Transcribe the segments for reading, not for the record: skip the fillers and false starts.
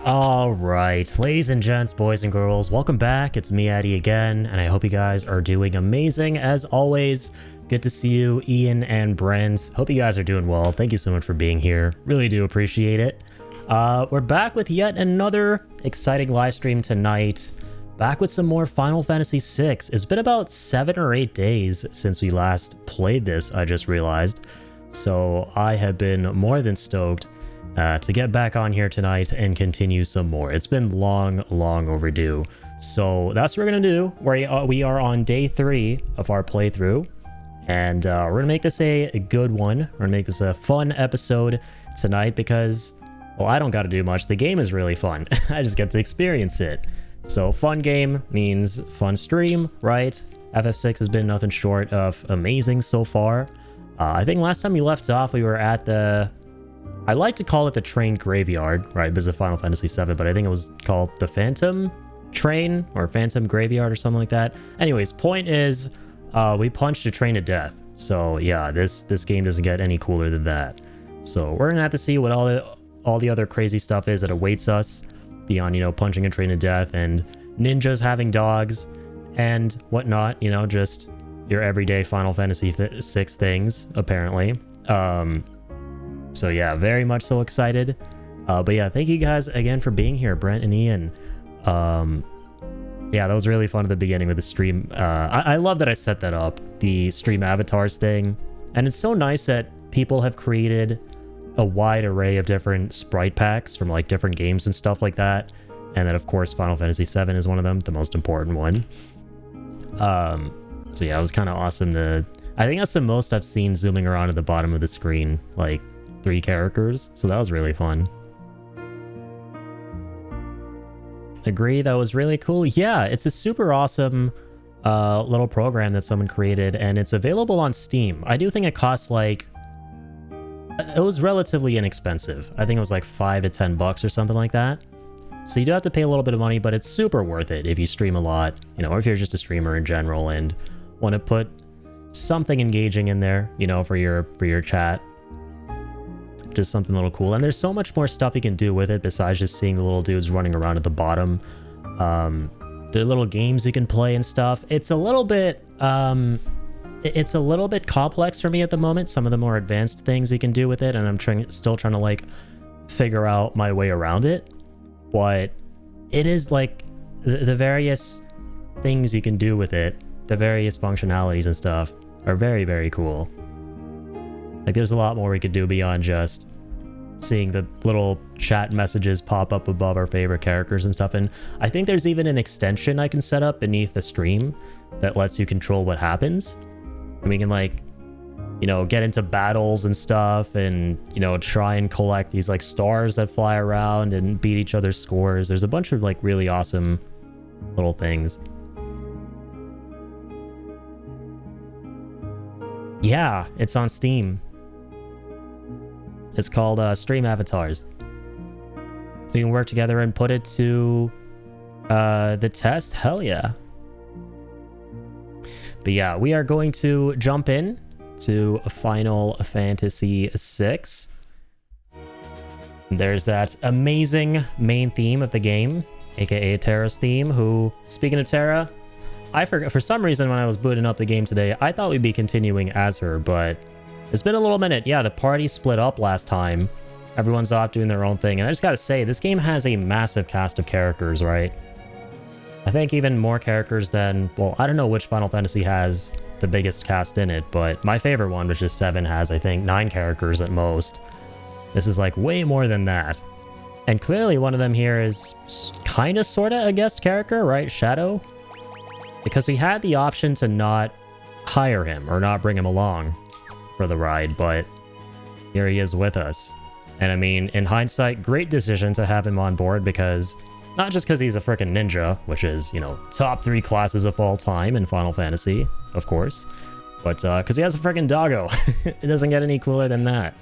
All right, ladies and gents, boys and girls, welcome back. It's me, Addy, again, and I hope you guys are doing amazing. As always, good to see you, Ian and Brent. Hope you guys are doing well. Thank you so much for being here. Really do appreciate it. We're back with yet another exciting live stream tonight. Back with some more Final Fantasy VI. It's been about 7 or 8 days since we last played this, I just realized. So I have been more than stoked to get back on here tonight and continue some more. It's been long overdue. So that's what we're going to do. We are on day 3 of our playthrough. And we're going to make this a good one. We're going to make this a fun episode tonight because, well, I don't got to do much. The game is really fun. I just get to experience it. So fun game means fun stream, right? FF6 has been nothing short of amazing so far. I think last time we left off, we were at the... I like to call it the train graveyard, right? Because of Final Fantasy VII, but I think it was called the Phantom Train or Phantom Graveyard or something like that. Anyways, point is, we punched a train to death. So yeah, this game doesn't get any cooler than that. So we're gonna have to see what all the other crazy stuff is that awaits us beyond, you know, punching a train to death and ninjas having dogs and whatnot. You know, just your everyday Final Fantasy VI things, apparently. So yeah, very much so excited. But yeah, thank you guys again for being here, Brent and Ian. Yeah, that was really fun at the beginning with the stream. I love that I set that up, the stream avatars thing. And it's so nice that people have created a wide array of different sprite packs from like different games and stuff like that. And then of course Final Fantasy VII is one of them, the most important one. So yeah, it was kind of awesome to... I think that's the most I've seen zooming around at the bottom of the screen, like 3 characters. So that was really fun. Agree, that was really cool. Yeah, it's a super awesome little program that someone created, and it's available on Steam. I do think it costs like... It was relatively inexpensive. I think it was like $5 to $10 or something like that. So you do have to pay a little bit of money, but it's super worth it if you stream a lot, you know, or if you're just a streamer in general and want to put something engaging in there, you know, for your chat. Just something a little cool. And there's so much more stuff you can do with it besides just seeing the little dudes running around at the bottom. There are little games you can play and stuff. It's a little bit complex for me at the moment, some of the more advanced things you can do with it, and I'm still trying to like figure out my way around it. But it is like the various things you can do with it, the various functionalities and stuff are very, very cool. Like there's a lot more we could do beyond just seeing the little chat messages pop up above our favorite characters and stuff. And I think there's even an extension I can set up beneath the stream that lets you control what happens. And we can like, you know, get into battles and stuff and, you know, try and collect these like stars that fly around and beat each other's scores. There's a bunch of like really awesome little things. Yeah, it's on Steam. It's called Stream Avatars. We can work together and put it to the test. Hell yeah. But yeah, we are going to jump in to Final Fantasy VI. There's that amazing main theme of the game, aka Terra's theme, who, speaking of Terra, I forgot, for some reason when I was booting up the game today, I thought we'd be continuing as her, but it's been a little minute. Yeah, the party split up last time. Everyone's off doing their own thing, and I just gotta say, this game has a massive cast of characters, right? I think even more characters than, well, I don't know which Final Fantasy has the biggest cast in it, but my favorite one, which is 7, has, I think, 9 characters at most. This is like way more than that. And clearly one of them here is kind of, sort of a guest character, right? Shadow? Because we had the option to not hire him or not bring him along for the ride, but here he is with us. And I mean, in hindsight, great decision to have him on board, because not just because he's a freaking ninja, which is, you know, top 3 classes of all time in Final Fantasy, of course, but because he has a freaking doggo. It doesn't get any cooler than that.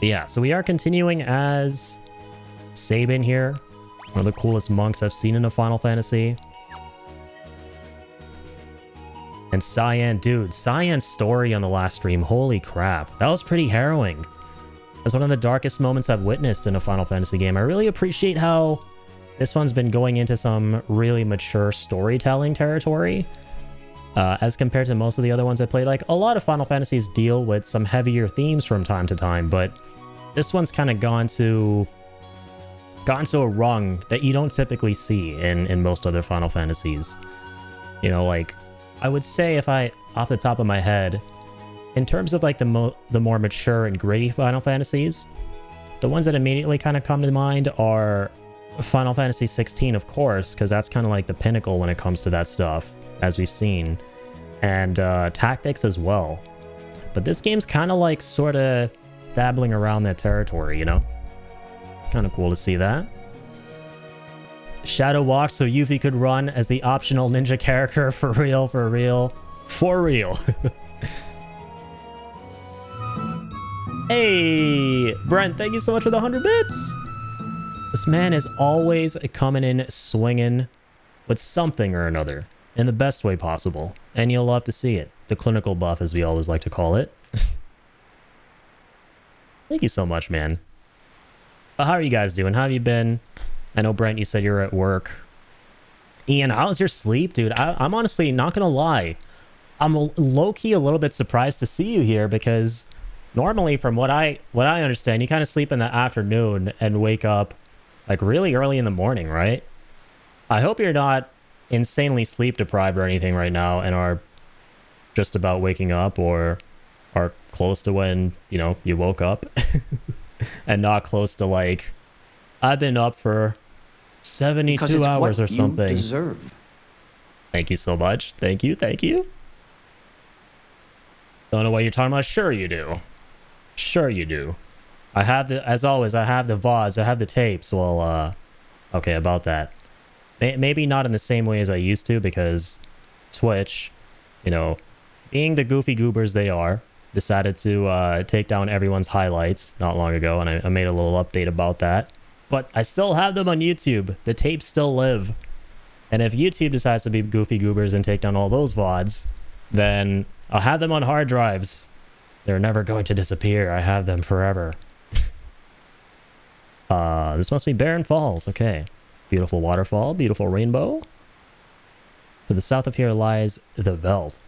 Yeah, so we are continuing as Sabin here, one of the coolest monks I've seen in a Final Fantasy. And Cyan, dude, Cyan's story on the last stream, holy crap, that was pretty harrowing. It's one of the darkest moments I've witnessed in a Final Fantasy game. I really appreciate how this one's been going into some really mature storytelling territory. As compared to most of the other ones I played. Like, a lot of Final Fantasies deal with some heavier themes from time to time, but this one's kind of gone to a rung that you don't typically see in most other Final Fantasies. You know, like, I would say, if I, off the top of my head, in terms of like the more mature and gritty Final Fantasies, the ones that immediately kind of come to mind are Final Fantasy 16, of course, because that's kind of like the pinnacle when it comes to that stuff, as we've seen, and Tactics as well. But this game's kind of like sort of dabbling around that territory, you know? Kind of cool to see that. Shadow walked so Yuffie could run as the optional ninja character. For real, for real, for real. Hey, Brent, thank you so much for the 100 bits. This man is always coming in swinging with something or another in the best way possible, and you'll love to see it. The clinical buff, as we always like to call it. Thank you so much, man. How are you guys doing? How have you been? I know, Brent, you said you're at work. Ian, how's your sleep, dude? I'm honestly not gonna lie. I'm low-key a little bit surprised to see you here, because normally, from what I understand, you kind of sleep in the afternoon and wake up like really early in the morning, right? I hope you're not insanely sleep deprived or anything right now and are just about waking up, or are close to when, you know, you woke up. And not close to like, I've been up for 72 hours or something. You deserve. Thank you so much. Thank you. Thank you. Don't know what you're talking about. Sure you do. Sure you do. I have the, as always, I have the VODs, I have the tapes. Well, okay, about that. Maybe not in the same way as I used to, because Twitch, you know, being the goofy goobers they are, decided to take down everyone's highlights not long ago, and I made a little update about that. But I still have them on YouTube. The tapes still live. And if YouTube decides to be goofy goobers and take down all those VODs, then I'll have them on hard drives. They're never going to disappear. I have them forever. This must be Barren Falls. Okay. Beautiful waterfall. Beautiful rainbow. To the south of here lies the Veldt.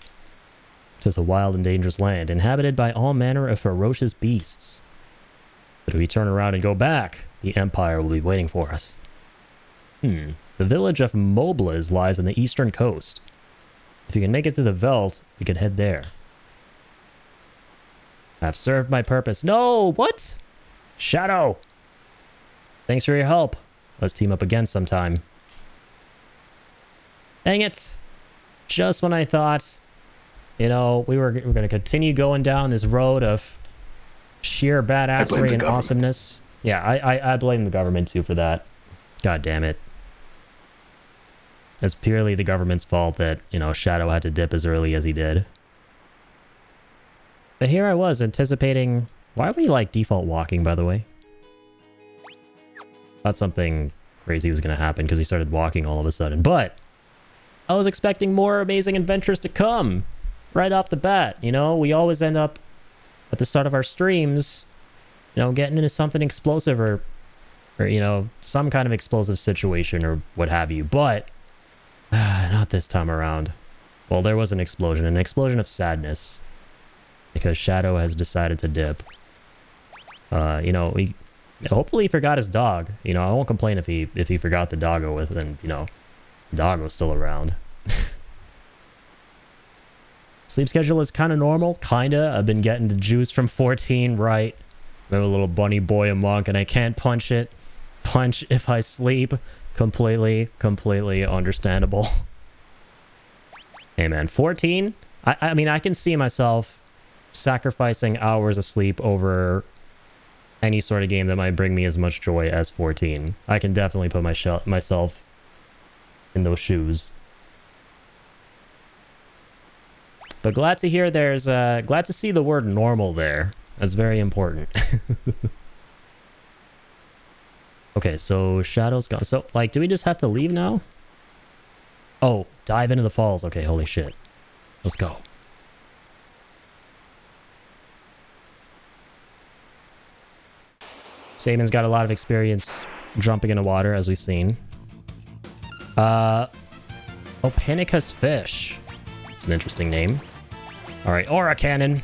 It is a wild and dangerous land, inhabited by all manner of ferocious beasts. But if we turn around and go back, the Empire will be waiting for us. The village of Mobliz lies on the eastern coast. If you can make it to the Veldt, we can head there. I've served my purpose. No! What? Shadow! Thanks for your help. Let's team up again sometime. Dang it! Just when I thought, you know, we're going to continue going down this road of sheer badassery and awesomeness. Yeah, I blame the government too for that. God damn it. It's purely the government's fault that, you know, Shadow had to dip as early as he did. But here I was anticipating... Why are we like default walking, by the way? Thought something crazy was going to happen because he started walking all of a sudden. But I was expecting more amazing adventures to come right off the bat. You know, we always end up at the start of our streams, you know, getting into something explosive or you know, some kind of explosive situation or what have you. But not this time around. Well, there was an explosion of sadness, because Shadow has decided to dip. You know, hopefully he forgot his dog. You know, I won't complain if he forgot the doggo with, and you know, the dog was still around. Sleep schedule is kind of normal, kinda. I've been getting the juice from 14, right? I'm a little bunny boy a monk, and I can't punch if I sleep. Completely understandable. Hey man, 14? I mean, I can see myself sacrificing hours of sleep over any sort of game that might bring me as much joy as 14. I can definitely put myself in those shoes. But glad to hear there's glad to see the word normal there. That's very important. Okay, so Shadow's gone. So, like, do we just have to leave now? Oh, dive into the falls. Okay, holy shit. Let's go. Saban's got a lot of experience jumping into water, as we've seen. Opanicus Fish. It's an interesting name. Alright, Aura Cannon.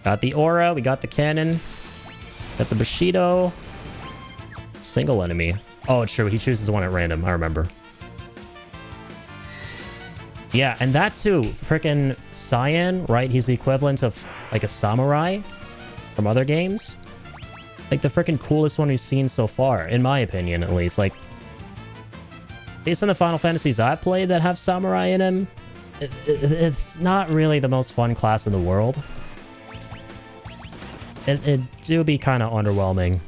Got the Aura, we got the Cannon. Got the Bushido. Single enemy. Oh, it's true, he chooses one at random, I remember. Yeah, and that too, frickin' Cyan, right? He's the equivalent of, like, a samurai from other games. Like, the frickin' coolest one we've seen so far, in my opinion, at least. Like, based on the Final Fantasies I've played that have samurai in them, it's not really the most fun class in the world. It do be kind of underwhelming.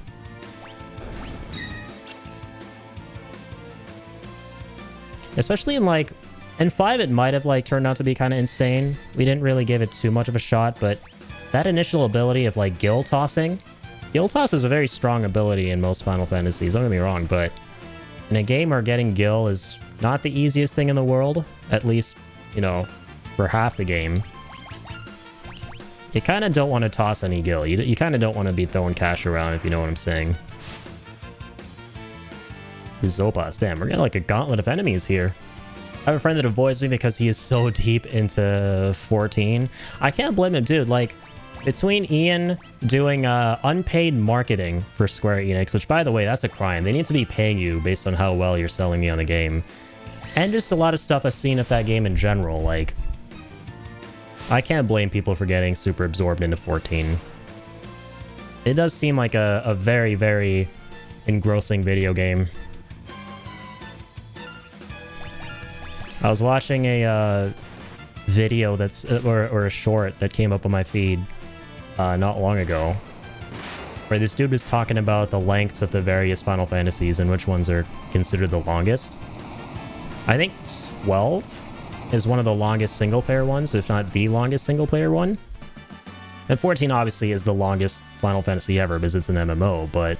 Especially in, like... In 5, it might have, like, turned out to be kind of insane. We didn't really give it too much of a shot, but that initial ability of, like, Gil tossing... Gil toss is a very strong ability in most Final Fantasies, don't get me wrong, but... In a game where getting Gil is not the easiest thing in the world, at least, you know, for half the game, you kind of don't want to toss any Gil. You kind of don't want to be throwing cash around, if you know what I'm saying. Zopas, damn, we're getting like a gauntlet of enemies here. I have a friend that avoids me because he is so deep into 14. I can't blame him, dude. Like, between Ian doing unpaid marketing for Square Enix, which, by the way, that's a crime. They need to be paying you based on how well you're selling me on the game. And just a lot of stuff I've seen of that game in general. Like, I can't blame people for getting super absorbed into 14. It does seem like a very, very engrossing video game. I was watching a video that's or a short that came up on my feed not long ago, where this dude was talking about the lengths of the various Final Fantasies and which ones are considered the longest. I think 12 is one of the longest single-player ones, if not the longest single-player one. And 14 obviously is the longest Final Fantasy ever because it's an MMO, but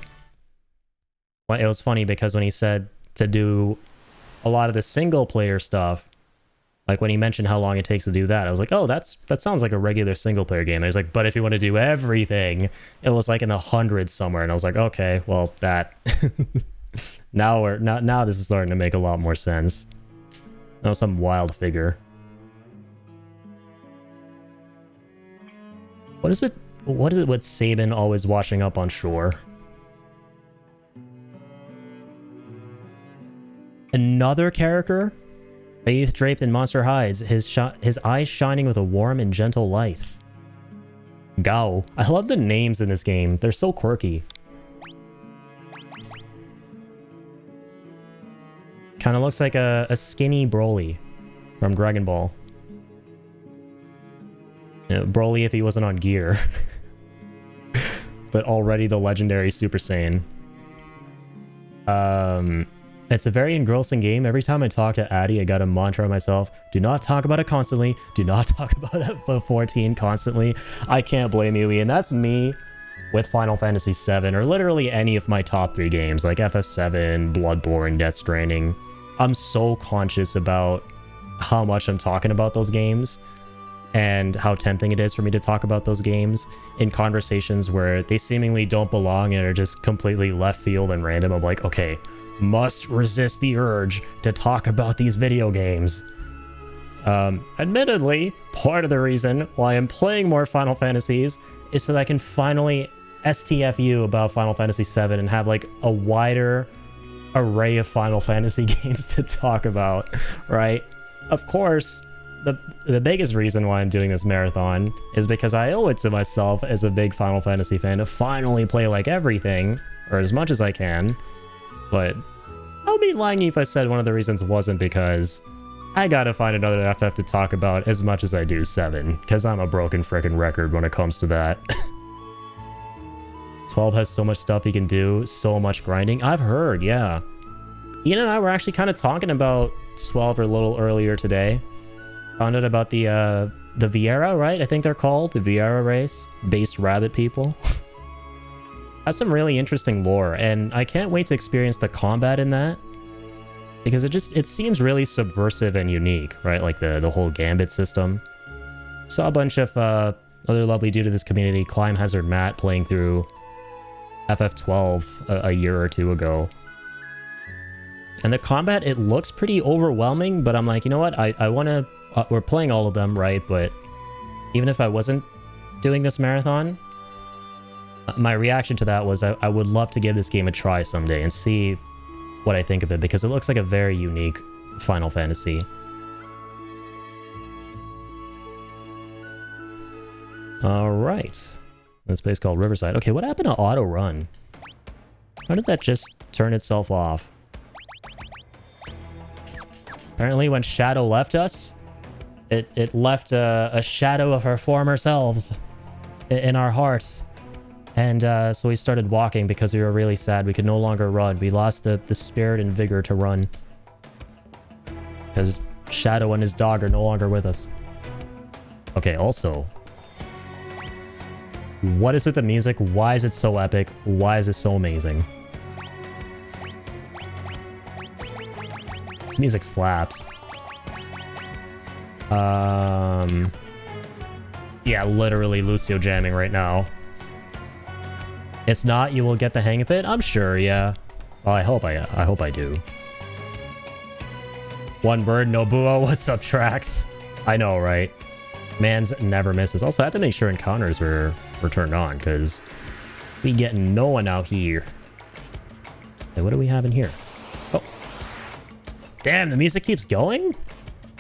it was funny because when he said to do a lot of the single-player stuff, like when he mentioned how long it takes to do that, I was like, oh, that sounds like a regular single-player game. And he's like, but if you want to do everything, it was like in the hundreds somewhere. And I was like, okay, well, that... now this is starting to make a lot more sense. No, some wild figure. What is it with Sabin always washing up on shore? Another character? Bathed draped in monster hides, his eyes shining with a warm and gentle light. Gao. I love the names in this game. They're so quirky. Kind of looks like a skinny Broly from Dragon Ball. You know, Broly if he wasn't on gear. But already the legendary Super Saiyan. It's a very engrossing game. Every time I talk to Addy, I got a mantra on myself. Do not talk about it constantly. Do not talk about it 14 constantly. I can't blame you, Ian. That's me with Final Fantasy VII, or literally any of my top 3 games, like FF7, Bloodborne, Death Stranding. I'm so conscious about how much I'm talking about those games and how tempting it is for me to talk about those games in conversations where they seemingly don't belong and are just completely left field and random. I'm like, okay, must resist the urge to talk about these video games. Admittedly, part of the reason why I'm playing more Final Fantasies is so that I can finally STFU about Final Fantasy VII and have like a wider array of Final Fantasy games to talk about, right? Of course, the biggest reason why I'm doing this marathon is because I owe it to myself as a big Final Fantasy fan to finally play like everything, or as much as I can. But I'll be lying if I said one of the reasons wasn't because I gotta find another FF to talk about as much as I do 7, because I'm a broken frickin' record when it comes to that. 12 has so much stuff he can do, so much grinding. I've heard, yeah. Ian and I were actually kind of talking about 12 a little earlier today. Found out about the Viera, right? I think they're called, the Viera race. Based rabbit people. Has some really interesting lore, and I can't wait to experience the combat in that. Because it seems really subversive and unique, right? Like the whole Gambit system. Saw a bunch of other lovely dude in this community, Climb Hazard Matt, playing through FF12 a year or two ago. And the combat, it looks pretty overwhelming, but I'm like, you know what? I want to... we're playing all of them, right? But even if I wasn't doing this marathon, my reaction to that was I would love to give this game a try someday and see what I think of it, because it looks like a very unique Final Fantasy. Alright. This place called Riverside. Okay, what happened to auto run? How did that just turn itself off? Apparently when Shadow left us, it left a shadow of our former selves in our hearts. And so we started walking because we were really sad. We could no longer run. We lost the spirit and vigor to run. Because Shadow and his dog are no longer with us. Okay, also... what is with the music? Why is it so epic? Why is it so amazing? This music slaps. Yeah, literally Lucio jamming right now. It's not, you will get the hang of it? I'm sure, yeah. Well, I hope I do. One bird, Nobuo, what's up, Trax? I know, right? Man's never misses. Also, I have to make sure encounters were turned on, because we getting no one out here. Okay, what do we have in here? Oh. Damn, the music keeps going?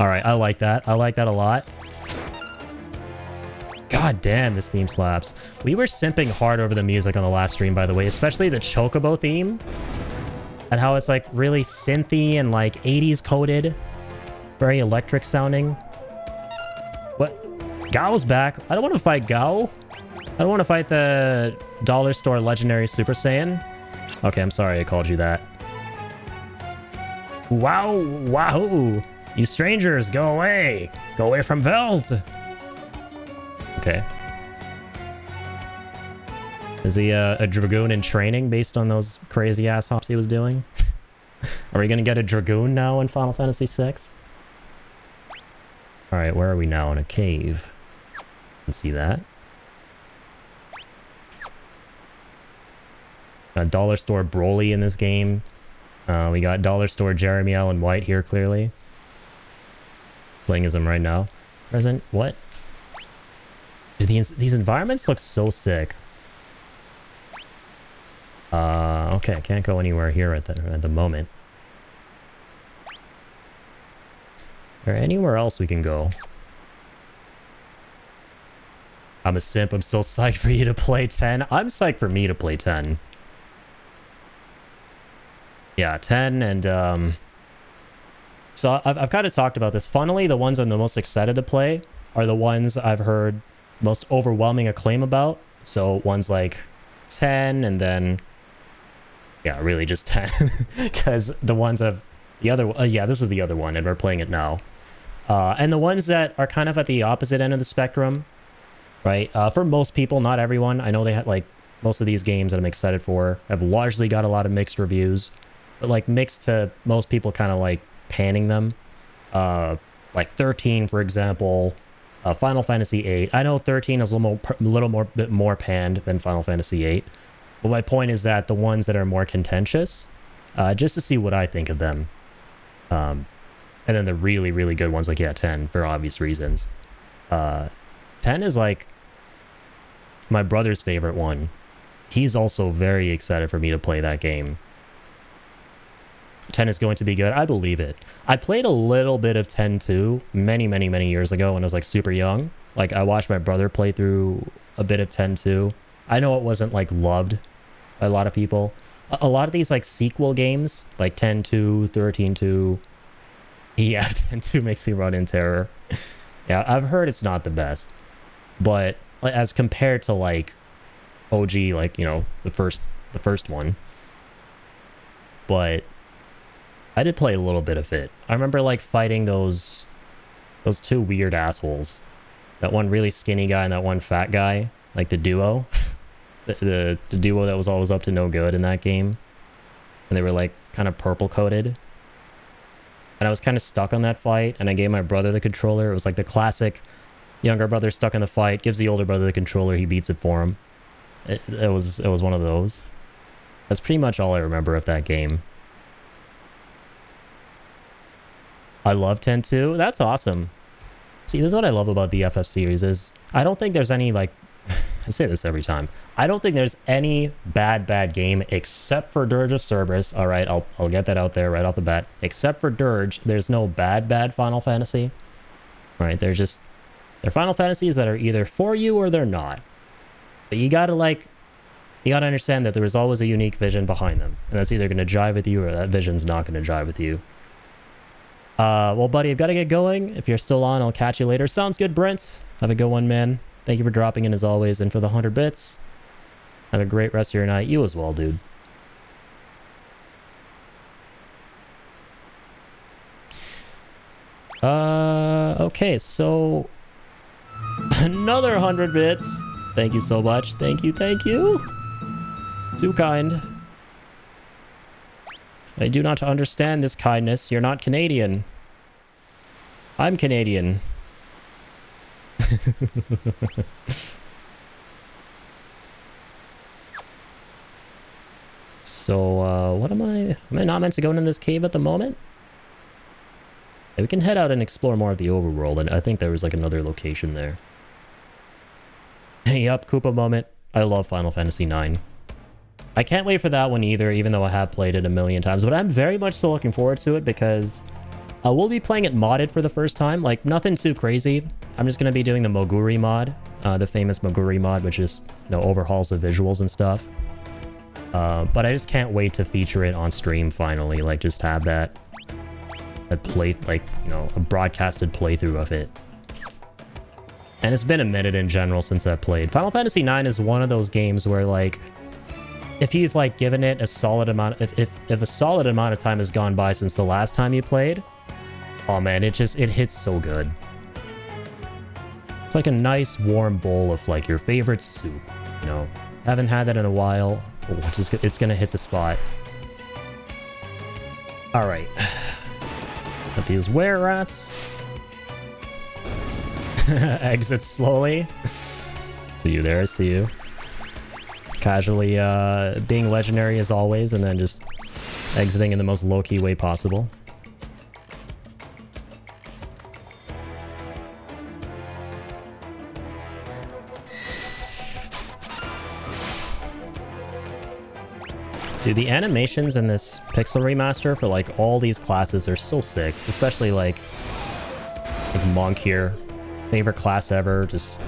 Alright, I like that. I like that a lot. God damn, this theme slaps. We were simping hard over the music on the last stream, by the way, especially the Chocobo theme. And how it's like really synthy and like 80s coded. Very electric sounding. What? Gao's back. I don't want to fight Gao. I don't want to fight the Dollar Store Legendary Super Saiyan. Okay, I'm sorry I called you that. Wow, wahoo! You strangers, go away! Go away from Veld! Okay. Is he a Dragoon in training based on those crazy-ass hops he was doing? Are we gonna get a Dragoon now in Final Fantasy VI? Alright, where are we now? In a cave. Can see that. Got Dollar Store Broly in this game. We got Dollar Store Jeremy Allen White here, clearly. Playing as him right now. Present? What? Dude, these environments look so sick. Okay, I can't go anywhere here at the moment. Is there anywhere else we can go? I'm a simp. I'm still psyched for you to play 10. I'm psyched for me to play 10. Yeah, 10 and... So I've kind of talked about this. Funnily, the ones I'm the most excited to play are the ones I've heard most overwhelming acclaim about. So ones like 10 and then... Yeah, really just 10. Because the ones of... The other... yeah, this was the other one and we're playing it now. And the ones that are kind of at the opposite end of the spectrum, right? For most people, not everyone. I know they had like... Most of these games that I'm excited for have largely got a lot of mixed reviews. But like mixed to most people kind of like panning them. Like 13, for example. Final Fantasy VIII. I know 13 is a little bit more panned than Final Fantasy VIII. But my point is that the ones that are more contentious, just to see what I think of them. And then the really, really good ones, like, yeah, 10, for obvious reasons. 10 is like my brother's favorite one. He's also very excited for me to play that game. 10 is going to be good. I believe it. I played a little bit of 10 too, many years ago when I was like super young. Like I watched my brother play through a bit of 10 too. I know it wasn't like loved by a lot of people. A lot of these like sequel games, like 10-2, 13-2. Yeah, 10-2 makes me run in terror. Yeah, I've heard it's not the best. But as compared to like OG, like, you know, the first one. But I did play a little bit of it. I remember like fighting those two weird assholes. That one really skinny guy and that one fat guy, like the duo. the duo that was always up to no good in that game. And they were like kind of purple coated. And I was kind of stuck on that fight and I gave my brother the controller. It was like the classic younger brother stuck in the fight, gives the older brother the controller, he beats it for him. It was one of those. That's pretty much all I remember of that game. I love 10-2. That's awesome. See, this is what I love about the FF series is I don't think there's any, like, I say this every time. I don't think there's any bad game except for Dirge of Cerberus. All right, I'll get that out there right off the bat. Except for Dirge, there's no bad Final Fantasy. All right, they're Final Fantasies that are either for you or they're not. But you gotta understand that there is always a unique vision behind them. And that's either going to jive with you or that vision's not going to jive with you. Well, buddy, I've got to get going. If you're still on, I'll catch you later. Sounds good, Brent. Have a good one, man. Thank you for dropping in as always and for the 100 bits. Have a great rest of your night. You as well, dude. Okay, so another 100 bits. Thank you so much. Thank you. Too kind. I do not understand this kindness. You're not Canadian. I'm Canadian. So, what am I not meant to go in this cave at the moment? Yeah, we can head out and explore more of the overworld, and I think there was like another location there. Yup, Koopa moment. I love Final Fantasy IX. I can't wait for that one either, even though I have played it a million times. But I'm very much still looking forward to it because we'll be playing it modded for the first time. Like, nothing too crazy. I'm just going to be doing the Moguri mod, the famous Moguri mod, which is, you know, overhauls the visuals and stuff. But I just can't wait to feature it on stream finally. Like, just have that play, like, you know, a broadcasted playthrough of it. And it's been a minute in general since I've played. Final Fantasy IX is one of those games where, like, if you've like given it a solid amount, if a solid amount of time has gone by since the last time you played, oh man, it hits so good. It's like a nice warm bowl of like your favorite soup, you know. Haven't had that in a while. Oh, it's gonna hit the spot. All right, got these were-rats. Exit slowly. See you there. I see you. Casually being legendary as always, and then just exiting in the most low-key way possible. Dude, the animations in this Pixel Remaster for like all these classes are so sick, especially like Monk here. Favorite class ever, just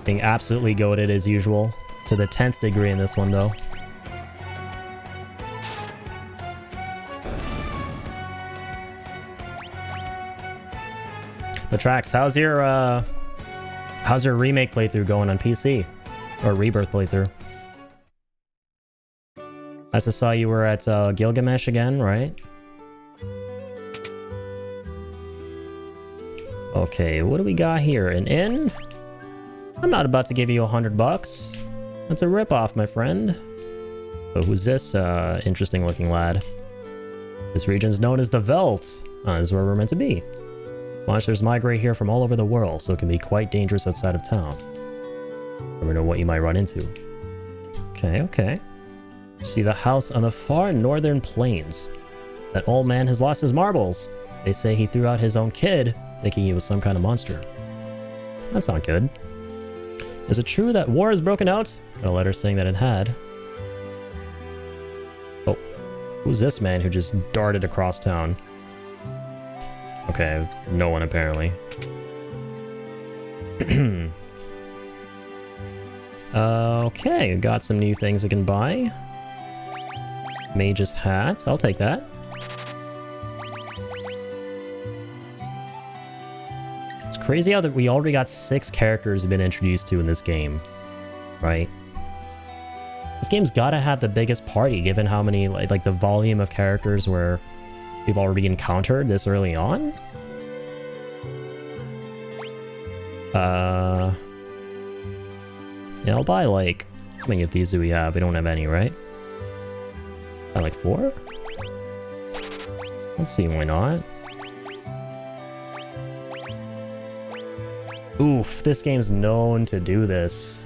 being absolutely goated as usual. To the 10th degree in this one, though. But Trax, how's your remake playthrough going on PC? Or Rebirth playthrough? I saw you were at Gilgamesh again, right? Okay, what do we got here? An inn? I'm not about to give you $100. That's a ripoff, my friend. But who's this interesting looking lad? This region's known as the Veldt. This is where we're meant to be. Monsters migrate here from all over the world, so it can be quite dangerous outside of town. Never know what you might run into. Okay. See the house on the far northern plains. That old man has lost his marbles. They say he threw out his own kid, thinking he was some kind of monster. That's not good. Is it true that war has broken out? Got a letter saying that it had. Oh, who's this man who just darted across town? Okay, no one apparently. Okay, got some new things we can buy. Mage's hat, I'll take that. It's crazy how that we already got 6 characters we've been introduced to in this game, right? This game's gotta have the biggest party given how many, like the volume of characters where we've already encountered this early on. Yeah, I'll buy like, how many of these do we have? We don't have any, right? Buy like 4? Let's see, why not? Oof, this game's known to do this.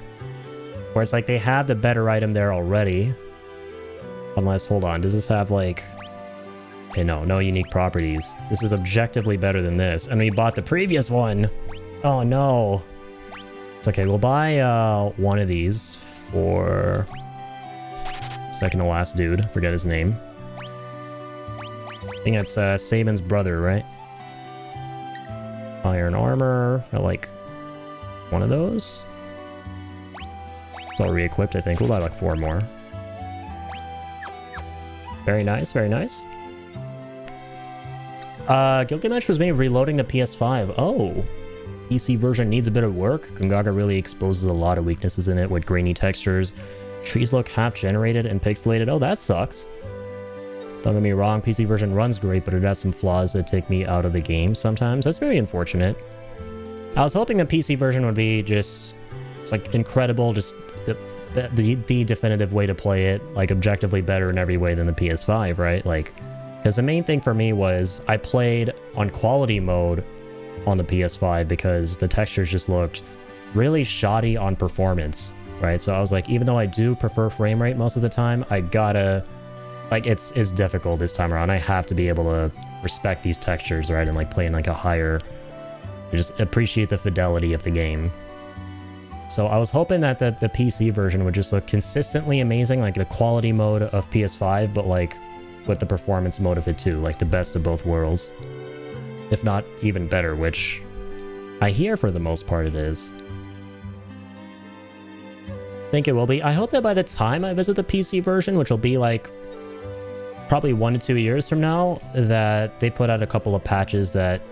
Where it's like they have the better item there already. Unless, hold on, does this have like... Okay, no unique properties. This is objectively better than this. And we bought the previous one. Oh no. It's okay, we'll buy one of these for... second to last dude. Forget his name. I think it's Saban's brother, right? Iron armor. I like one of those. It's all re-equipped, I think. We'll buy like 4 more. Very nice, very nice. Gilgamesh was made reloading the PS5. Oh, PC version needs a bit of work. Gongaga really exposes a lot of weaknesses in it with grainy textures. Trees look half generated and pixelated. Oh, that sucks. Don't get me wrong, PC version runs great, but it has some flaws that take me out of the game sometimes. That's very unfortunate. I was hoping the PC version would be just, it's like incredible, just the definitive way to play it, like objectively better in every way than the PS5, right? Like, because the main thing for me was I played on quality mode on the PS5 because the textures just looked really shoddy on performance, right? So I was like, even though I do prefer frame rate most of the time, I gotta, like, it's difficult this time around. I have to be able to respect these textures, right? And like play in like a higher, just appreciate the fidelity of the game. So I was hoping that the PC version would just look consistently amazing, like the quality mode of PS5, but like with the performance mode of it too, like the best of both worlds. If not even better, which I hear for the most part it is. I think it will be. I hope that by the time I visit the PC version, which will be like probably 1 to 2 years from now, that they put out a couple of patches that,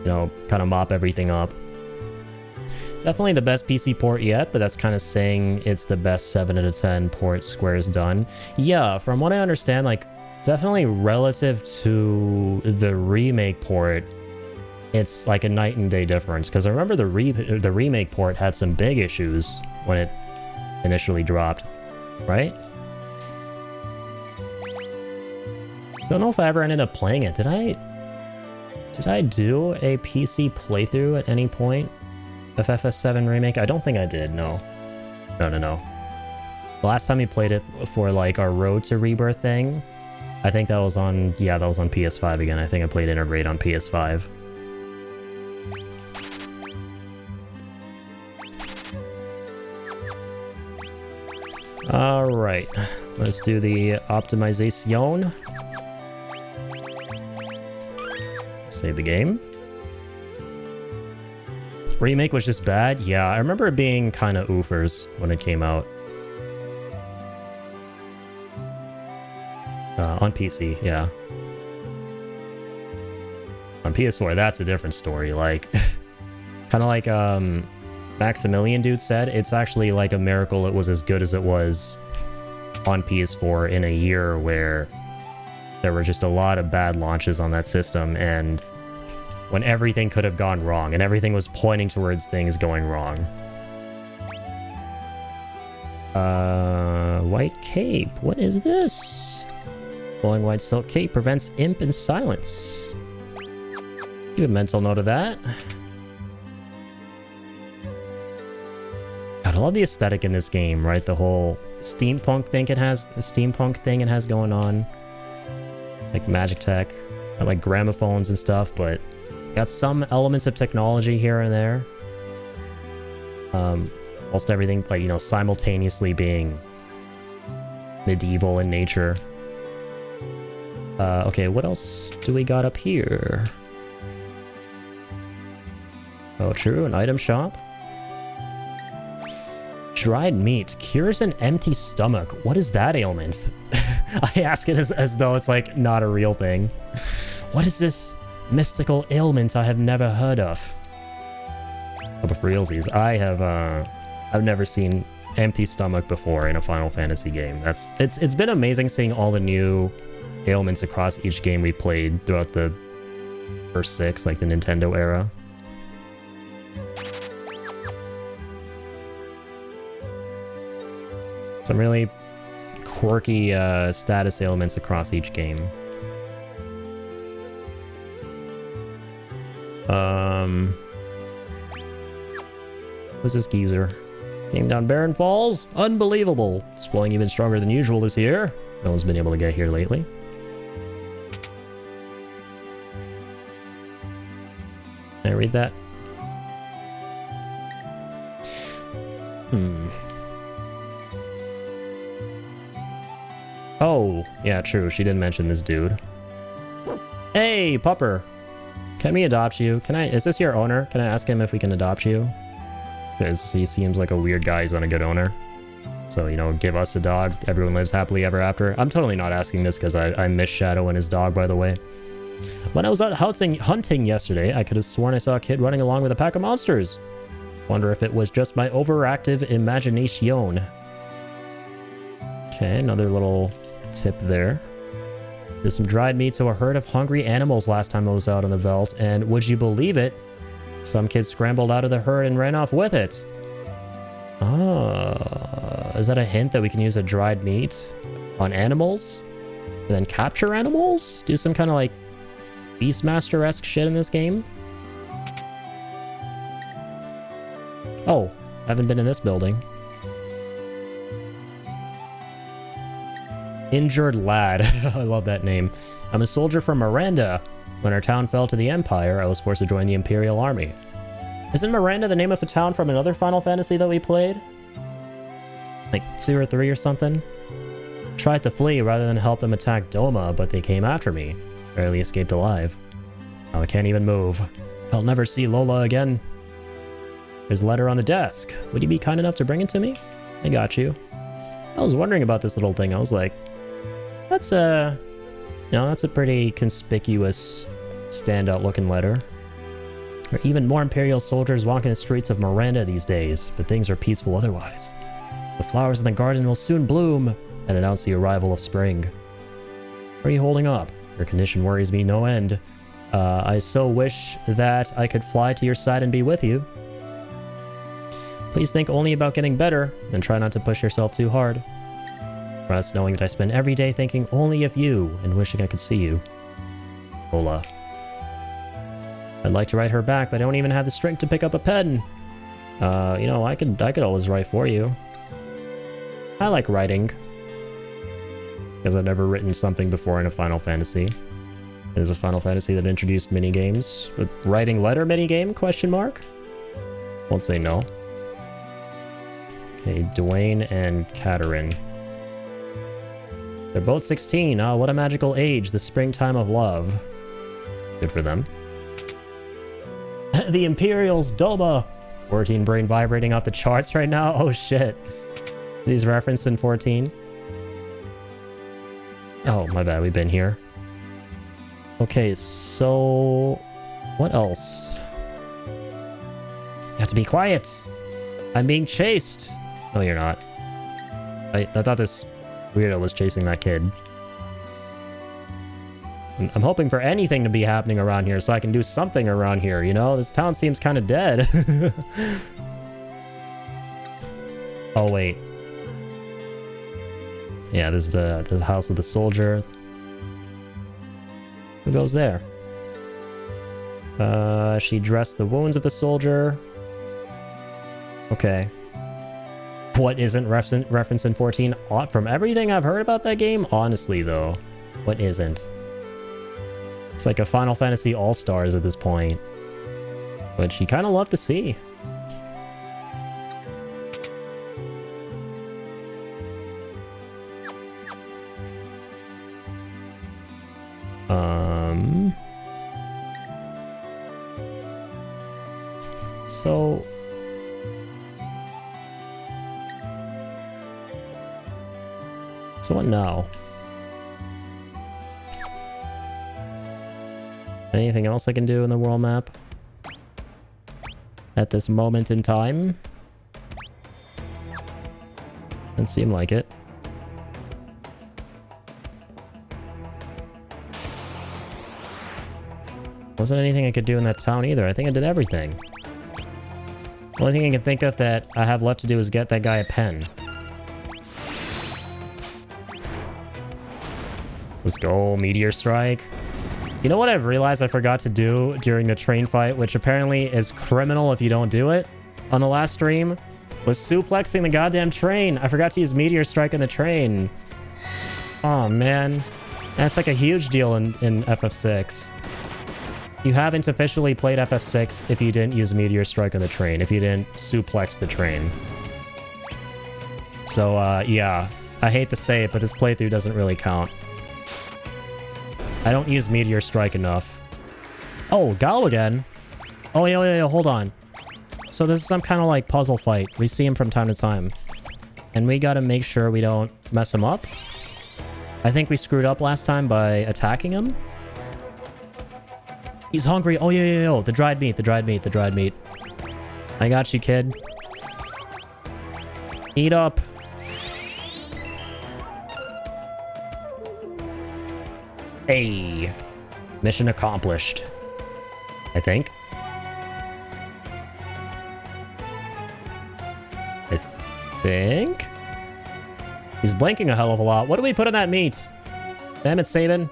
you know, kind of mop everything up. Definitely the best PC port yet, but that's kind of saying it's the best 7 out of 10 port Square's done. Yeah, from what I understand, like, definitely relative to the remake port, it's like a night and day difference. Because I remember the remake port had some big issues when it initially dropped, right? Don't know if I ever ended up playing it. Did I do a PC playthrough at any point of FF7 Remake? I don't think I did, no. No. The last time we played it for like our Road to Rebirth thing, I think that was on, yeah, that was on PS5 again. I think I played Intergrade on PS5. Alright, let's do the optimization. Save the game. Remake was just bad? Yeah, I remember it being kind of oofers when it came out. On PC, yeah. On PS4, that's a different story. Like, kind of like Maximilian dude said, it's actually like a miracle it was as good as it was on PS4 in a year where there were just a lot of bad launches on that system, and when everything could have gone wrong, and everything was pointing towards things going wrong. White cape. What is this? Flowing white silk cape prevents imp and silence. Do a mental note of that. God, I love the aesthetic in this game, right? The whole steampunk thing it has going on. Like magic tech, like gramophones and stuff, but got some elements of technology here and there. Almost everything, like, you know, simultaneously being medieval in nature. Okay, what else do we got up here? Oh, true, an item shop. Dried meat cures an empty stomach. What is that ailment? I ask it as though it's like not a real thing. What is this mystical ailment I have never heard of? Oh, but for realsies, I've never seen empty stomach before in a Final Fantasy game. It's been amazing seeing all the new ailments across each game we played throughout the first 6, like the Nintendo era. Some really quirky status ailments across each game. Who's this geezer? Came down Barren Falls. Unbelievable. It's flowing even stronger than usual this year. No one's been able to get here lately. Can I read that? Oh, yeah, true. She didn't mention this dude. Hey, Pupper. Can we adopt you? Is this your owner? Can I ask him if we can adopt you? Because he seems like a weird guy. He's not a good owner. So, you know, give us a dog. Everyone lives happily ever after. I'm totally not asking this because I miss Shadow and his dog, by the way. When I was out hunting yesterday, I could have sworn I saw a kid running along with a pack of monsters. Wonder if it was just my overactive imagination. Okay, another little tip there. There's some dried meat to a herd of hungry animals last time I was out on the veldt, and would you believe it? Some kids scrambled out of the herd and ran off with it. Is that a hint that we can use a dried meat on animals? And then capture animals? Do some kind of like Beastmaster-esque shit in this game? Oh, haven't been in this building. Injured Lad. I love that name. I'm a soldier from Miranda. When our town fell to the Empire, I was forced to join the Imperial Army. Isn't Miranda the name of a town from another Final Fantasy that we played? Like 2 or 3 or something? Tried to flee rather than help them attack Doma, but they came after me. Barely escaped alive. Now I can't even move. I'll never see Lola again. There's a letter on the desk. Would you be kind enough to bring it to me? I got you. I was wondering about this little thing. I was like, that's a pretty conspicuous, standout looking letter. There are even more Imperial soldiers walking the streets of Miranda these days, but things are peaceful otherwise. The flowers in the garden will soon bloom and announce the arrival of spring. How are you holding up? Your condition worries me no end. I so wish that I could fly to your side and be with you. Please think only about getting better and try not to push yourself too hard. Trust knowing that I spend every day thinking only of you and wishing I could see you. Lola. I'd like to write her back, but I don't even have the strength to pick up a pen. You know, I could always write for you. I like writing. Because I've never written something before in a Final Fantasy. There's a Final Fantasy that introduced minigames. With writing letter minigame, question mark? Won't say no. Okay, Dwayne and Katerin. They're both 16. Oh, what a magical age. The springtime of love. Good for them. The Imperials, Doma. 14 brain vibrating off the charts right now. Oh shit. These referenced in 14. Oh, my bad. We've been here. Okay, so what else? You have to be quiet. I'm being chased. No, you're not. I thought this weirdo was chasing that kid. I'm hoping for anything to be happening around here so I can do something around here, you know? This town seems kind of dead. Oh, wait. Yeah, this is the house with the soldier. Who goes there? She dressed the wounds of the soldier. Okay. What isn't referenced in 14? From everything I've heard about that game, honestly, though, what isn't? It's like a Final Fantasy All-Stars at this point, which you kind of love to see. So what now? Anything else I can do in the world map? At this moment in time? Doesn't seem like it. Wasn't anything I could do in that town either. I think I did everything. The only thing I can think of that I have left to do is get that guy a pen. Let's go, Meteor Strike. You know what I've realized I forgot to do during the train fight, which apparently is criminal if you don't do it on the last stream? Was suplexing the goddamn train. I forgot to use Meteor Strike on the train. Oh, man. That's like a huge deal in FF6. You haven't officially played FF6 if you didn't use Meteor Strike on the train, if you didn't suplex the train. So, yeah. I hate to say it, but this playthrough doesn't really count. I don't use Meteor Strike enough. Oh, Gao again? Oh, yeah, hold on. So this is some kind of like puzzle fight. We see him from time to time. And we gotta make sure we don't mess him up. I think we screwed up last time by attacking him. He's hungry. Oh, yeah. The dried meat. I got you, kid. Eat up. Hey. Mission accomplished. I think. He's blinking a hell of a lot. What do we put in that meat? Damn it, Sabin.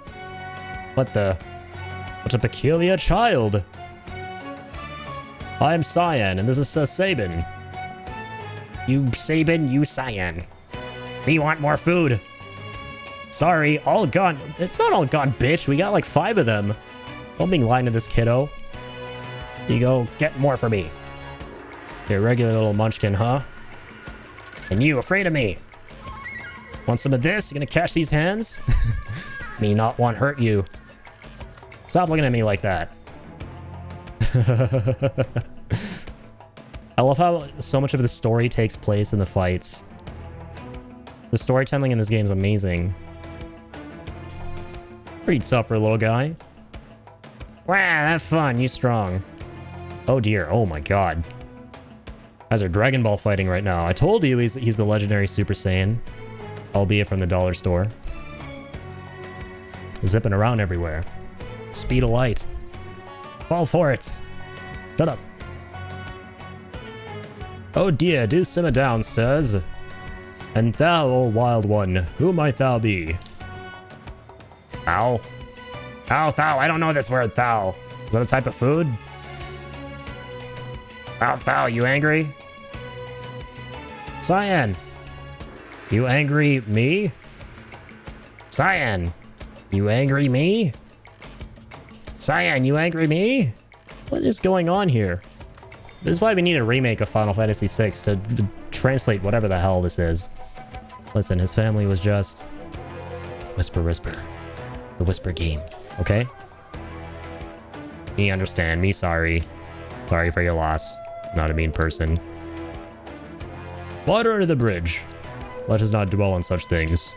What a peculiar child. I'm Cyan, and this is Sabin. You Sabin, you Cyan. We want more food. Sorry, all gone. It's not all gone, bitch. We got like 5 of them. Don't be lying to this kiddo. You go get more for me. You're a regular little munchkin, huh? And you afraid of me? Want some of this? You gonna catch these hands? Me not want hurt you. Stop looking at me like that. I love how so much of the story takes place in the fights. The storytelling in this game is amazing. Pretty tough for a little guy. Wow, that's fun. You strong. Oh dear. Oh my god. Guys are Dragon Ball fighting right now. I told you he's the legendary Super Saiyan. Albeit from the dollar store. Zipping around everywhere. Speed of light. Fall for it. Shut up. Oh dear, do simmer down, sirs. And thou, O wild one, who might thou be? Thou? Thou, I don't know this word, thou. Is that a type of food? Thou, you angry? Cyan! You angry me? Cyan! You angry me? Cyan, you angry me? What is going on here? This is why we need a remake of Final Fantasy VI to translate whatever the hell this is. Listen, his family was just... Whisper. The Whisper game, okay? Me understand, me sorry. Sorry for your loss. Not a mean person. Water under the bridge. Let us not dwell on such things.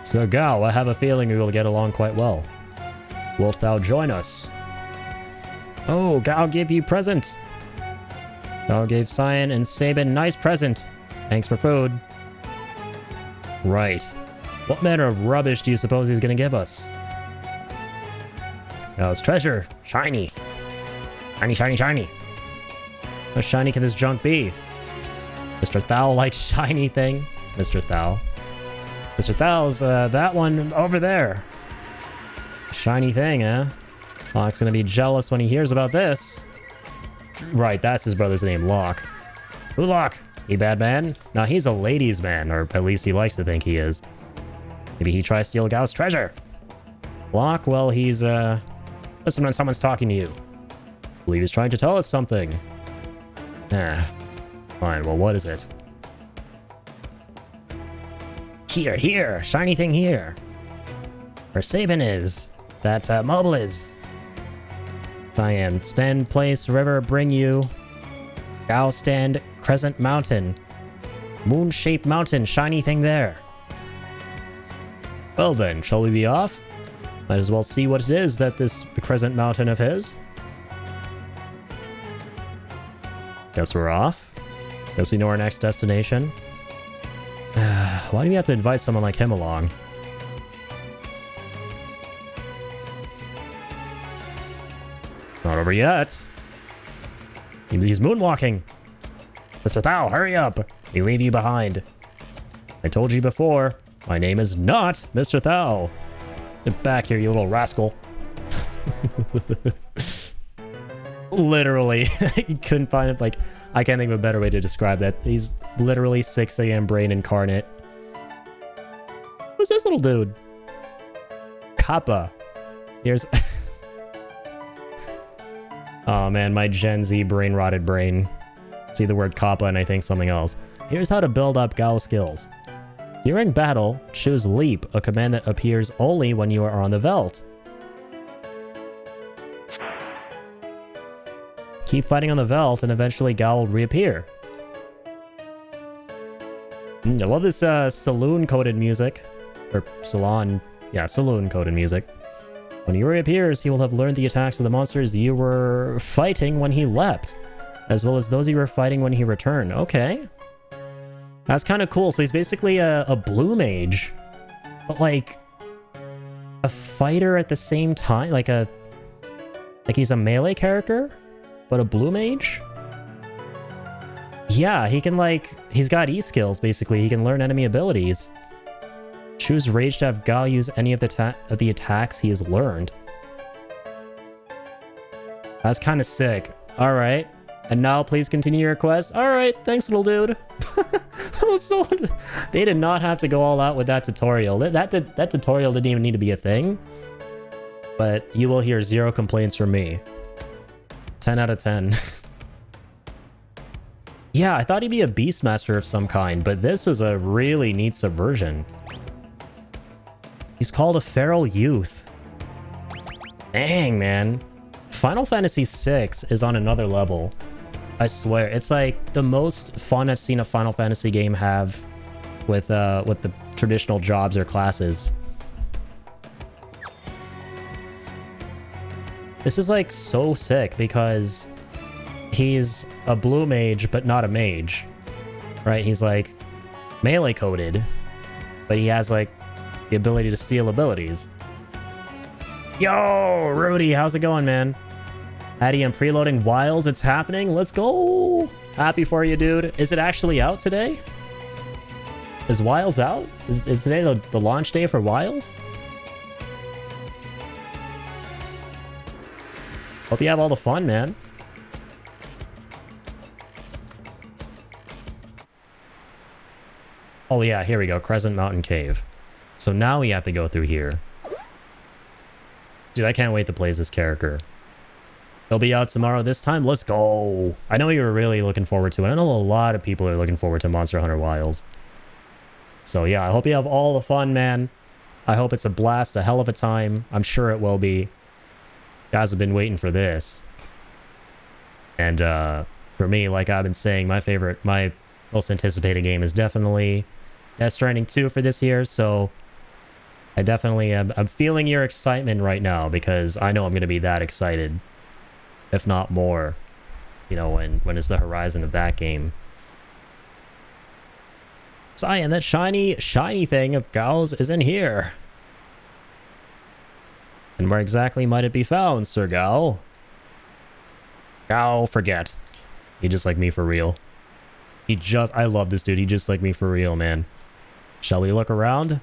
So Gao, I have a feeling we will get along quite well. Wilt thou join us? Oh, Gao give you present. Gao gave Cyan and Sabin nice present. Thanks for food. Right. What manner of rubbish do you suppose he's gonna give us? Gao's treasure. Shiny. Shiny. How shiny can this junk be? Mr. Thou likes shiny thing. Mr. Thou. Mr. Thou's, that one over there. Shiny thing, eh? Locke's gonna be jealous when he hears about this. Right, that's his brother's name, Locke. Who Locke? He bad man? No, he's a ladies' man, or at least he likes to think he is. Maybe he tries to steal Gao's treasure. Locke, well, he's, listen when someone's talking to you. I believe he's trying to tell us something. Fine, well, what is it? Here, shiny thing here. Where Sabin is. That, mobile is. Cyan, stand, place, river, bring you. Gao, stand, crescent mountain. Moon-shaped mountain, shiny thing there. Well then, shall we be off? Might as well see what it is that this crescent mountain of his. Guess we're off. Guess we know our next destination. Why do we have to invite someone like him along? Not over yet. He's moonwalking. Mr. Thou, hurry up. We leave you behind. I told you before, my name is not Mr. Thou. Get back here, you little rascal. Literally. You couldn't find it. Like, I can't think of a better way to describe that. He's literally 6 a.m. brain incarnate. Who's this little dude? Kappa. Here's... Oh man, my Gen Z brain rotted brain. See the word Kappa and I think something else. Here's how to build up Gao skills. During battle, choose Leap, a command that appears only when you are on the Veldt. Keep fighting on the Veldt and eventually Gao will reappear. I love this saloon-coded music. Or salon... Yeah, saloon-coded music. When he reappears, he will have learned the attacks of the monsters you were fighting when he leapt, as well as those you were fighting when he returned. Okay. That's kind of cool. So he's basically a blue mage, but like a fighter at the same time. Like he's a melee character, but a blue mage? Yeah, he can like... He's got E-skills, basically. He can learn enemy abilities. Choose Rage to have Gao use any of the attacks he has learned. That's kind of sick. Alright. And now please continue your quest. Alright, thanks little dude. That was so... They did not have to go all out with that tutorial. That tutorial didn't even need to be a thing. But you will hear 0 complaints from me. 10 out of 10. Yeah, I thought he'd be a Beastmaster of some kind, but this was a really neat subversion. He's called a feral youth. Dang, man. Final Fantasy VI is on another level. I swear. It's like the most fun I've seen a Final Fantasy game have with the traditional jobs or classes. This is like so sick because he's a blue mage, but not a mage. Right? He's like melee coded, but he has like the ability to steal abilities. Yo, Rudy, how's it going, man? Addy, I'm preloading Wiles. It's happening. Let's go. Happy for you, dude. Is it actually out today? Is Wiles out? Is today the launch day for Wiles? Hope you have all the fun, man. Oh yeah, here we go. Crescent Mountain Cave. So now we have to go through here. Dude, I can't wait to play as this character. It'll be out tomorrow this time. Let's go. I know you were really looking forward to it. I know a lot of people are looking forward to Monster Hunter Wilds. So yeah, I hope you have all the fun, man. I hope it's a blast, a hell of a time. I'm sure it will be. You guys have been waiting for this. And for me, like I've been saying, my most anticipated game is definitely Death Stranding 2 for this year. So I definitely am. I'm feeling your excitement right now because I know I'm going to be that excited. If not more, you know, when it's the horizon of that game. Cyan, that shiny thing of Gao's is in here. And where exactly might it be found, Sir Gao? Gao, forget. He just like me for real. I love this dude. He just like me for real, man. Shall we look around?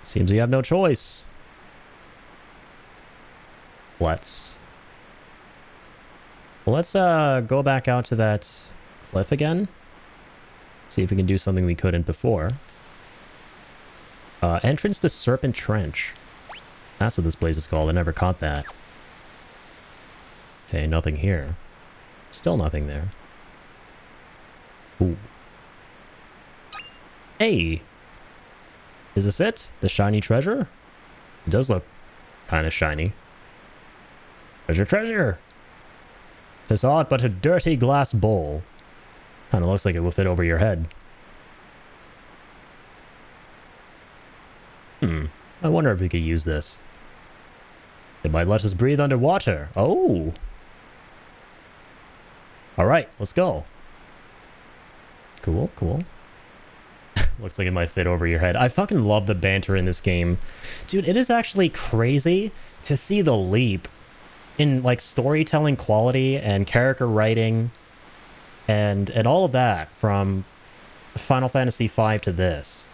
Seems we have no choice. Let's go back out to that cliff again. See if we can do something we couldn't before. Entrance to Serpent Trench. That's what this place is called. I never caught that. Okay, nothing here. Still nothing there. Ooh. Hey! Is this it? The shiny treasure? It does look kind of shiny. Treasure, treasure! 'Tis odd, but a dirty glass bowl. Kind of looks like it will fit over your head. I wonder if we could use this. It might let us breathe underwater. Oh! Alright, let's go. Cool, cool. Looks like it might fit over your head. I fucking love the banter in this game. Dude, it is actually crazy to see the leap in like storytelling quality and character writing and all of that from Final Fantasy V to this.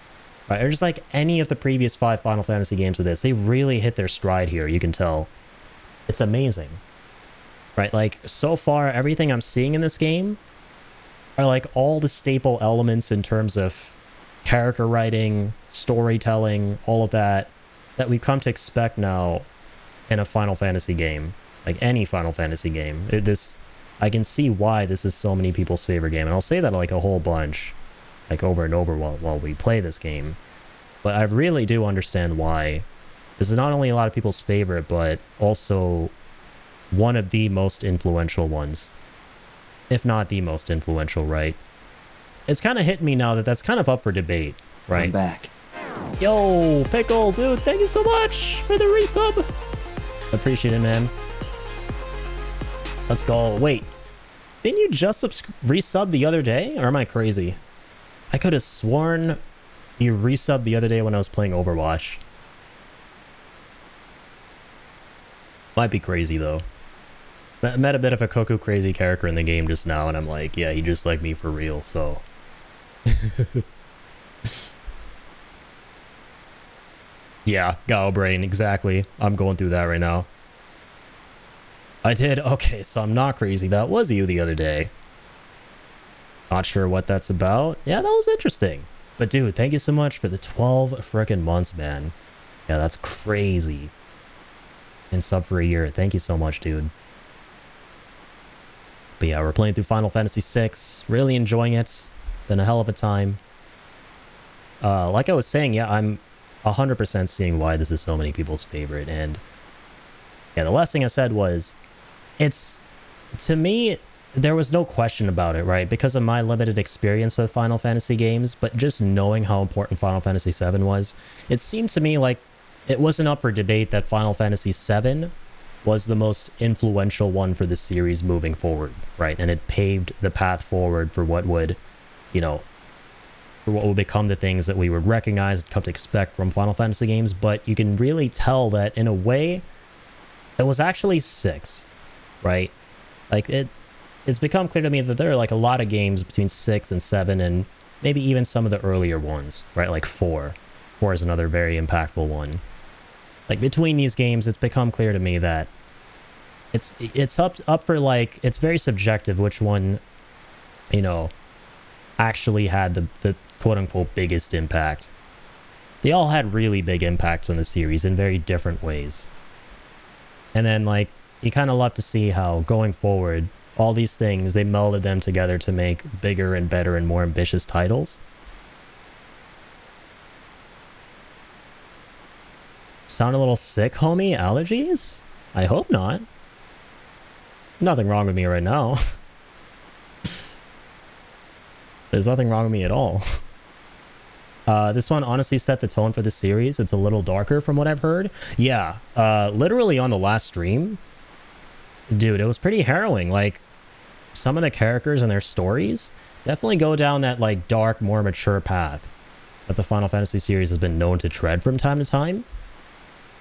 Right? Or just like any of the previous 5 Final Fantasy games to this. They really hit their stride here, you can tell. It's amazing. right? Like, so far, everything I'm seeing in this game are like all the staple elements in terms of character writing, storytelling, all of that we've come to expect now in a Final Fantasy game, like any Final Fantasy game. I can see why this is so many people's favorite game, and I'll say that like a whole bunch, like over and over while we play this game. But I really do understand why. This is not only a lot of people's favorite, but also one of the most influential ones, if not the most influential, right? It's kind of hitting me now that that's kind of up for debate, right? I'm back. Yo, Pickle, dude, thank you so much for the resub. Appreciate it, man. Let's go. Wait, didn't you just resub the other day? Or am I crazy? I could have sworn you resubbed the other day when I was playing Overwatch. Might be crazy, though. Met a bit of a cuckoo crazy character in the game just now, and I'm like, yeah, he just like me for real, so... Yeah, Gao Brain, exactly. I'm going through that right now. I did? Okay, so I'm not crazy. That was you the other day. Not sure what that's about. Yeah, that was interesting. But dude, thank you so much for the 12 frickin' months, man. Yeah, that's crazy. And sub for a year. Thank you so much, dude. But yeah, we're playing through Final Fantasy VI. Really enjoying it. Been a hell of a time. Like I was saying, yeah, I'm 100% seeing why this is so many people's favorite. And yeah, the last thing I said was, it's, to me, there was no question about it, right? Because of my limited experience with Final Fantasy games, but just knowing how important Final Fantasy VII was, it seemed to me like it wasn't up for debate that Final Fantasy VII was the most influential one for the series moving forward, right? And it paved the path forward for what would, you know, for what would become the things that we would recognize and come to expect from Final Fantasy games. But you can really tell that in a way, it was actually 6, right? Like, it's become clear to me that there are like a lot of games between 6 and 7, and maybe even some of the earlier ones, right? Like 4. 4 is another very impactful one. Like, between these games, it's become clear to me that it's up for, like, it's very subjective which one, you know, actually had the quote-unquote biggest impact. They all had really big impacts on the series in very different ways. And then, like, you kind of love to see how, going forward, all these things, they melded them together to make bigger and better and more ambitious titles. Sound a little sick, homie? Allergies? I hope not. Nothing wrong with me right now. There's nothing wrong with me at all. This one honestly set the tone for the series. It's a little darker from what I've heard. Yeah, literally on the last stream, dude, it was pretty harrowing. Like, some of the characters and their stories definitely go down that, like, dark, more mature path that the Final Fantasy series has been known to tread from time to time.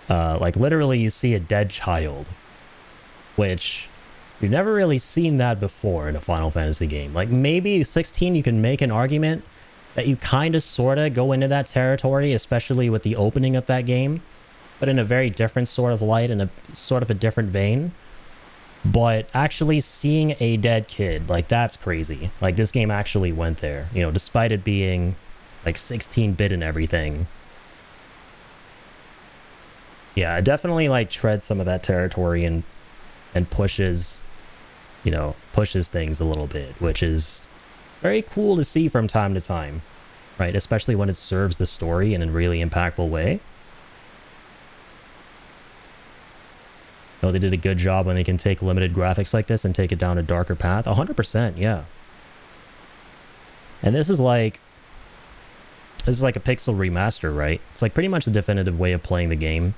Like, literally, you see a dead child, which you've never really seen that before in a Final Fantasy game. Like, maybe 16, you can make an argument that you kind of sort of go into that territory, especially with the opening of that game, but in a very different sort of light, in a sort of a different vein. But actually seeing a dead kid, like, that's crazy. Like, this game actually went there, you know, despite it being like 16-bit and everything. Yeah, it definitely, like, treads some of that territory and pushes, you know, pushes things a little bit, which is very cool to see from time to time, right? Especially when it serves the story in a really impactful way. No, they did a good job when they can take limited graphics like this and take it down a darker path. 100%, yeah. And this is like a pixel remaster, right? It's like pretty much the definitive way of playing the game.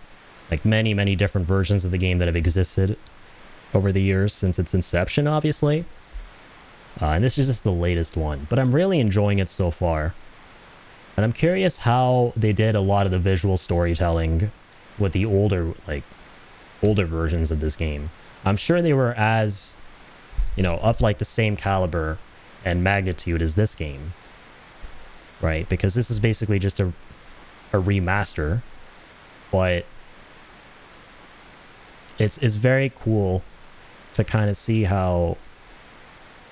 Like, many, many different versions of the game that have existed over the years since its inception, obviously. And this is just the latest one. But I'm really enjoying it so far. And I'm curious how they did a lot of the visual storytelling with the older versions of this game. I'm sure they were as, you know, of like the same caliber and magnitude as this game, right? Because this is basically just a remaster, but it's very cool to kind of see how,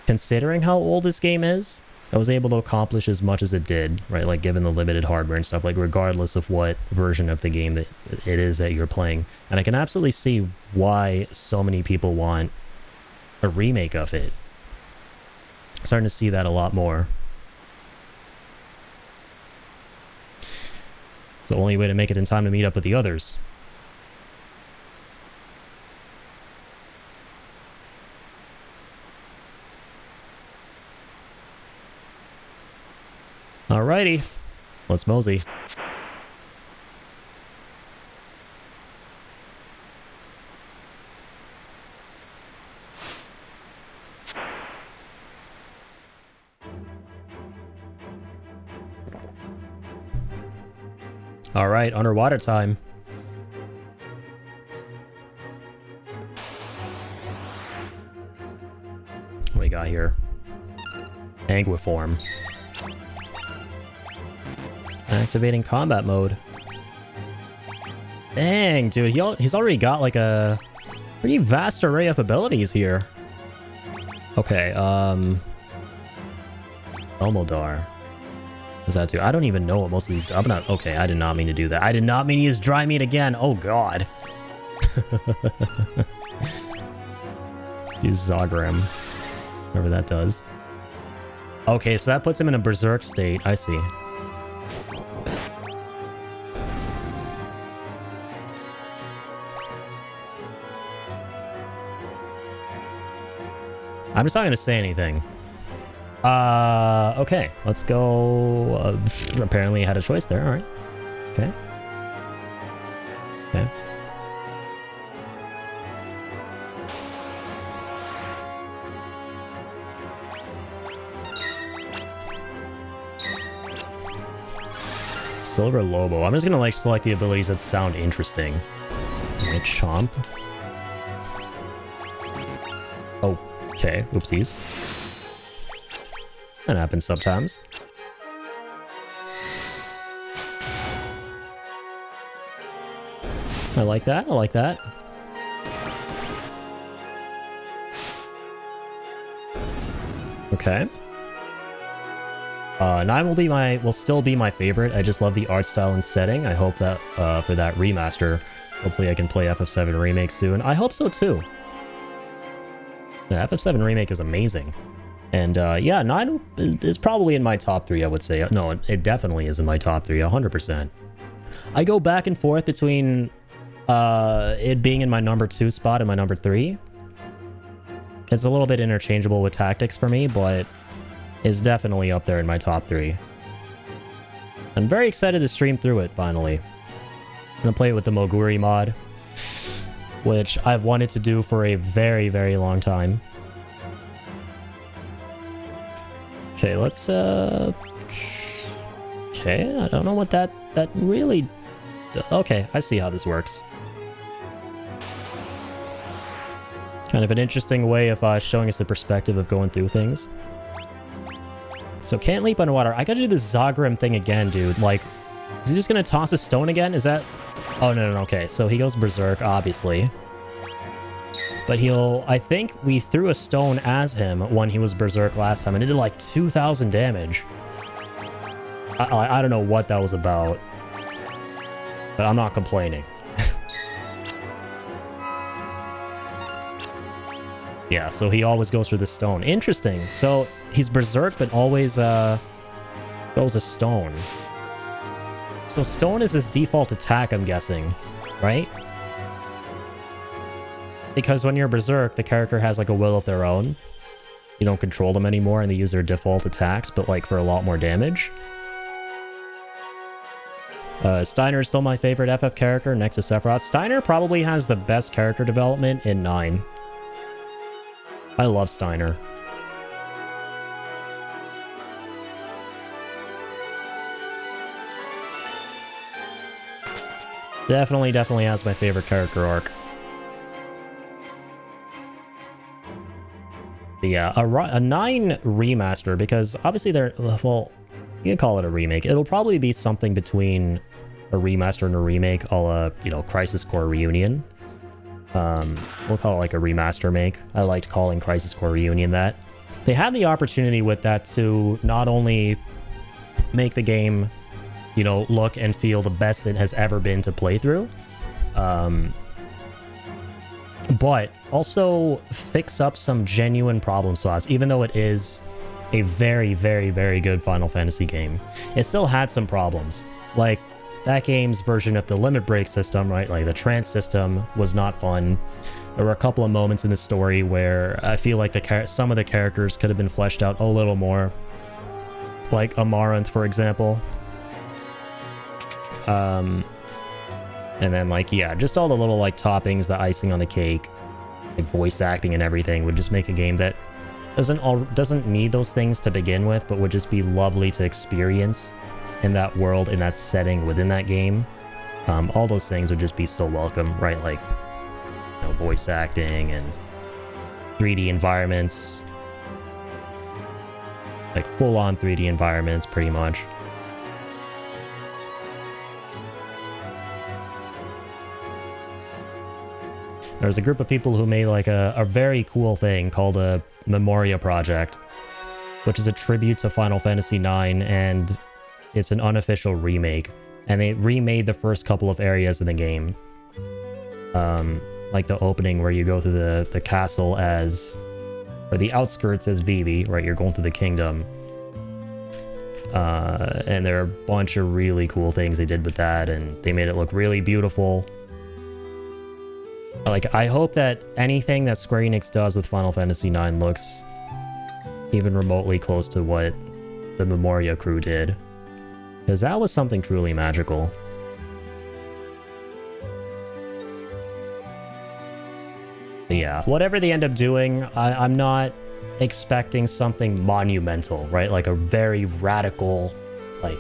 considering how old this game is, I was able to accomplish as much as it did, right? Like given the limited hardware and stuff, like regardless of what version of the game that it is that you're playing. And I can absolutely see why so many people want a remake of it. Starting to see that a lot more. It's the only way to make it in time to meet up with the others. Alrighty, let's mosey. Alright, underwater time. What do we got here? Anguiform. Activating combat mode. Dang, dude, he's already got like a pretty vast array of abilities here. Okay, Elmodar. What does that do? I don't even know what most of these do. Okay, I did not mean to do that. I did not mean to use dry meat again. Oh god. Let's use Zagrim. Whatever that does. Okay, so that puts him in a berserk state. I see. I'm just not going to say anything. Okay, let's go. Apparently I had a choice there. All right. Okay. Okay. Silver Lobo. I'm just going to like select the abilities that sound interesting. Okay, Chomp. Oh. Okay, oopsies. That happens sometimes. I like that, I like that. Okay. 9 will still be my favorite. I just love the art style and setting. I hope that for that remaster, hopefully I can play FF7 Remake soon. I hope so too. The FF7 Remake is amazing. And yeah, 9 is probably in my top 3, I would say. No, it definitely is in my top 3, 100%. I go back and forth between it being in my number 2 spot and my number 3. It's a little bit interchangeable with tactics for me, but it's definitely up there in my top 3. I'm very excited to stream through it, finally. I'm gonna play it with the Moguri mod, which I've wanted to do for a very, very long time. Okay, let's, okay, I don't know what that really... Okay, I see how this works. Kind of an interesting way of showing us the perspective of going through things. So can't leap underwater. I gotta do this Zagrim thing again, dude. Like, is he just gonna toss a stone again? Is that... Oh, no, okay. So he goes berserk, obviously. But I think we threw a stone as him when he was berserk last time, and it did like 2,000 damage. I don't know what that was about. But I'm not complaining. Yeah, so he always goes for the stone. Interesting. So he's berserk, but always goes a stone. So stone is his default attack, I'm guessing, right? Because when you're berserk, the character has like a will of their own. You don't control them anymore, and they use their default attacks, but like for a lot more damage. Steiner is still my favorite FF character next to Sephiroth. Steiner probably has the best character development in 9. I love Steiner. Definitely has my favorite character arc. But yeah, a 9 remaster, because obviously they're... Well, you can call it a remake. It'll probably be something between a remaster and a remake, a la, you know, Crisis Core Reunion. We'll call it like a remaster make. I liked calling Crisis Core Reunion that. They had the opportunity with that to not only make the game, you know, look and feel the best it has ever been to play through, but also fix up some genuine problem spots. Even though it is a very, very, very good Final Fantasy game, it still had some problems. Like, that game's version of the limit break system, right? Like, the trance system was not fun. There were a couple of moments in the story where I feel like some of the characters could have been fleshed out a little more. Like Amaranth, for example. And then, like, yeah, just all the little, like, toppings, the icing on the cake, like, voice acting and everything would just make a game that doesn't need those things to begin with, but would just be lovely to experience in that world, in that setting within that game. All those things would just be so welcome, right? Like, you know, voice acting and 3D environments, like full-on 3D environments, pretty much. There's a group of people who made like a very cool thing called a Memoria Project, which is a tribute to Final Fantasy IX, and it's an unofficial remake. And they remade the first couple of areas in the game. Like the opening where you go through the castle as, or the outskirts as Vivi, right? You're going through the kingdom. And there are a bunch of really cool things they did with that, and they made it look really beautiful. Like, I hope that anything that Square Enix does with Final Fantasy IX looks even remotely close to what the Memoria crew did, because that was something truly magical. But yeah, whatever they end up doing, I'm not expecting something monumental, right? Like a very radical, like,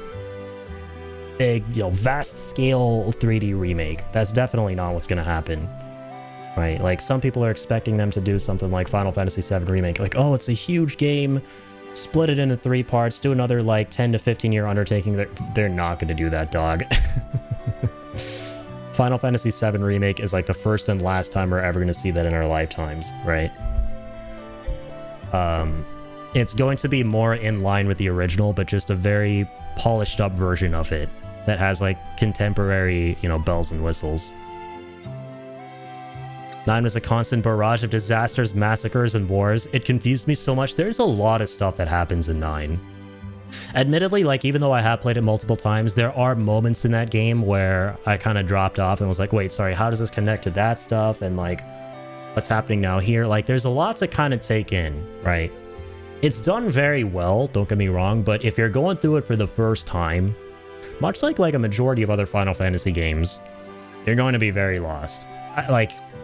big, you know, vast scale 3D remake. That's definitely not what's gonna happen. Right, like some people are expecting them to do something like Final Fantasy VII Remake, like, oh, it's a huge game, split it into 3 parts, do another like 10 to 15 year undertaking. They're not going to do that, dog. Final Fantasy VII Remake is like the first and last time we're ever going to see that in our lifetimes, right? It's going to be more in line with the original, but just a very polished up version of it that has like contemporary, you know, bells and whistles. 9 was a constant barrage of disasters, massacres, and wars. It confused me so much. There's a lot of stuff that happens in 9. Admittedly, like, even though I have played it multiple times, there are moments in that game where I kind of dropped off and was like, wait, sorry, how does this connect to that stuff? And, like, what's happening now here? Like, there's a lot to kind of take in, right? It's done very well, don't get me wrong, but if you're going through it for the first time, much like a majority of other Final Fantasy games, you're going to be very lost.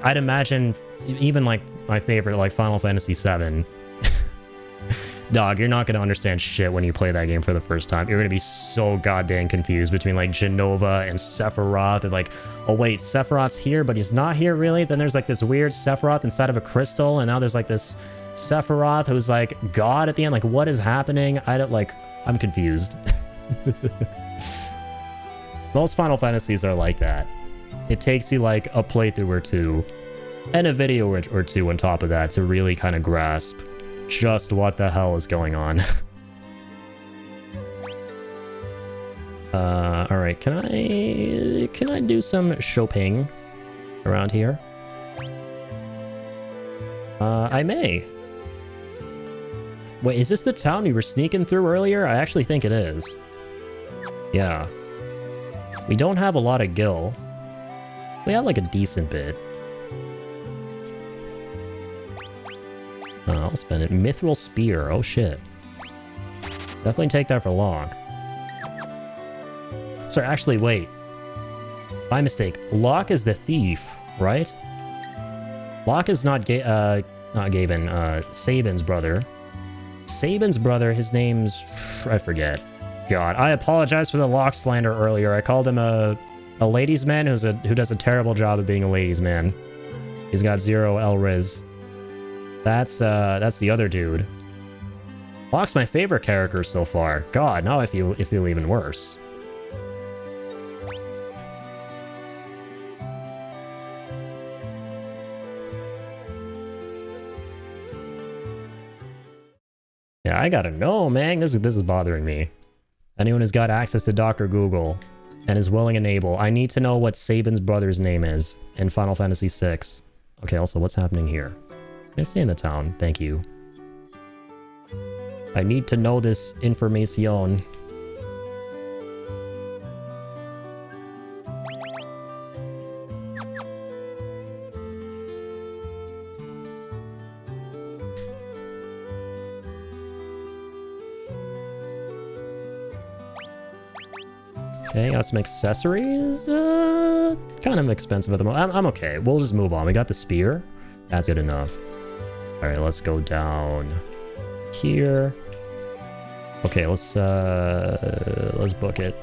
I'd imagine even like my favorite, like Final Fantasy VII, dog, you're not going to understand shit when you play that game for the first time. You're going to be so goddamn confused between like Jenova and Sephiroth, and like, oh wait, Sephiroth's here, but he's not here really. Then there's like this weird Sephiroth inside of a crystal, and now there's like this Sephiroth who's like God at the end. Like, what is happening? I'm confused. Most Final Fantasies are like that. It takes you like a playthrough or two and a video or two on top of that to really kind of grasp just what the hell is going on. All right, can I do some shopping around here? I may. Wait, is this the town we were sneaking through earlier? I actually think it is. Yeah. We don't have a lot of gil. We have like a decent bit. I'll spend it. Mithril Spear. Oh shit. Definitely take that for long. Sorry, actually, wait. My mistake. Locke is the thief, right? Locke is not Gaben, Sabin's brother. Sabin's brother, his name's... I forget. God, I apologize for the Locke slander earlier. I called him a ladies' man who does a terrible job of being a ladies' man. He's got 0 L-Riz. That's the other dude. Locke's my favorite character so far. God, now I feel even worse. Yeah, I gotta know, man. This is bothering me. Anyone who's got access to Dr. Google and is willing and able, I need to know what Sabin's brother's name is in Final Fantasy VI. Okay, also, what's happening here? Can I stay in the town? Thank you. I need to know this information. Okay, got some accessories. Kind of expensive at the moment. I'm okay. We'll just move on. We got the spear. That's good enough. All right, let's go down here. Okay, let's book it.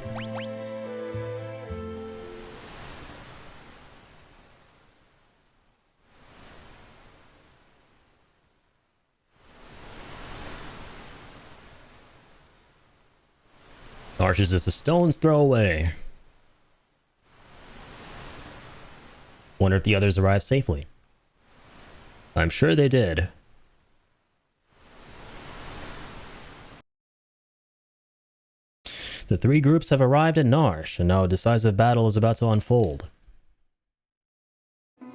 Arch is just a stone's throw away. Wonder if the others arrived safely. I'm sure they did. The three groups have arrived at Narshe, and now a decisive battle is about to unfold. I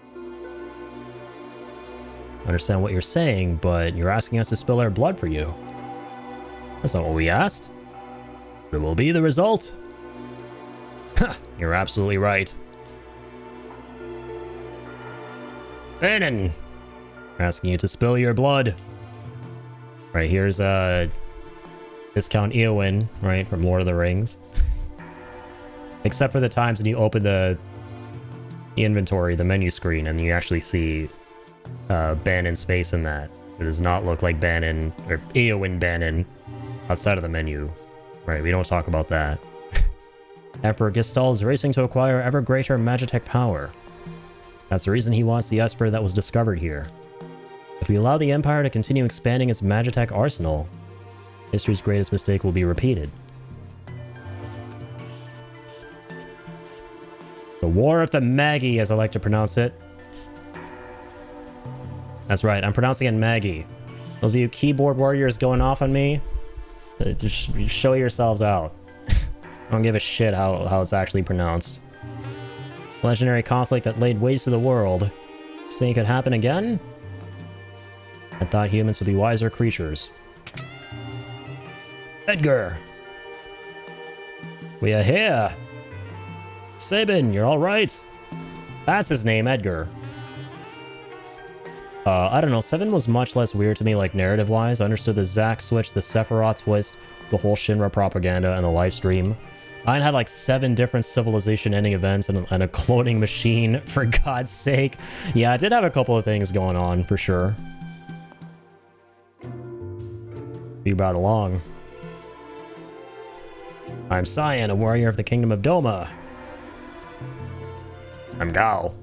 understand what you're saying, but you're asking us to spill our blood for you. That's not what we asked. It will be the result. Ha! You're absolutely right. Banon! We're asking you to spill your blood. Right, here's Viscount Eowyn, right, from Lord of the Rings. Except for the times when you open the inventory, the menu screen, and you actually see Banon's face in that. It does not look like Banon, or Eowyn Banon, outside of the menu. Right, we don't talk about that. Emperor Gistal is racing to acquire ever greater Magitech power. That's the reason he wants the Esper that was discovered here. If we allow the Empire to continue expanding its Magitech arsenal, history's greatest mistake will be repeated. The War of the Magi, as I like to pronounce it. That's right, I'm pronouncing it Maggie. Those of you keyboard warriors going off on me, just show yourselves out. I don't give a shit how it's actually pronounced. Legendary conflict that laid waste to the world. Saying it could happen again? I thought humans would be wiser creatures. Edgar! We are here! Sabin, you're alright? That's his name, Edgar. I don't know, 7 was much less weird to me, like, narrative-wise. I understood the Zack switch, the Sephiroth twist, the whole Shinra propaganda, and the live stream. 9 had, like, 7 different civilization ending events and a cloning machine, for God's sake. Yeah, it did have a couple of things going on, for sure. Be brought along. I'm Cyan, a warrior of the Kingdom of Doma. I'm Gal.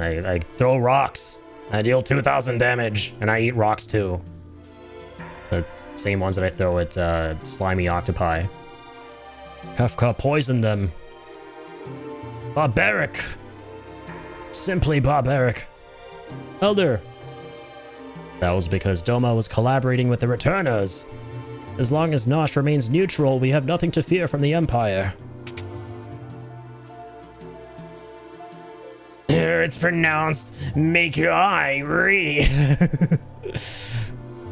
I throw rocks. I deal 2,000 damage, and I eat rocks too. The same ones that I throw at slimy octopi. Kefka poisoned them. Barbaric. Simply barbaric. Elder. That was because Doma was collaborating with the Returners. As long as Narshe remains neutral, we have nothing to fear from the Empire. It's pronounced make your eye re.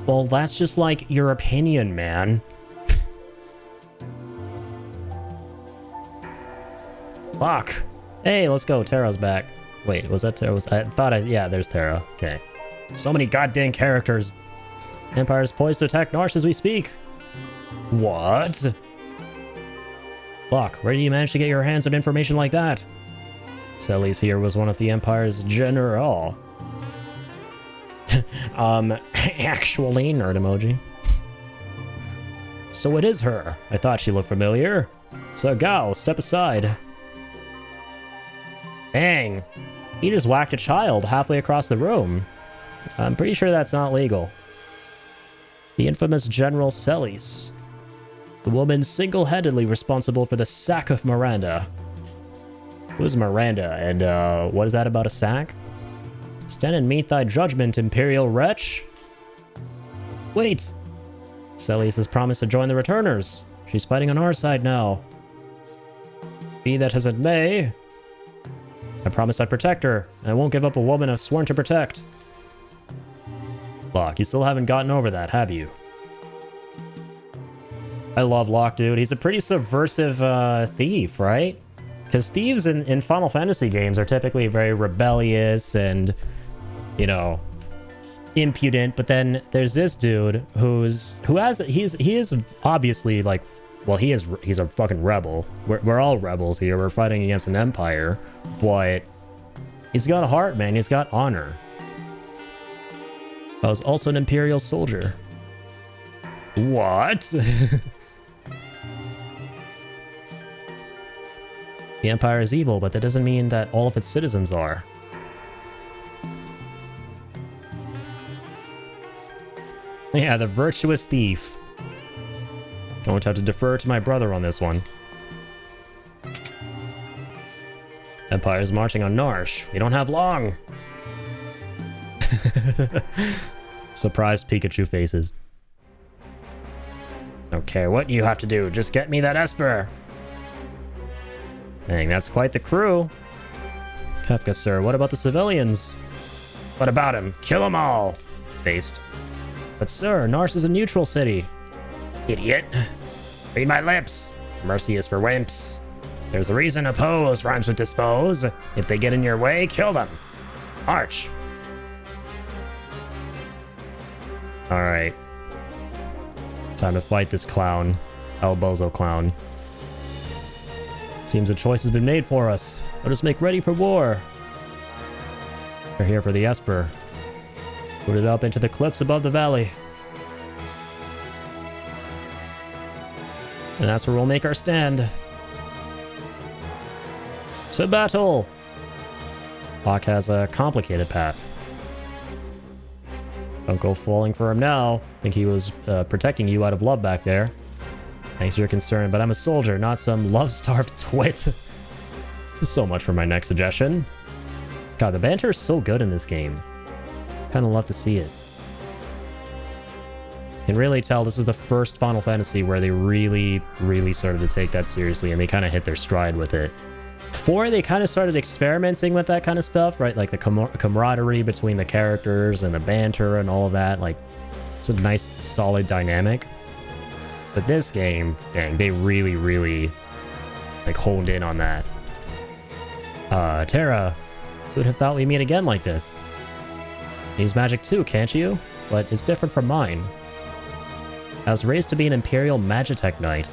Well, that's just like your opinion, man. Fuck. Hey, let's go. Terra's back. Wait, was that Terra? Yeah, there's Terra. Okay. So many goddamn characters. Empire is poised to attack Narshe as we speak. What? Fuck, where do you manage to get your hands on information like that? Celes here was one of the Empire's general. Actually, nerd emoji. So it is her. I thought she looked familiar. So Gao, step aside. Dang. He just whacked a child halfway across the room. I'm pretty sure that's not legal. The infamous General Celes. The woman single-handedly responsible for the sack of Miranda. Who's Miranda, and what is that about a sack? Stand and meet thy judgment, Imperial wretch. Wait! Celes has promised to join the returners. She's fighting on our side now. Be that as it may, I promised I'd protect her, and I won't give up a woman I've sworn to protect. Locke, you still haven't gotten over that, have you? I love Locke, dude. He's a pretty subversive thief, right? Because thieves in Final Fantasy games are typically very rebellious and, you know, impudent. But then there's this dude he is obviously like, well, he's a fucking rebel. We're all rebels here. We're fighting against an empire, but he's got a heart, man. He's got honor. I was also an Imperial soldier. What? The Empire is evil, but that doesn't mean that all of its citizens are. Yeah, the virtuous thief. Going to have to defer to my brother on this one. Empire is marching on Narshe. We don't have long. Surprised Pikachu faces. Don't care what you have to do, just get me that Esper. Dang, that's quite the crew. Kefka, sir, what about the civilians? What about him? Kill them all! Based. But sir, Narshe is a neutral city. Idiot. Read my lips. Mercy is for wimps. There's a reason oppose rhymes with dispose. If they get in your way, kill them. March. Alright. Time to fight this clown. El Bozo clown. Seems a choice has been made for us. Let us make ready for war. We're here for the Esper. Put it up into the cliffs above the valley. And that's where we'll make our stand. To battle! Locke has a complicated past. Don't go falling for him now. Think he was protecting you out of love back there. Thanks for your concern, but I'm a soldier, not some love-starved twit. So much for my next suggestion. God, the banter is so good in this game. Kinda love to see it. Can really tell this is the first Final Fantasy where they really started to take that seriously, and they kind of hit their stride with it. 4, they kind of started experimenting with that kind of stuff, right? Like the camaraderie between the characters and the banter and all of that. Like, it's a nice, solid dynamic. But this game, dang, they really like honed in on that. Terra, who would have thought we'd meet again like this? Use magic too, can't you? But it's different from mine. I was raised to be an Imperial Magitech Knight.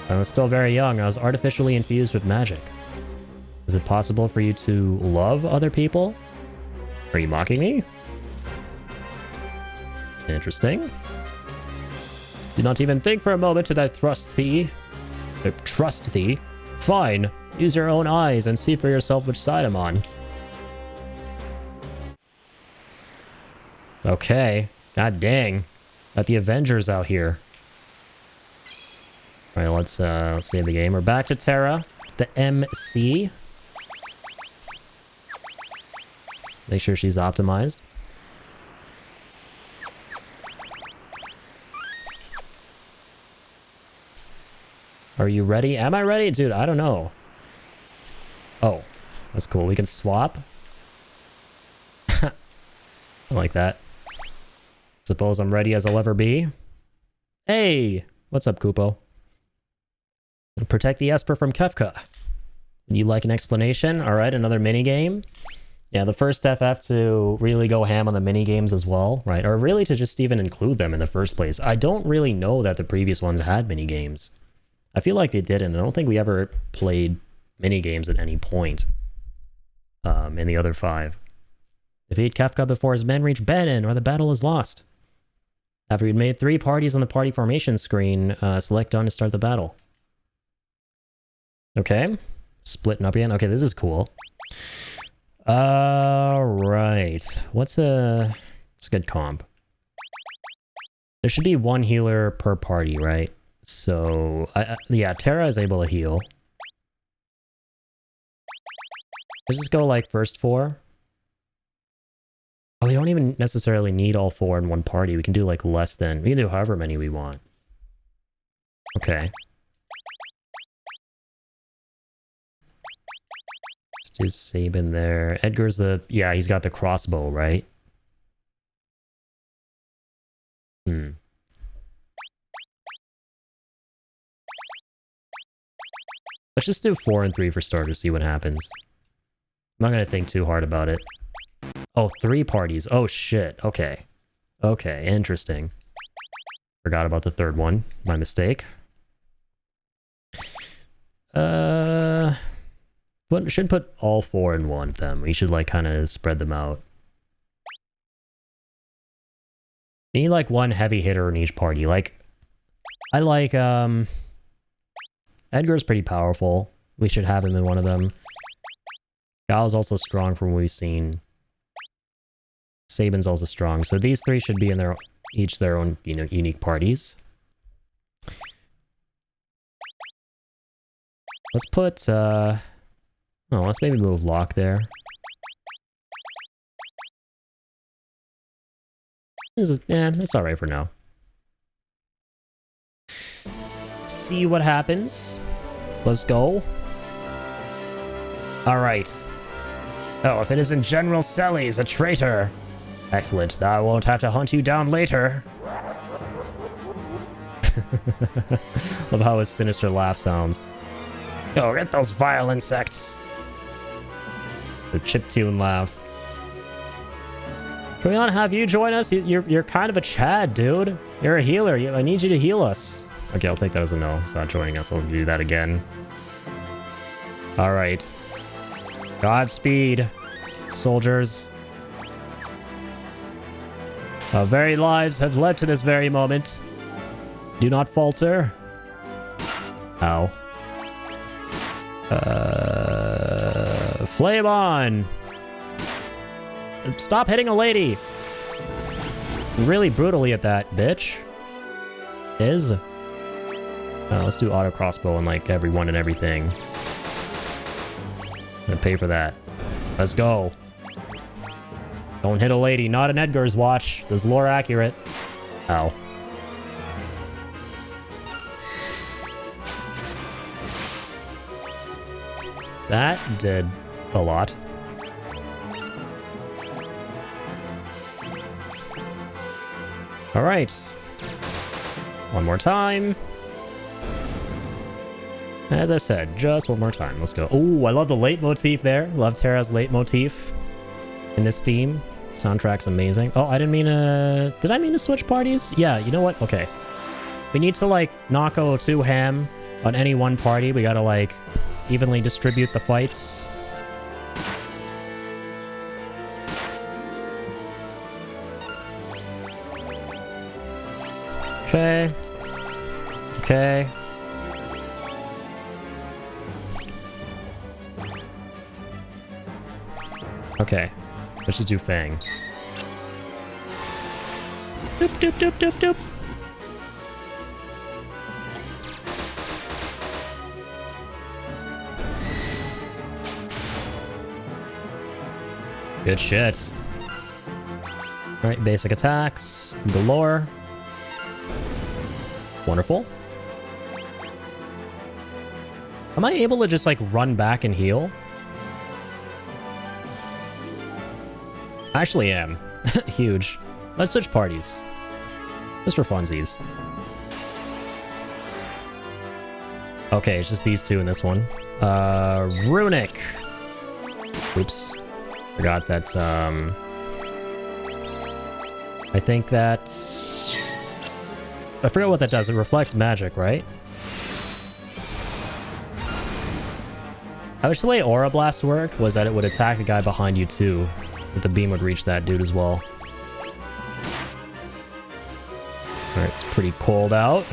When I was still very young, I was artificially infused with magic. Is it possible for you to love other people? Are you mocking me? Interesting. Do not even think for a moment that I trust thee. Fine. Use your own eyes and see for yourself which side I'm on. Okay. God dang. Got the Avengers out here. Alright, let's save the game. We're back to Terra, the MC. Make sure she's optimized. Are you ready? Am I ready? Dude, I don't know. Oh, that's cool. We can swap. I like that. Suppose I'm ready as I'll ever be. Hey! What's up, Kupo? Protect the Esper from Kefka. Would you like an explanation? Alright, another minigame. Yeah, the first FF to really go ham on the minigames as well, right? Or really to just even include them in the first place. I don't really know that the previous ones had minigames. I feel like they didn't. I don't think we ever played minigames at any point in the other 5. Defeat Kefka before his men reach Banon, or the battle is lost. After you'd made 3 parties on the party formation screen, select done to start the battle. Okay. Splitting up again. Okay, this is cool. Alright. What's a good comp? There should be 1 healer per party, right? So, yeah, Terra is able to heal. Let's just go like first 4. Oh, we don't don't even necessarily need all 4 in one party. We can do like less than, we can do however many we want. Okay. Let's do Sabin there. Edgar's the, yeah, he's got the crossbow, right? Hmm. Let's just do 4 and 3 for starters, see what happens. I'm not gonna think too hard about it. Oh, 3 parties. Oh shit. Okay. Okay, interesting. Forgot about the third one. My mistake. Should put all 4 in one of them. We should like kind of spread them out. Need like one heavy hitter in each party. Like, I like Edgar's pretty powerful. We should have him in one of them. Gal's also strong from what we've seen. Sabin's also strong. So these 3 should be in their each their own, you know, unique parties. Let's put let's maybe move Locke there. This is, that's alright for now. See what happens. Let's go. Alright. Oh, if it isn't General Sellies, a traitor. Excellent. I won't have to hunt you down later. Love how his sinister laugh sounds. Go get those vile insects. The chiptune laugh. Can we not have you join us? You're kind of a Chad, dude. You're a healer. I need you to heal us. Okay, I'll take that as a no. He's not joining us. I'll do that again. Alright. Godspeed, soldiers. Our very lives have led to this very moment. Do not falter. Ow. Flame on! Stop hitting a lady! Really brutally at that, bitch. Let's do auto crossbow on like everyone and everything. I'm gonna pay for that. Let's go. Don't hit a lady. Not an Edgar's watch. This is lore accurate. Ow. That did a lot. Alright. One more time. As I said, just one more time. Let's go. Oh, I love the leitmotif there. Love Terra's leitmotif in this theme. Soundtrack's amazing. Oh, I didn't mean to... Did I mean to switch parties? Yeah, you know what? Okay. We need to, like, knock O2 ham on any one party. We gotta, like, evenly distribute the fights. Okay. Okay. Okay. Let's just do Fang. Doop, doop, doop, doop, doop. Good shit. Alright, basic attacks. Galore. Wonderful. Am I able to just, like, run back and heal? I actually am. Huge. Let's switch parties. Just for funsies. Okay, it's just these two in this one. Runic. Oops. Forgot that, I think that... I forgot what that does. It reflects magic, right? I wish the way Aura Blast worked was that it would attack the guy behind you too. But the beam would reach that dude as well. Alright, it's pretty cold out.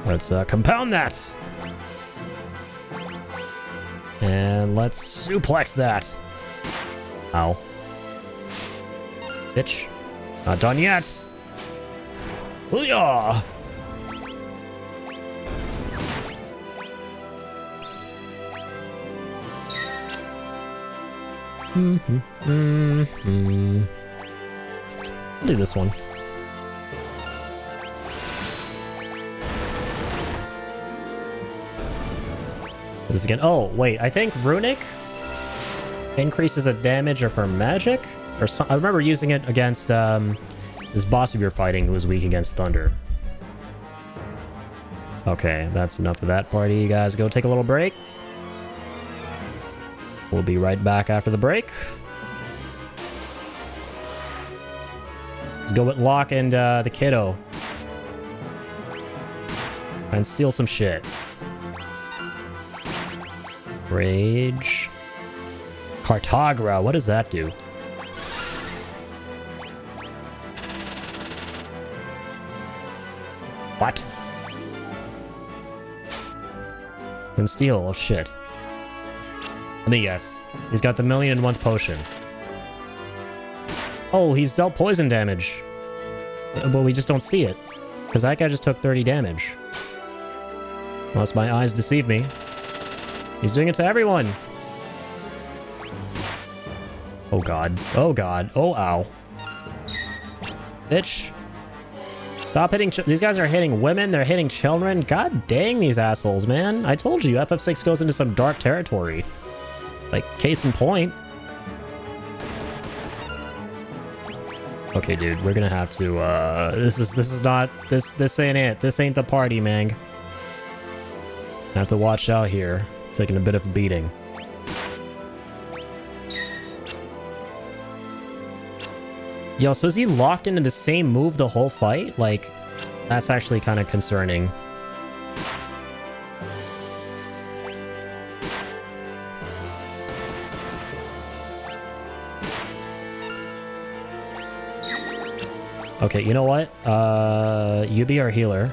Let's compound that! And let's suplex that! Ow. Bitch. Not done yet! Booyah! I'll do this one. This again. Oh, wait. I think Runic increases the damage of her magic? Or I remember using it against this boss we were fighting who was weak against Thunder. Okay, that's enough of that party. You guys go take a little break. We'll be right back after the break. Let's go with Locke and the kiddo. And steal some shit. Rage. Cartagra, what does that do? What? And steal, oh shit. Let me guess. He's got the 1,000,001th potion. Oh, he's dealt poison damage. But we just don't see it. Because that guy just took 30 damage. Unless my eyes deceive me. He's doing it to everyone. Oh god. Oh god. Oh ow. Bitch. Stop hitting these guys are hitting women, they're hitting children. God dang these assholes, man. I told you, FF6 goes into some dark territory. Like, case in point. Okay, dude, we're gonna have to, this ain't it. This ain't the party, man. Have to watch out here. Taking a bit of a beating. Yo, so is he locked into the same move the whole fight? Like, that's actually kind of concerning. Okay, you know what? You be our healer.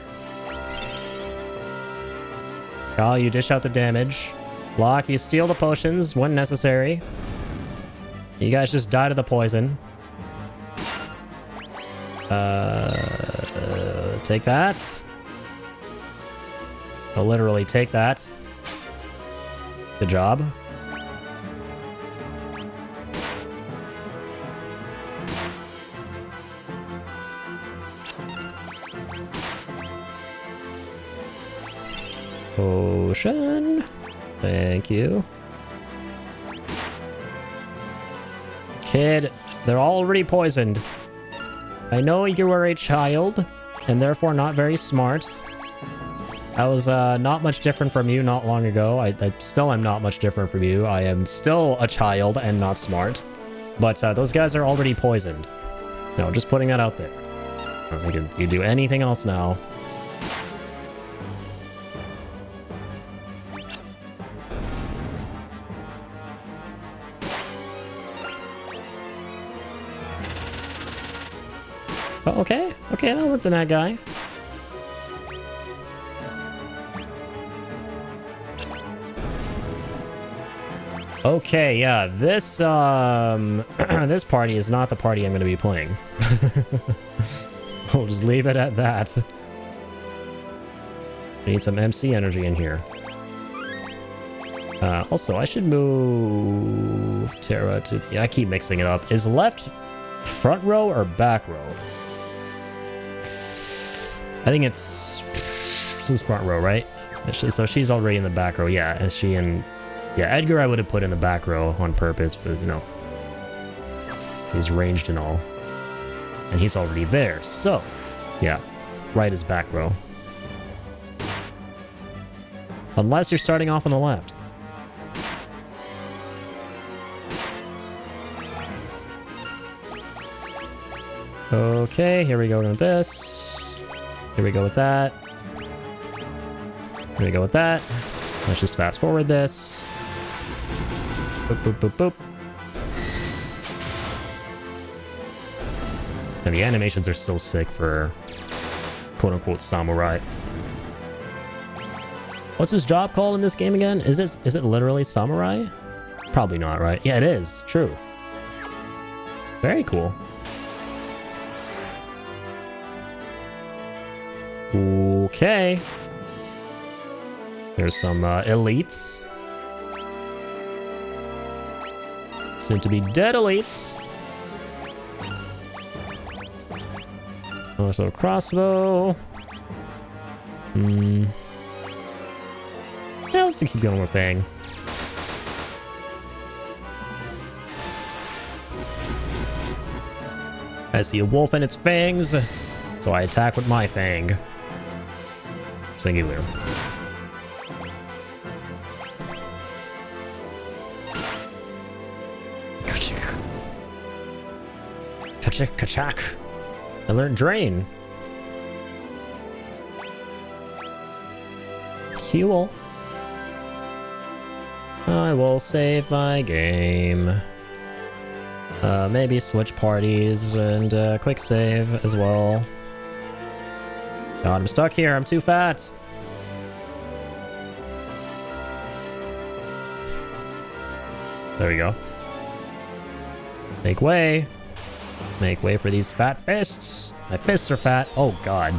Kyle, you dish out the damage. Locke, you steal the potions when necessary. You guys just die to the poison. Take that. Oh, literally take that. Good job. Potion. Thank you. Kid, they're already poisoned. I know you were a child, and therefore not very smart. I was not much different from you not long ago. I still am not much different from you. I am still a child and not smart. But those guys are already poisoned. No, just putting that out there. I don't think you do anything else now. Oh, okay, okay, that worked on that guy. Okay, yeah, this this party is not the party I'm going to be playing. We'll just leave it at that. I need some MC energy in here. Also, I should move Terra to... Yeah, I keep mixing it up. Is left front row or back row? I think it's... This is front row, right? So she's already in the back row. Yeah, is she in... Yeah, Edgar I would have put in the back row on purpose, but, you know. He's ranged and all. And he's already there, so... Yeah, right is back row. Unless you're starting off on the left. Okay, here we go with this. Here we go with that. Here we go with that. Let's just fast forward this. Boop, boop, boop, boop. And the animations are so sick for quote-unquote samurai. What's his job called in this game again? Is it literally samurai? Probably not, right? Yeah, it is. True. Very cool. Okay. There's some elites. Soon to be dead elites. Also crossbow. Yeah, let's keep going with Fang. I see a wolf and its fangs, so I attack with my fang. Singular. Kachik, kachak. I learned Drain. Cool. I will save my game. Maybe switch parties and quick save as well. God, I'm stuck here. I'm too fat. There we go. Make way. Make way for these fat fists. My fists are fat. Oh, God.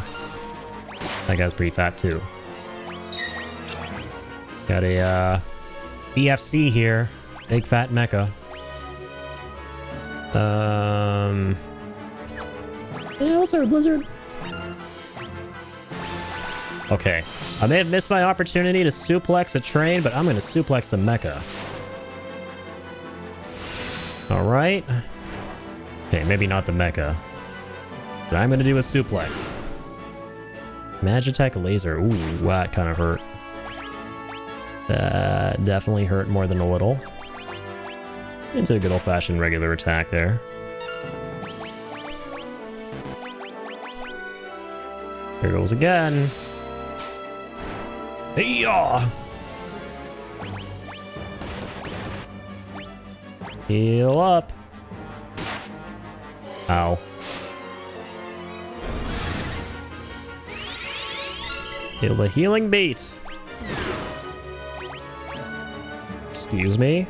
That guy's pretty fat, too. Got a, BFC here. Big fat mecha. Yeah, what's our blizzard? Okay. I may have missed my opportunity to suplex a train, but I'm going to suplex a mecha. Alright. Okay, maybe not the mecha. But I'm going to do a suplex. Magitech laser. Ooh, that kind of hurt. That definitely hurt more than a little. Into a good old-fashioned regular attack there. Here goes again. Hey-yaw! Heal up. Ow. Heal the healing beat. Excuse me?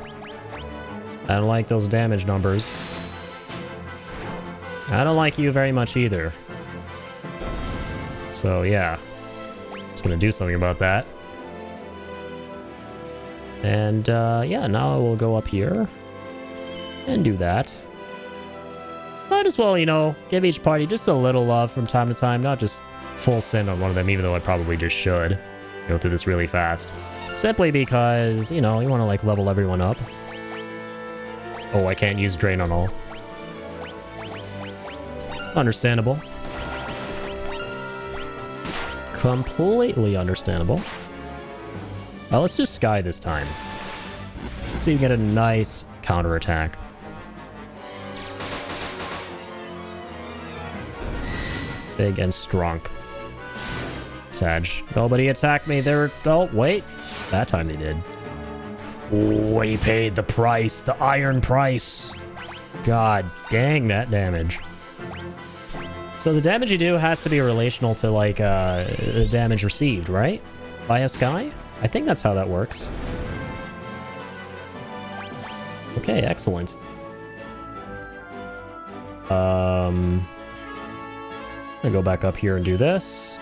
I don't like those damage numbers. I don't like you very much either. So yeah. Just gonna do something about that. And yeah, now I will go up here and do that. Might as well, you know, give each party just a little love from time to time, not just full send on one of them, even though I probably just should go through this really fast. Simply because, you know, you want to like level everyone up. Oh, I can't use Drain on all. Understandable. Completely understandable. Well, let's just Sky this time. So you get a nice counterattack. Big and strong. Sag. Nobody attacked me. There. Oh, wait. That time they did. Oh, he paid the price. The iron price. God dang that damage. So the damage you do has to be relational to, like, the damage received, right? By a Sky? I think that's how that works. Okay, excellent. I'm gonna go back up here and do this.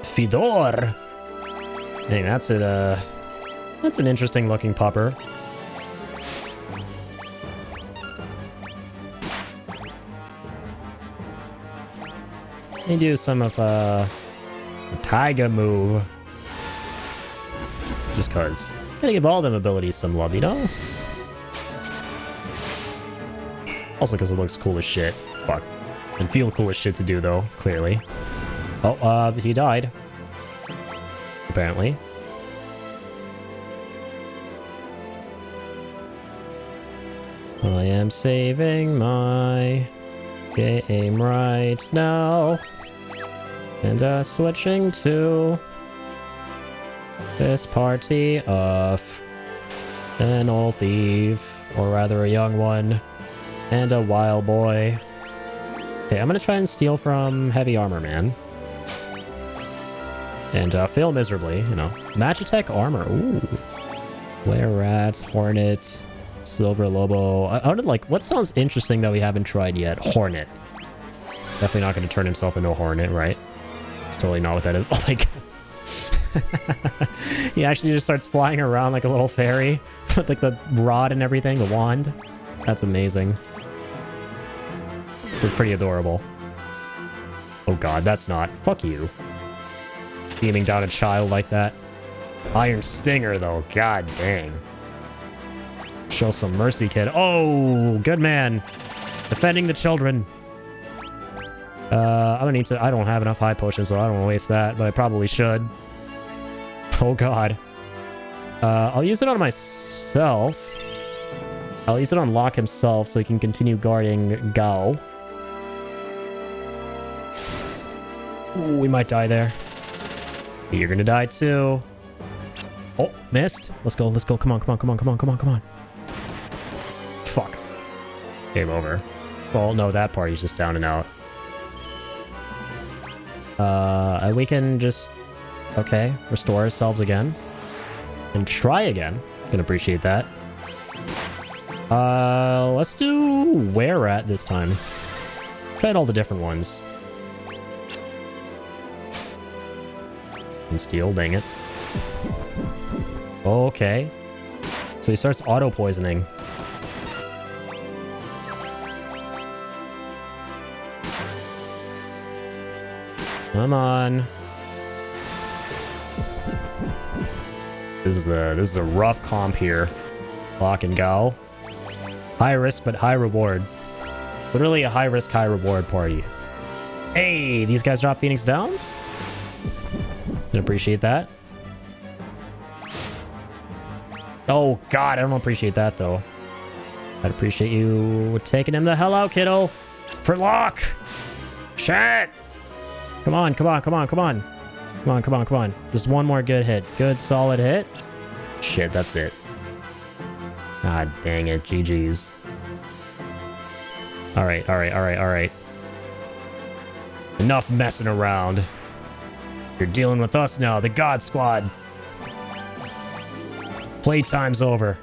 Fedor! Dang, that's it, that's an interesting looking popper. Let me do some of, the Taiga move. Just cause. Gotta give all them abilities some love, you know? Also because it looks cool as shit. Fuck. And feel cool as shit to do, though, clearly. Oh, he died. Apparently. I am saving my game right now. And switching to this party of an old thief, or rather a young one, and a wild boy. Okay, I'm gonna try and steal from Heavy Armor Man. And fail miserably, you know. Magitech Armor, ooh. Were Rat, Hornet, Silver Lobo. I wanted, like, what sounds interesting that we haven't tried yet? Hornet. Definitely not gonna turn himself into a Hornet, right? That's totally not what that is. Oh my god. He actually just starts flying around like a little fairy with like the rod and everything, the wand. That's amazing. It's pretty adorable. Oh god, that's not. Fuck you. Beaming down a child like that. Iron Stinger, though. God dang. Show some mercy, kid. Oh, good man. Defending the children. I'm gonna need to... I don't have enough high potions, so I don't want to waste that, but I probably should. Oh god. I'll use it on myself. I'll use it on Locke himself so he can continue guarding Gao. Ooh, we might die there. You're gonna die too. Oh, missed. Let's go, let's go. Come on, come on, come on, come on, come on, come on. Fuck. Game over. Well, no, that party's just down and out. We can just... Okay, restore ourselves again. And try again. Can appreciate that. Let's do Were-Rat this time. Tried all the different ones. And steal, dang it. Okay. So he starts auto-poisoning. Come on. This is a rough comp here. Locke and Gao. High risk, but high reward. Literally a high risk, high reward party. Hey, these guys drop Phoenix Downs? Can appreciate that. Oh god, I don't appreciate that though. I'd appreciate you taking him the hell out, kiddo. For Locke. Shit. Come on, come on, come on, come on. Come on, come on, come on. Just one more good hit. Good, solid hit. Shit, that's it. God dang it. GG's. Alright, alright, alright, alright. Enough messing around. You're dealing with us now, the God Squad. Playtime's over.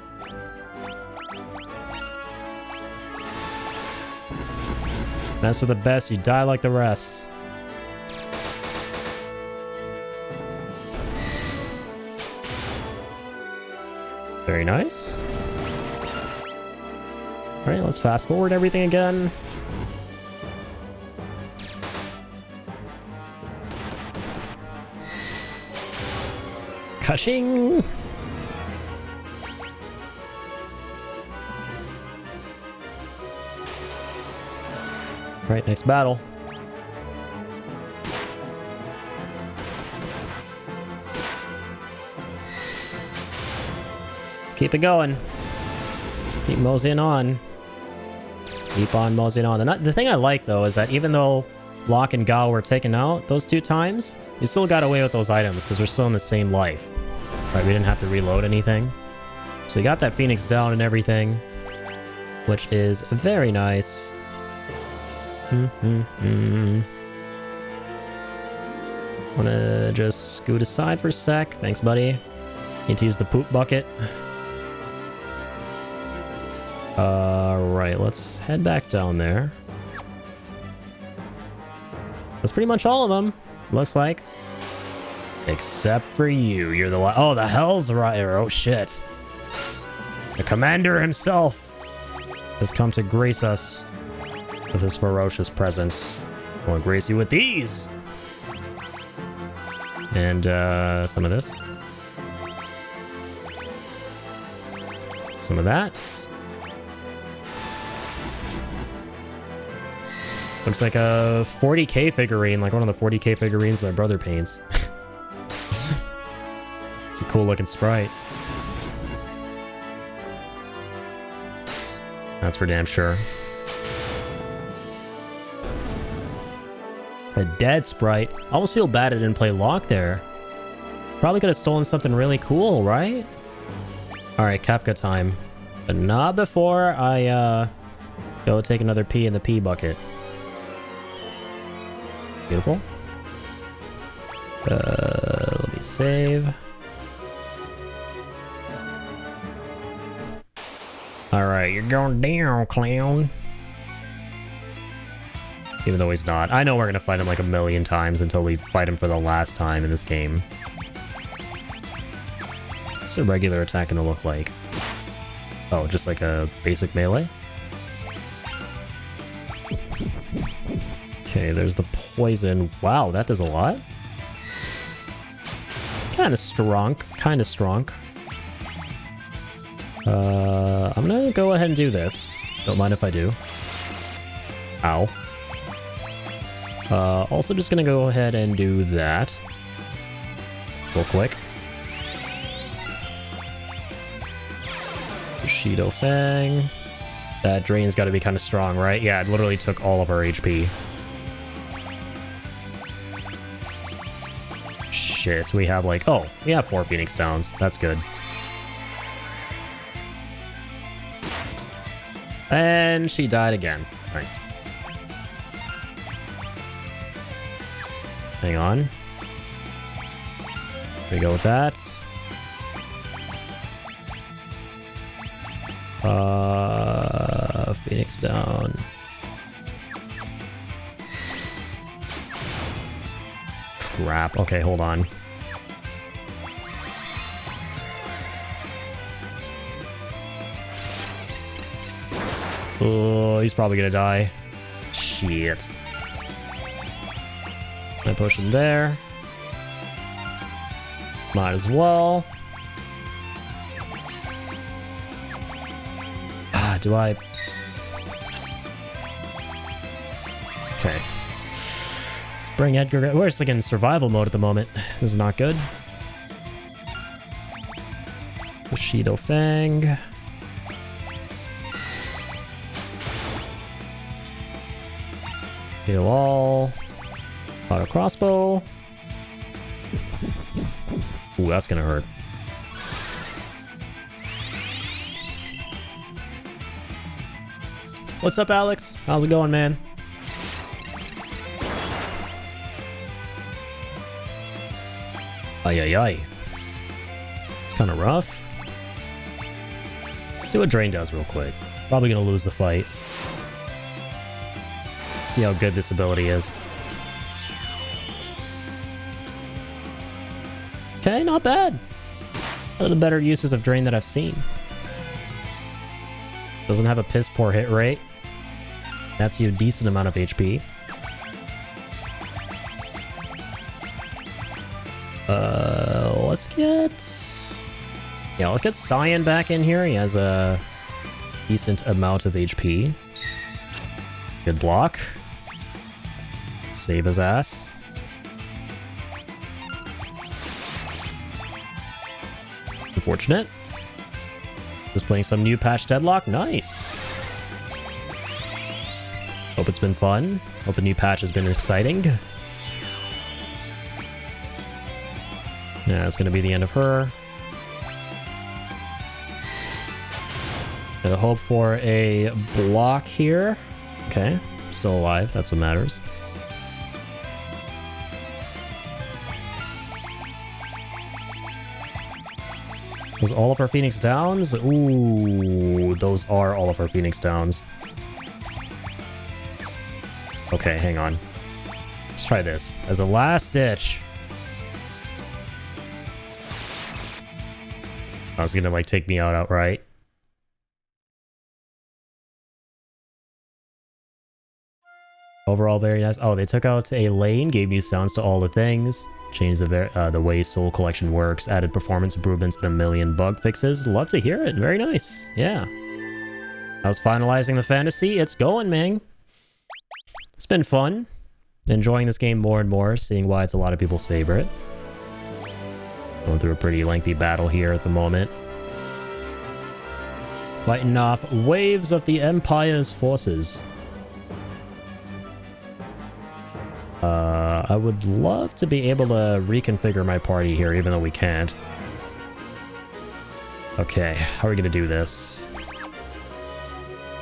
Mess with the best, you die like the rest. Very nice. Alright, let's fast forward everything again. Cushing! Alright, next battle. Let's keep it going. Keep moseying on. Keep on moseying on. The thing I like, though, is that even though Locke and Gao were taken out those 2 times, you still got away with those items because they're still in the same life. Right, we didn't have to reload anything. So you got that Phoenix down and everything, which is very nice. Wanna just scoot aside for a sec. Thanks, buddy. Need to use the poop bucket. Right, let's head back down there. That's pretty much all of them, looks like. Except for you. You're the oh, the Hell's Rider. Oh, shit. The commander himself has come to grace us with his ferocious presence. I want to grace you with these. And, some of this. Some of that. Looks like a 40k figurine, like one of the 40k figurines my brother paints. It's a cool looking sprite. That's for damn sure. A dead sprite. I almost feel bad I didn't play Locke there. Probably could have stolen something really cool, right? Alright, Kefka time. But not before I go take another pee in the pee bucket. Beautiful. Let me save. Alright, you're going down, clown. Even though he's not. I know we're gonna fight him like a million times until we fight him for the last time in this game. What's a regular attack gonna look like? Oh, just like a basic melee? Okay, there's the poison. Wow, that does a lot. Kind of strong. Kind of strong. I'm gonna go ahead and do this. Don't mind if I do. Ow. Also just gonna go ahead and do that. Real quick. Bushido Fang. That drain's gotta be kind of strong, right? Yeah, it literally took all of our HP. Shit, so we have like... Oh, we have 4 Phoenix Downs. That's good. And she died again. Nice. Hang on. There we go with that. Phoenix down. Crap. Okay, hold on. Oh, he's probably gonna die. Shit. I push him there. Might as well. Ah, do I... Okay. Let's bring Edgar... We're just like in survival mode at the moment. This is not good. Bushido Fang. Heal all. Auto crossbow. Ooh, that's gonna hurt. What's up, Alex? How's it going, man? Ay, ay, ay. It's kind of rough. Let's see what Drain does real quick. Probably gonna lose the fight. See how good this ability is. Okay, not bad. One of the better uses of Drain that I've seen. Doesn't have a piss poor hit rate. That's you a decent amount of HP. Let's get... Yeah, let's get Cyan back in here. He has a decent amount of HP. Good block. Save his ass. Unfortunate. Just playing some new patch Deadlock. Nice. Hope it's been fun. Hope the new patch has been exciting. Yeah, that's gonna be the end of her. Gonna hope for a block here. Okay, still alive. That's what matters. Was all of our Phoenix Downs? Ooh, those are all of our Phoenix Downs. Okay, hang on. Let's try this. As a last ditch. I was gonna like take me out outright. Overall, very nice. Oh, they took out a lane, gave new sounds to all the things. Changed the way Soul Collection works, added performance improvements and a million bug fixes. Love to hear it. Very nice. Yeah. How's finalizing the fantasy? It's going, man. It's been fun. Enjoying this game more and more, seeing why it's a lot of people's favorite. Going through a pretty lengthy battle here at the moment. Fighting off waves of the Empire's forces. I would love to be able to reconfigure my party here, even though we can't. Okay, how are we gonna do this?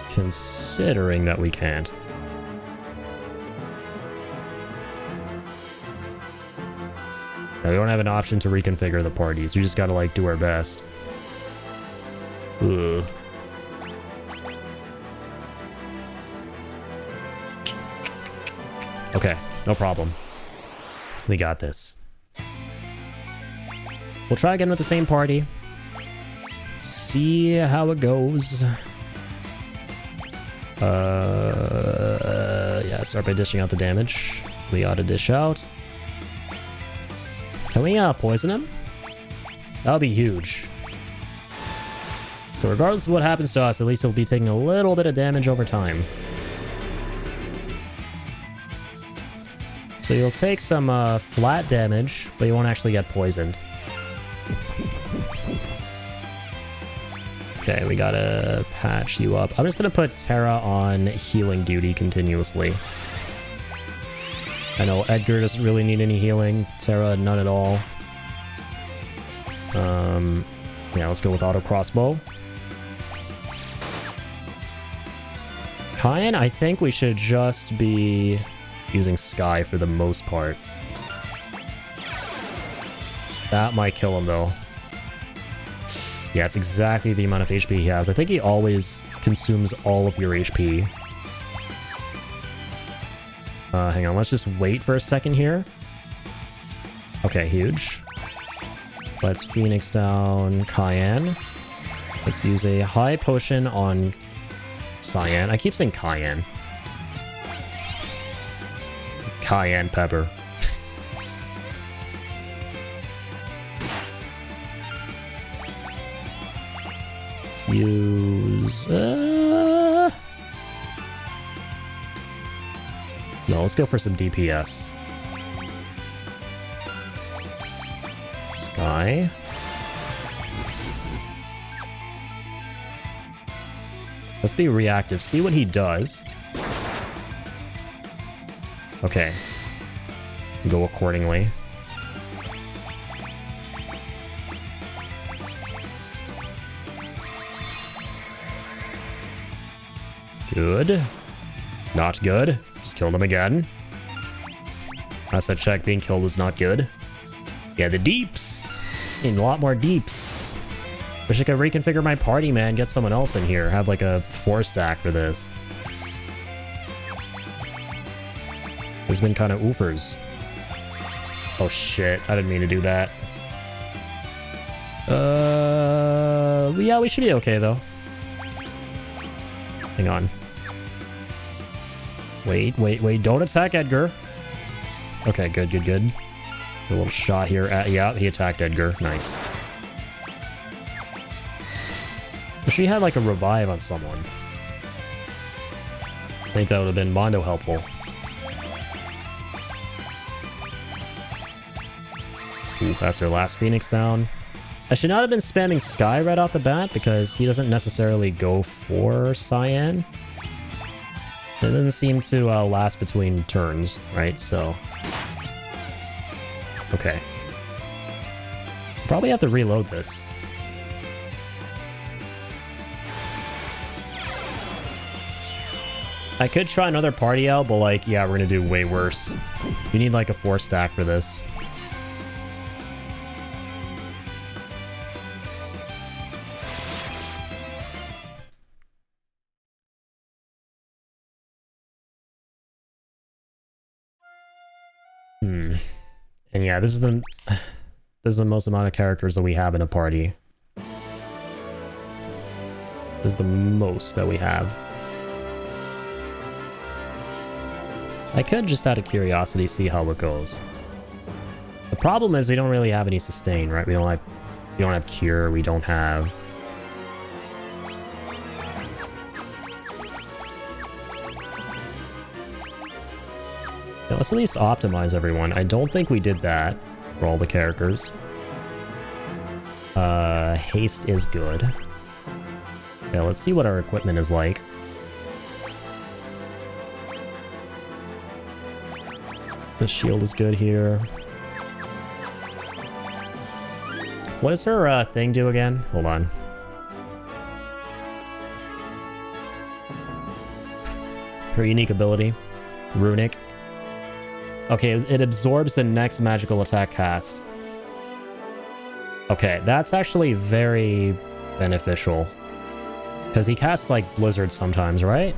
Considering that we can't. Now, we don't have an option to reconfigure the parties. We just gotta, like, do our best. Ugh. Okay, no problem. We got this. We'll try again with the same party. See how it goes. Yeah, start by dishing out the damage. We ought to dish out. Can we poison him? That would be huge. So regardless of what happens to us, at least he'll be taking a little bit of damage over time. So you'll take some flat damage, but you won't actually get poisoned. Okay, we gotta patch you up. I'm just gonna put Terra on healing duty continuously. I know Edgar doesn't really need any healing. Terra, none at all. Yeah, let's go with auto crossbow. Kyan, I think we should just be using Sky for the most part. That might kill him though. Yeah, it's exactly the amount of HP he has. I think he always consumes all of your HP. Hang on, let's just wait for a second here. Okay, huge. Let's Phoenix down Kyan. Let's use a high potion on Cyan. I keep saying Cayenne. Cayenne pepper. Let's use... No, let's go for some DPS. Sky. Let's be reactive. See what he does. Okay. Go accordingly. Good. Not good. Just killed him again. Last I checked, being killed was not good. Yeah, the deeps. Need a lot more deeps. Wish I could reconfigure my party, man. Get someone else in here. Have like a 4-stack for this. It's been kind of oofers. Oh shit, I didn't mean to do that. Yeah, we should be okay though. Hang on. Wait, don't attack Edgar. Okay, good. A little shot here at... Yeah, he attacked Edgar. Nice. She had like a revive on someone. I think that would have been Mondo helpful. Ooh, that's her last Phoenix down. I should not have been spamming Sky right off the bat because he doesn't necessarily go for Cyan. It doesn't seem to last between turns, right? So... Okay. Probably have to reload this. I could try another party out, but like, yeah, we're gonna do way worse. You need like a 4-stack for this. And yeah, this is the most amount of characters that we have in a party. This is the most that we have. I could just out of curiosity see how it goes. The problem is we don't really have any sustain, right? We don't have cure, we don't have... Yeah, let's at least optimize everyone. I don't think we did that for all the characters. Haste is good. Yeah, let's see what our equipment is like. The shield is good here. What does her thing do again? Hold on. Her unique ability. Runic. Okay, it absorbs the next magical attack cast. Okay, that's actually very beneficial. Because he casts like Blizzard sometimes, right?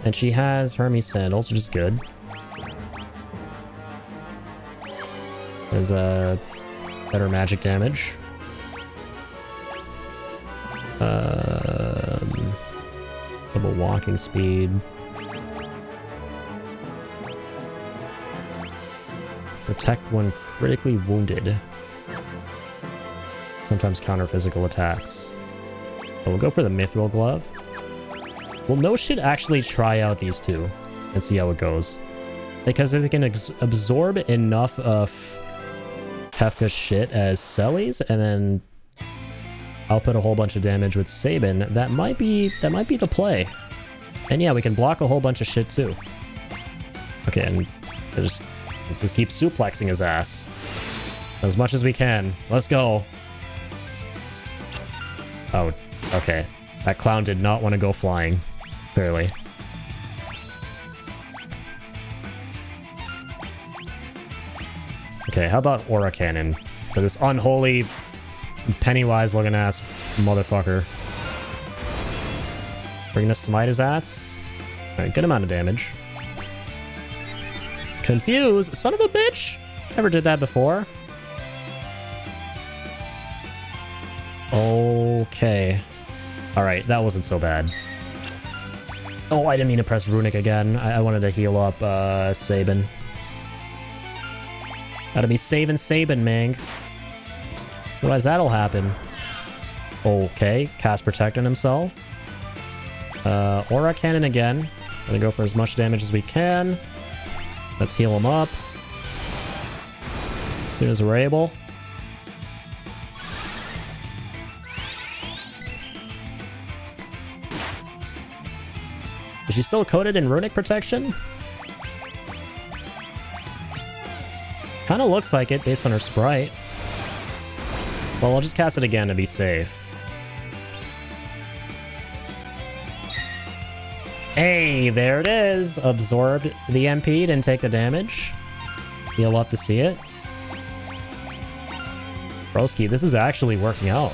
And she has Hermes Sandals, which is good. There's better magic damage. Double walking speed. Protect when critically wounded. Sometimes counter physical attacks. So we'll go for the Mithril Glove. We'll no shit actually try out these two and see how it goes. Because if we can absorb enough of Kefka's shit as Sellies and then output a whole bunch of damage with Sabin, that might be the play. And yeah, we can block a whole bunch of shit too. Okay, and let's just keep suplexing his ass as much as we can. Let's go. Oh, okay. That clown did not want to go flying, clearly. Okay, how about Aura Cannon for this unholy Pennywise looking ass motherfucker? We're gonna smite his ass. Alright, good amount of damage. Confuse? Son of a bitch! Never did that before. Okay. Alright, that wasn't so bad. Oh, I didn't mean to press Runic again. I wanted to heal up Sabin. Gotta be saving Sabin, man. Otherwise that'll happen. Okay, cast Protect on himself. Aura Cannon again. Gonna go for as much damage as we can. Let's heal him up as soon as we're able. Is she still coated in Runic Protection? Kind of looks like it based on her sprite. Well, I'll just cast it again to be safe. Hey, there it is. Absorbed the MP, didn't take the damage. You'll love to see it. Broski, this is actually working out.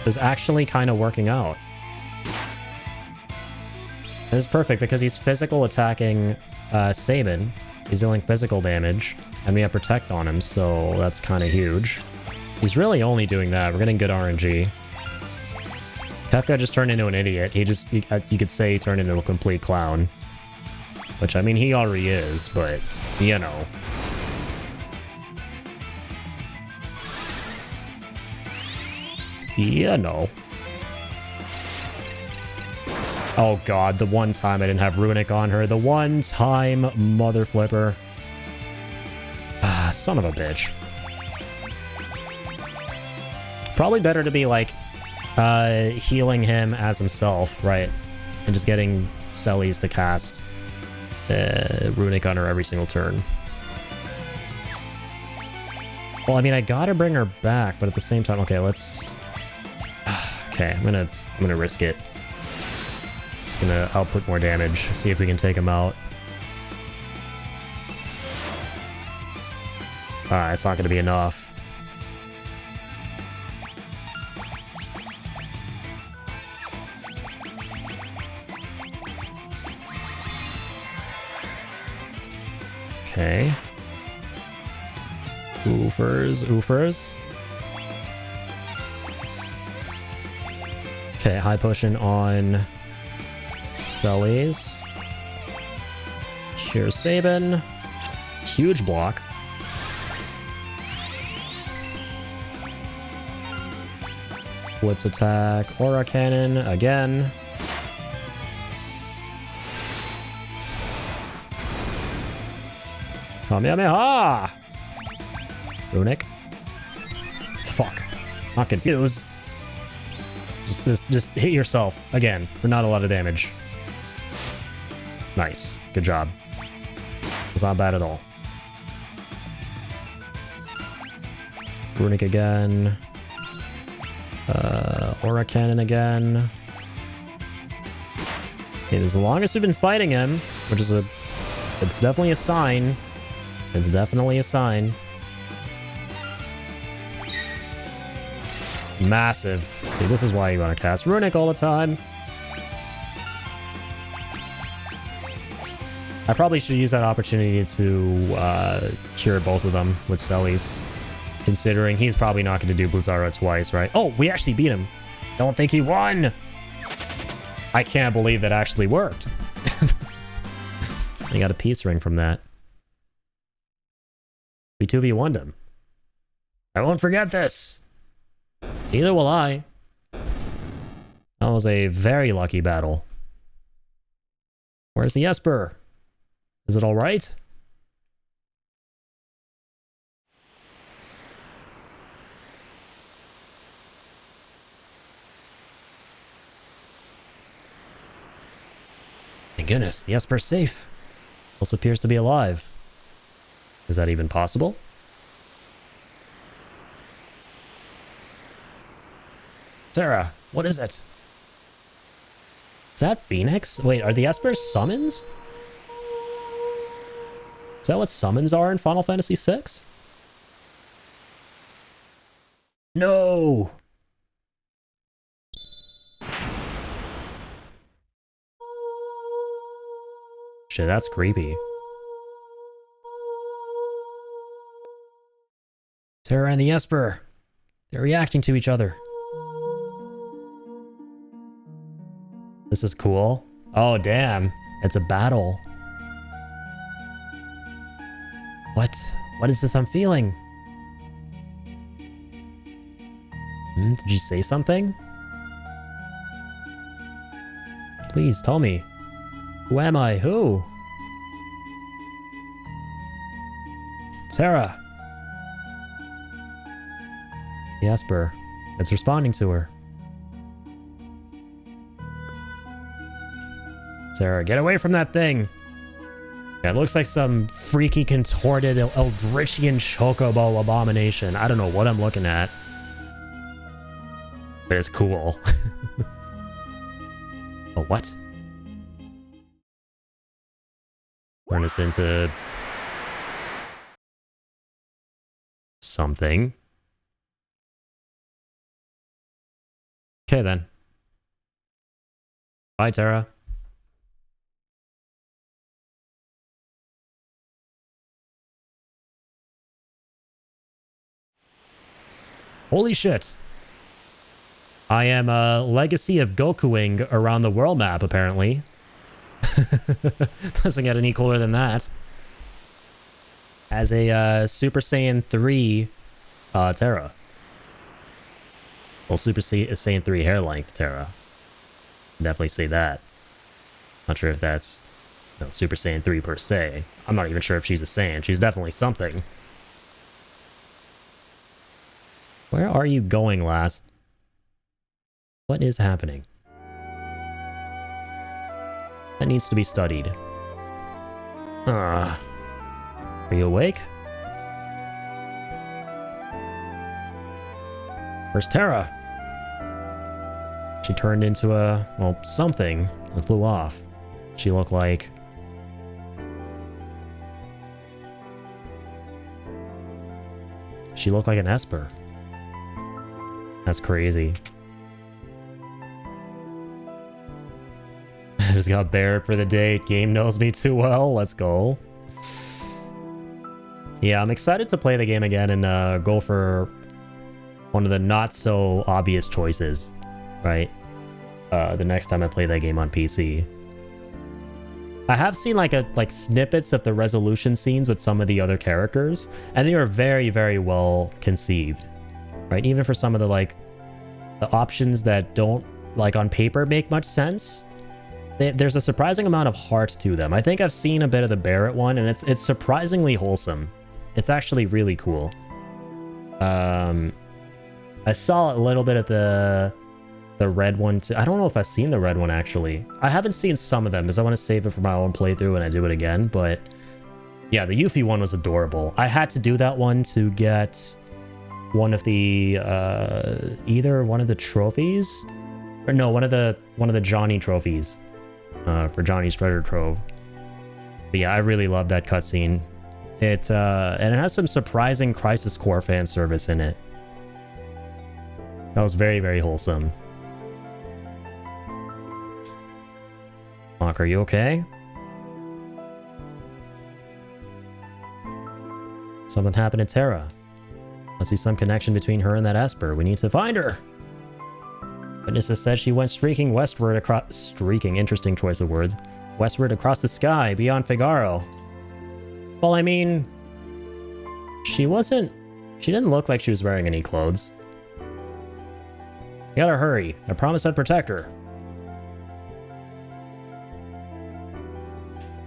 This is actually kind of working out. This is perfect because he's physical attacking Sabin. He's dealing physical damage, and we have Protect on him, so that's kind of huge. He's really only doing that. We're getting good RNG. Kefka just turned into an idiot. You could say he turned into a complete clown. Which, I mean, he already is, but, you know. You know. Oh god, the one time I didn't have Runic on her. The one time, mother flipper. Ah, son of a bitch. Probably better to be, like, healing him as himself, right? And just getting Sellies to cast Runic on her every single turn. Well, I mean, I gotta bring her back, but at the same time, okay, let's... Okay, I'm gonna risk it. It's gonna output more damage. See if we can take him out. Alright, it's not gonna be enough. Okay. Oofers. Okay, high potion on Sellies. Cure Sabin. Huge block. Blitz attack. Aura Cannon again. Kamehameha! Runic. Fuck. Not confused. Just hit yourself again for not a lot of damage. Nice. Good job. It's not bad at all. Runic again. Aura Cannon again. And as long as we've been fighting him, which is it's definitely a sign. It's definitely a sign. Massive. See, this is why you want to cast Runic all the time. I probably should use that opportunity to cure both of them with Sellies. Considering he's probably not going to do Blizzara twice, right? Oh, we actually beat him. Don't think he won. I can't believe that actually worked. I got a peace ring from that. We 2v1'd him. I won't forget this. Neither will I. That was a very lucky battle. Where's the Esper? Is it all right? Thank goodness, the Esper's safe. Also appears to be alive. Is that even possible? Sarah, what is it? Is that Phoenix? Wait, are the Espers summons? Is that what summons are in Final Fantasy VI? No! Shit, that's creepy. Terra and the Esper. They're reacting to each other. This is cool. Oh, damn. It's a battle. What? What is this I'm feeling? Did you say something? Please, tell me. Who am I? Who? Sarah. The Esper. It's responding to her. Sarah, get away from that thing! Yeah, it looks like some freaky, contorted, Eldritchian chocobo abomination. I don't know what I'm looking at. But it's cool. Oh, what? Turn us into... something. Okay, then. Bye, Terra. Holy shit. I am a legacy of Gokuing around the world map, apparently. Doesn't get any cooler than that. As a Super Saiyan 3 Terra. Well, Super Saiyan 3 hair length Terra. Definitely say that. Not sure if that's Super Saiyan 3 per se. I'm not even sure if she's a Saiyan. She's definitely something. Where are you going, lass? What is happening? That needs to be studied. Are you awake? Where's Terra? She turned into a, well, something and flew off. She looked like... she looked like an Esper. That's crazy. I just got Barrett for the date. Game knows me too well. Let's go. Yeah, I'm excited to play the game again and go for one of the not so obvious choices, right? The next time I play that game on PC. I have seen like snippets of the resolution scenes with some of the other characters, and they are very, very well conceived. Right, even for some of the the options that don't on paper make much sense, there's a surprising amount of heart to them. I think I've seen a bit of the Barrett one, and it's surprisingly wholesome. It's actually really cool. I saw a little bit of the red one too. I don't know if I've seen the red one actually. I haven't seen some of them because I want to save it for my own playthrough when I do it again. But yeah, the Yuffie one was adorable. I had to do that one to get one of the either one of the trophies or no, one of the Johnny trophies for Johnny's treasure trove. But yeah, I really love that cutscene. And it has some surprising Crisis Core fan service in it. That was very, very wholesome. Mock, are you okay? Something happened to Terra. Must be some connection between her and that Esper. We need to find her. Witnesses said she went streaking westward across... Streaking, interesting choice of words. Westward across the sky, beyond Figaro. Well, I mean... She didn't look like she was wearing any clothes. We gotta hurry. I promised I'd protect her.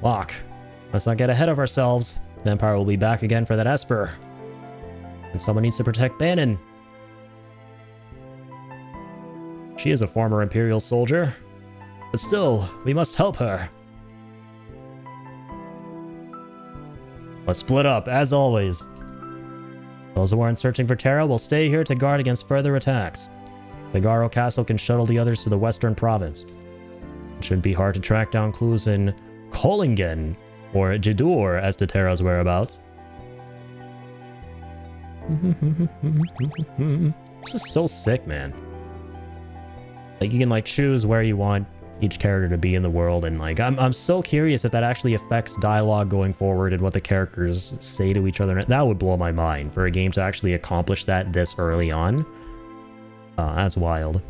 Locke. Let's not get ahead of ourselves. The Empire will be back again for that Esper. And someone needs to protect Bannon. She is a former Imperial soldier. But still, we must help her. Let's split up, as always. Those who aren't searching for Terra will stay here to guard against further attacks. Figaro Castle can shuttle the others to the Western Province. It shouldn't be hard to track down clues in Kohlingen, or Jidur as to Terra's whereabouts. This is so sick, man. Like, you can, like, choose where you want each character to be in the world, and, like, I'm so curious if that actually affects dialogue going forward and what the characters say to each other. That would blow my mind, for a game to actually accomplish that this early on. That's wild.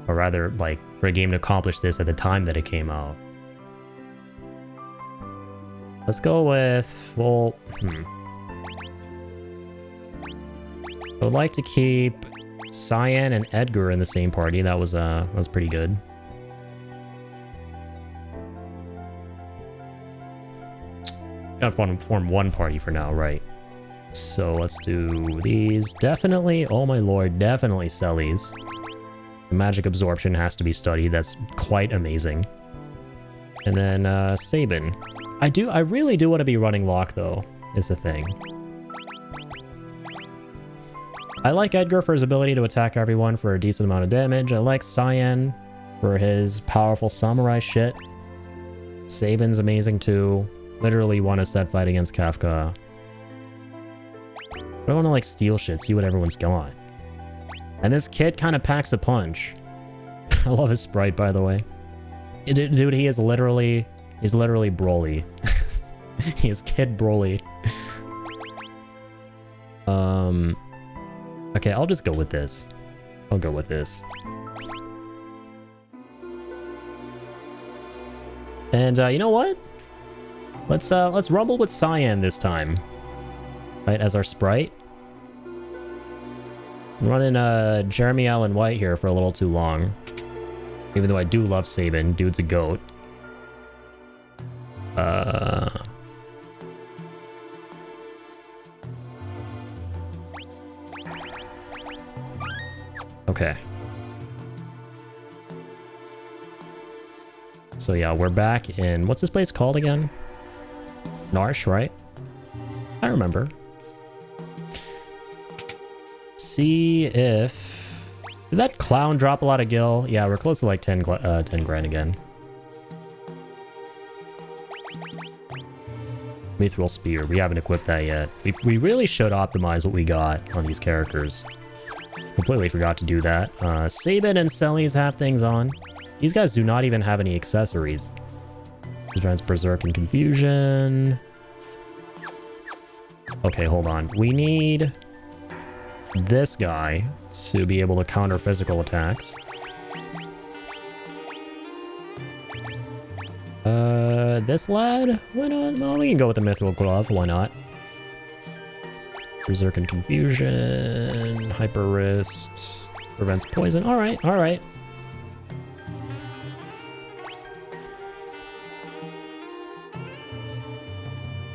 Or rather, like, for a game to accomplish this at the time that it came out. Let's go with, well, I would like to keep Cyan and Edgar in the same party. That was pretty good. Gotta form one party for now, right? So let's do these. Definitely, oh my lord, definitely Celes. The magic absorption has to be studied. That's quite amazing. And then Sabin. I really do want to be running Locke though, is the thing. I like Edgar for his ability to attack everyone for a decent amount of damage. I like Cyan for his powerful samurai shit. Sabin's amazing too. Literally won a set fight against Kafka. I want to like steal shit, see what everyone's got. And this kid kind of packs a punch. I love his sprite, by the way. Dude, he is literally... He's literally Broly. He is Kid Broly. Okay, I'll just go with this. I'll go with this. And you know what? Let's rumble with Cyan this time. Right, as our sprite. I'm running Jeremy Allen White here for a little too long. Even though I do love Sabin. Dude's a goat. Okay. So yeah, we're back in... What's this place called again? Narshe, right? I remember. See if... Did that clown drop a lot of gil? Yeah, we're close to like 10 grand again. Mithril Spear. We haven't equipped that yet. We really should optimize what we got on these characters. Completely forgot to do that. Sabin and Celes have things on. These guys do not even have any accessories. Advanced Berserk and Confusion. Okay, hold on. We need this guy to be able to counter physical attacks. This lad? Why not? Well, we can go with the Mithril Glove. Why not? Berserk and Confusion. Hyper Wrist. Prevents poison. Alright, alright.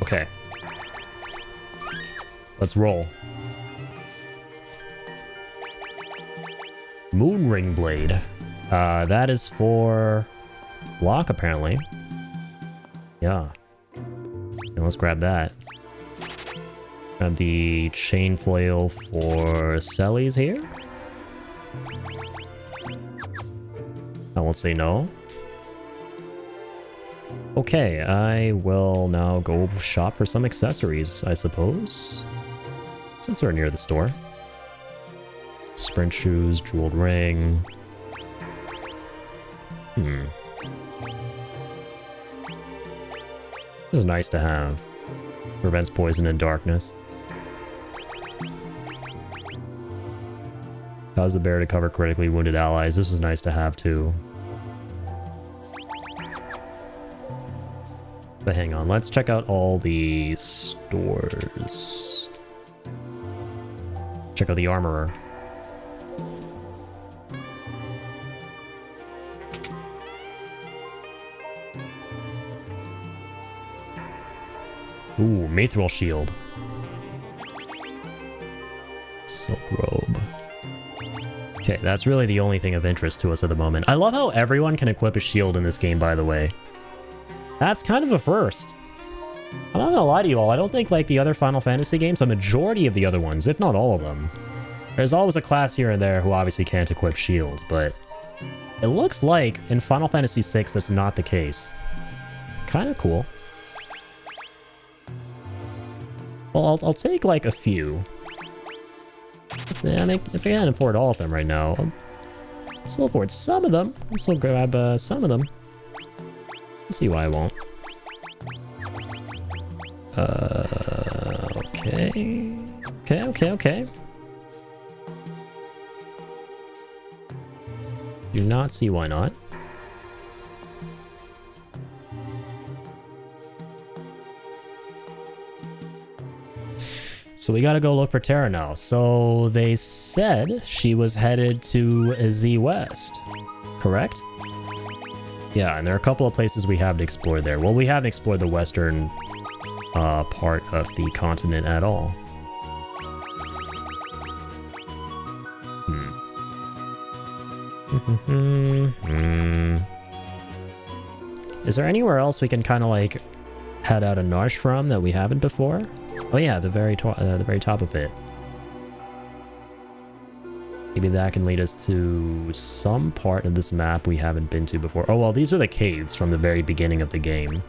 Okay. Let's roll. Moonring Blade. That is for Locke, apparently. Yeah. And let's grab that. Grab the Chain Flail for Celes here. I won't say no. Okay, I will now go shop for some accessories, I suppose. Since we're near the store. Sprint shoes, jeweled ring. This is nice to have. Prevents poison and darkness. Cause the bear to cover critically wounded allies. This was nice to have too. But hang on, let's check out all the stores. Check out the armorer. Ooh, Mithril shield. Silk robe. Okay, that's really the only thing of interest to us at the moment. I love how everyone can equip a shield in this game, by the way. That's kind of a first. I'm not gonna lie to you all, I don't think like the other Final Fantasy games, the majority of the other ones, if not all of them, there's always a class here and there who obviously can't equip shields, but it looks like in Final Fantasy VI that's not the case. Kind of cool. Well, I'll take like a few. If I can't afford all of them right now, I'll still afford some of them. I'll still grab some of them. Let's see why I won't. Okay. Do not see why not. So we gotta go look for Terra now. So they said she was headed to Z West, correct? Yeah, and there are a couple of places we have to explore there. Well, we haven't explored the western part of the continent at all. Is there anywhere else we can kind of like head out of Narshe from that we haven't before? Oh yeah, the very top of it. Maybe that can lead us to some part of this map we haven't been to before. Oh well, these are the caves from the very beginning of the game.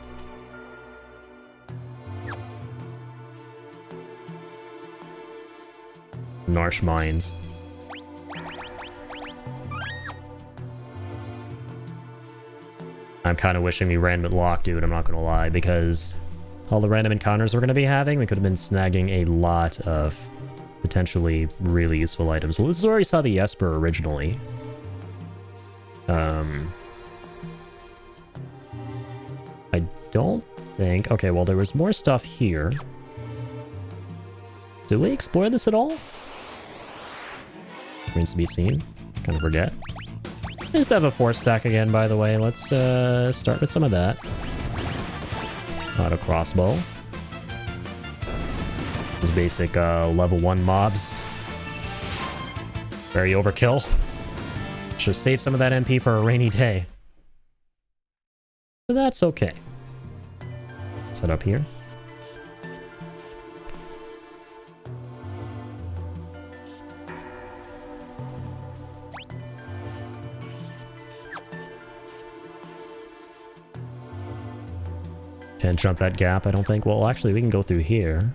Narshe Mines. I'm kind of wishing we ran Lock, dude, I'm not gonna lie, because all the random encounters we're gonna be having, we could have been snagging a lot of potentially really useful items. Well, this is where we saw the Esper originally. I don't think... Okay, well, there was more stuff here. Did we explore this at all? Remains to be seen. Kind of forget. I used to have a 4-stack again, by the way. Let's start with some of that. Auto crossbow. These basic level 1 mobs. Very overkill. Should save some of that MP for a rainy day. But that's okay. Set up here. Can't jump that gap, I don't think. Well, actually, we can go through here.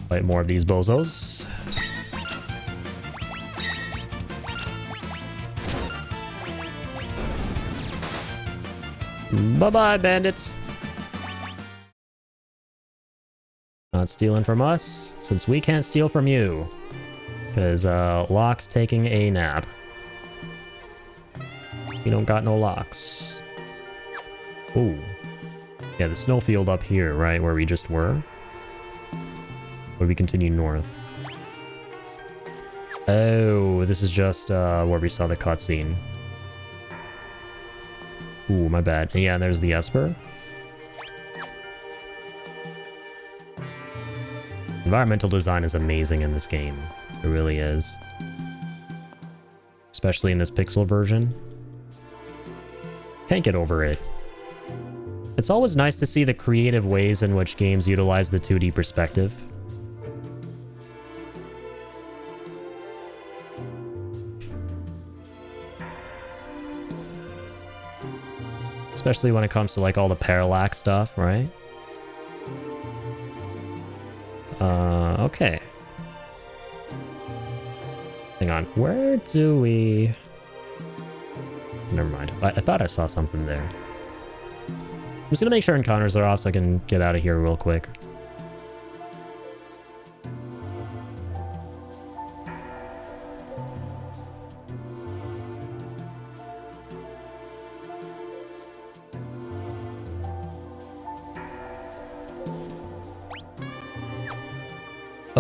Fight more of these bozos. Bye-bye, bandits. Not stealing from us, since we can't steal from you. Because Locke's taking a nap. We don't got no locks. Ooh. Yeah, the snowfield up here, right, where we just were. Or we continue north. Oh, this is just where we saw the cutscene. Ooh, my bad. Yeah, there's the Esper. Environmental design is amazing in this game. It really is. Especially in this pixel version. Can't get over it. It's always nice to see the creative ways in which games utilize the 2D perspective. Especially when it comes to like all the parallax stuff, right? Okay. Hang on, where do we... Never mind. I thought I saw something there. I'm just gonna make sure encounters are off so I can get out of here real quick.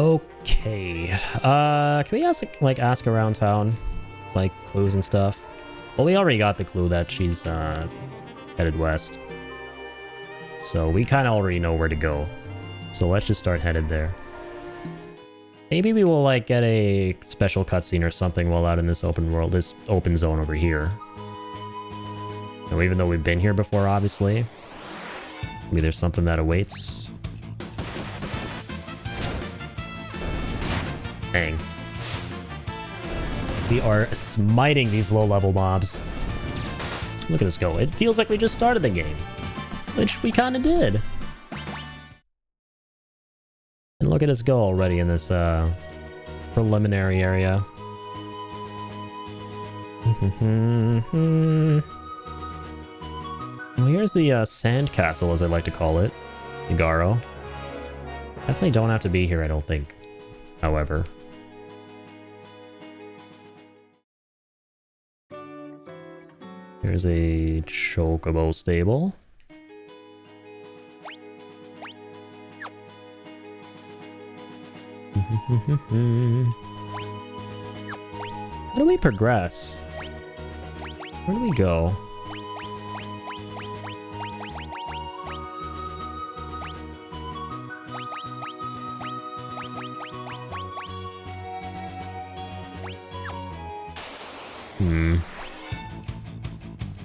Okay. Can we ask around town? Like, clues and stuff? Well, we already got the clue that she's, headed west. So we kind of already know where to go. So let's just start headed there. Maybe we will, like, get a special cutscene or something while out in this open world, this open zone over here. Now, even though we've been here before, obviously, maybe there's something that awaits. Dang. We are smiting these low-level mobs. Look at us go. It feels like we just started the game. Which we kind of did. And look at us go already in this preliminary area. Well, here's the sand castle, as I like to call it. Figaro. Definitely don't have to be here, I don't think. However. Here's a chocobo stable. How do we progress? Where do we go?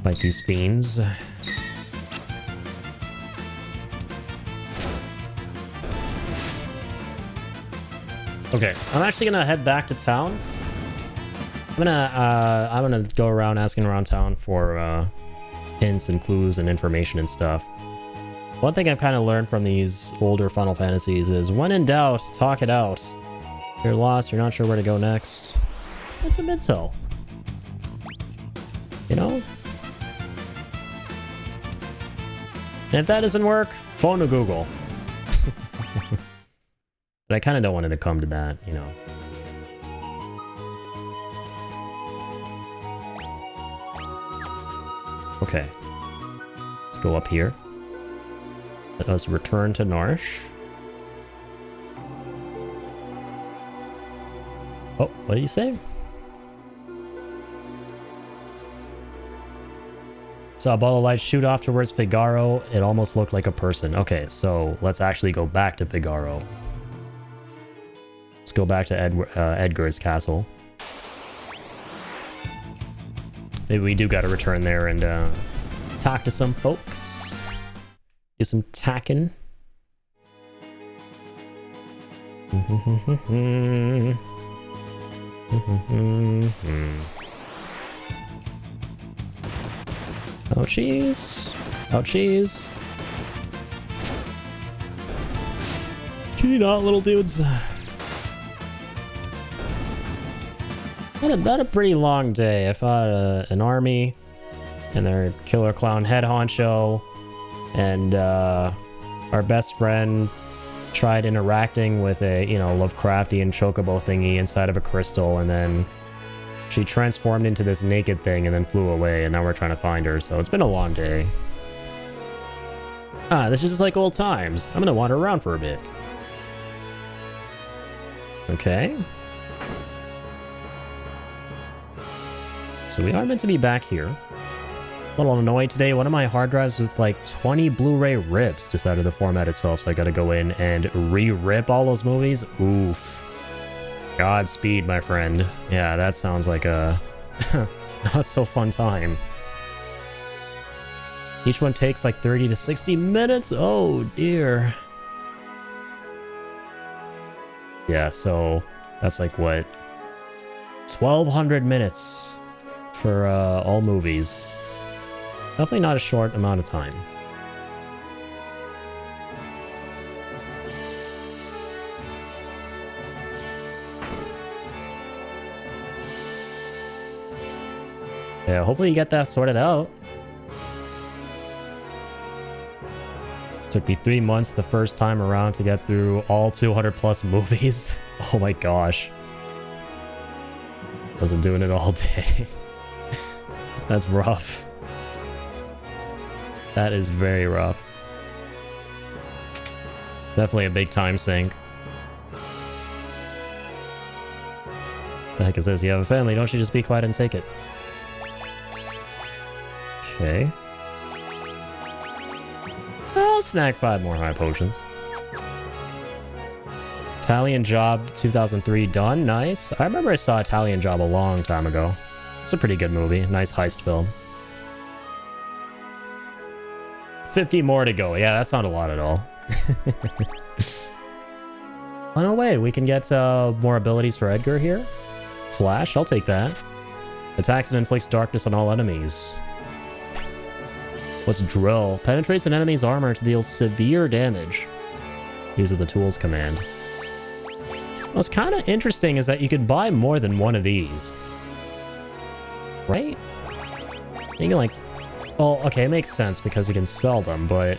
Fight these fiends. Okay, I'm actually gonna head back to town. I'm gonna go around asking around town for hints and clues and information and stuff. One thing I've kind of learned from these older Final Fantasies is when in doubt, talk it out. You're lost, you're not sure where to go next. It's a mental. You know? And if that doesn't work, phone to Google. But I kind of don't want it to come to that, you know. Okay. Let's go up here. Let us return to Narshe. Oh, what did you say? Saw a ball of light shoot off towards Figaro. It almost looked like a person. Okay, so let's actually go back to Figaro. Let's go back to Edgar's castle. Maybe we do got to return there and talk to some folks. Do some tacking. Ouchies. Ouchies. Can you not, little dudes? Had a pretty long day. I fought an army and their killer clown head honcho, and our best friend tried interacting with a, you know, Lovecraftian chocobo thingy inside of a crystal, and then she transformed into this naked thing and then flew away, and now we're trying to find her, so it's been a long day. Ah, this is just like old times. I'm gonna wander around for a bit. Okay. So we are meant to be back here. A little annoyed today. One of my hard drives with like 20 Blu-ray rips decided to format itself, so I gotta go in and re-rip all those movies. Oof. Godspeed, my friend. Yeah, that sounds like a not so fun time. Each one takes like 30 to 60 minutes. Oh dear. Yeah, so that's like what? 1,200 minutes for all movies. Definitely not a short amount of time. Yeah, hopefully you get that sorted out. Took me 3 months the first time around to get through all 200 plus movies. Oh my gosh. Wasn't doing it all day. That's rough. That is very rough. Definitely a big time sink. The heck is this? You have a family, don't you just be quiet and take it? Okay. I'll snack 5 more high potions. Italian Job 2003 done. Nice. I remember I saw Italian Job a long time ago. It's a pretty good movie. Nice heist film. 50 more to go. Yeah, that's not a lot at all. Oh, no way. We can get more abilities for Edgar here. Flash, I'll take that. Attacks and inflicts darkness on all enemies. What's Drill? Penetrates an enemy's armor to deal severe damage. Use of the tools command. What's kind of interesting is that you could buy more than one of these. Right? You can like... Well, okay, it makes sense because you can sell them, but...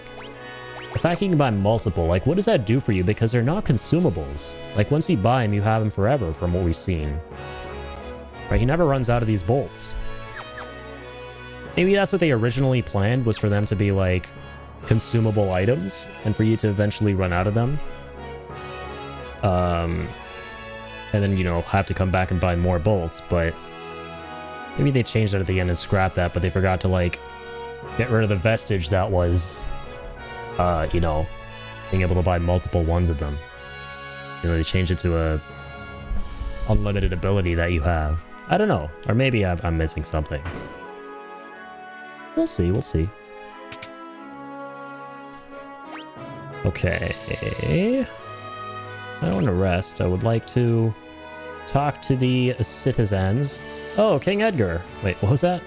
The fact you can buy multiple, like, what does that do for you? Because they're not consumables. Like, once you buy them, you have them forever from what we've seen. Right? He never runs out of these bolts. Maybe that's what they originally planned, was for them to be, like, consumable items, and for you to eventually run out of them. And then, you know, have to come back and buy more bolts, but... Maybe they changed that at the end and scrapped that, but they forgot to, like, get rid of the vestige that was, you know, being able to buy multiple ones of them. You know, they changed it to a unlimited ability that you have. I don't know. Or maybe I'm missing something. We'll see, we'll see. Okay. I don't want to rest. I would like to talk to the citizens. Oh, King Edgar. Wait, what was that?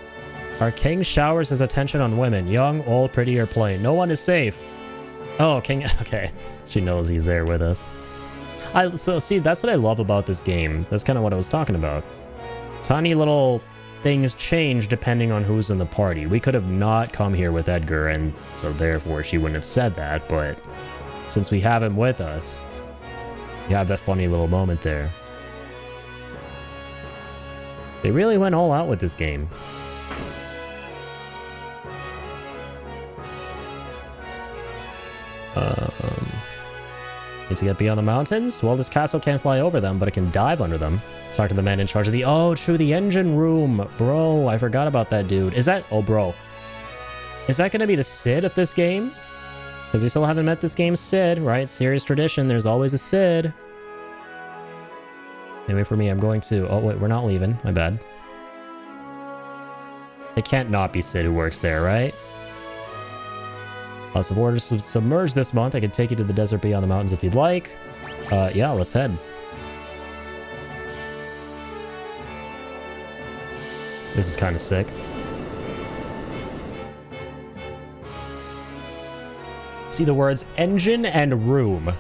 Our king showers his attention on women, young, old, pretty, or plain. No one is safe. Oh, King... Okay. She knows he's there with us. So, see, that's what I love about this game. That's kind of what I was talking about. Tiny little things change depending on who's in the party. We could have not come here with Edgar, and so therefore she wouldn't have said that, but since we have him with us, you have that funny little moment there. They really went all out with this game. Need to get beyond the mountains? Well, this castle can't fly over them, but it can dive under them. Talk to the man in charge of the... Oh, true, the engine room. Bro, I forgot about that dude. Is that... Oh, bro. Is that going to be the Cid of this game? Because we still haven't met this game's Cid, right? Serious tradition. There's always a Cid. Anyway, for me, I'm going to... Oh, wait, we're not leaving. My bad. It can't not be Cid who works there, right? Lots of orders to submerge this month. I can take you to the desert beyond the mountains if you'd like. Yeah, let's head. This is kind of sick. See the words engine and room.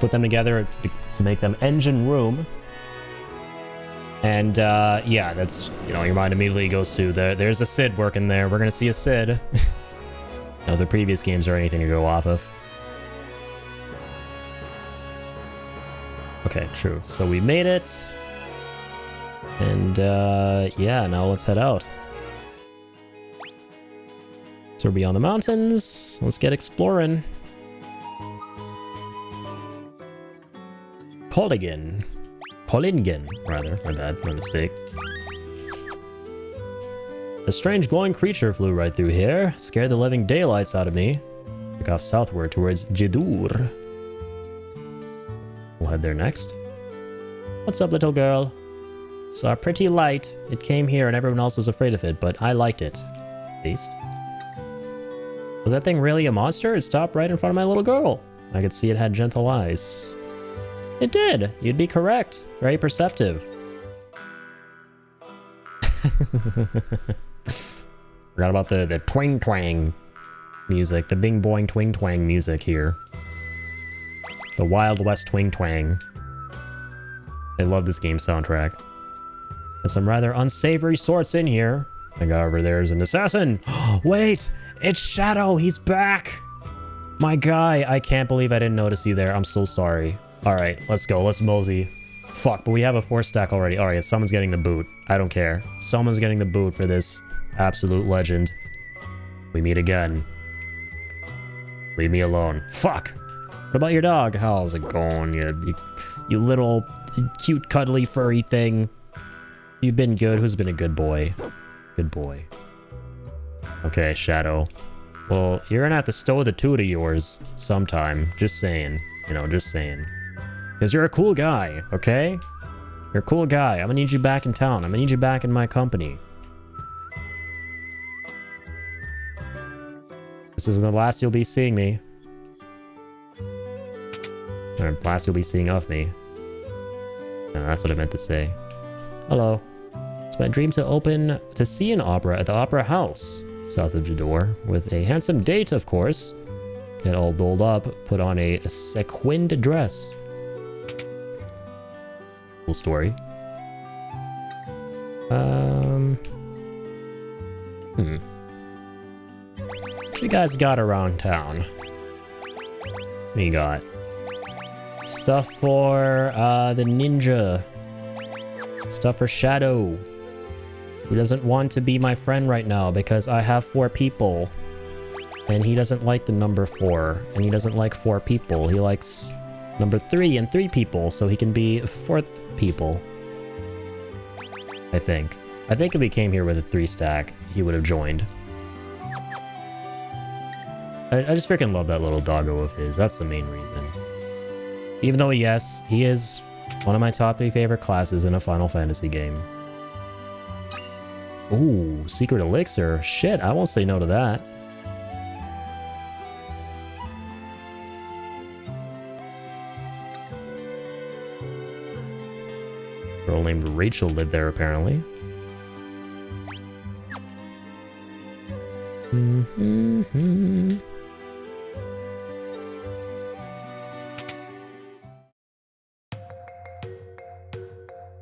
Put them together to make them engine room. And, yeah, that's, you know, your mind immediately goes to, there's a Cid working there. We're gonna see a Cid. No, the previous games or anything to go off of. Okay, true. So we made it. And, yeah, now let's head out. So we're beyond the mountains. Let's get exploring. Collingen, rather. My bad, my mistake. A strange glowing creature flew right through here, scared the living daylights out of me. Took off southward towards Jidur. We'll head there next. What's up, little girl? Saw a pretty light. It came here and everyone else was afraid of it, but I liked it. At least. Was that thing really a monster? It stopped right in front of my little girl. I could see it had gentle eyes. It did. You'd be correct. Very perceptive. Forgot about the twang twang music, the bing boing twing twang music here. The Wild West twing twang. I love this game soundtrack. There's some rather unsavory sorts in here. I got over there's an assassin. Wait, it's Shadow. He's back. My guy, I can't believe I didn't notice you there. I'm so sorry. All right, let's go. Let's mosey. Fuck, but we have a 4-stack already. All right, someone's getting the boot. I don't care. Someone's getting the boot for this absolute legend. We meet again. Leave me alone. Fuck! What about your dog? How's it going, you little cute, cuddly, furry thing? You've been good. Who's been a good boy? Good boy. Okay, Shadow. Well, you're gonna have to stow the toot of yours sometime. Just saying. You know, just saying. Because you're a cool guy, okay? You're a cool guy. I'm gonna need you back in town. I'm gonna need you back in my company. This is the last you'll be seeing me. Or last you'll be seeing of me. No, that's what I meant to say. Hello. It's my dream to see an opera at the Opera House, south of Jador, with a handsome date, of course. Get all dolled up, put on a sequined dress. Cool story. What you guys got around town? What do you got? Stuff for the ninja. Stuff for Shadow, who doesn't want to be my friend right now because I have 4 people. And he doesn't like the number 4. And he doesn't like 4 people. He likes number 3 and 3 people, so he can be 4th people. I think. I think if he came here with a 3 stack, he would have joined. I just freaking love that little doggo of his. That's the main reason. Even though, yes, he is one of my top 3 favorite classes in a Final Fantasy game. Ooh, Secret Elixir. Shit, I won't say no to that. Girl named Rachel lived there, apparently.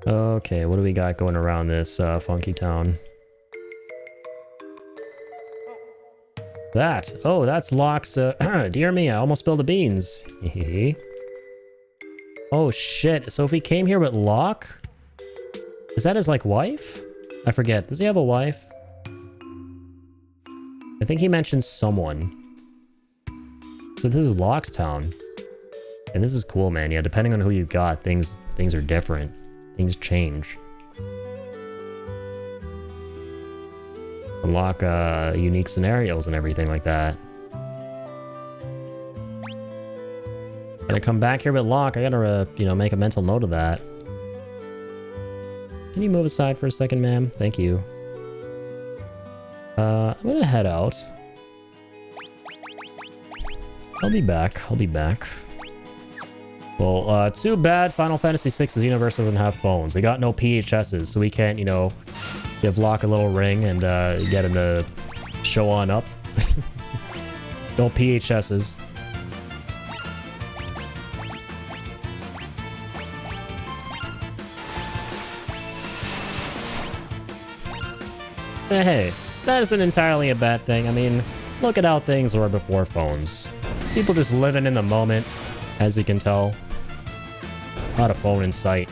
Okay, what do we got going around this funky town? Oh, that's Locke's, dear me, I almost spilled the beans. Oh shit, so if he came here with Locke? Is that his, like, wife? I forget, does he have a wife? I think he mentioned someone. So this is Locke's town. And this is cool, man. Yeah, depending on who you got, things are different. Things change. Unlock unique scenarios and everything like that. Gonna come back here with Locke. I gotta, you know, make a mental note of that. Can you move aside for a second, ma'am? Thank you. I'm gonna head out. I'll be back. Well, too bad Final Fantasy VI's universe doesn't have phones. They got no PHSs, so we can't, you know, give Locke a little ring and get him to show on up. No PHSs. Hey, that isn't entirely a bad thing. I mean, look at how things were before phones. People just living in the moment, as you can tell. Not a phone in sight.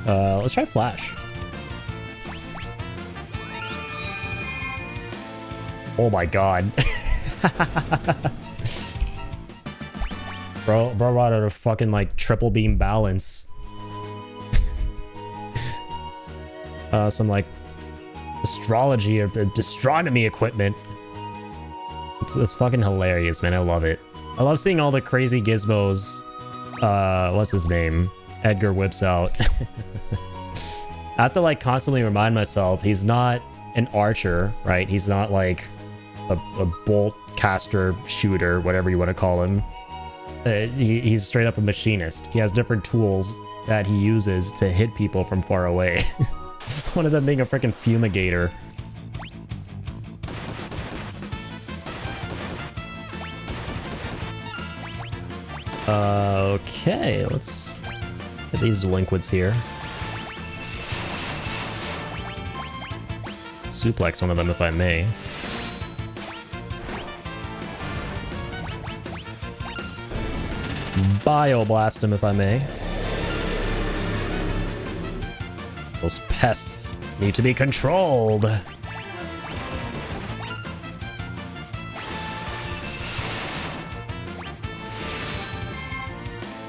Let's try Flash. Oh my god. Bro brought out a fucking, like, triple beam balance. Some, like, astrology or astronomy equipment. It's fucking hilarious, man. I love it. I love seeing all the crazy gizmos. What's his name? Edgar whips out. I have to, like, constantly remind myself he's not an archer, right? He's not like a bolt caster, shooter, whatever you want to call him. He's straight up a machinist. He has different tools that he uses to hit people from far away. One of them being a freaking fumigator. Okay, let's get these delinquents here. Suplex one of them if I may. Bioblast him if I may. Those pests need to be controlled.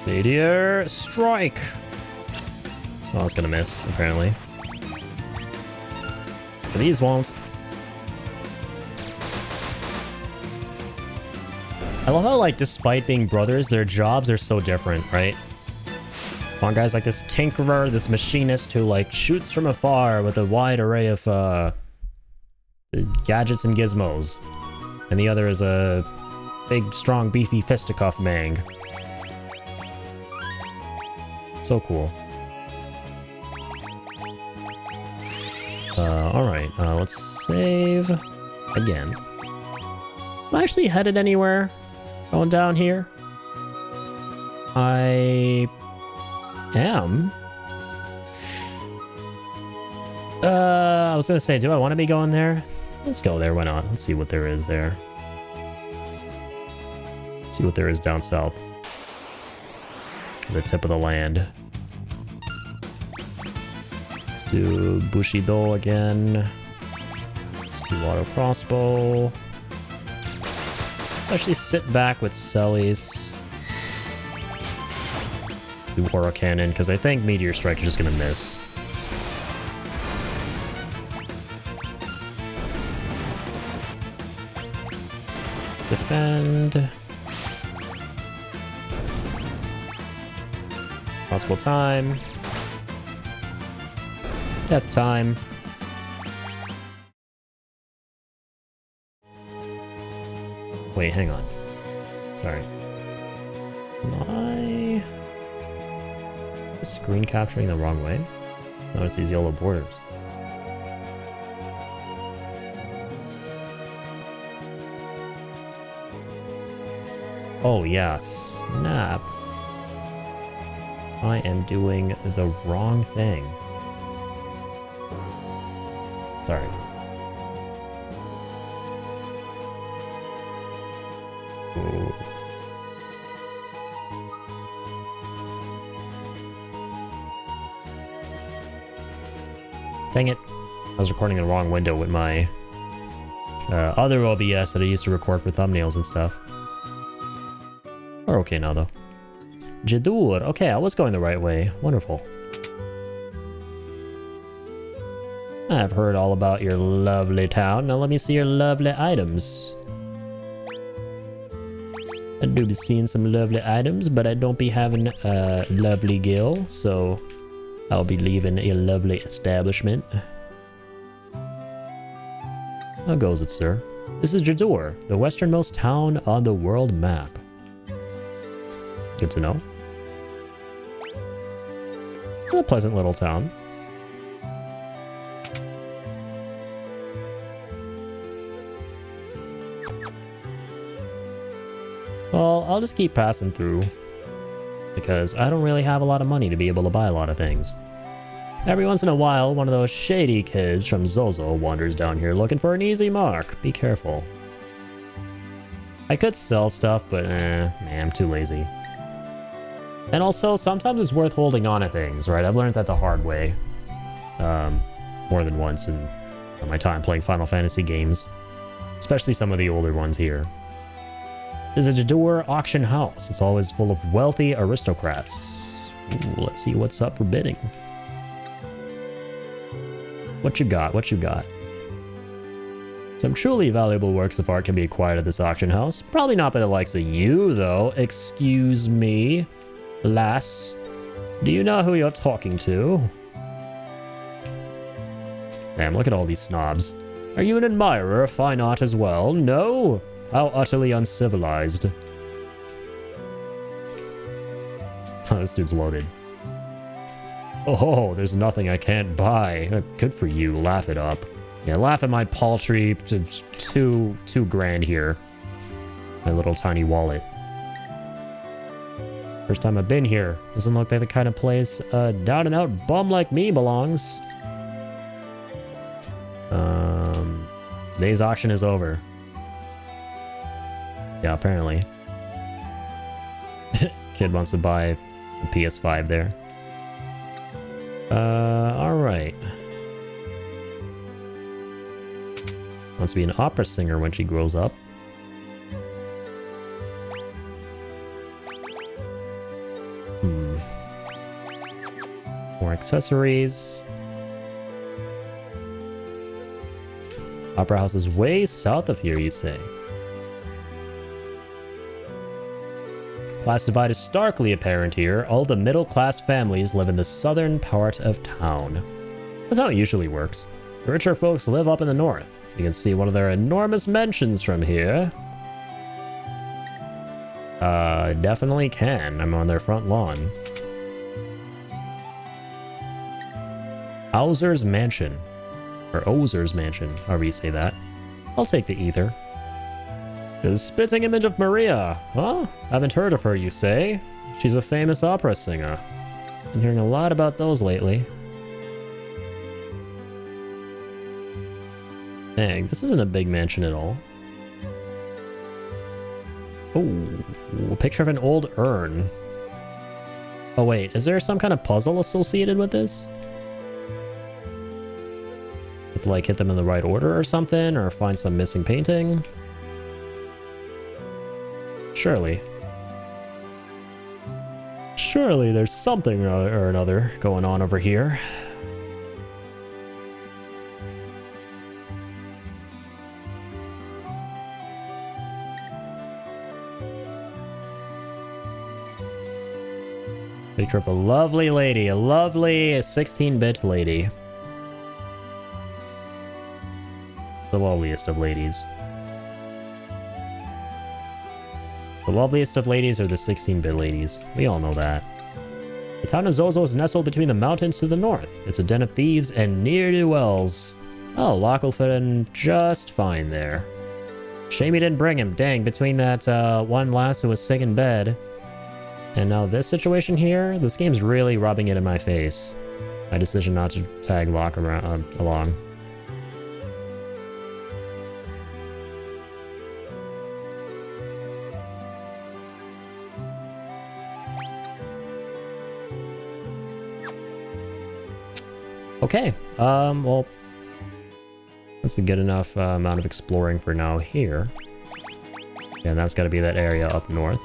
Meteor strike. Oh, it's gonna miss, apparently. But these won't. I love how, like, despite being brothers, their jobs are so different, right? One guy's like this tinkerer, this machinist who, like, shoots from afar with a wide array of, gadgets and gizmos. And the other is a big, strong, beefy fisticuff mang. So cool. Alright, let's save again. Am I actually headed anywhere? Going down here? I am. I was gonna say, do I want to be going there? Let's go there, why not? Let's see what there is there. See what there is down south. The tip of the land. Let's do Bushido again. Let's do auto crossbow. Let's actually sit back with Celes. Do Aura Cannon, because I think Meteor Strike is just gonna miss. Defend. Possible time. Death time. Wait, hang on. Sorry. Am I screen capturing the wrong way? Notice these yellow borders. Oh yeah, snap. I am doing the wrong thing. Sorry. Ooh. Dang it. I was recording in the wrong window with my other OBS that I used to record for thumbnails and stuff. We're okay now, though. Jidoor. Okay, I was going the right way. Wonderful. I've heard all about your lovely town. Now let me see your lovely items. I do be seeing some lovely items, but I don't be having a lovely gil, so I'll be leaving a lovely establishment. How goes it, sir? This is Jidoor, the westernmost town on the world map. Good to know. A pleasant little town. Well, I'll just keep passing through, because I don't really have a lot of money to be able to buy a lot of things. Every once in a while, one of those shady kids from Zozo wanders down here looking for an easy mark. Be careful. I could sell stuff, but man, I'm too lazy. And also, sometimes it's worth holding on to things, right? I've learned that the hard way. More than once in my time playing Final Fantasy games. Especially some of the older ones here. This is a Jidoor auction house. It's always full of wealthy aristocrats. Ooh, let's see what's up for bidding. What you got? What you got? Some truly valuable works of art can be acquired at this auction house. Probably not by the likes of you, though. Excuse me, lass. Do you know who you're talking to? Damn, look at all these snobs. Are you an admirer of fine art as well? No? How utterly uncivilized. This dude's loaded. Oh, there's nothing I can't buy. Good for you. Laugh it up. Yeah, laugh at my paltry two grand here. My little tiny wallet. First time I've been here. Doesn't look like the kind of place a down and out bum like me belongs. Today's auction is over. Yeah, apparently. Kid wants to buy a PS5 there. Alright. Wants to be an opera singer when she grows up. More accessories. Opera House is way south of here, you say? Class divide is starkly apparent here. All the middle-class families live in the southern part of town. That's how it usually works. The richer folks live up in the north. You can see one of their enormous mansions from here. Definitely can. I'm on their front lawn. Ozer's Mansion. Or Ozer's Mansion, however you say that. I'll take the ether. The spitting image of Maria. Huh? Haven't heard of her, you say? She's a famous opera singer. Been hearing a lot about those lately. Dang, this isn't a big mansion at all. Oh, a picture of an old urn. Oh wait, is there some kind of puzzle associated with this? Have to like hit them in the right order or something, or find some missing painting? Surely. Surely there's something or another going on over here. Picture of a lovely lady, a lovely 16-bit lady. The loveliest of ladies. The loveliest of ladies are the 16-bit ladies. We all know that. The town of Zozo is nestled between the mountains to the north. It's a den of thieves and ne'er-do-wells. Oh, Locke will fit in just fine there. Shame he didn't bring him. Dang, between that one lass who was sick in bed and now this situation here, this game's really rubbing it in my face. My decision not to tag Locke around, along. Okay, well, that's a good enough amount of exploring for now here. And that's got to be that area up north.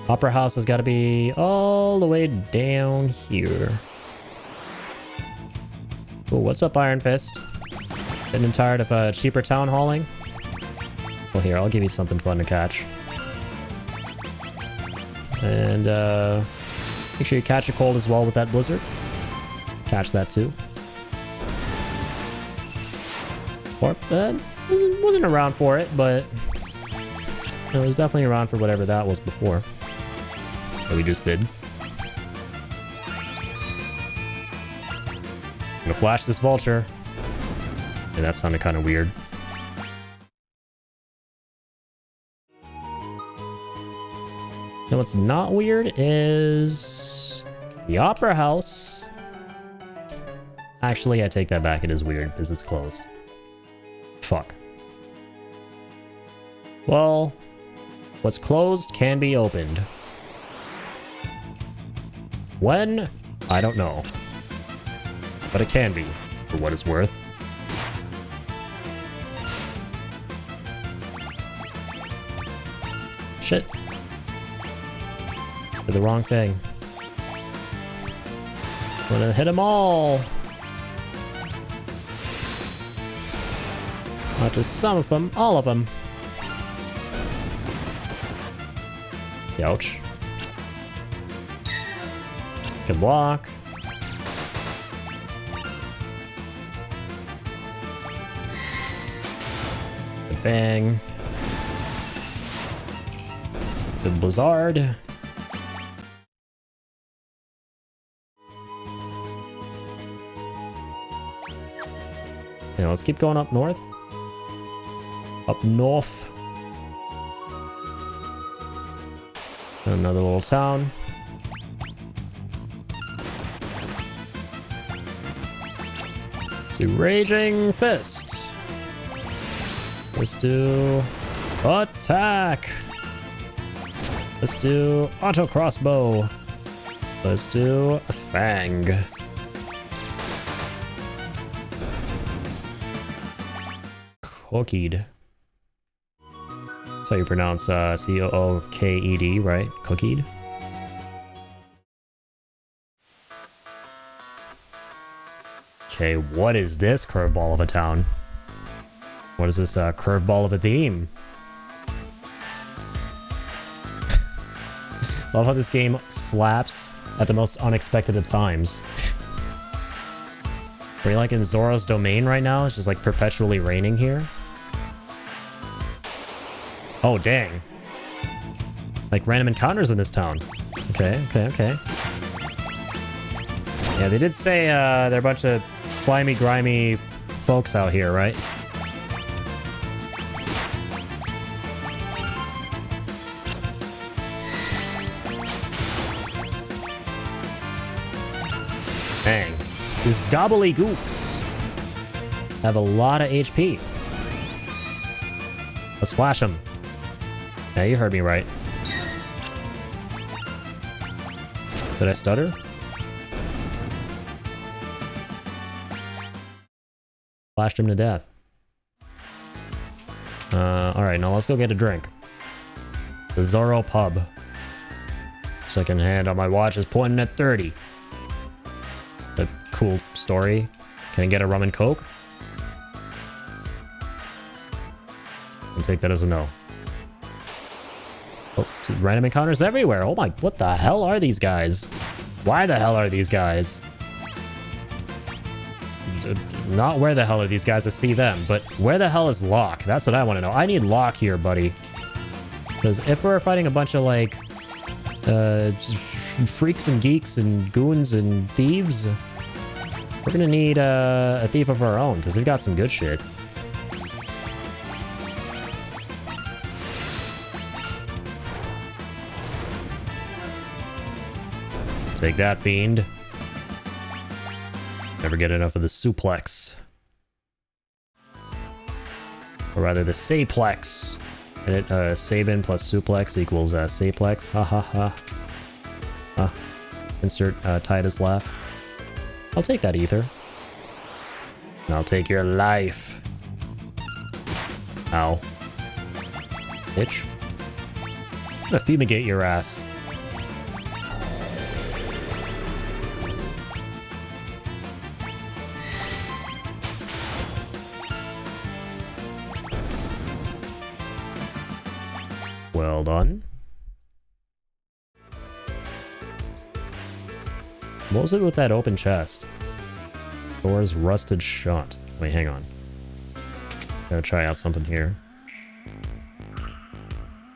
Opera House has got to be all the way down here. Oh, what's up, Iron Fist? Getting tired of cheaper town hauling? Well, here, I'll give you something fun to catch. And make sure you catch a cold as well with that blizzard. Catch that too. Or wasn't around for it, but it was definitely around for whatever that was before. That we just did. I'm gonna flash this vulture. And that sounded kind of weird. Now what's not weird is the Opera House. Actually, I take that back. It is weird because it's closed. Fuck. Well, what's closed can be opened. When? I don't know. But it can be, for what it's worth. Shit. Did the wrong thing. Gonna hit them all. Not just some of them, all of them. Ouch. Good block. Good bang. Good blizzard. Yeah, let's keep going up north. Up north. Another little town. Let's do Raging Fist. Let's do Attack. Let's do Auto Crossbow. Let's do Fang. Cookied. That's how you pronounce Cooked, right? Cookied. Okay, what is this curveball of a town? What is this curveball of a theme? Love how this game slaps at the most unexpected of times. Are we like in Zora's domain right now? It's just like perpetually raining here. Oh, dang. Like random encounters in this town. Okay. Yeah, they did say there are a bunch of slimy, grimy folks out here, right? Dang. These gobbledygooks have a lot of HP. Let's flash them. Yeah, you heard me right. Did I stutter? Flashed him to death. Alright, now let's go get a drink. The Zorro Pub. Second hand on my watch is pointing at 30. A cool story. Can I get a rum and coke? I'll take that as a no. Oh, random encounters everywhere. Oh my, what the hell are these guys? Why the hell are these guys? Not where the hell are these guys, I see them, but where the hell is Locke? That's what I want to know. I need Locke here, buddy. Because if we're fighting a bunch of, like, freaks and geeks and goons and thieves, we're gonna need a thief of our own, because they've got some good shit. Take that, fiend. Never get enough of the suplex. Or rather, the saplex. And it, Sabin plus suplex equals saplex. Ha ha ha. Insert Titus laugh. I'll take that, Ether. And I'll take your life. Ow. Bitch. I'm gonna fumigate your ass. Well done. What was it with that open chest? Thor's rusted shot. Wait, hang on. Gotta try out something here.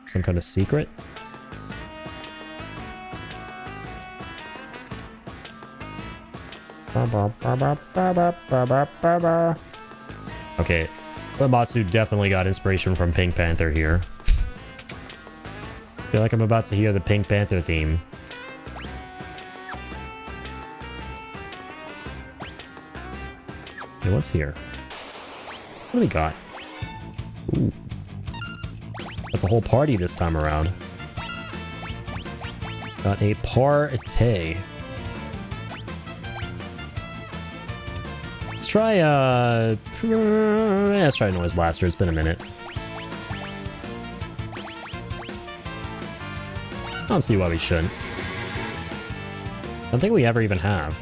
Some kind of secret? Okay, Uematsu definitely got inspiration from Pink Panther here. I feel like I'm about to hear the Pink Panther theme. Okay, what's here? What do we got? Ooh. Got the whole party this time around. Got a party. Let's try, let's try Noise Blaster. It's been a minute. I don't see why we shouldn't. I don't think we ever even have.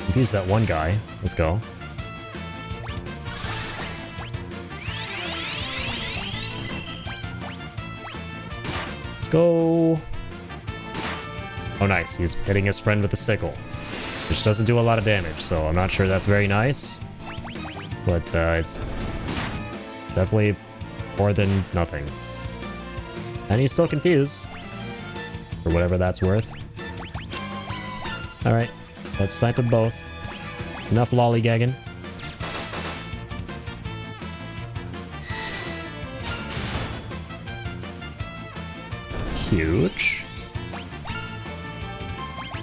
Confuse that one guy. Let's go. Let's go. Oh, nice. He's hitting his friend with a sickle, which doesn't do a lot of damage, so I'm not sure that's very nice. But it's definitely more than nothing. And he's still confused. For whatever that's worth. Alright, let's snipe them both. Enough lollygagging. Huge.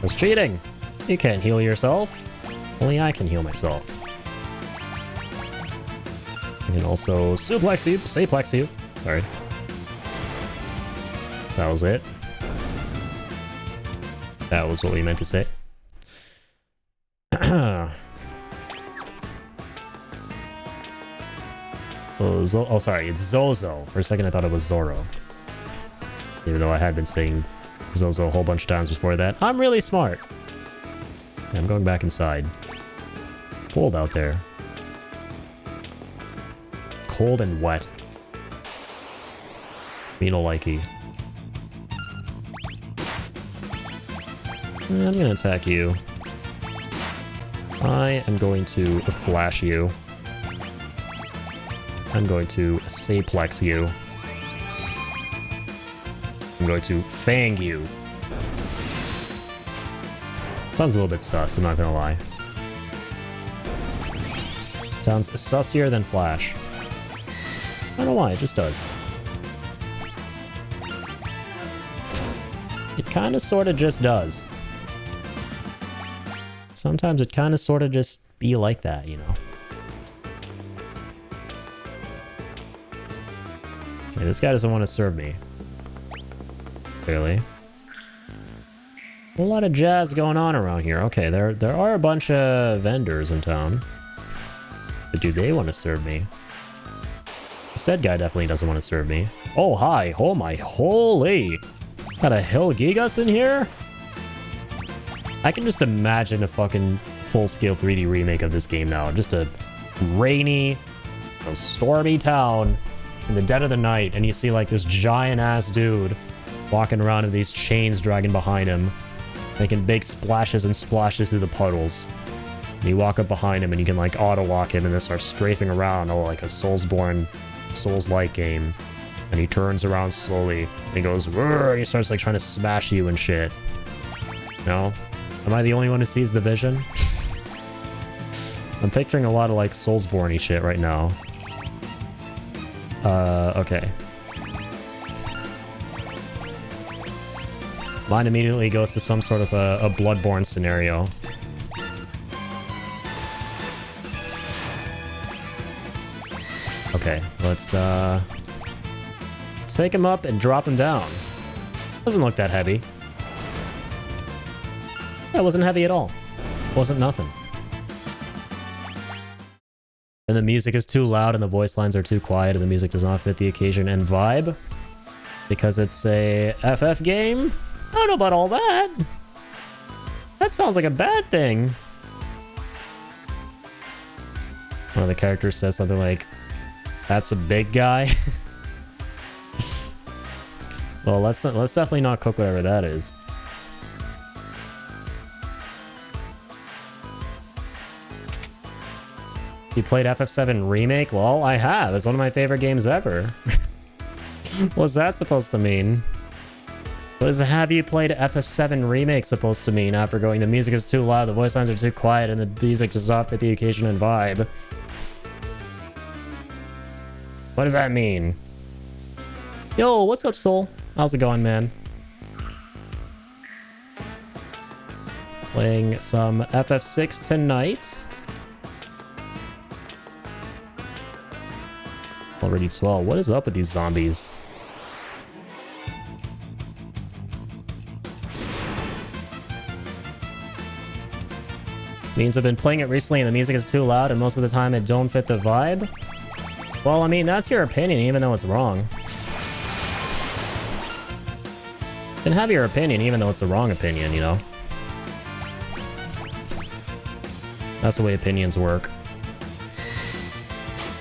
That's cheating! You can't heal yourself. Only I can heal myself. I can also suplex you, saplex you. Sorry. That was it. That was what we meant to say. Oh, sorry, it's Zozo. For a second I thought it was Zoro. Even though I had been saying Zozo a whole bunch of times before that. I'm really smart. I'm going back inside. cold out there. Cold and wet. Me no likey. I'm gonna attack you. I am going to flash you. I'm going to Saplex you. I'm going to Fang you. Sounds a little bit sus, I'm not gonna lie. Sounds sussier than Flash. I don't know why, it just does. It kinda sorta just does. Sometimes it kinda sorta just be like that, you know? Okay, this guy doesn't want to serve me. Clearly. A lot of jazz going on around here. Okay, there are a bunch of vendors in town. But do they want to serve me? This dead guy definitely doesn't want to serve me. Oh, hi. Oh, my holy. Got a Helgigas in here? I can just imagine a fucking full-scale 3D remake of this game now. Just a rainy, stormy town in the dead of the night, and you see like this giant-ass dude walking around with these chains dragging behind him, making big splashes and splashes through the puddles. And you walk up behind him and you can like auto-lock him and then start strafing around, like a Soulsborne, Souls-like game. And he turns around slowly and he goes, "Rrr," and he starts like trying to smash you and shit. No? Am I the only one who sees the vision? I'm picturing a lot of like Soulsborne-y shit right now. Okay. Mine immediately goes to some sort of a Bloodborne scenario. Okay, let's take him up and drop him down. Doesn't look that heavy. That wasn't heavy at all. Wasn't nothing. And the music is too loud and the voice lines are too quiet and the music does not fit the occasion and vibe. Because it's a FF game? I don't know about all that. That sounds like a bad thing. One of the characters says something like, "That's a big guy." Well, let's definitely not cook whatever that is. You played FF7 Remake? Lol, I have. It's one of my favorite games ever. What's that supposed to mean? What does "have you played FF7 Remake" supposed to mean after going, "The music is too loud, the voice lines are too quiet, and the music does not fit the occasion and vibe"? What does that mean? Yo, what's up, Soul? How's it going, man? Playing some FF6 tonight. Already 12. What is up with these zombies? Means I've been playing it recently and the music is too loud and most of the time it don't fit the vibe? Well, I mean, that's your opinion even though it's wrong. You can have your opinion even though it's the wrong opinion, you know? That's the way opinions work.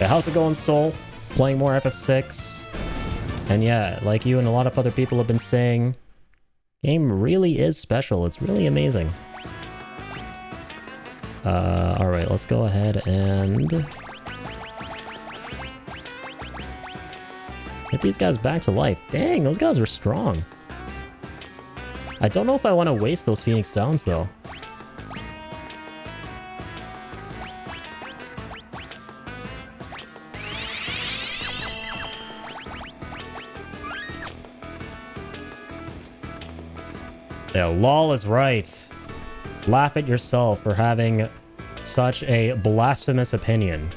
Yeah, how's it going, Soul? Playing more FF6. And yeah, like you and a lot of other people have been saying, game really is special. It's really amazing. Alright, let's go ahead and get these guys back to life. Dang, those guys are strong. I don't know if I want to waste those Phoenix Downs, though. Yeah, LOL is right. Laugh at yourself for having such a blasphemous opinion.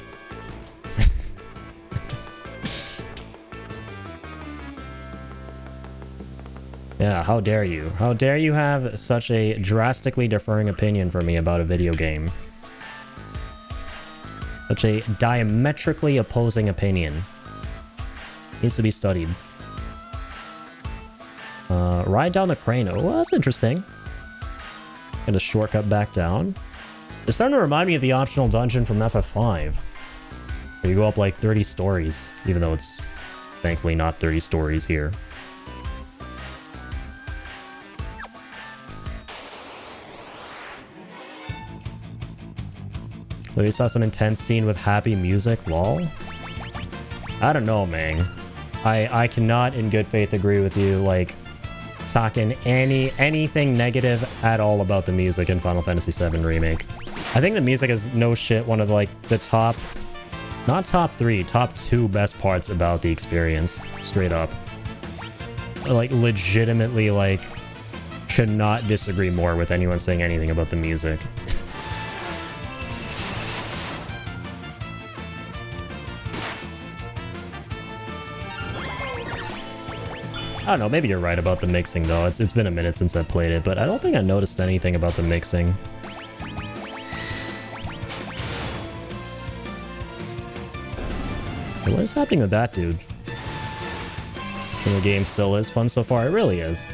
Yeah, how dare you? How dare you have such a drastically differing opinion from me about a video game? Such a diametrically opposing opinion. Needs to be studied. Ride down the crane. Oh, well, that's interesting. Get a shortcut back down. It's starting to remind me of the optional dungeon from FF5. Where you go up like 30 stories, even though it's thankfully not 30 stories here. We saw some intense scene with happy music, lol. I don't know, man. I cannot in good faith agree with you, like, talking anything negative at all about the music in Final Fantasy VII Remake. I think the music is no shit one of, like, the top, not top 3, top 2 best parts about the experience, straight up. Like, legitimately, like, should not disagree more with anyone saying anything about the music. I don't know, maybe you're right about the mixing though. It's been a minute since I played it, but I don't think I noticed anything about the mixing. Hey, what is happening with that dude? And the game still is fun so far, it really is.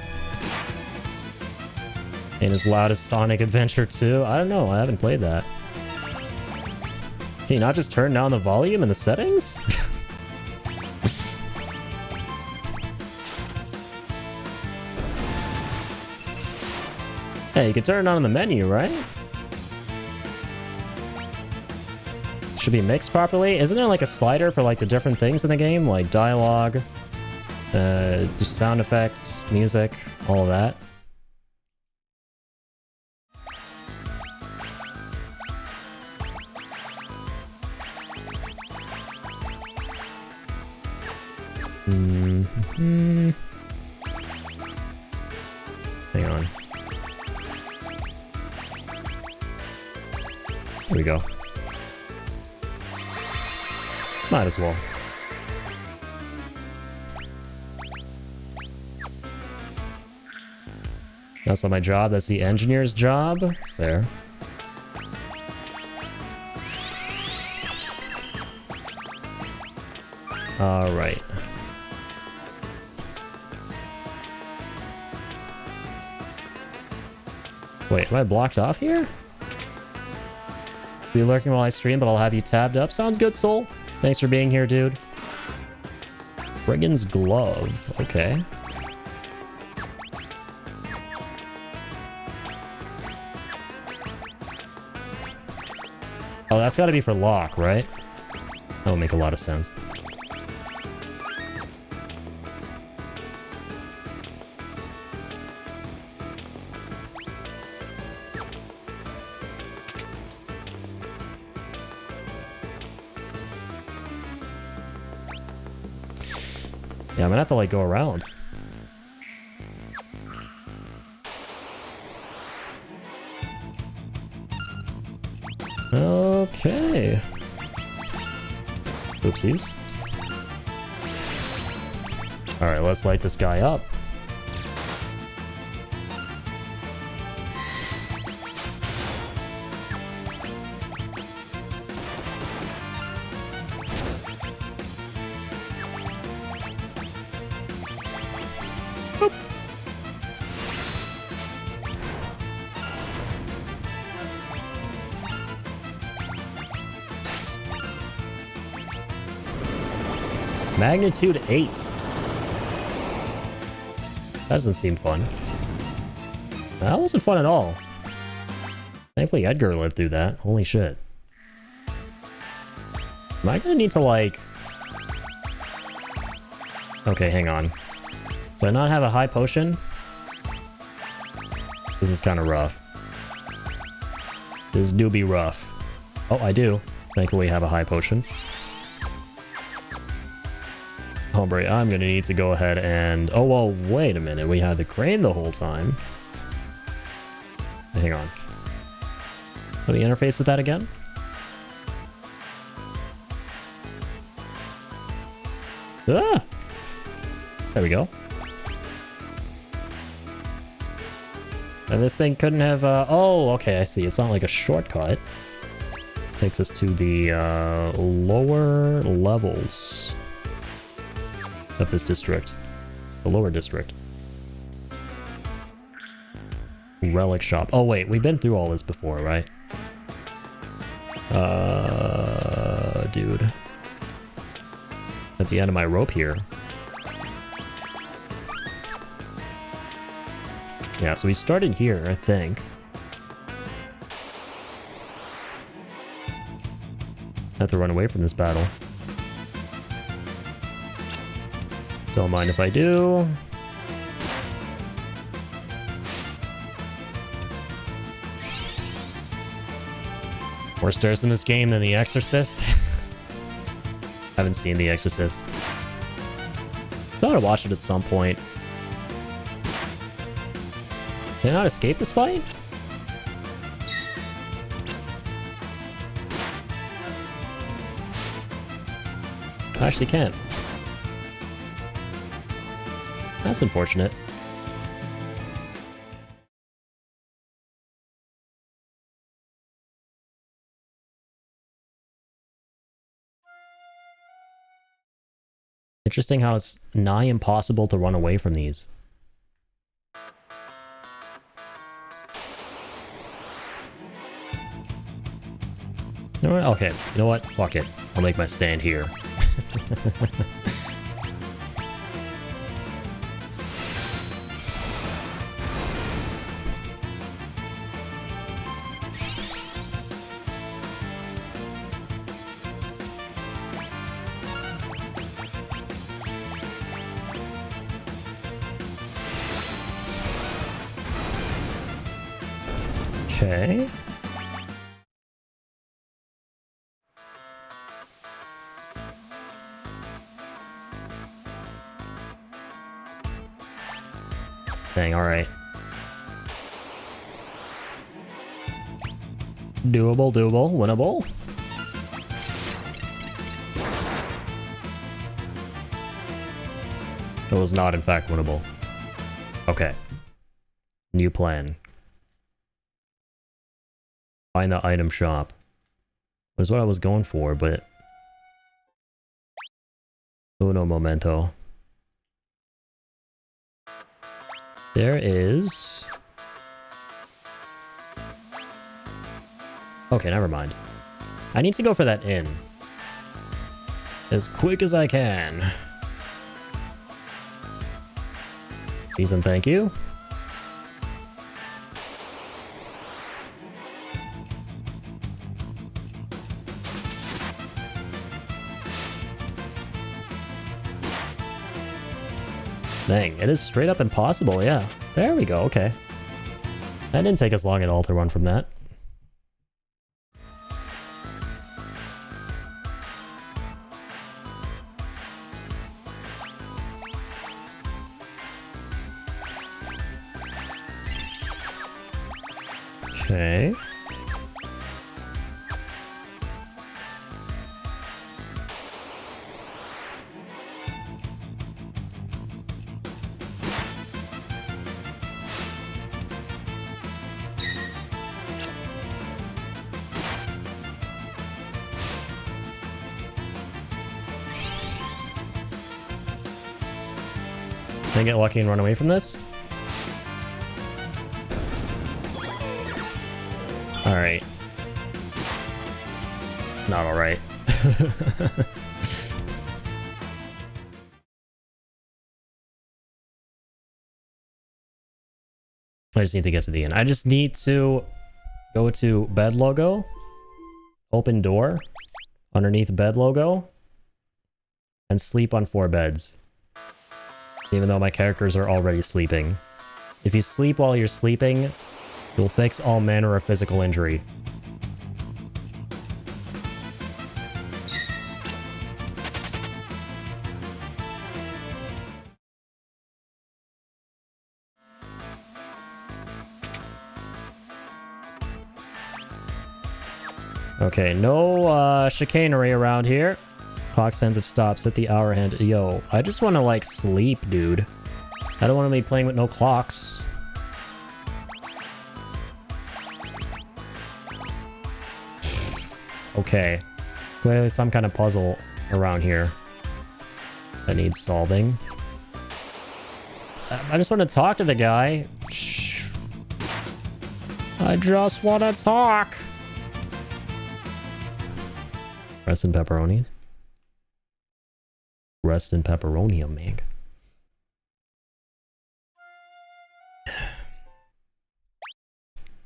And as loud as Sonic Adventure 2? I don't know, I haven't played that. Can you not just turn down the volume in the settings? Hey, you can turn it on in the menu, right? Should be mixed properly. Isn't there like a slider for like the different things in the game? Like dialogue, just sound effects, music, all of that. Hang on. Here we go. Might as well. That's not my job, that's the engineer's job. Fair. Alright. Wait, am I blocked off here? Be lurking while I stream, but I'll have you tabbed up. Sounds good, Soul. Thanks for being here, dude. Brigand's Glove. Okay. Oh, that's got to be for Locke, right? That will make a lot of sense. Yeah, I'm gonna have to like go around. Okay. Oopsies. Alright, let's light this guy up. Magnitude 8. That doesn't seem fun. That wasn't fun at all. Thankfully Edgar lived through that. Holy shit. Am I gonna need to like... Okay, hang on. Do I not have a high potion? This is kind of rough. This do be rough. Oh, I do. Thankfully have a high potion. Hombre, I'm gonna need to go ahead and... Oh, well, wait a minute. We had the crane the whole time. Hang on. Let me interface with that again. Ah! There we go. And this thing couldn't have... Oh, okay, I see. It's not like a shortcut. Takes us to the lower levels of this district. The lower district. Relic shop. Oh wait, we've been through all this before, right? Dude. At the end of my rope here. Yeah, so we started here, I think. I have to run away from this battle. Don't mind if I do. More stairs in this game than The Exorcist. Haven't seen The Exorcist. Thought I'd watch it at some point. Can I not escape this fight? I actually can't. That's unfortunate. Interesting how it's nigh impossible to run away from these. You know what? Okay, you know what? Fuck it. I'll make my stand here. Okay. Dang, alright. Doable, doable, winnable. It was not, in fact, winnable. Okay. New plan. Find the item shop. Was what I was going for, but... Uno momento. There is... Okay, never mind. I need to go for that inn. As quick as I can. Please and thank you. Dang, it is straight up impossible, yeah. There we go, okay. That didn't take us long at all to run from that. Okay. Can I get lucky and run away from this? Alright. Not alright. I just need to get to the end. I just need to go to bed logo, open door, underneath bed logo, and sleep on 4 beds. Even though my characters are already sleeping. If you sleep while you're sleeping, you'll fix all manner of physical injury. Okay, no chicanery around here. Clock hands have stopped. Set the hour hand. Yo, I just want to like sleep, dude. I don't want to be playing with no clocks. Okay. Clearly some kind of puzzle around here that needs solving. I just want to talk to the guy. I just want to talk. Rest in pepperonis. Rest in pepperonium, man.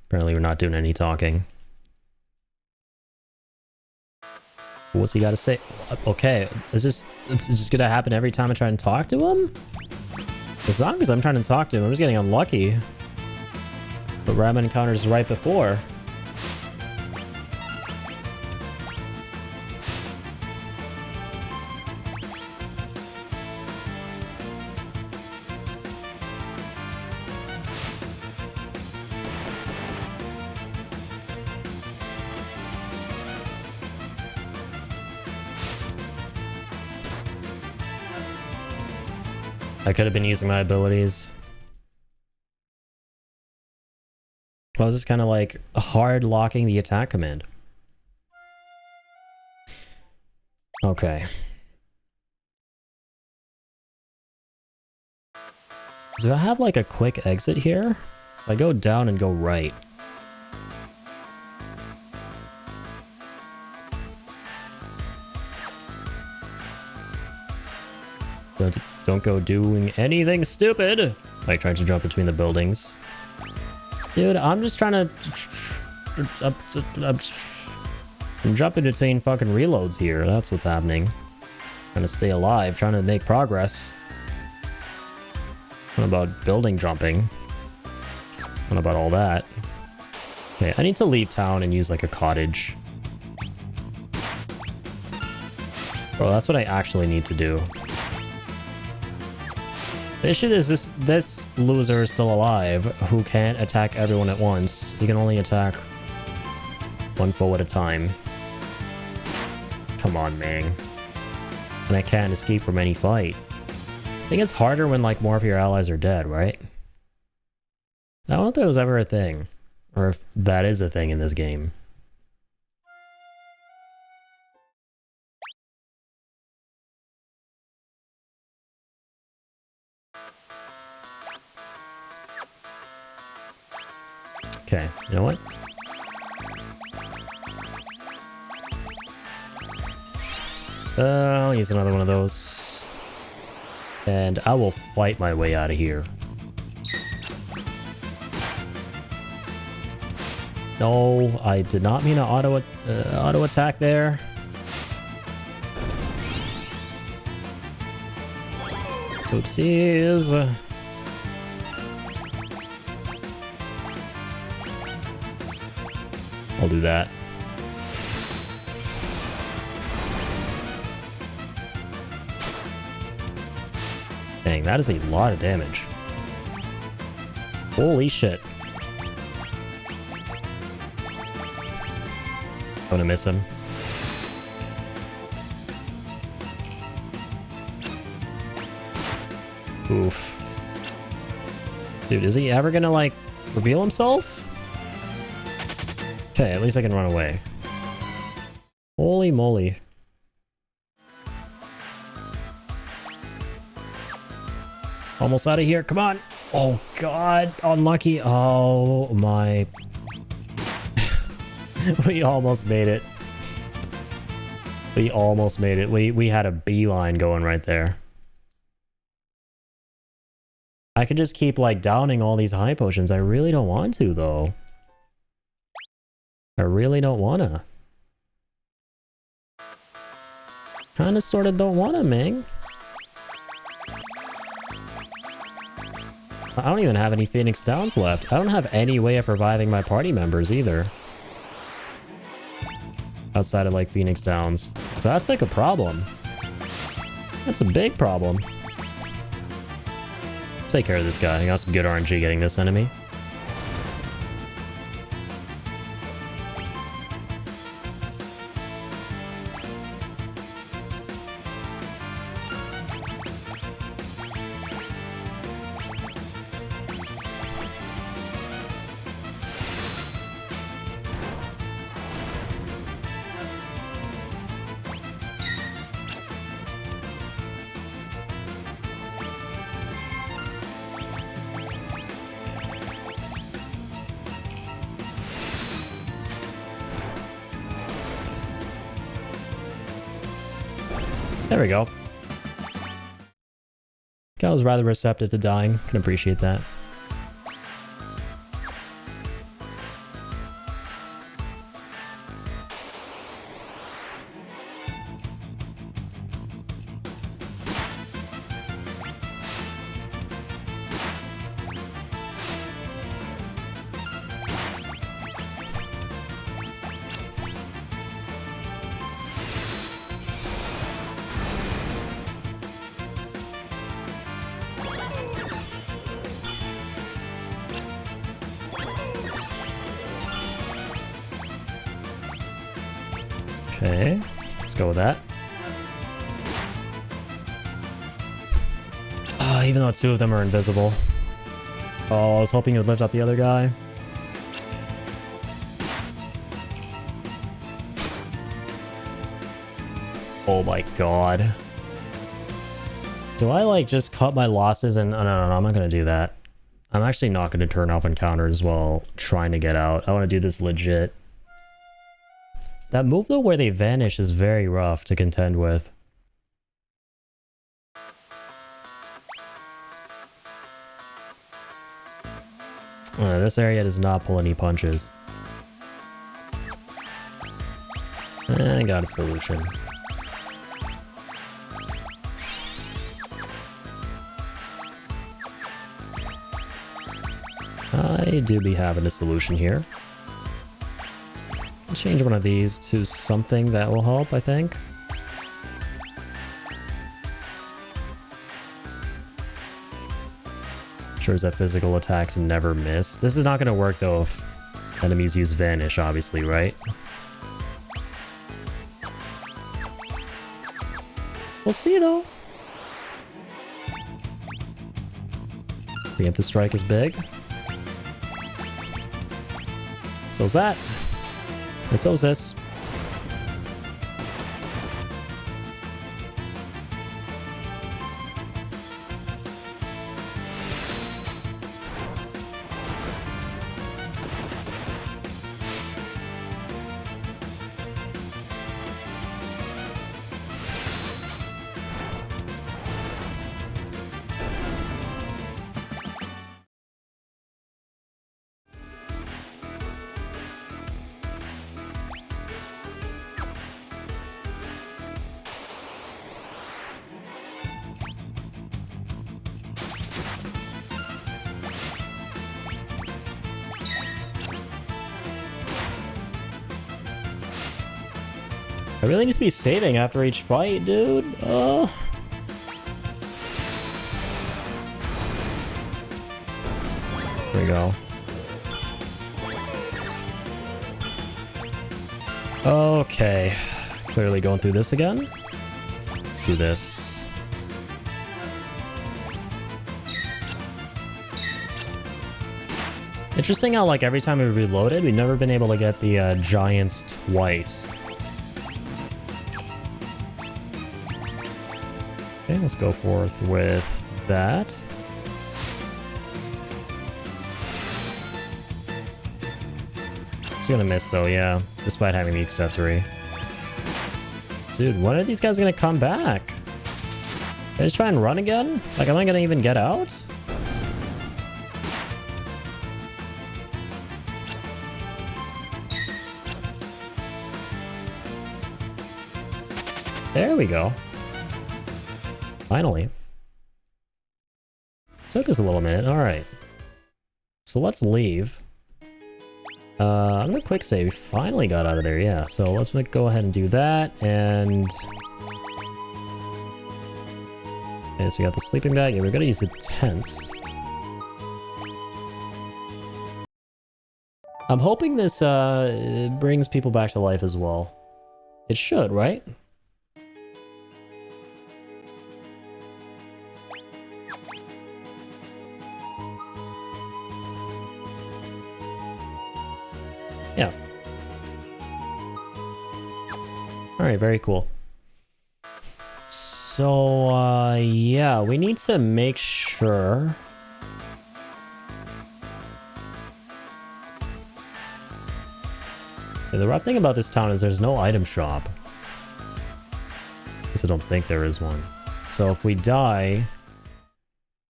Apparently we're not doing any talking. What's he got to say? Okay, is this gonna happen every time I try and talk to him? As long as I'm trying to talk to him, I'm just getting unlucky. But Ramen encounters right before. I could have been using my abilities. I was just kind of like hard locking the attack command. Okay. Do I have like a quick exit here? If I go down and go right. Don't go doing anything stupid. Like trying to jump between the buildings. Dude, I'm just trying to... I'm jumping between fucking reloads here. That's what's happening. Trying to stay alive, trying to make progress. What about building jumping? What about all that? Okay, I need to leave town and use like a cottage. Bro, that's what I actually need to do. The issue is this loser is still alive who can't attack everyone at once. He can only attack one foe at a time. Come on, man. And I can't escape from any fight. I think it's harder when like more of your allies are dead, right? I don't know if that was ever a thing. Or if that is a thing in this game. Okay, you know what? I'll use another one of those. And I will fight my way out of here. No, I did not mean to auto attack there. Oopsies. I'll do that. Dang, that is a lot of damage. Holy shit. I'm gonna miss him. Oof. Dude, is he ever gonna, like, reveal himself? Okay, at least I can run away. Holy moly. Almost out of here, come on! Oh god, unlucky. Oh my... We almost made it. We almost made it. We had a beeline going right there. I could just keep like downing all these high potions. I really don't want to though. I really don't wanna. Kinda sorta don't wanna, man. I don't even have any Phoenix Downs left. I don't have any way of reviving my party members either. Outside of like Phoenix Downs. So that's like a problem. That's a big problem. Take care of this guy. I got some good RNG getting this enemy. There we go. Guy was rather receptive to dying. Can appreciate that. Okay, let's go with that. Even though two of them are invisible. Oh, I was hoping it would lift up the other guy. Oh my god. Do I like just cut my losses and... Oh, no, I'm not going to do that. I'm actually not going to turn off encounters while trying to get out. I want to do this legit. That move, though, where they vanish is very rough to contend with. This area does not pull any punches. I got a solution. I do be having a solution here. I'll change one of these to something that will help, I think. Ensures that physical attacks never miss. This is not going to work though if enemies use Vanish, obviously, right? We'll see though. Preemptive Strike is big. So's that. And so's this. I really need to be saving after each fight, dude. There we go. Okay. Clearly going through this again. Let's do this. Interesting how, like, every time we reloaded, we've never been able to get the giants twice. Okay, let's go forth with that. It's gonna miss though, yeah, despite having the accessory. Dude, when are these guys gonna come back? Can I just try and run again? Like, am I gonna even get out? There we go. Finally. Took us a little minute. Alright. So let's leave. I'm gonna quick save. We finally got out of there, yeah. So let's go ahead and do that, and... Okay, so we got the sleeping bag. Yeah, we're gonna use the tents. I'm hoping this brings people back to life as well. It should, right? Yeah. Alright, very cool. So, yeah, we need to make sure... The rough thing about this town is there's no item shop. guess I don't think there is one. So if we die,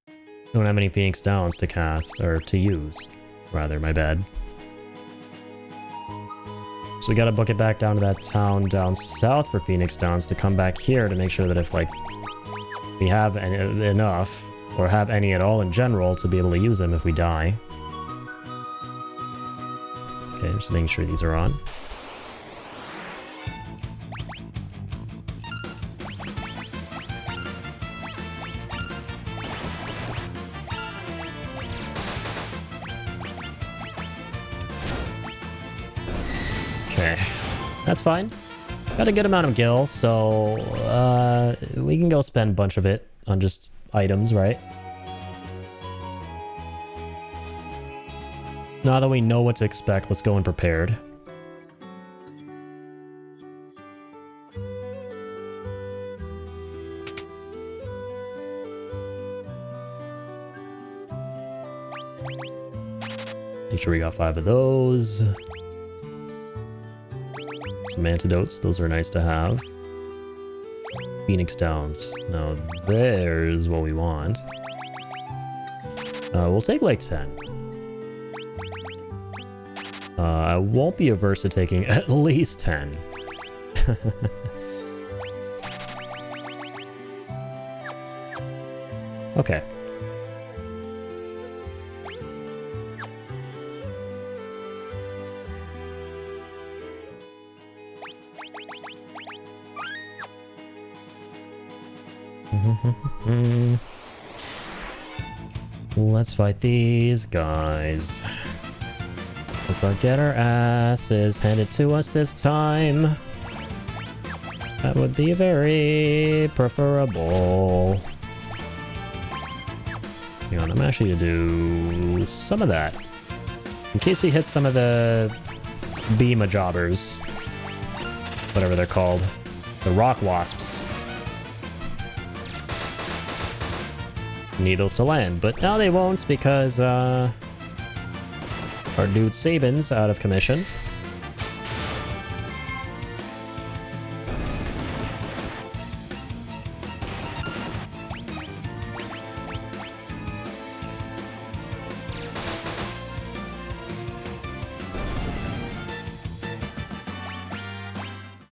we don't have any Phoenix Downs to cast, or to use. Rather, my bad. So we gotta book it back down to that town down south for Phoenix Downs to come back here to make sure that if, like, we have enough, or have any at all in general, to be able to use them if we die. Okay, just making sure these are on. Okay, that's fine. Got a good amount of gil, so we can go spend a bunch of it on just items, right? Now that we know what to expect, let's go in prepared. Make sure we got 5 of those. Some antidotes, those are nice to have. Phoenix Downs. Now there's what we want. We'll take like 10. I won't be averse to taking at least 10. Okay. Let's fight these guys. Let's not get our asses handed to us this time. That would be very preferable. Hang on, I'm actually gonna do some of that. In case we hit some of the Beema jobbers. Whatever they're called. The rock wasps. Need those to land, but now they won't because our dude Sabin's out of commission.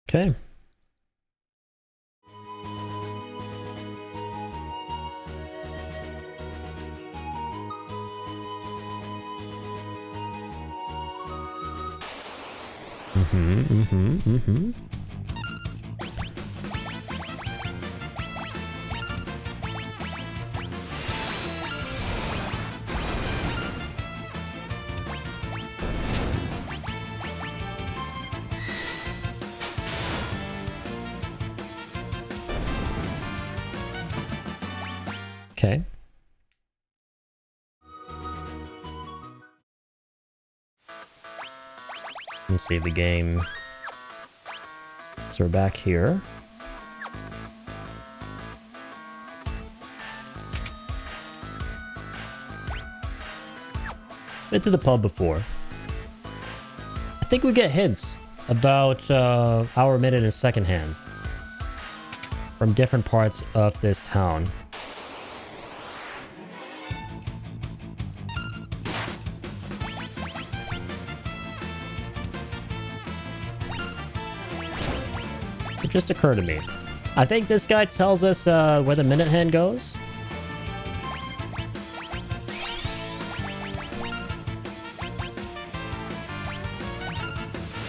Okay. Okay. Let me save the game. So we're back here. Been to the pub before. I think we get hints about hour, minute, and second hand from different parts of this town. It just occurred to me. I think this guy tells us where the minute hand goes.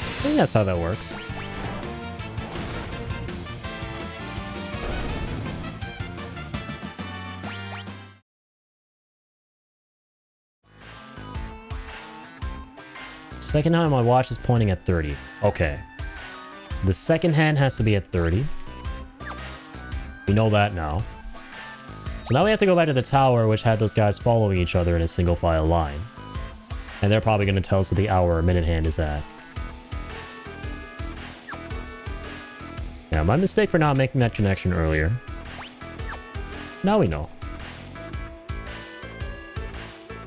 I think that's how that works. Second hand on my watch is pointing at 30. Okay. So the second hand has to be at 30. We know that now. So now we have to go back to the tower, which had those guys following each other in a single file line. And they're probably going to tell us what the hour or minute hand is at. Yeah, my mistake for not making that connection earlier. Now we know.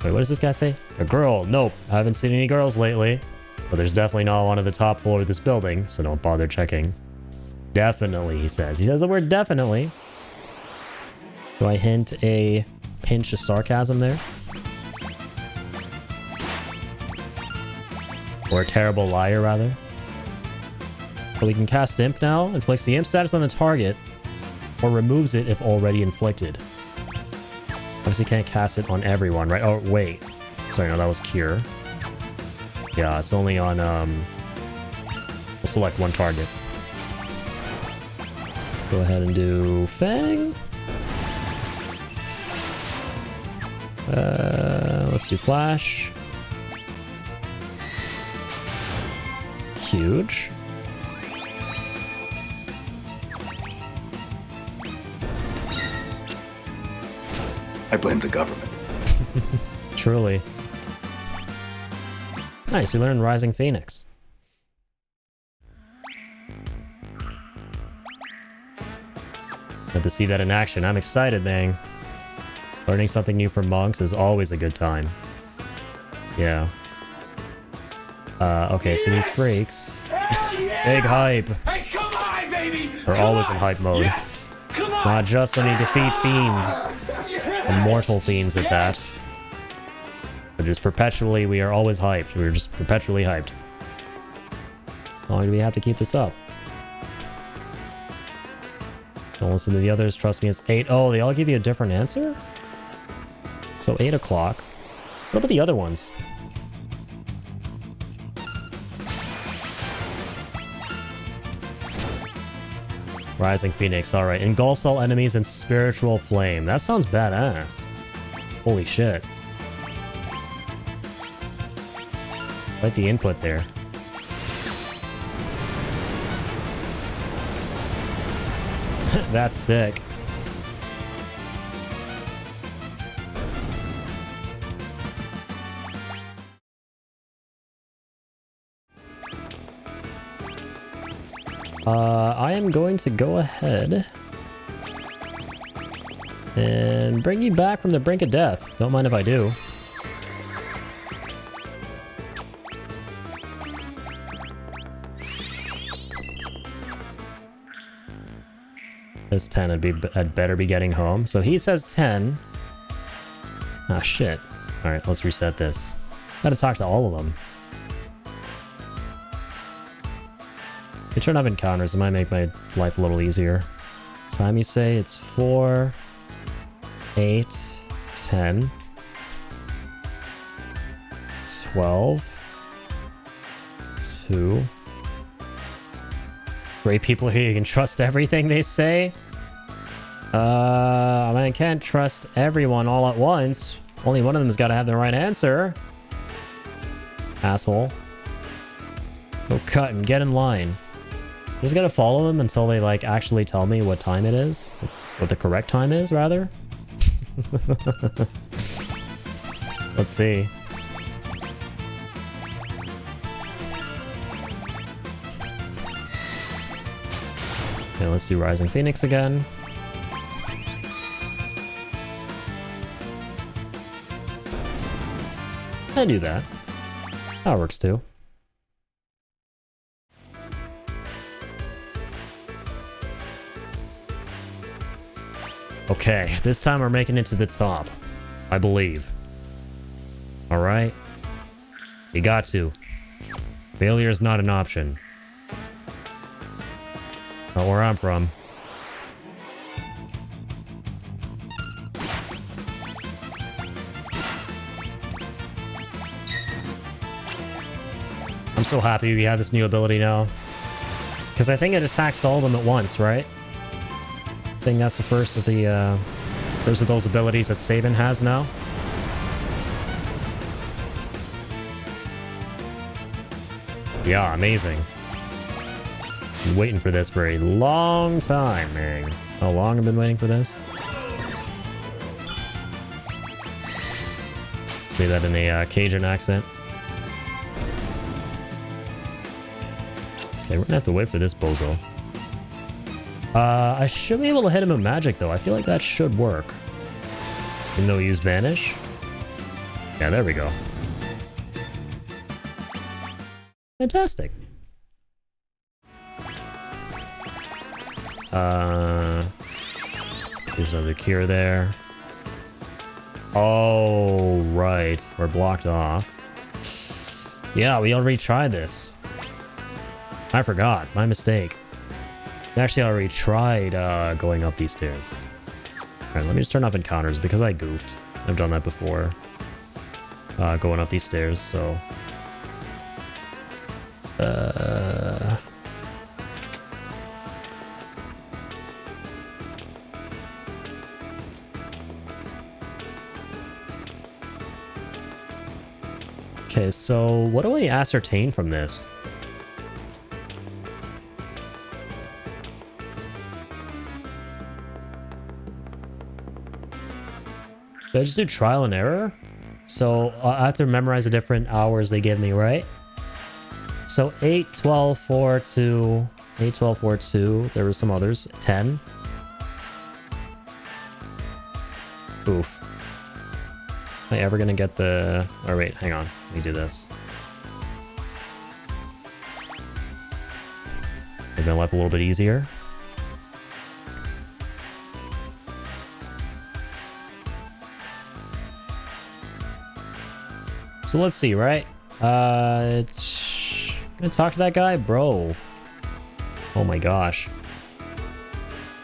Wait, what does this guy say? A girl. Nope. I haven't seen any girls lately. But there's definitely not one on the top floor of this building, so don't bother checking. Definitely, he says. He says the word definitely. Do I hint a pinch of sarcasm there? Or a terrible liar, rather? So we can cast Imp now. Inflicts the Imp status on the target. Or removes it if already inflicted. Obviously can't cast it on everyone, right? Oh, wait. Sorry, no, that was Cure. Yeah, it's only on, we'll select one target. Let's go ahead and do Fang. Let's do Flash. Huge. I blame the government. Truly. Nice, we learned Rising Phoenix. Good to see that in action. I'm excited, man. Learning something new from monks is always a good time. Yeah. Okay, so these freaks... Big hype! Hey, come on, baby! Are always in hype mode. Yes! Come on! Not just when you defeat fiends. Immortal fiends at that. But just perpetually, we are always hyped. We're just perpetually hyped. How long do we have to keep this up? Don't listen to the others. Trust me, it's 8. Oh, they all give you a different answer? So 8 o'clock. What about the other ones? Rising Phoenix, alright. Engulfs all enemies in spiritual flame. That sounds badass. Holy shit. Like the input there. That's sick. I am going to go ahead and bring you back from the brink of death. Don't mind if I do. This 10 I'd better be getting home. So he says 10. Ah, shit. Alright, let's reset this. Gotta talk to all of them. If you turn off encounters, it might make my life a little easier. Time you say it's 4, 8, 10, 12, 2. Great people here, you can trust everything they say. I mean, I can't trust everyone all at once. Only one of them's got to have the right answer. Asshole. Go cut and get in line. I'm just gonna follow them until they, like, actually tell me what time it is. What the correct time is, rather. Let's see. Okay, let's do Rising Phoenix again. I do that. That works too. Okay, this time we're making it to the top. I believe. Alright? You got to. Failure is not an option. Not where I'm from. I'm so happy we have this new ability now. Because I think it attacks all of them at once, right? I think that's the first of those abilities that Sabin has now. Yeah, amazing. Been waiting for this for a long time, man. How long I've been waiting for this? Say that in a Cajun accent. Okay, we're gonna have to wait for this bozo. I should be able to hit him with magic, though. I feel like that should work. Even though we use Vanish. Yeah, there we go. There's another cure there. Oh, right. We're blocked off. Yeah, we already tried this. I forgot. My mistake. We actually already tried going up these stairs. Alright, let me just turn off encounters because I goofed. I've done that before. Going up these stairs, so... Okay, so what do I ascertain from this? Did I just do trial and error? So I have to memorize the different hours they give me, right? So 8, 12, 4, 2, 8, 12, 4, 2. There were some others. 10. Oof. Am I ever gonna get the... Oh, wait, hang on. Let me do this. Maybe my life a little bit easier. So let's see, right? Gonna talk to that guy? Bro. Oh my gosh.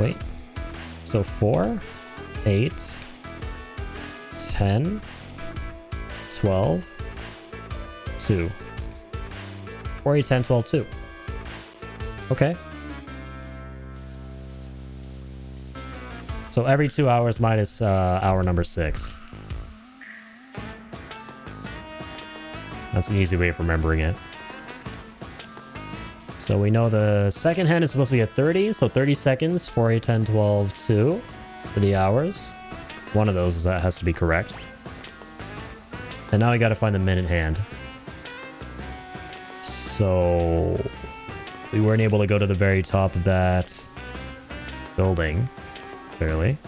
Wait. So 4, 8, 10, 12, 2. 4, 8, 10, 12, 2. Okay. So every 2 hours minus hour number 6. That's an easy way of remembering it. So we know the second hand is supposed to be at 30, so 30 seconds, 4, 8, 10, 12, 2 for the hours. One of those has to be correct. And now we gotta find the minute hand. So we weren't able to go to the very top of that building, clearly.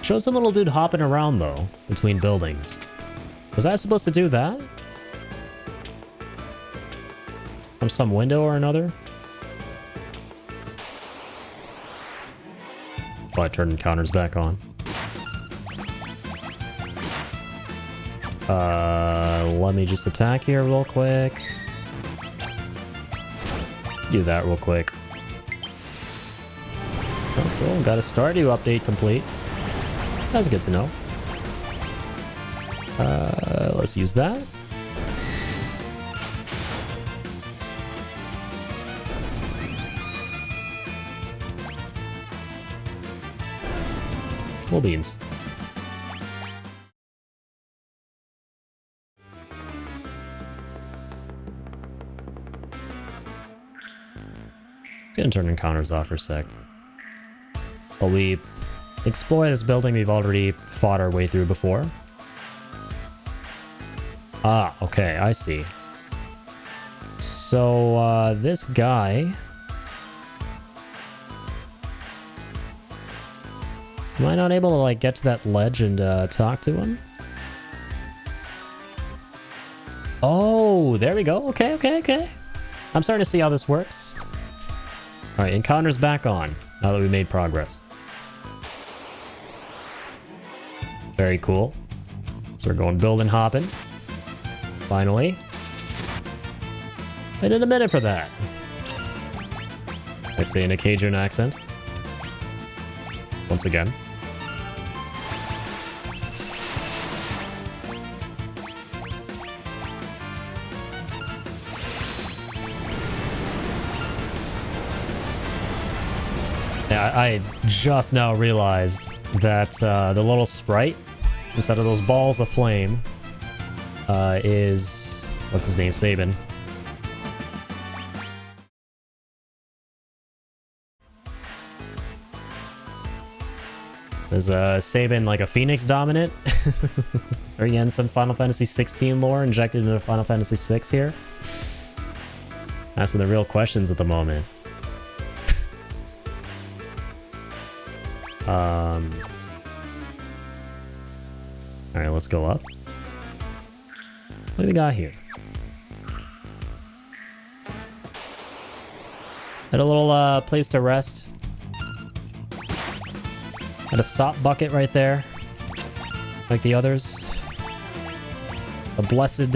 Showed some little dude hopping around, though, between buildings. Was I supposed to do that? From some window or another? Oh, I turned encounters back on. Let me just attack here real quick. Do that real quick. Oh, cool. Got a Stardew update complete. That's good to know. Let's use that. Cool beans. Just gonna turn encounters off for a sec. While we explore this building we've already fought our way through before. Ah, okay, I see. So, this guy... Am I not able to, like, get to that ledge and, talk to him? Oh, there we go. Okay, okay, okay. I'm starting to see how this works. Alright, encounter's back on, now that we made progress. Very cool. So we're going building hopping. Finally. I did a minute for that. I say in a Cajun accent. Once again. Yeah, I just now realized that the little sprite, instead of those balls of flame, is... What's his name? Sabin. Is Sabin like a Phoenix dominant? Are you in some Final Fantasy 16 lore injected into Final Fantasy 6 here? Asking the real questions at the moment. All right, let's go up. What do we got here? Had a little place to rest. Got a sop bucket right there. Like the others. The blessed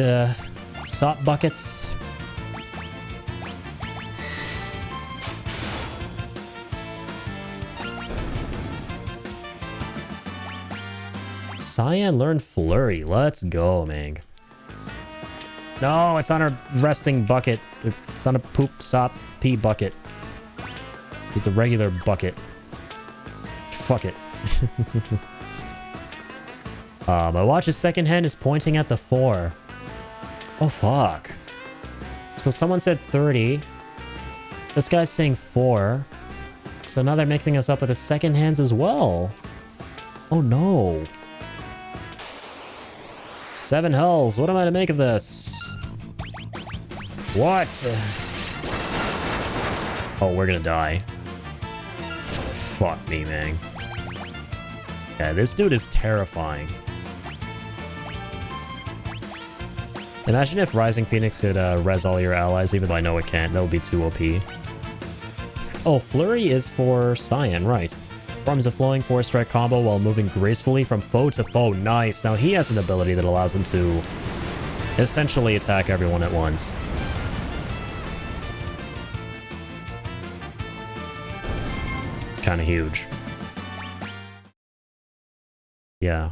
sop buckets. Cyan learned Flurry. Let's go, man. No, it's on a resting bucket. It's on a poop sop pee bucket. It's just a regular bucket. Fuck it. My watch's second hand is pointing at the 4. Oh, fuck. So someone said 30. This guy's saying 4. So now they're mixing us up with the second hands as well. Oh, no. 7 hells. What am I to make of this? What? Oh, we're gonna die. Fuck me, man. Yeah, this dude is terrifying. Imagine if Rising Phoenix could res all your allies, even though I know it can't. That would be too OP. Oh, Flurry is for Cyan, right. Performs a flowing 4-strike combo while moving gracefully from foe to foe. Nice. Now he has an ability that allows him to essentially attack everyone at once. It's kind of huge. Yeah.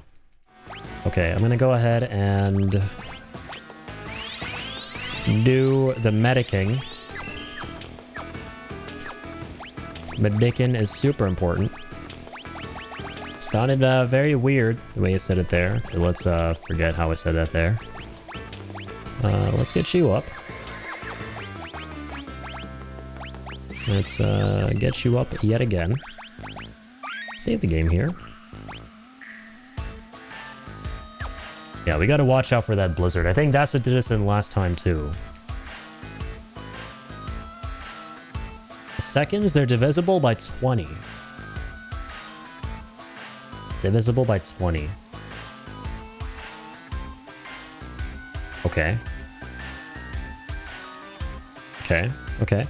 Okay, I'm gonna go ahead and do the medicing. Medicing is super important. Sounded very weird the way you said it there. But let's forget how I said that there. Let's get you up. Let's get you up yet again. Save the game here. Yeah, we gotta watch out for that blizzard. I think that's what did us in last time too. Seconds, they're divisible by 20. Divisible by 20. Okay. Okay, okay.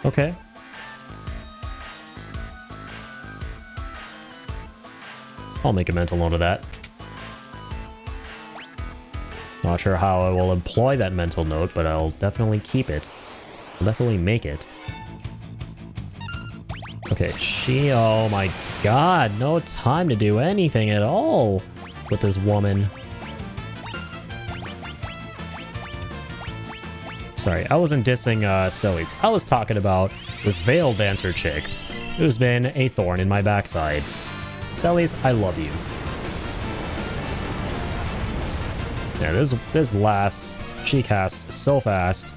Okay. I'll make a mental note of that. Not sure how I will employ that mental note, but I'll definitely keep it. I'll definitely make it. Okay, oh my god, no time to do anything at all with this woman. Sorry, I wasn't dissing Celes. I was talking about this Veil Dancer chick who's been a thorn in my backside. Celes, I love you. Yeah, this lass, she casts so fast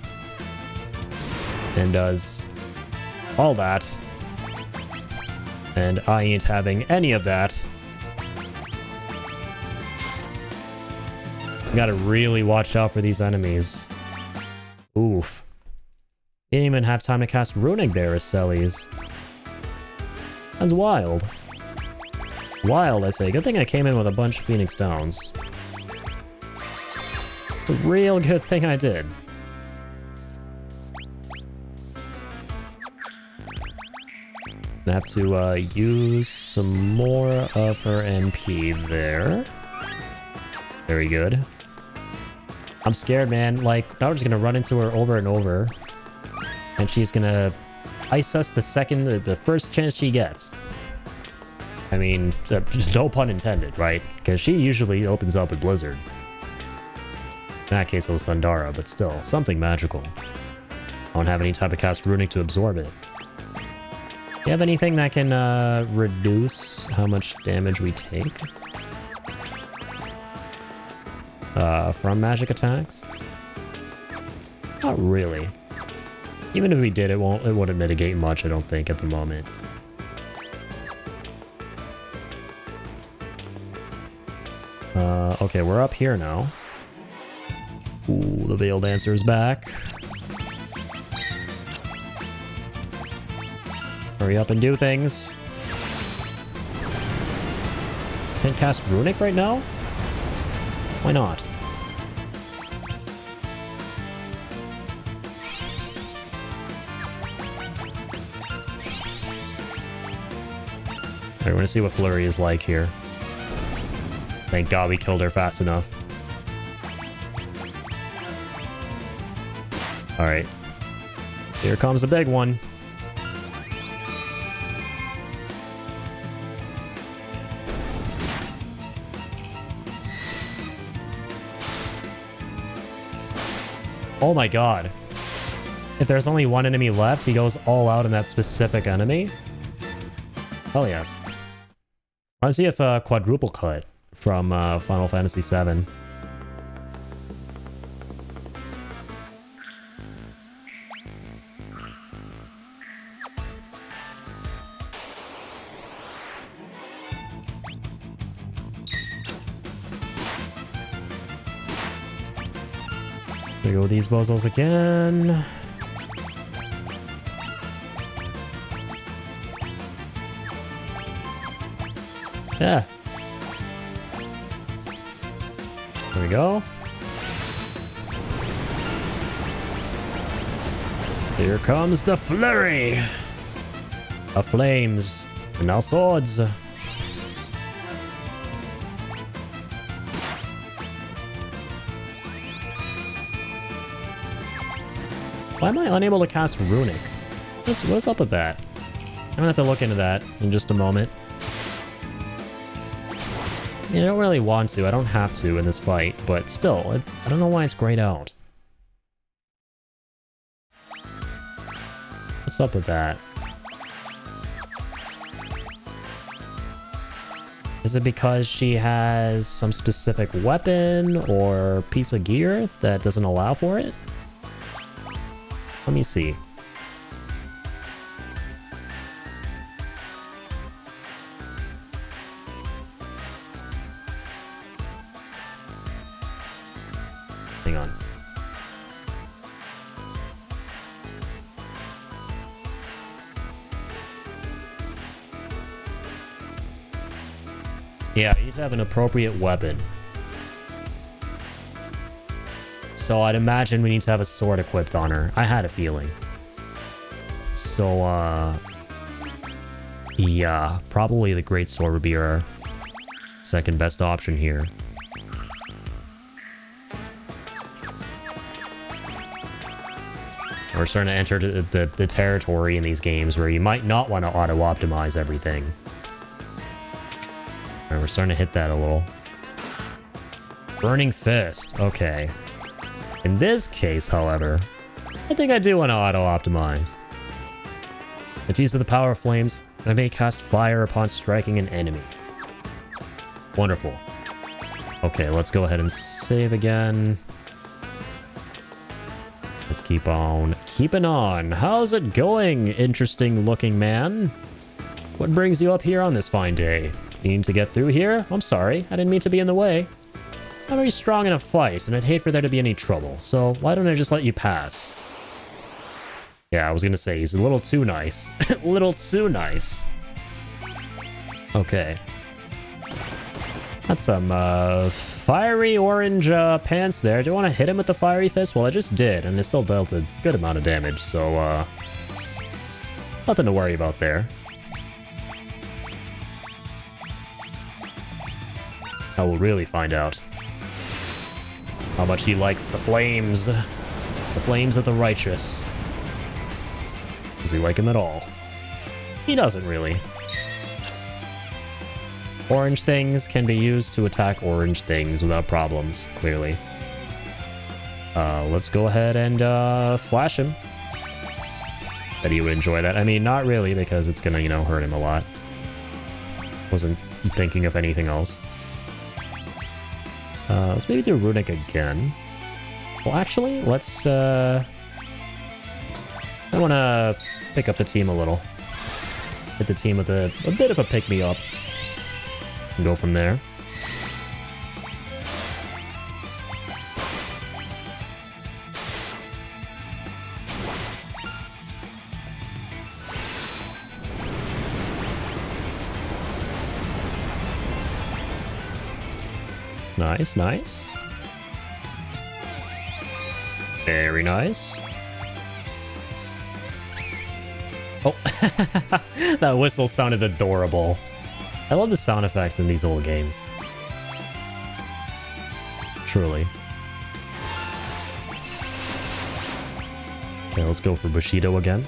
and does all that. And I ain't having any of that. Gotta really watch out for these enemies. Oof. Didn't even have time to cast Runic there as Celes. That's wild. Wild, I say. Good thing I came in with a bunch of Phoenix Downs. It's a real good thing I did. I have to use some more of her MP there. Very good. I'm scared, man. Like, now we're just gonna run into her over and over. And she's gonna ice us the first chance she gets. I mean, just no pun intended, right? Because she usually opens up with Blizzard. In that case, it was Thundara, but still, something magical. I don't have any type of cast Runic to absorb it. Do you have anything that can reduce how much damage we take? From magic attacks? Not really. Even if we did, it wouldn't mitigate much, I don't think, at the moment. Okay, we're up here now. Ooh, the Veil Dancer is back. Hurry up and do things. Can't cast Runic right now? Why not? I want to see what Flurry is like here. Thank God we killed her fast enough. Alright. Here comes a big one. Oh my god. If there's only one enemy left, he goes all out on that specific enemy? Hell yes. Reminds me of Quadruple Cut from Final Fantasy VII. There go with these bozos again. Yeah. There we go. Here comes the flurry of flames and now swords. Why am I unable to cast Runic? What's up with that? I'm gonna have to look into that in just a moment. I mean, I don't really want to. I don't have to in this fight, but still, I don't know why it's grayed out. What's up with that? Is it because she has some specific weapon or piece of gear that doesn't allow for it? Let me see. Hang on. Yeah, you need to have an appropriate weapon. So I'd imagine we need to have a sword equipped on her. I had a feeling. So, yeah, probably the Great Sword would be our second best option here. We're starting to enter the territory in these games where you might not want to auto-optimize everything. Alright, we're starting to hit that a little. Burning Fist. Okay. In this case, however, I think I do want to auto-optimize. With use of the power of flames, I may cast fire upon striking an enemy. Wonderful. Okay, let's go ahead and save again. Let's keep on keeping on. How's it going, interesting looking man? What brings you up here on this fine day? You need to get through here? I'm sorry, I didn't mean to be in the way. I'm very strong in a fight, and I'd hate for there to be any trouble, so why don't I just let you pass? Yeah, I was gonna say, he's a little too nice. A little too nice. Okay. That's some, fiery orange, pants there. Do you want to hit him with the fiery fist? Well, I just did, and it still dealt a good amount of damage, so, nothing to worry about there. I will really find out how much he likes the flames. The flames of the righteous. Does he like him at all? He doesn't really. Orange things can be used to attack orange things without problems, clearly. Let's go ahead and flash him. Bet he would enjoy that. I mean, not really, because it's gonna, you know, hurt him a lot. Wasn't thinking of anything else. Let's maybe do Runic again. Well, actually, let's, I want to pick up the team a little. Hit the team with a bit of a pick-me-up. And go from there. Nice, nice. Very nice. Oh, that whistle sounded adorable. I love the sound effects in these old games. Truly. Okay, let's go for Bushido again.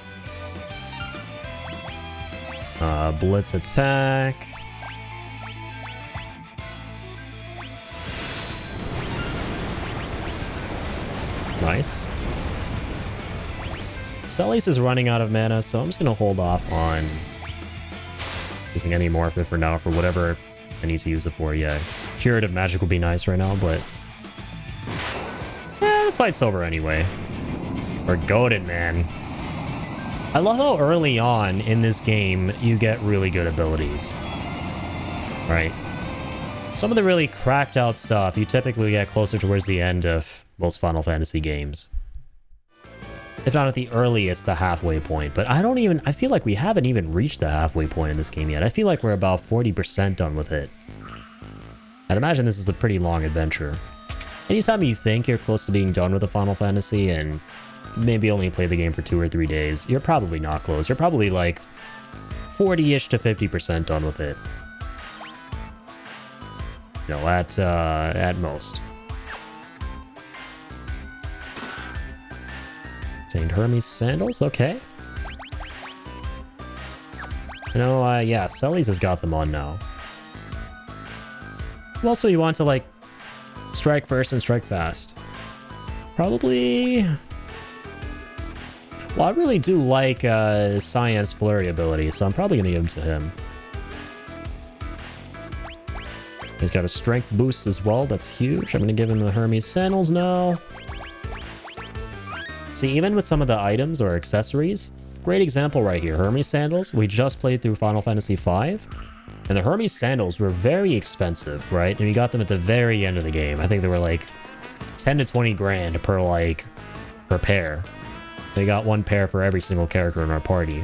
Blitz attack. Nice. Celes is running out of mana, so I'm just going to hold off on using any more of it for now for whatever I need to use it for. Yeah, Curative Magic would be nice right now, but the fight's over anyway. We're goated, man. I love how early on in this game you get really good abilities. Right? Some of the really cracked out stuff you typically get closer towards the end of most Final Fantasy games. If not at the earliest, the halfway point. But I feel like we haven't even reached the halfway point in this game yet. I feel like we're about 40% done with it. I'd imagine this is a pretty long adventure. Anytime you think you're close to being done with a Final Fantasy and maybe only play the game for 2 or 3 days, you're probably not close. You're probably like 40-ish to 50% done with it. You know, at most. St. Hermes sandals, okay. You know, yeah, Celes has got them on now. Also, you want to, like, strike first and strike fast. Probably... Well, I really do like Cyan's Flurry ability, so I'm probably going to give him to him. He's got a strength boost as well, that's huge. I'm going to give him the Hermes sandals now. See, even with some of the items or accessories, great example right here, Hermes sandals. We just played through Final Fantasy V, and the Hermes sandals were very expensive, right? And we got them at the very end of the game. I think they were like 10 to 20 grand per pair. They got 1 pair for every single character in our party.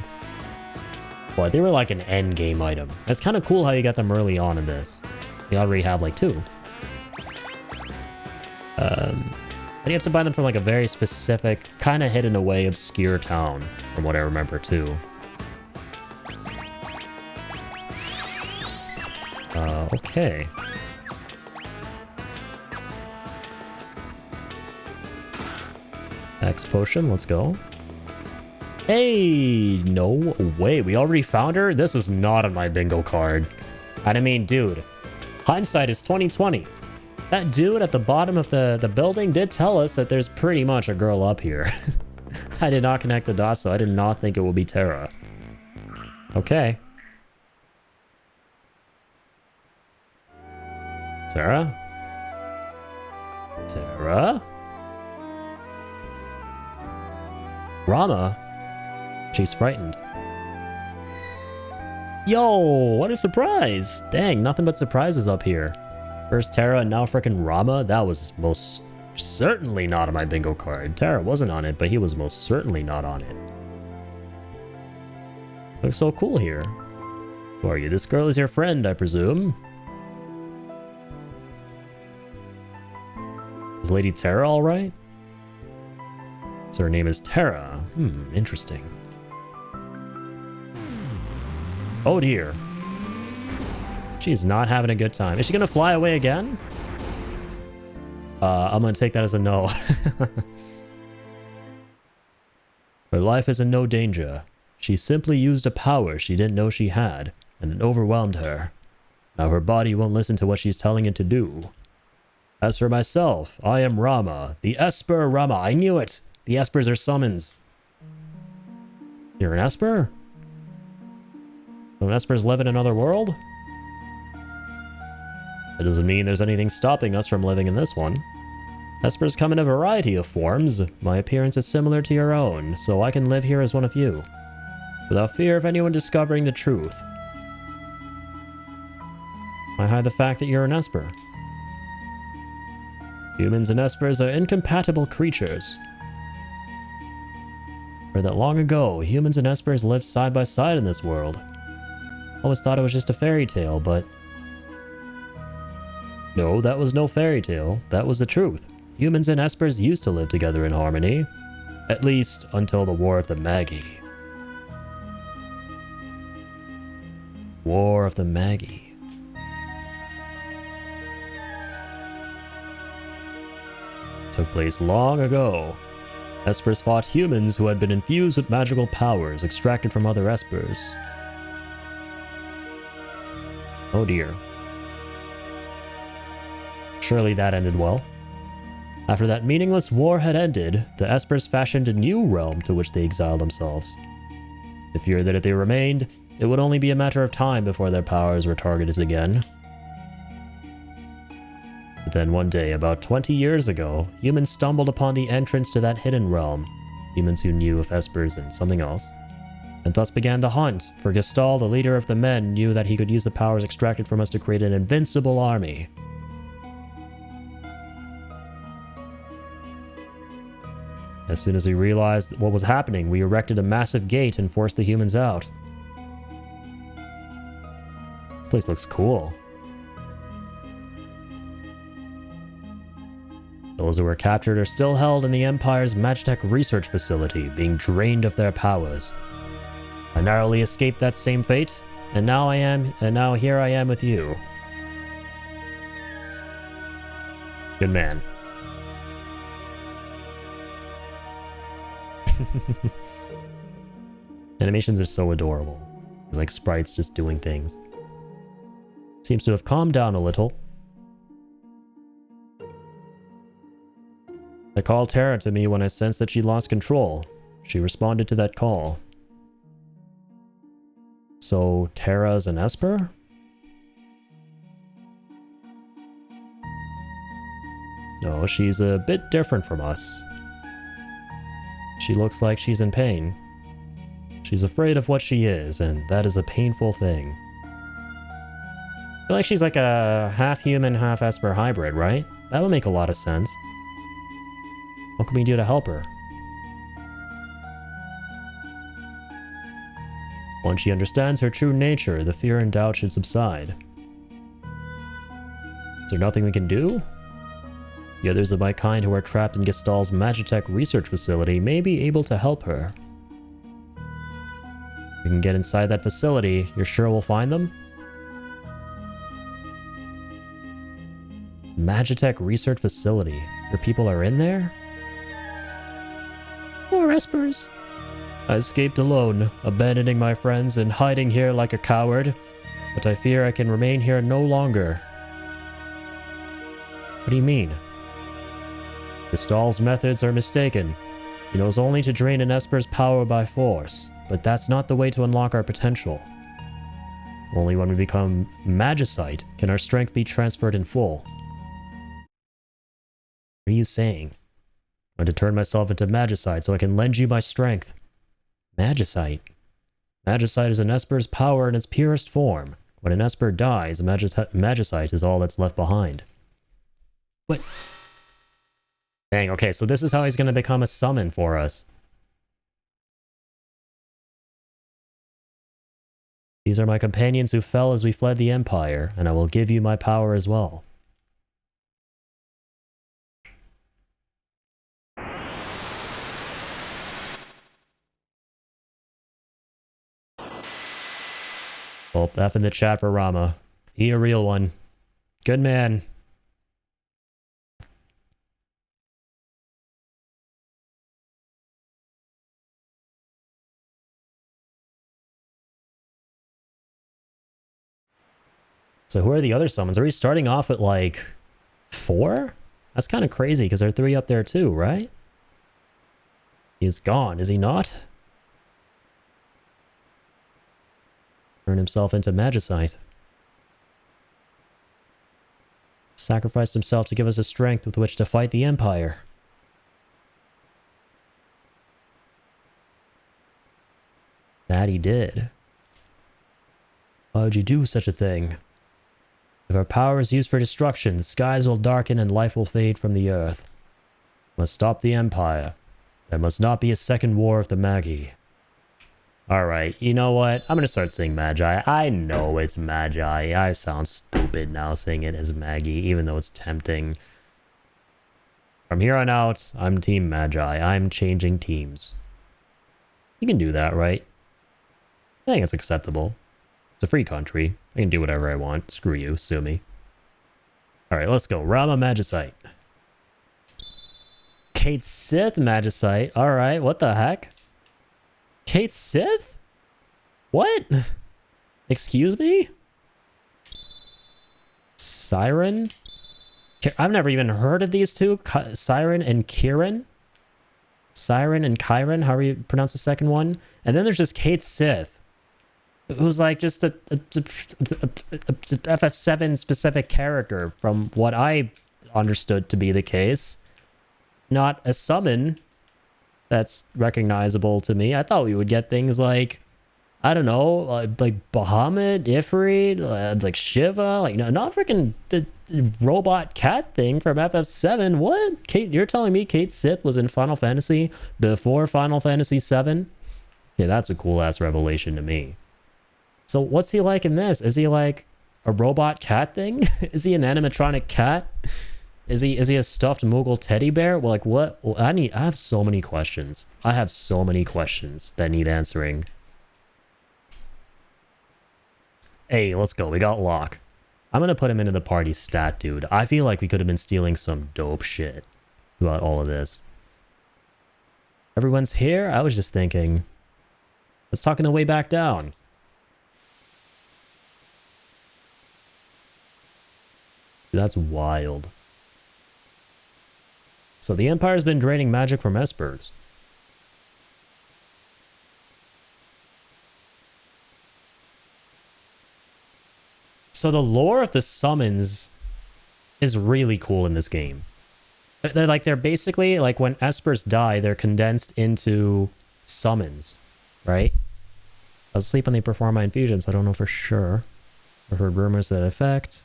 But they were like an end game item. It's kind of cool how you got them early on in this. We already have like 2. And you have to buy them from like a very specific, kind of hidden away, obscure town, from what I remember too. Okay. X potion, let's go. Hey, no way, we already found her? This was not on my bingo card. I mean, dude, hindsight is 2020. That dude at the bottom of the building did tell us that there's pretty much a girl up here. I did not connect the dots, so I did not think it would be Terra. Okay. Terra? Terra? Rama? She's frightened. Yo, what a surprise! Dang, nothing but surprises up here. First Terra and now frickin' Rama? That was most certainly not on my bingo card. Terra wasn't on it, but he was most certainly not on it. Looks so cool here. Who are you? This girl is your friend, I presume. Is Lady Terra alright? So her name is Terra. Interesting. Oh dear. She's not having a good time. Is she gonna fly away again? I'm gonna take that as a no. Her life is in no danger. She simply used a power she didn't know she had, and it overwhelmed her. Now her body won't listen to what she's telling it to do. As for myself, I am Rama, the Esper Rama. I knew it! The Espers are summons. You're an Esper? Don't Espers live in another world? That doesn't mean there's anything stopping us from living in this one. Espers come in a variety of forms. My appearance is similar to your own, so I can live here as one of you, without fear of anyone discovering the truth. I hide the fact that you're an Esper. Humans and Espers are incompatible creatures. For that long ago, humans and Espers lived side by side in this world. I always thought it was just a fairy tale, but No, that was no fairy tale. That was the truth. Humans and Espers used to live together in harmony. At least until the War of the Magi. War of the Magi. Took place long ago. Espers fought humans who had been infused with magical powers extracted from other Espers. Oh dear. Surely that ended well. After that meaningless war had ended, the Espers fashioned a new realm to which they exiled themselves. They feared that if they remained, it would only be a matter of time before their powers were targeted again. But then one day, about 20 years ago, humans stumbled upon the entrance to that hidden realm. Humans who knew of Espers and something else. And thus began the hunt, for Gestal, the leader of the men, knew that he could use the powers extracted from us to create an invincible army. As soon as we realized what was happening, we erected a massive gate and forced the humans out. This place looks cool. Those who were captured are still held in the Empire's Magitech research facility, being drained of their powers. I narrowly escaped that same fate, and now here I am with you. Good man. Animations are so adorable. It's like sprites just doing things. Seems to have calmed down a little. I called Terra to me when I sensed that she lost control. She responded to that call. So, Terra's an Esper? No, she's a bit different from us. She looks like she's in pain. She's afraid of what she is, and that is a painful thing. I feel like she's like a half-human, half-Esper hybrid, right? That would make a lot of sense. What can we do to help her? Once she understands her true nature, the fear and doubt should subside. Is there nothing we can do? The others of my kind who are trapped in Gestal's Magitech research facility may be able to help her. We can get inside that facility. You're sure we'll find them? Magitech research facility. Your people are in there? Poor Espers. I escaped alone, abandoning my friends and hiding here like a coward. But I fear I can remain here no longer. What do you mean? Gestal's methods are mistaken. He knows only to drain an Esper's power by force, but that's not the way to unlock our potential. Only when we become Magicite can our strength be transferred in full. What are you saying? I want to turn myself into Magicite so I can lend you my strength. Magicite? Magicite is an Esper's power in its purest form. When an Esper dies, a Magicite is all that's left behind. What? Dang, okay, so this is how he's going to become a summon for us. These are my companions who fell as we fled the Empire, and I will give you my power as well. Well, F in the chat for Rama. He a real one. Good man. So who are the other summons? Are we starting off with like 4? That's kind of crazy because there are 3 up there too, right? He's gone, is he not? Turned himself into Magicite. Sacrificed himself to give us the strength with which to fight the Empire. That he did. Why would you do such a thing? If our power is used for destruction, the skies will darken and life will fade from the earth. We must stop the Empire. There must not be a second war of the Magi. All right, you know what? I'm gonna start saying Magi. I know it's Magi. I sound stupid now saying it as Maggie, even though it's tempting. From here on out, I'm Team Magi. I'm changing teams. You can do that, right? I think it's acceptable. It's a free country. I can do whatever I want. Screw you. Sue me. All right, let's go. Rama Magicite. Kate Sith Magicite. All right, what the heck? Kate Sith? What? Excuse me? Siren? I've never even heard of these two. Siren and Kieran? Siren and Kyron, however you pronounce the second one. And then there's just Kate Sith, who's like just a FF7 specific character from what I understood to be the case. Not a summon that's recognizable to me. I thought we would get things like, I don't know, like Bahamut, Ifrit, like Shiva, like not freaking the robot cat thing from FF7. What? Kate, you're telling me Kate Sith was in Final Fantasy before Final Fantasy 7? Yeah, that's a cool ass revelation to me. So what's he like in this? Is he like a robot cat thing? Is he an animatronic cat? Is he a stuffed Moogle teddy bear? Well, like what? Well, I have so many questions. I have so many questions that need answering. Hey, let's go. We got Locke. I'm gonna put him into the party stat, dude. I feel like we could have been stealing some dope shit throughout all of this. Everyone's here? I was just thinking. Let's talk on the way back down. Dude, that's wild. So the Empire's been draining magic from Espers. So the lore of the summons is really cool in this game. They're basically like when Espers die, they're condensed into summons, right? I was asleep when they perform my infusions. I don't know for sure. I've heard rumors to that effect.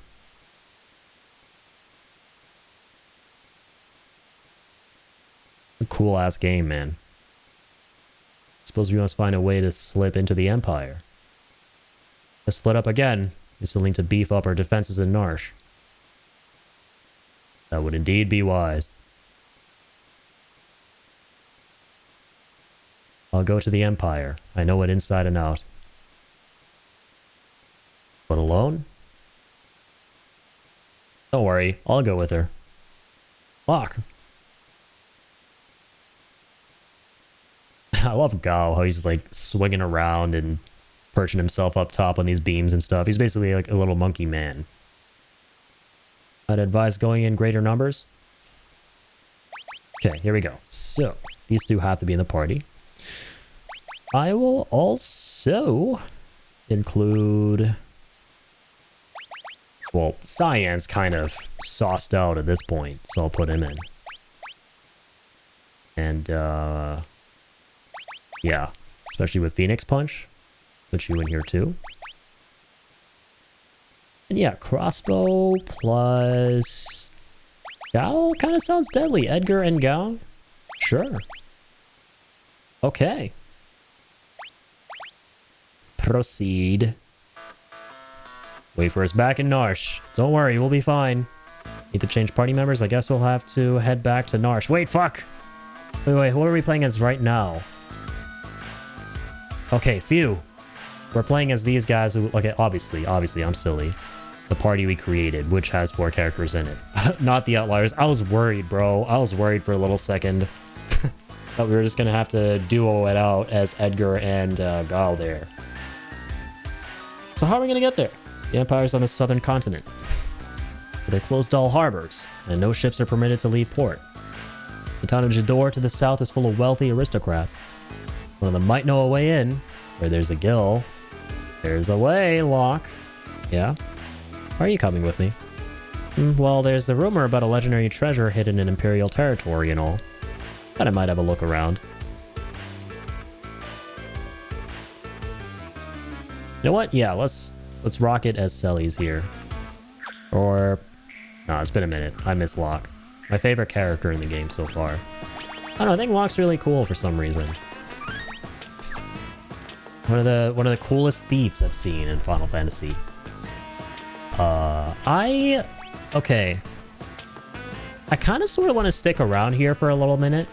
A cool ass game, man. Suppose we must find a way to slip into the Empire. Let's split up again. We still need to beef up our defenses in Narshe. That would indeed be wise. I'll go to the Empire. I know it inside and out. But alone? Don't worry, I'll go with her. Fuck. I love Gao, how he's like swinging around and perching himself up top on these beams and stuff. He's basically like a little monkey man. I'd advise going in greater numbers. Okay, here we go. So, these two have to be in the party. I will also include... Well, Cyan's kind of sauced out at this point, so I'll put him in. And, yeah, especially with Phoenix Punch. Put you in here too. And yeah, crossbow plus... Gao kind of sounds deadly. Edgar and Gao? Sure. Okay. Proceed. Wait for us back in Narshe. Don't worry, we'll be fine. Need to change party members? I guess we'll have to head back to Narshe. Wait, fuck! Wait, what are we playing as right now? Okay, phew. We're playing as these guys who... Okay, obviously, I'm silly. The party we created, which has 4 characters in it. Not the Outliers. I was worried, bro. I was worried for a little second. Thought we were just gonna have to duo it out as Edgar and Gao there. So how are we gonna get there? The Empire's on the southern continent. They closed all harbors, and no ships are permitted to leave port. The town of Jidoor to the south is full of wealthy aristocrats. One of them might know a way in. Where there's a gill, there's a way, Locke. Yeah? Are you coming with me? Well, there's the rumor about a legendary treasure hidden in Imperial territory and all. Thought I might have a look around. You know what? Yeah, let's rock it as Selly's here. Or... Nah, it's been a minute. I miss Locke. My favorite character in the game so far. I don't know, I think Locke's really cool for some reason. One of the coolest thieves I've seen in Final Fantasy. Okay. I kind of sort of want to stick around here for a little minute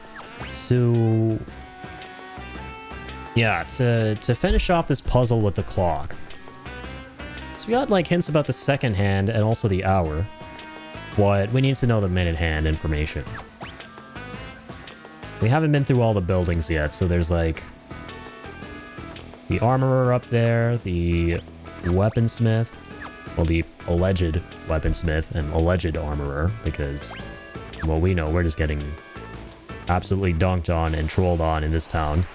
to finish off this puzzle with the clock. So we got like hints about the second hand and also the hour. What we need to know the minute hand information. We haven't been through all the buildings yet, so there's like the armorer up there, the weaponsmith, well, the alleged weaponsmith and alleged armorer, because, well, we know we're just getting absolutely dunked on and trolled on in this town.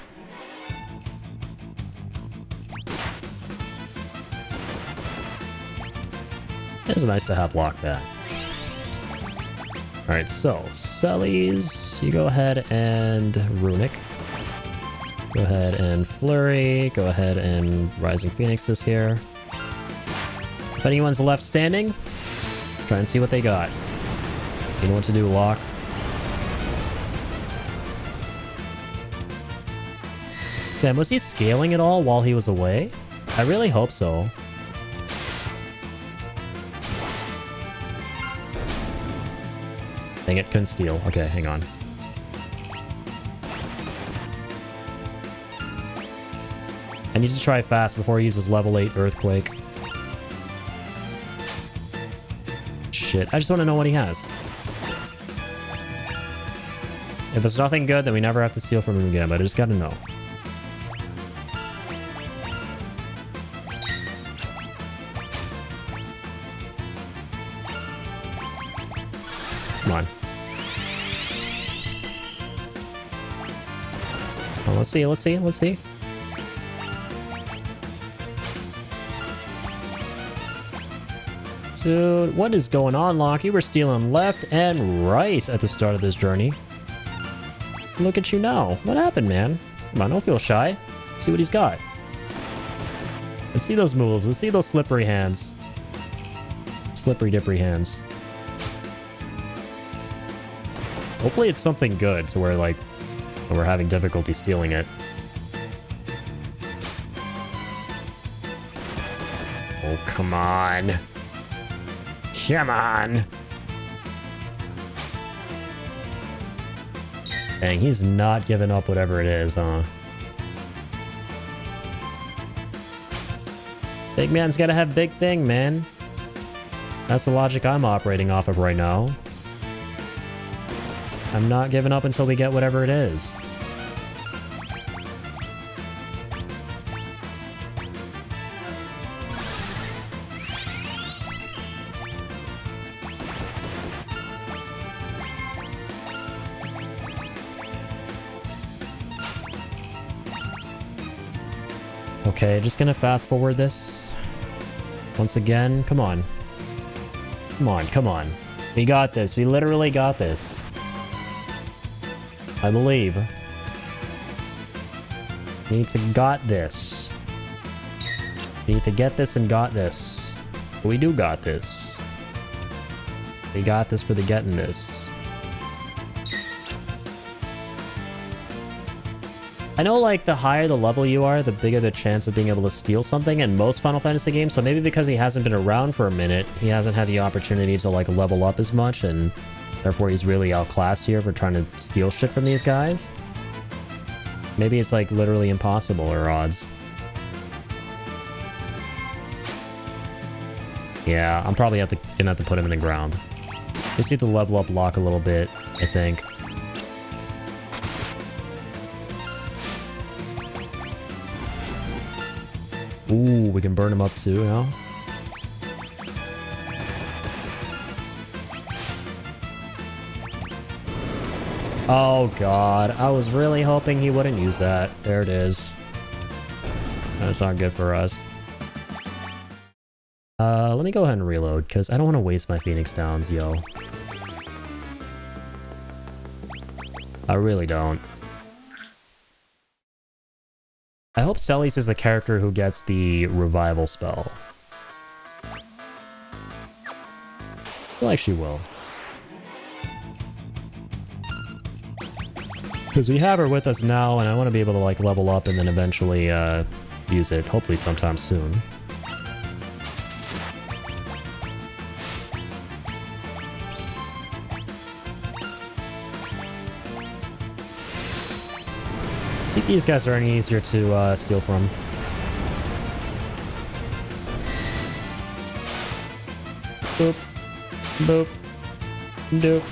It's nice to have lock back. Alright, so, Sellies, you go ahead and Runic. Go ahead and Flurry. Go ahead and Rising Phoenix is here. If anyone's left standing, try and see what they got. You know what to do, Locke. Damn, was he scaling at all while he was away? I really hope so. Dang it, couldn't steal. Okay, hang on. I need to try fast before he uses level 8 Earthquake. Shit, I just want to know what he has. If it's nothing good, then we never have to steal from him again, but I just gotta know. Come on. Oh, let's see, let's see, let's see. Dude, what is going on, Locke? You were stealing left and right at the start of this journey. Look at you now. What happened, man? Come on, don't feel shy. Let's see what he's got. Let's see those moves. Let's see those slippery hands. Slippery dippery hands. Hopefully it's something good to where, like, we're having difficulty stealing it. Oh, come on. Come on. Dang, he's not giving up whatever it is, huh? Big man's gotta have big thing, man. That's the logic I'm operating off of right now. I'm not giving up until we get whatever it is. Okay, just gonna fast forward this. Once again, come on. Come on, come on. We got this. We literally got this. I believe. We need to got this. We need to get this and got this. We do got this. We got this for the getting this. I know, like, the higher the level you are, the bigger the chance of being able to steal something in most Final Fantasy games, so maybe because he hasn't been around for a minute, he hasn't had the opportunity to, like, level up as much, and therefore he's really outclassed here for trying to steal shit from these guys. Maybe it's, like, literally impossible or odds. Yeah, I'm probably gonna have to put him in the ground. Just need to level up Locke a little bit, I think. Ooh, we can burn him up too now. Oh god, I was really hoping he wouldn't use that. There it is. That's not good for us. Let me go ahead and reload, because I don't want to waste my Phoenix Downs, yo. I really don't. I hope Sellies is the character who gets the revival spell. I feel like she will. Because we have her with us now, and I want to be able to, like, level up and then eventually use it hopefully sometime soon. See, these guys are any easier to steal from. Boop. Boop. Doop.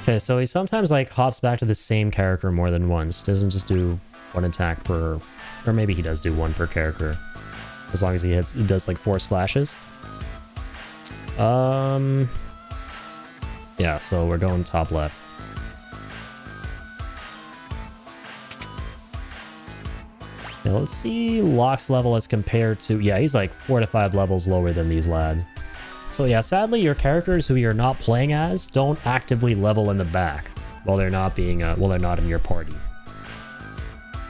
Okay, so he sometimes like hops back to the same character more than once. Doesn't just do one attack per, or maybe he does do one per character, as long as he does like 4 slashes. Yeah, so we're going top left. Now let's see Locke's level as compared to... Yeah, he's like 4 to 5 levels lower than these lads. So yeah, sadly, your characters who you're not playing as don't actively level in the back while they're not being while they're not in your party.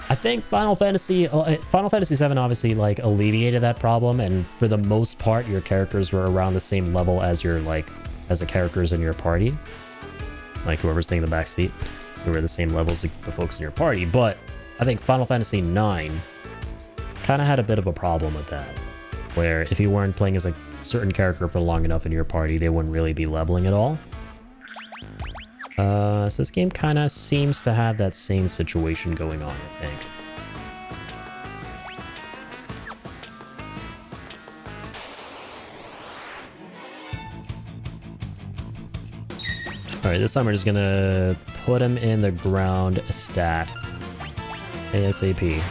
I think Final Fantasy VII obviously like alleviated that problem, and for the most part, your characters were around the same level as your as the characters in your party. Like whoever's taking the back seat, they were the same levels as the folks in your party. But I think Final Fantasy IX kind of had a bit of a problem with that, where if you weren't playing as a certain character for long enough in your party, they wouldn't really be leveling at all. So this game kind of seems to have that same situation going on, I think. Alright, this time we're just gonna put him in the ground stat ASAP.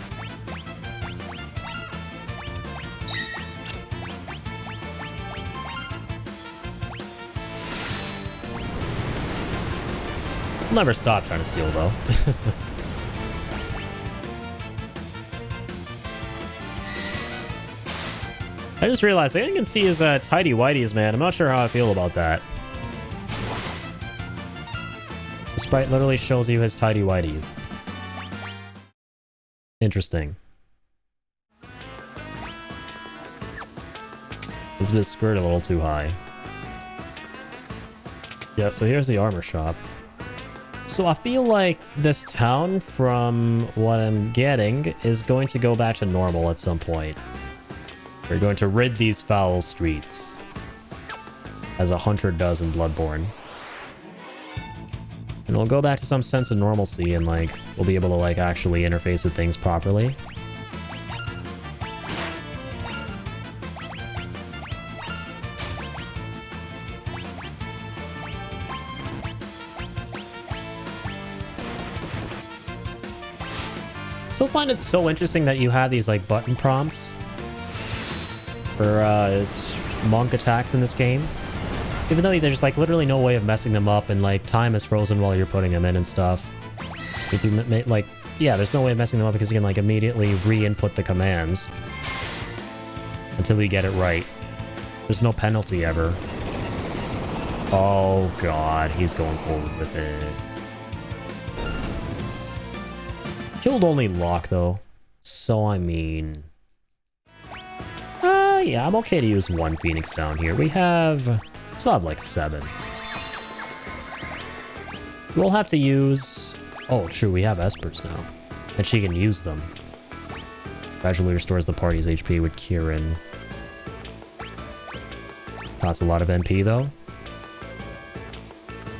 I'll never stop trying to steal, though. I just realized I can see his tidy whities, man. I'm not sure how I feel about that. The sprite literally shows you his tidy whities. Interesting. It's been skirted a little too high. Yeah, so here's the armor shop. So I feel like this town, from what I'm getting, is going to go back to normal at some point. We're going to rid these foul streets, as a hunter does in Bloodborne. And we'll go back to some sense of normalcy, and like, we'll be able to like actually interface with things properly. Still find it so interesting that you have these like button prompts for monk attacks in this game, even though there's like literally no way of messing them up, and like time is frozen while you're putting them in and stuff. If you like, yeah, there's no way of messing them up because you can like immediately re-input the commands until you get it right. There's no penalty ever. Oh god, he's going forward with it. Killed only Locke, though. So, I mean... yeah, I'm okay to use 1 Phoenix down here. We still have, like, 7. We'll have to use... Oh, true, we have Espers now. And she can use them. Gradually restores the party's HP with Kirin. Costs a lot of MP, though.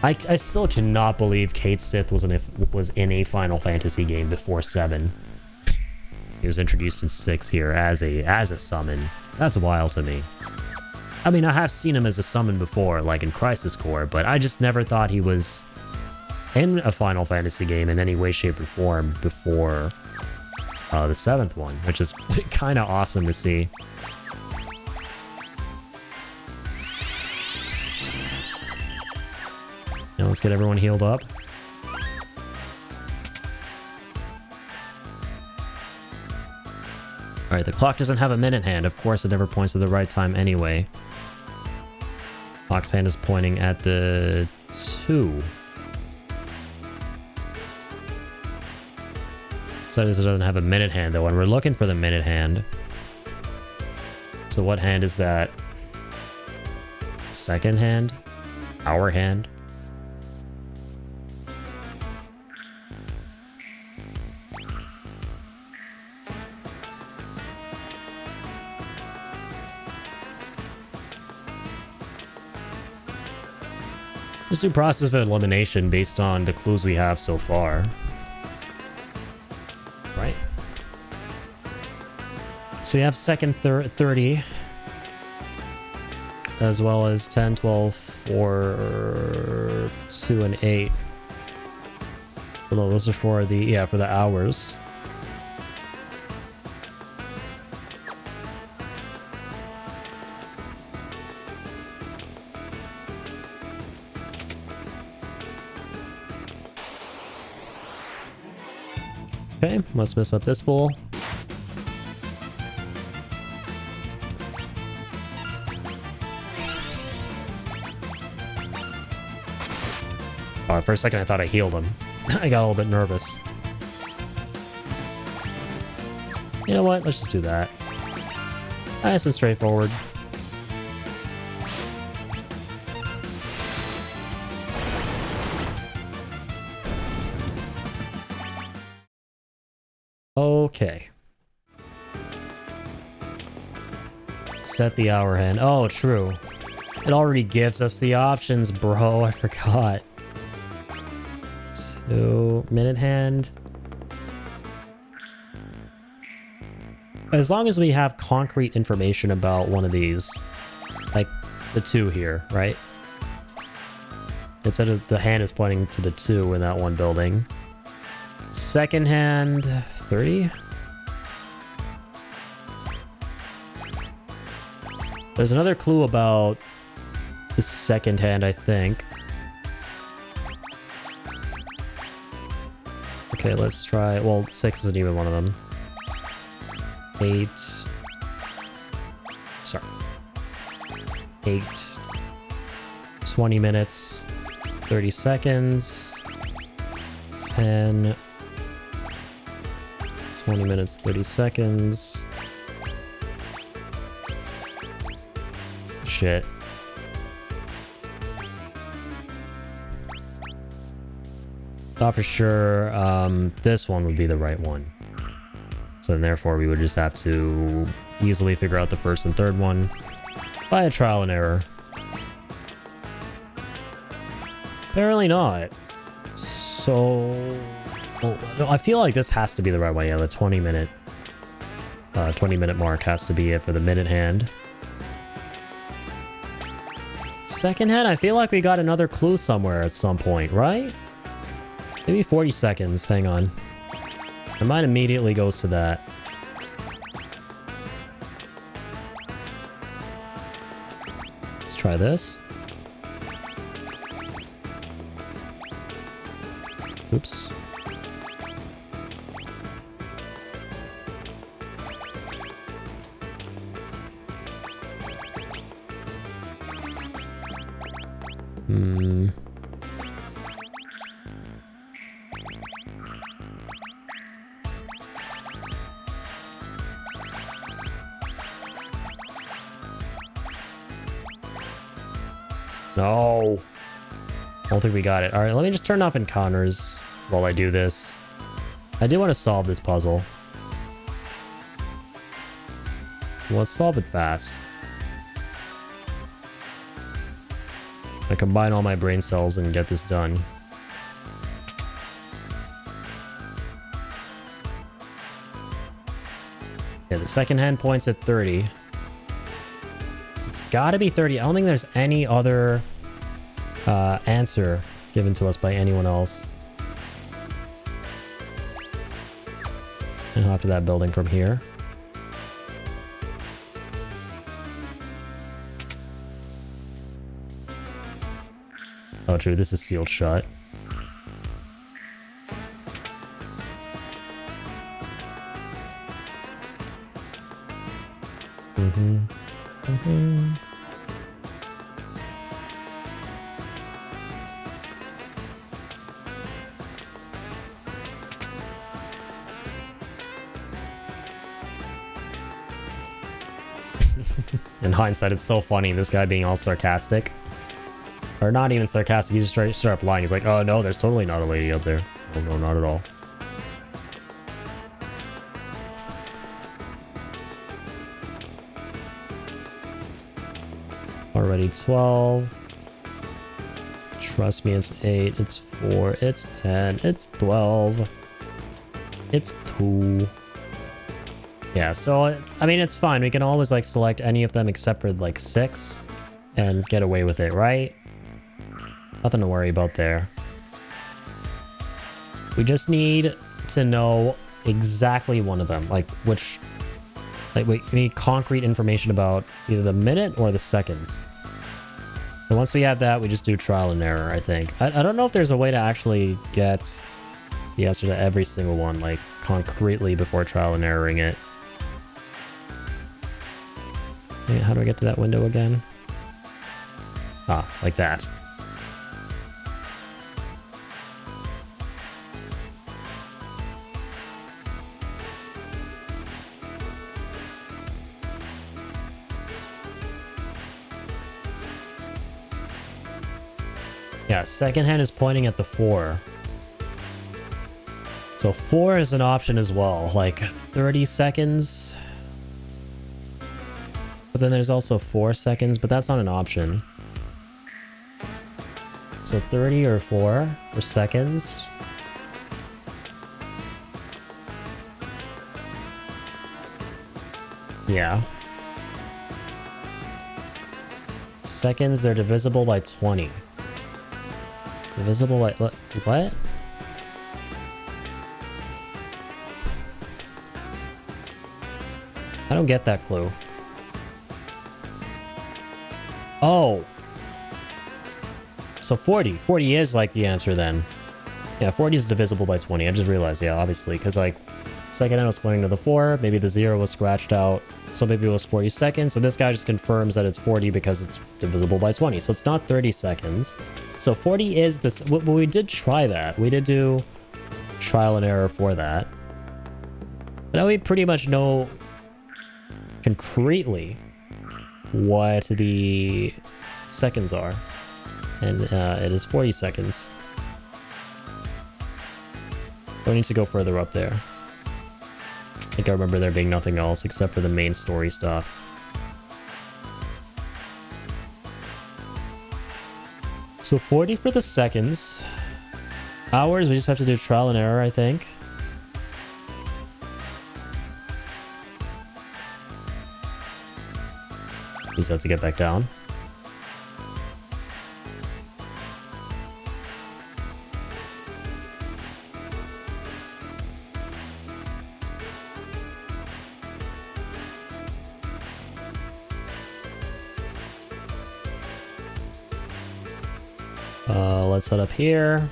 I still cannot believe Cait Sith was in a Final Fantasy game before 7. He was introduced in 6 here as a summon. That's wild to me. I mean, I have seen him as a summon before, like in Crisis Core, but I just never thought he was in a Final Fantasy game in any way, shape, or form before the 7th one, which is kind of awesome to see. Now let's get everyone healed up. Alright, the clock doesn't have a minute hand. Of course, it never points to the right time anyway. Clock's hand is pointing at the 2. So it doesn't have a minute hand, though, and we're looking for the minute hand. So what hand is that? Second hand? Hour hand? Just do process of elimination based on the clues we have so far. Right? So we have second 30. As well as 10, 12, 4, 2, and 8. Well, those are for the, yeah, for the hours. Okay, let's mess up this fool. Oh, for a second I thought I healed him. I got a little bit nervous. You know what? Let's just do that. Nice and straightforward. Okay. Set the hour hand. Oh, true. It already gives us the options, bro. I forgot. 2 minute hand. As long as we have concrete information about one of these, like the 2 here, right? Instead of the hand is pointing to the 2 in that one building. Second hand, 30. There's another clue about the second hand, I think. Okay, let's try... Well, 6 isn't even one of them. 8... Sorry. 8... 20 minutes... 30 seconds... 10... 20 minutes, 30 seconds... Shit. Thought for sure this one would be the right one. So therefore we would just have to easily figure out the first and third one by a trial and error. Apparently not. So... Oh, no, I feel like this has to be the right one. Yeah, the 20 minute mark has to be it for the minute hand. Second hand, I feel like we got another clue somewhere at some point, right? Maybe 40 seconds. Hang on. My mind immediately goes to that. Let's try this. Oops. No. I don't think we got it. Alright, let me just turn off encounters while I do this. I do want to solve this puzzle. Let's solve it fast. I combine all my brain cells and get this done. Yeah, the second hand points at 30. It's gotta be 30. I don't think there's any other answer given to us by anyone else. And hop to that building from here. Oh, true. This is sealed shut. In hindsight, it's so funny, this guy being all sarcastic. Or not even sarcastic, he just straight up lying. He's like, oh no, there's totally not a lady up there. Oh no, not at all. Already 12. Trust me, it's 8, it's 4, it's 10, it's 12, it's 2. Yeah, so, I mean, it's fine. We can always, like, select any of them except for, like, 6 and get away with it, right? Nothing to worry about there. We just need to know exactly one of them, like, which... Like, we need concrete information about either the minute or the seconds. And once we have that, we just do trial and error, I think. I don't know if there's a way to actually get the answer to every single one, like, concretely before trial and erroring it. Wait, how do I get to that window again? Ah, like that. Yeah, second hand is pointing at the 4. So 4 is an option as well, like 30 seconds. But then there's also 4 seconds, but that's not an option. So 30 or 4 for seconds. Yeah. Seconds, they're divisible by 20. Divisible by... What? I don't get that clue. Oh! So 40. 40 is, like, the answer then. Yeah, 40 is divisible by 20. I just realized, yeah, obviously. Because, like, second hand was pointing to the 4. Maybe the 0 was scratched out. So maybe it was 40 seconds. So this guy just confirms that it's 40 because it's divisible by 20. So it's not 30 seconds. So 40 is this. Well, we did try that. We did do trial and error for that. But now we pretty much know concretely what the seconds are. And it is 40 seconds. Don't need to go further up there. I think I remember there being nothing else except for the main story stuff. So 40 for the seconds. Hours, we just have to do trial and error, I think. Use that to get back down. Let's set up here.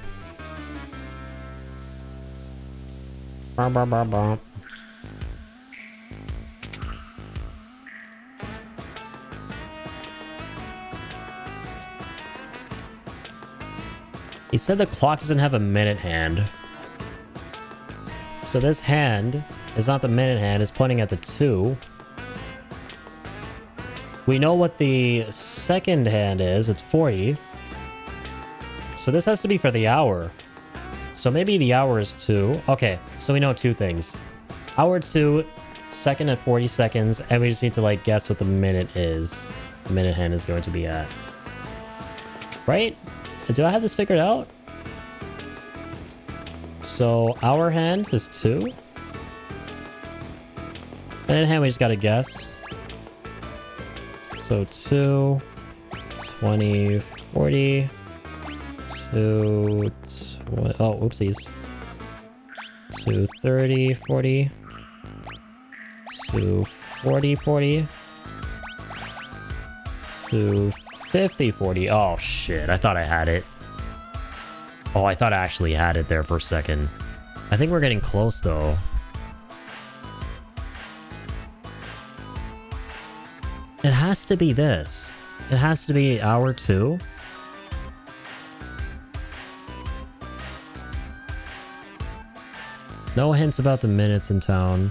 He said the clock doesn't have a minute hand. So this hand is not the minute hand, it's pointing at the 2. We know what the second hand is, it's 40. So this has to be for the hour. So maybe the hour is 2. Okay, so we know 2 things. Hour 2, second at 40 seconds, and we just need to, like, guess what the minute is. The minute hand is going to be at. Right? Do I have this figured out? So hour hand is 2. Minute hand, we just gotta guess. So 2, 20, 40... to 20, oh, whoopsies. To 30, 40. To 40, 40. To 50, 40. Oh, shit. I thought I had it. Oh, I thought I actually had it there for a second. I think we're getting close, though. It has to be this. It has to be hour 2. No hints about the minutes in town.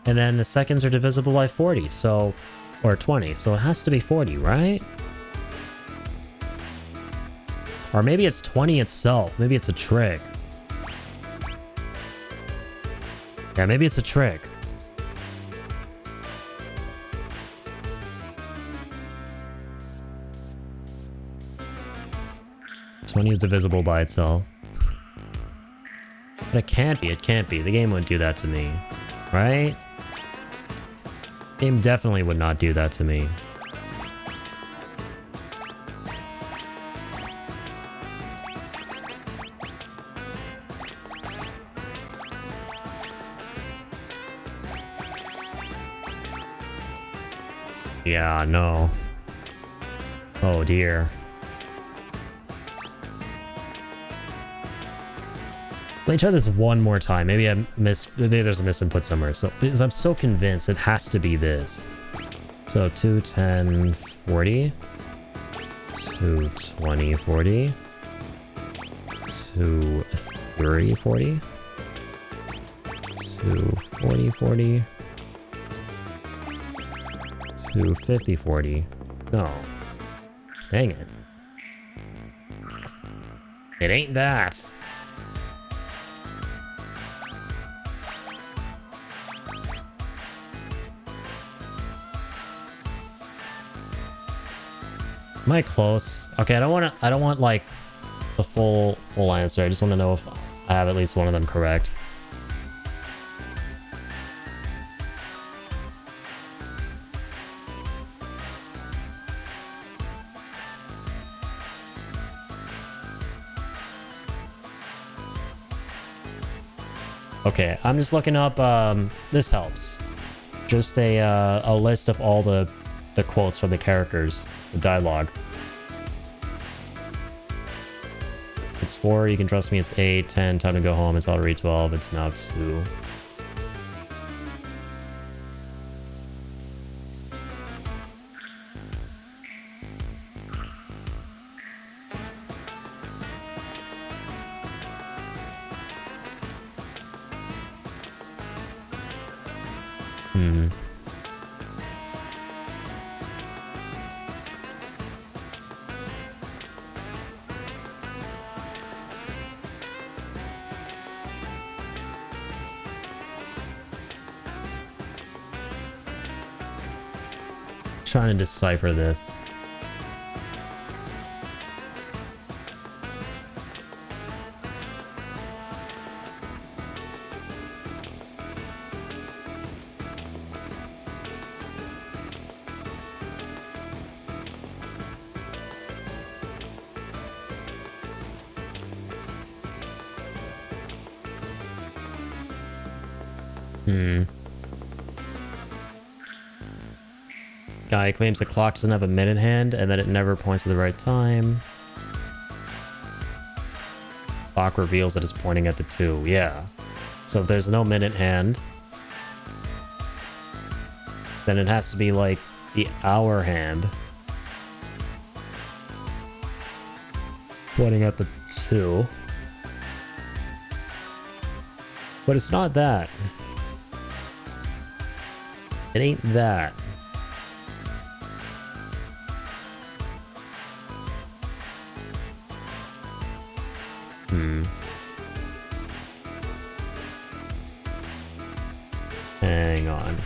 And then the seconds are divisible by 40, so... Or 20, so it has to be 40, right? Or maybe it's 20 itself. Maybe it's a trick. Yeah, maybe it's a trick. 20 is divisible by itself. But it can't be. It can't be. The game wouldn't do that to me. Right? Game definitely would not do that to me. Yeah, no. Oh dear. Let me try this one more time. Maybe maybe there's a misinput somewhere. So because I'm so convinced it has to be this. So 210 40. 220 40. 230 40. 240 40. 250 40. No. Dang it. It ain't that. Am I close? Okay, I don't want like the full answer. I just want to know if I have at least one of them correct. Okay, I'm just looking up, this helps. Just a list of all the quotes from the characters, the dialogue. It's 4, you can trust me, it's 8, 10, time to go home, it's already 12, it's now 2. Trying to decipher this. Guy claims the clock doesn't have a minute hand and that it never points to the right time. Clock reveals that it's pointing at the 2. Yeah. So if there's no minute hand, then it has to be like the hour hand pointing at the 2. But it's not that. It ain't that. Hang on.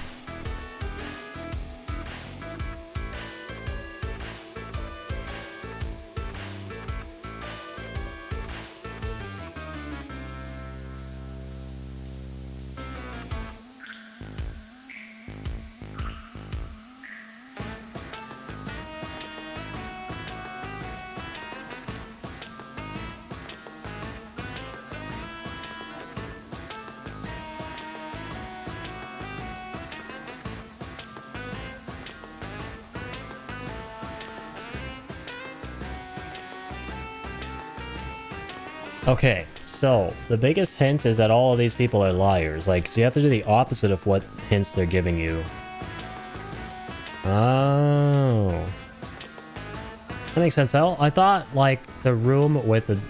Okay, so the biggest hint is that all of these people are liars. Like, so you have to do the opposite of what hints they're giving you. Oh. That makes sense. I thought, like, the room with the,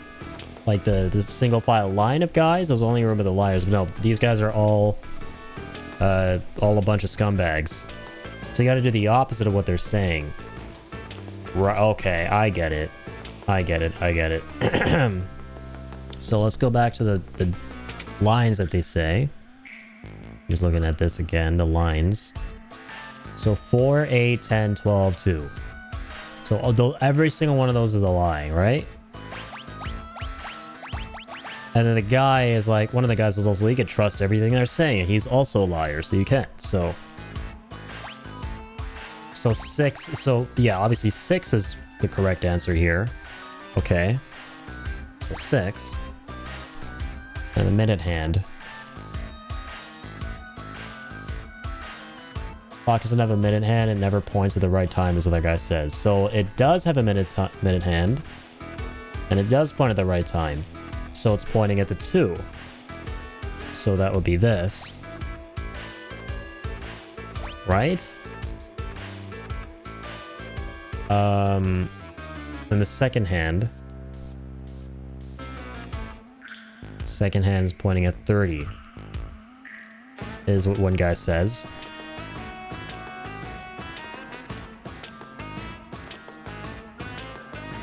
like, the single file line of guys was only a room with the liars. But no, these guys are all a bunch of scumbags. So you gotta do the opposite of what they're saying. Right, okay, I get it. I get it. So let's go back to the lines that they say. Just looking at this again, the lines. So 4, 8, 10, 12, 2. So although every single one of those is a lie, right? And then the guy is like, one of the guys is also, you can trust everything they're saying. He's also a liar, so you can't. So 6. So yeah, obviously 6 is the correct answer here. Okay. So 6. And the minute hand. Clock doesn't have a minute hand. It never points at the right time, as the other guy says. So it does have a minute hand. And it does point at the right time. So it's pointing at the 2. So that would be this. Right? And the second hand. Second hand's pointing at 30. Is what one guy says.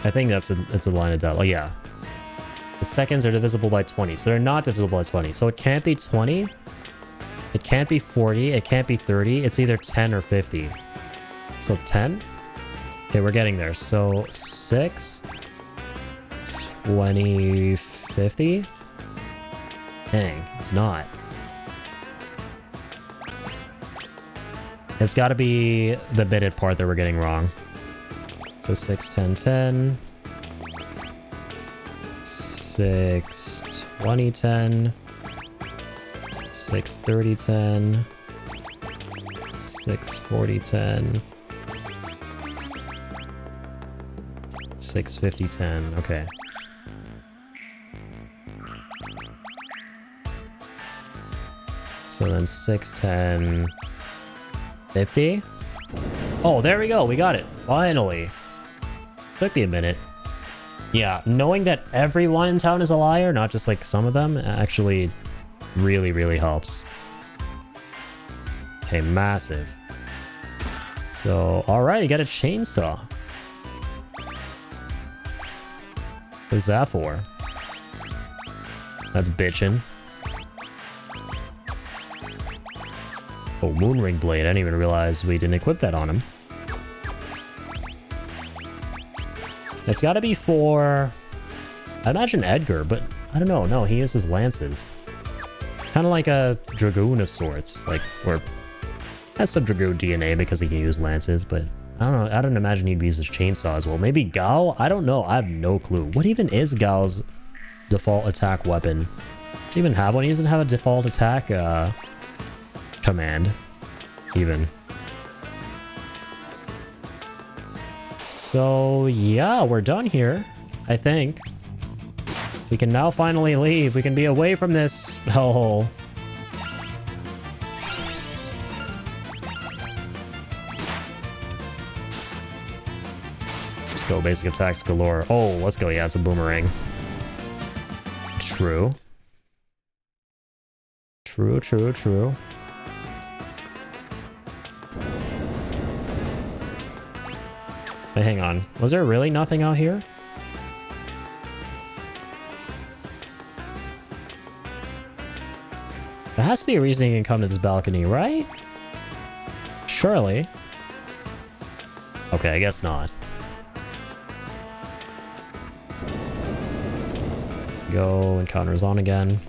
I think it's a line of doubt. Oh yeah. The seconds are divisible by 20. So they're not divisible by 20. So it can't be 20. It can't be 40. It can't be 30. It's either 10 or 50. So 10? Okay, we're getting there. So 6, 20, 50? Dang, it's not. It's got to be the bitted part that we're getting wrong. So 6, 10, 10. 6, 20, 10. 6, 30, 10. 6, 40, 10. 6, 50, 10. Okay. So then 6, 10, 50. Oh, there we go. We got it. Finally. Took me a minute. Yeah, knowing that everyone in town is a liar, not just like some of them, actually really, really helps. Okay, massive. So, alright, you got a chainsaw. What's that for? That's bitchin'. Oh, Moonring Blade. I didn't even realize we didn't equip that on him. It's gotta be for... I imagine Edgar, but I don't know. No, he uses lances. Kind of like a Dragoon of sorts. Like, or... has some Dragoon DNA because he can use lances, but... I don't know. I don't imagine he'd use his chainsaw as well. Maybe Gao? I don't know. I have no clue. What even is Gao's default attack weapon? Does he even have one? He doesn't have a default attack command, even. So, yeah, we're done here, I think. We can now finally leave. We can be away from this hellhole. Let's go, basic attacks galore. Oh, let's go. Yeah, it's a boomerang. True. True, true, true. Wait, hang on. Was there really nothing out here? There has to be a reason you can come to this balcony, right? Surely. Okay, I guess not. Go, encounters on again.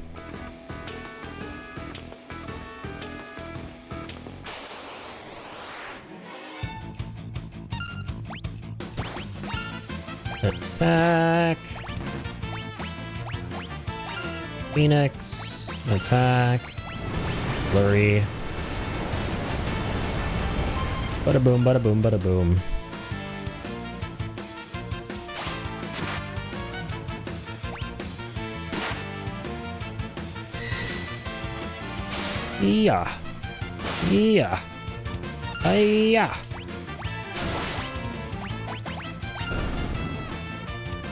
Attack. Phoenix. Attack. Flurry. Bada boom, bada boom, bada boom. Yeah. Yeah. Yeah.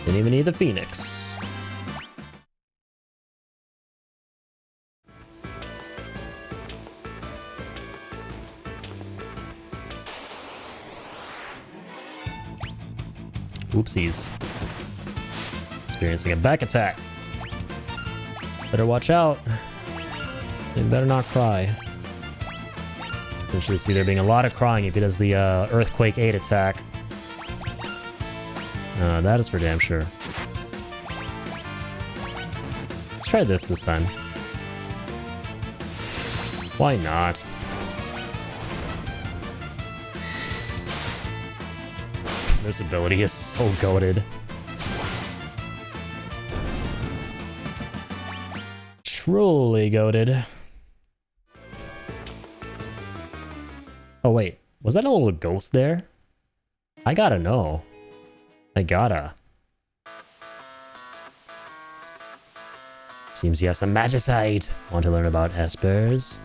Didn't even need the Phoenix. Oopsies. Experiencing a back attack. Better watch out. They better not cry. You should see there being a lot of crying if he does the Earthquake 8 attack. That is for damn sure. Let's try this time. Why not? This ability is so goated. Truly goated. Oh wait, was that a little ghost there? I gotta know. I gotta. Seems you have some magicite. Want to learn about espers?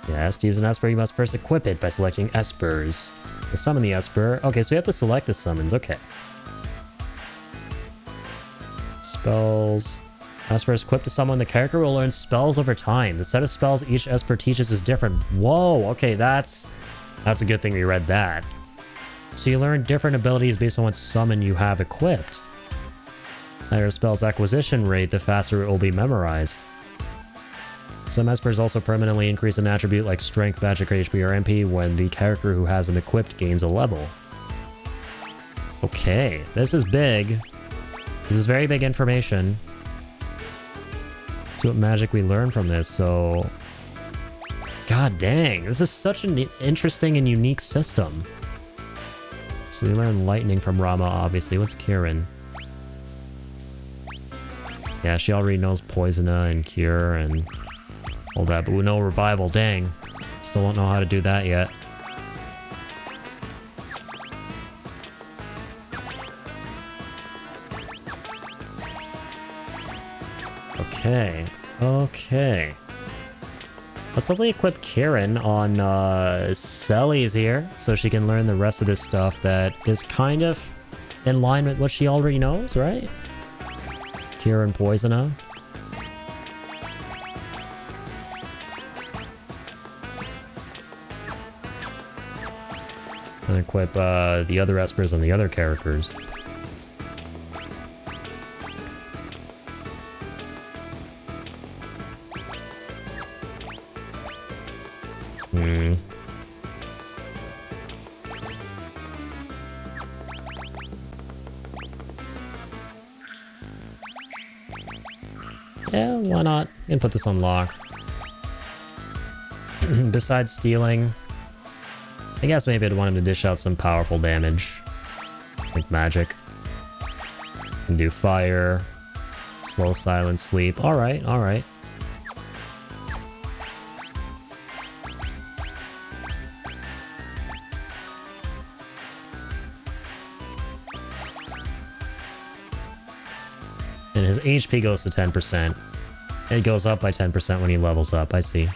Yes, to use an esper, you must first equip it by selecting espers. To summon the esper. Okay, so we have to select the summons. Okay. Spells. Esper is equipped to summon. The character will learn spells over time. The set of spells each esper teaches is different. Whoa, okay, that's a good thing we read that. So you learn different abilities based on what summon you have equipped. The higher spell's acquisition rate, the faster it will be memorized. Some espers also permanently increase an attribute like strength, magic, HP, or MP when the character who has them equipped gains a level. Okay, this is big. This is very big information. See what magic we learn from this, so... God dang, this is such an interesting and unique system. So we learn lightning from Rama, obviously. What's Kieran? Yeah, she already knows Poisona and Cure and all that, but we know Revival. Dang. Still don't know how to do that yet. Okay. Okay. Let's hopefully equip Kieran on Selly's here, so she can learn the rest of this stuff that is kind of in line with what she already knows, right? Kieran Poisona. And equip the other espers on the other characters. Yeah, why not? And put this on lock. Besides stealing, I guess maybe I'd want him to dish out some powerful damage. Like magic. Can do fire. Slow, silent, sleep. Alright, alright. And his HP goes to 10%. It goes up by 10% when he levels up, I see.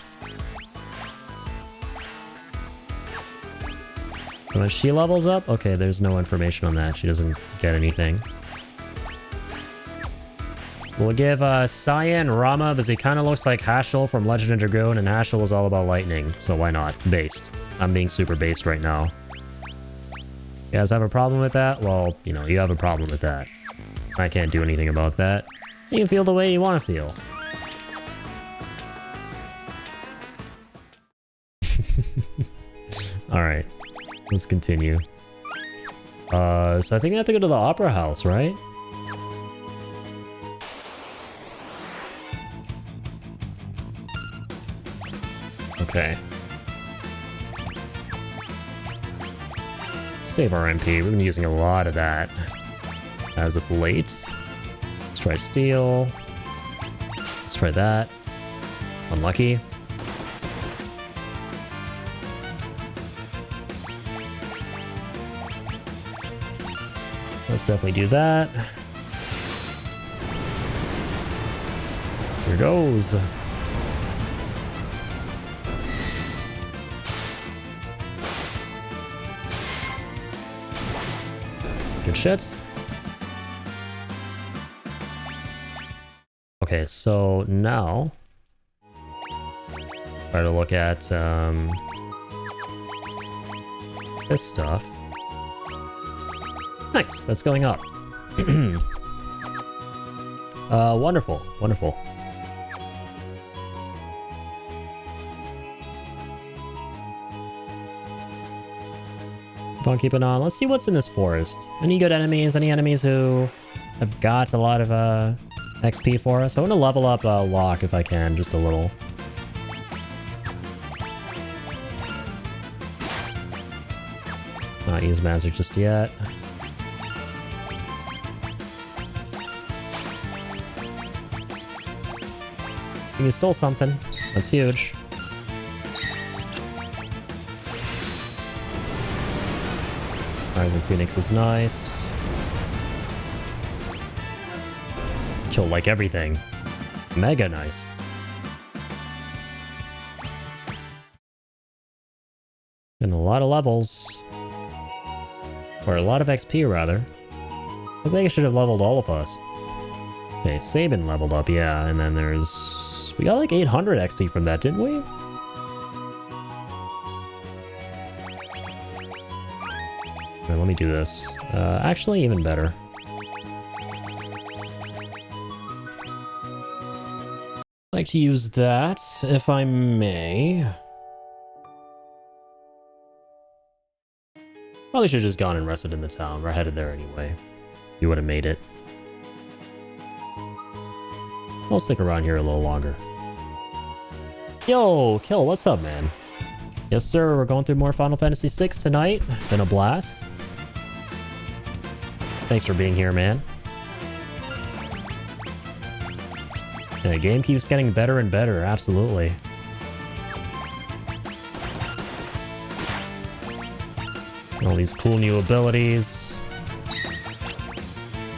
And when she levels up, okay, there's no information on that. She doesn't get anything. We'll give Cyan Rama, because he kind of looks like Hashel from Legend of Dragoon, and Hashel is all about lightning, so why not? Based. I'm being super based right now. You guys have a problem with that? Well, you know, you have a problem with that. I can't do anything about that. You can feel the way you want to feel. Alright. Let's continue. So I think I have to go to the Opera House, right? Okay. Save our MP. We've been using a lot of that as of late. Let's try steal. Let's try that. Unlucky. Let's definitely do that. Here goes. Good shit. Okay, so now try to look at this stuff. Nice, that's going up. Wonderful, wonderful. Keep on keeping on. Let's see what's in this forest. Any good enemies? Any enemies who have got a lot of XP for us. I want to level up Locke if I can, just a little. Not use Magic just yet. He stole something. That's huge. Rising Phoenix is nice. Kill like everything. Mega nice. And a lot of levels. Or a lot of XP, rather. I think I should have leveled all of us. Okay, Sabin leveled up, yeah. And then there's... We got like 800 XP from that, didn't we? Alright, let me do this. Actually, even better. I'd like to use that, if I may. Probably should have just gone and rested in the town. We're headed there anyway. You would have made it. I'll stick around here a little longer. Yo, Kill, what's up, man? Yes, sir, we're going through more Final Fantasy VI tonight. Been a blast. Thanks for being here, man. And the game keeps getting better and better, absolutely. All these cool new abilities.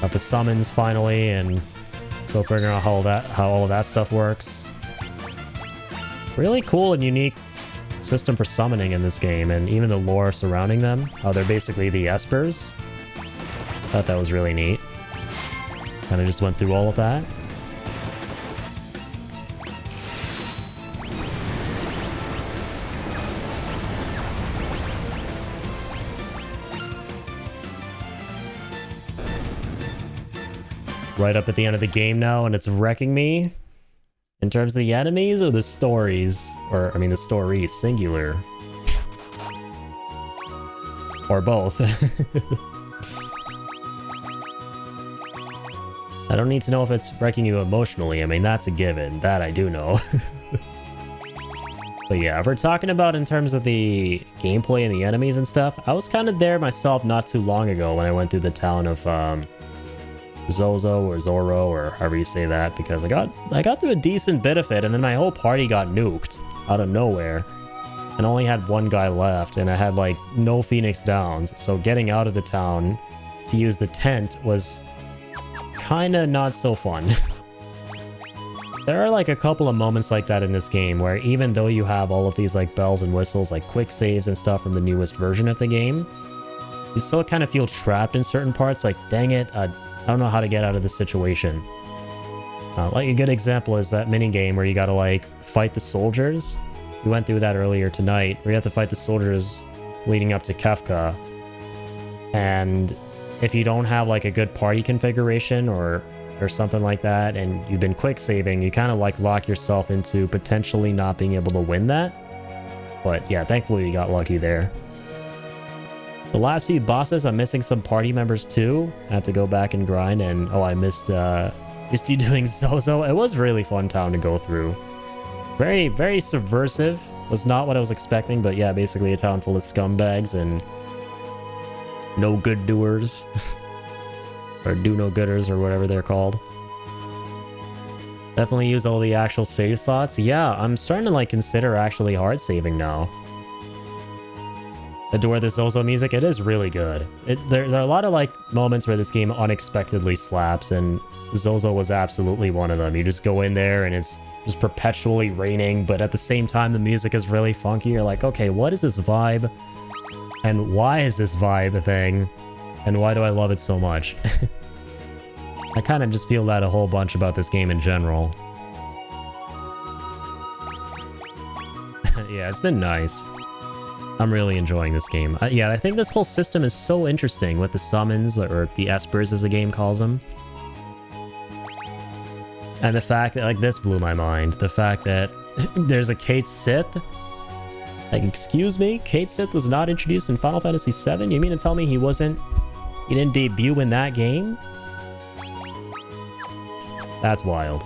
Got the summons finally, and still figuring out how all of that stuff works. Really cool and unique system for summoning in this game, and even the lore surrounding them. How they're basically the Espers. Thought that was really neat. Kind of just went through all of that. Right up at the end of the game now, and it's wrecking me. In terms of the enemies or the stories? Or, I mean, the stories, singular. Or both. I don't need to know if it's wrecking you emotionally. I mean, that's a given. That I do know. But yeah, if we're talking about in terms of the gameplay and the enemies and stuff, I was kind of there myself not too long ago when I went through the town of, Zozo or Zoro or however you say that, because I got through a decent bit of it, and then my whole party got nuked out of nowhere and only had one guy left, and I had like no Phoenix Downs, so getting out of the town to use the tent was kind of not so fun. There are like a couple of moments like that in this game where even though you have all of these like bells and whistles, like quick saves and stuff from the newest version of the game, you still kind of feel trapped in certain parts, like dang it, I don't know how to get out of this situation. Like a good example is that mini game where you gotta like fight the soldiers. We went through that earlier tonight, where you have to fight the soldiers leading up to Kefka. And if you don't have like a good party configuration or something like that, and you've been quick saving, you kind of like lock yourself into potentially not being able to win that. But yeah, thankfully we got lucky there. The last few bosses, I'm missing some party members too. I have to go back and grind, and oh, I missed you doing Zozo. It was really fun town to go through. Very, very subversive. Was not what I was expecting, but yeah, basically a town full of scumbags and no good doers. Or do no gooders or whatever they're called. Definitely use all the actual save slots. Yeah, I'm starting to like consider actually hard saving now. Adore the Zozo music. It is really good. There are a lot of like moments where this game unexpectedly slaps, and Zozo was absolutely one of them. You just go in there and it's just perpetually raining, but at the same time the music is really funky. You're like, okay, what is this vibe? And why is this vibe a thing? And why do I love it so much? I kind of just feel that a whole bunch about this game in general. Yeah, it's been nice. I'm really enjoying this game. Yeah, I think this whole system is so interesting with the summons, or the Espers as the game calls them. And the fact that, like, this blew my mind. The fact that there's a Cait Sith. Like, excuse me? Cait Sith was not introduced in Final Fantasy VII? You mean to tell me he didn't debut in that game? That's wild.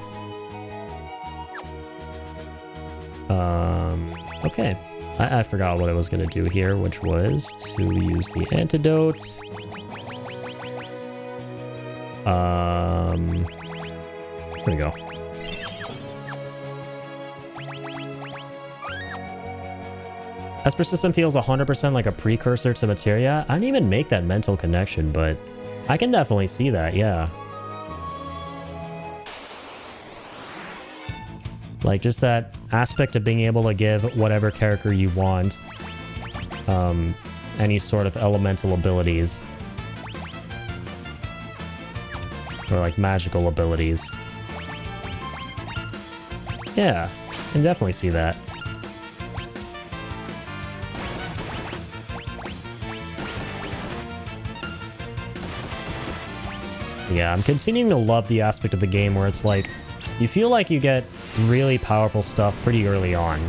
Okay. I forgot what I was going to do here, which was to use the antidote. There we go. Esper System feels 100% like a precursor to Materia. I didn't even make that mental connection, but I can definitely see that, yeah. Like, just that aspect of being able to give whatever character you want any sort of elemental abilities. Or, like, magical abilities. Yeah, I can definitely see that. Yeah, I'm continuing to love the aspect of the game where it's like, you feel like you get really powerful stuff pretty early on.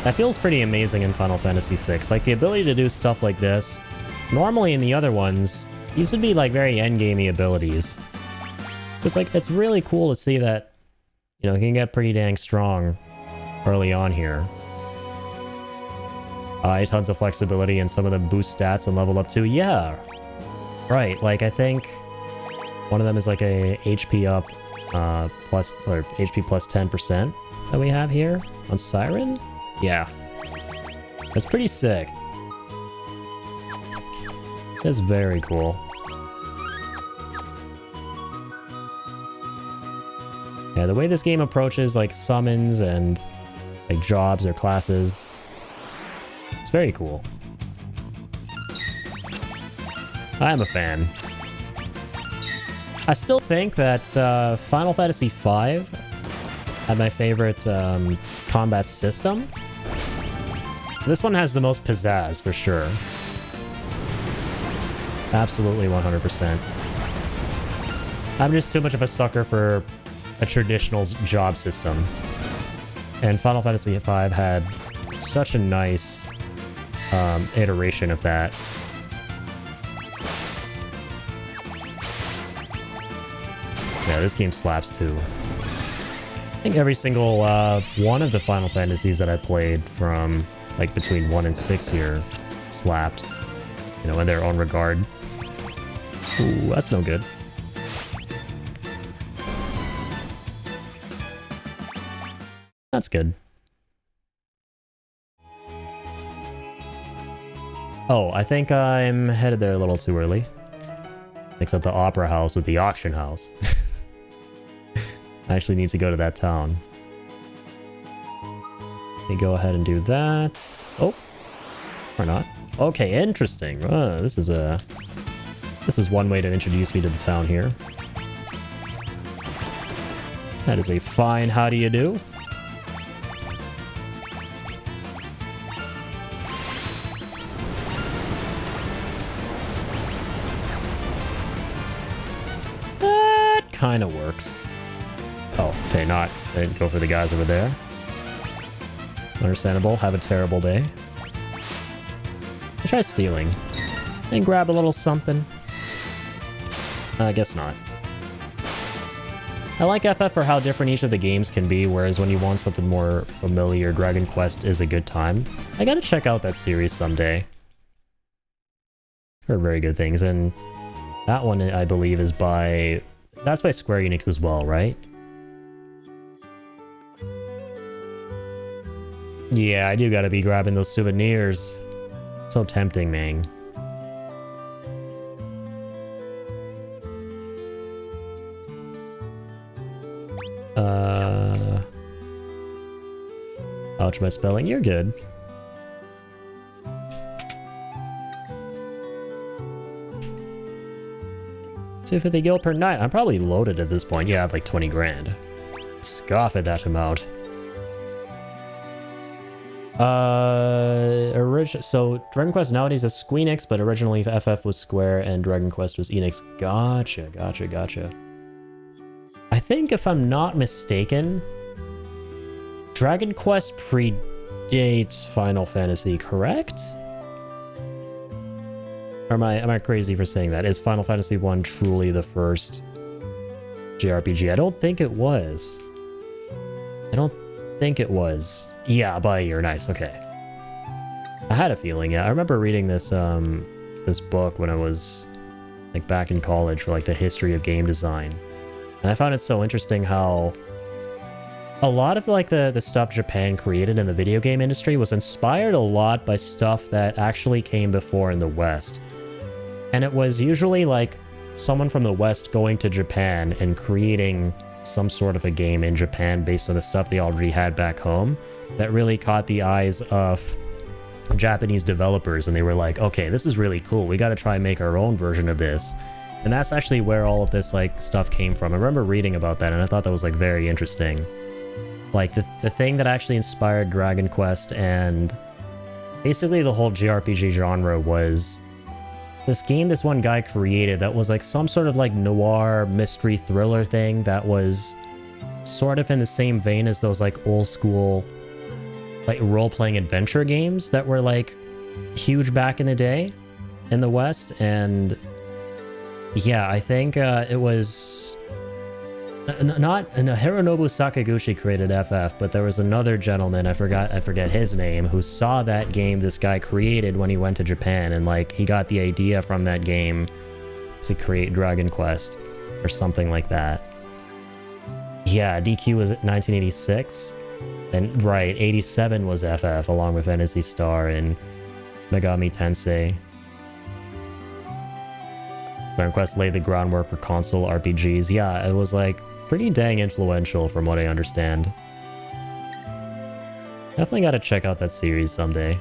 That feels pretty amazing in Final Fantasy VI. Like, the ability to do stuff like this, normally in the other ones, these would be like very endgamey abilities. So it's like, it's really cool to see that, you know, you can get pretty dang strong early on here. Tons of flexibility and some of them boost stats and level up too. Yeah, right. Like, I think one of them is like a HP up plus, or HP plus 10% that we have here on Siren. Yeah, that's pretty sick. That's very cool. Yeah, the way this game approaches like summons and like jobs or classes, it's very cool. I am a fan. I still think that Final Fantasy V had my favorite combat system. This one has the most pizzazz, for sure. Absolutely 100%. I'm just too much of a sucker for a traditional job system. And Final Fantasy V had such a nice iteration of that. Yeah, this game slaps too. I think every single one of the Final Fantasies that I played from like between 1 and 6 here slapped, you know, in their own regard. Ooh, that's no good. That's good. Oh, I think I'm headed there a little too early. Mix up the opera house with the auction house. I actually need to go to that town. Let me go ahead and do that. Oh, or not. Okay, interesting. This is one way to introduce me to the town here. That is a fine how do you do. That kind of works. Oh, okay, not. I didn't go for the guys over there. Understandable. Have a terrible day. I'll try stealing. And grab a little something. I guess not. I like FF for how different each of the games can be, whereas when you want something more familiar, Dragon Quest is a good time. I gotta check out that series someday. Heard very good things, and that one, I believe, is by... That's by Square Enix as well, right? Yeah, I do gotta be grabbing those souvenirs. So tempting, man. Ouch, my spelling. You're good. $250 gil per night. I'm probably loaded at this point. Yeah, I have like 20 grand. Scoff at that amount. So Dragon Quest nowadays is Squeenix, but originally FF was Square and Dragon Quest was Enix. Gotcha. I think if I'm not mistaken, Dragon Quest predates Final Fantasy, correct? Or am I crazy for saying that? Is Final Fantasy 1 truly the first JRPG. I don't think it was. I don't think it was. Yeah, by a year. Nice. Okay. I had a feeling. Yeah, I remember reading this this book when I was like back in college for like the history of game design, and I found it so interesting how a lot of like the stuff Japan created in the video game industry was inspired a lot by stuff that actually came before in the West. And it was usually like someone from the West going to Japan and creating some sort of a game in Japan based on the stuff they already had back home that really caught the eyes of Japanese developers, and they were like, okay, this is really cool, we got to try and make our own version of this. And that's actually where all of this like stuff came from. I remember reading about that, and I thought that was like very interesting. Like the thing that actually inspired Dragon Quest and basically the whole JRPG genre was this game this one guy created that was like some sort of like noir mystery thriller thing that was sort of in the same vein as those like old school like role-playing adventure games that were like huge back in the day in the West. And yeah, I think it was not Hironobu Sakaguchi created FF, but there was another gentleman, I forget his name, who saw that game this guy created when he went to Japan, and like he got the idea from that game to create Dragon Quest or something like that. Yeah, DQ was 1986, and right, 87 was FF along with Phantasy Star and Megami Tensei. Dragon Quest laid the groundwork for console RPGs. Yeah, it was like pretty dang influential from what I understand. Definitely gotta check out that series someday.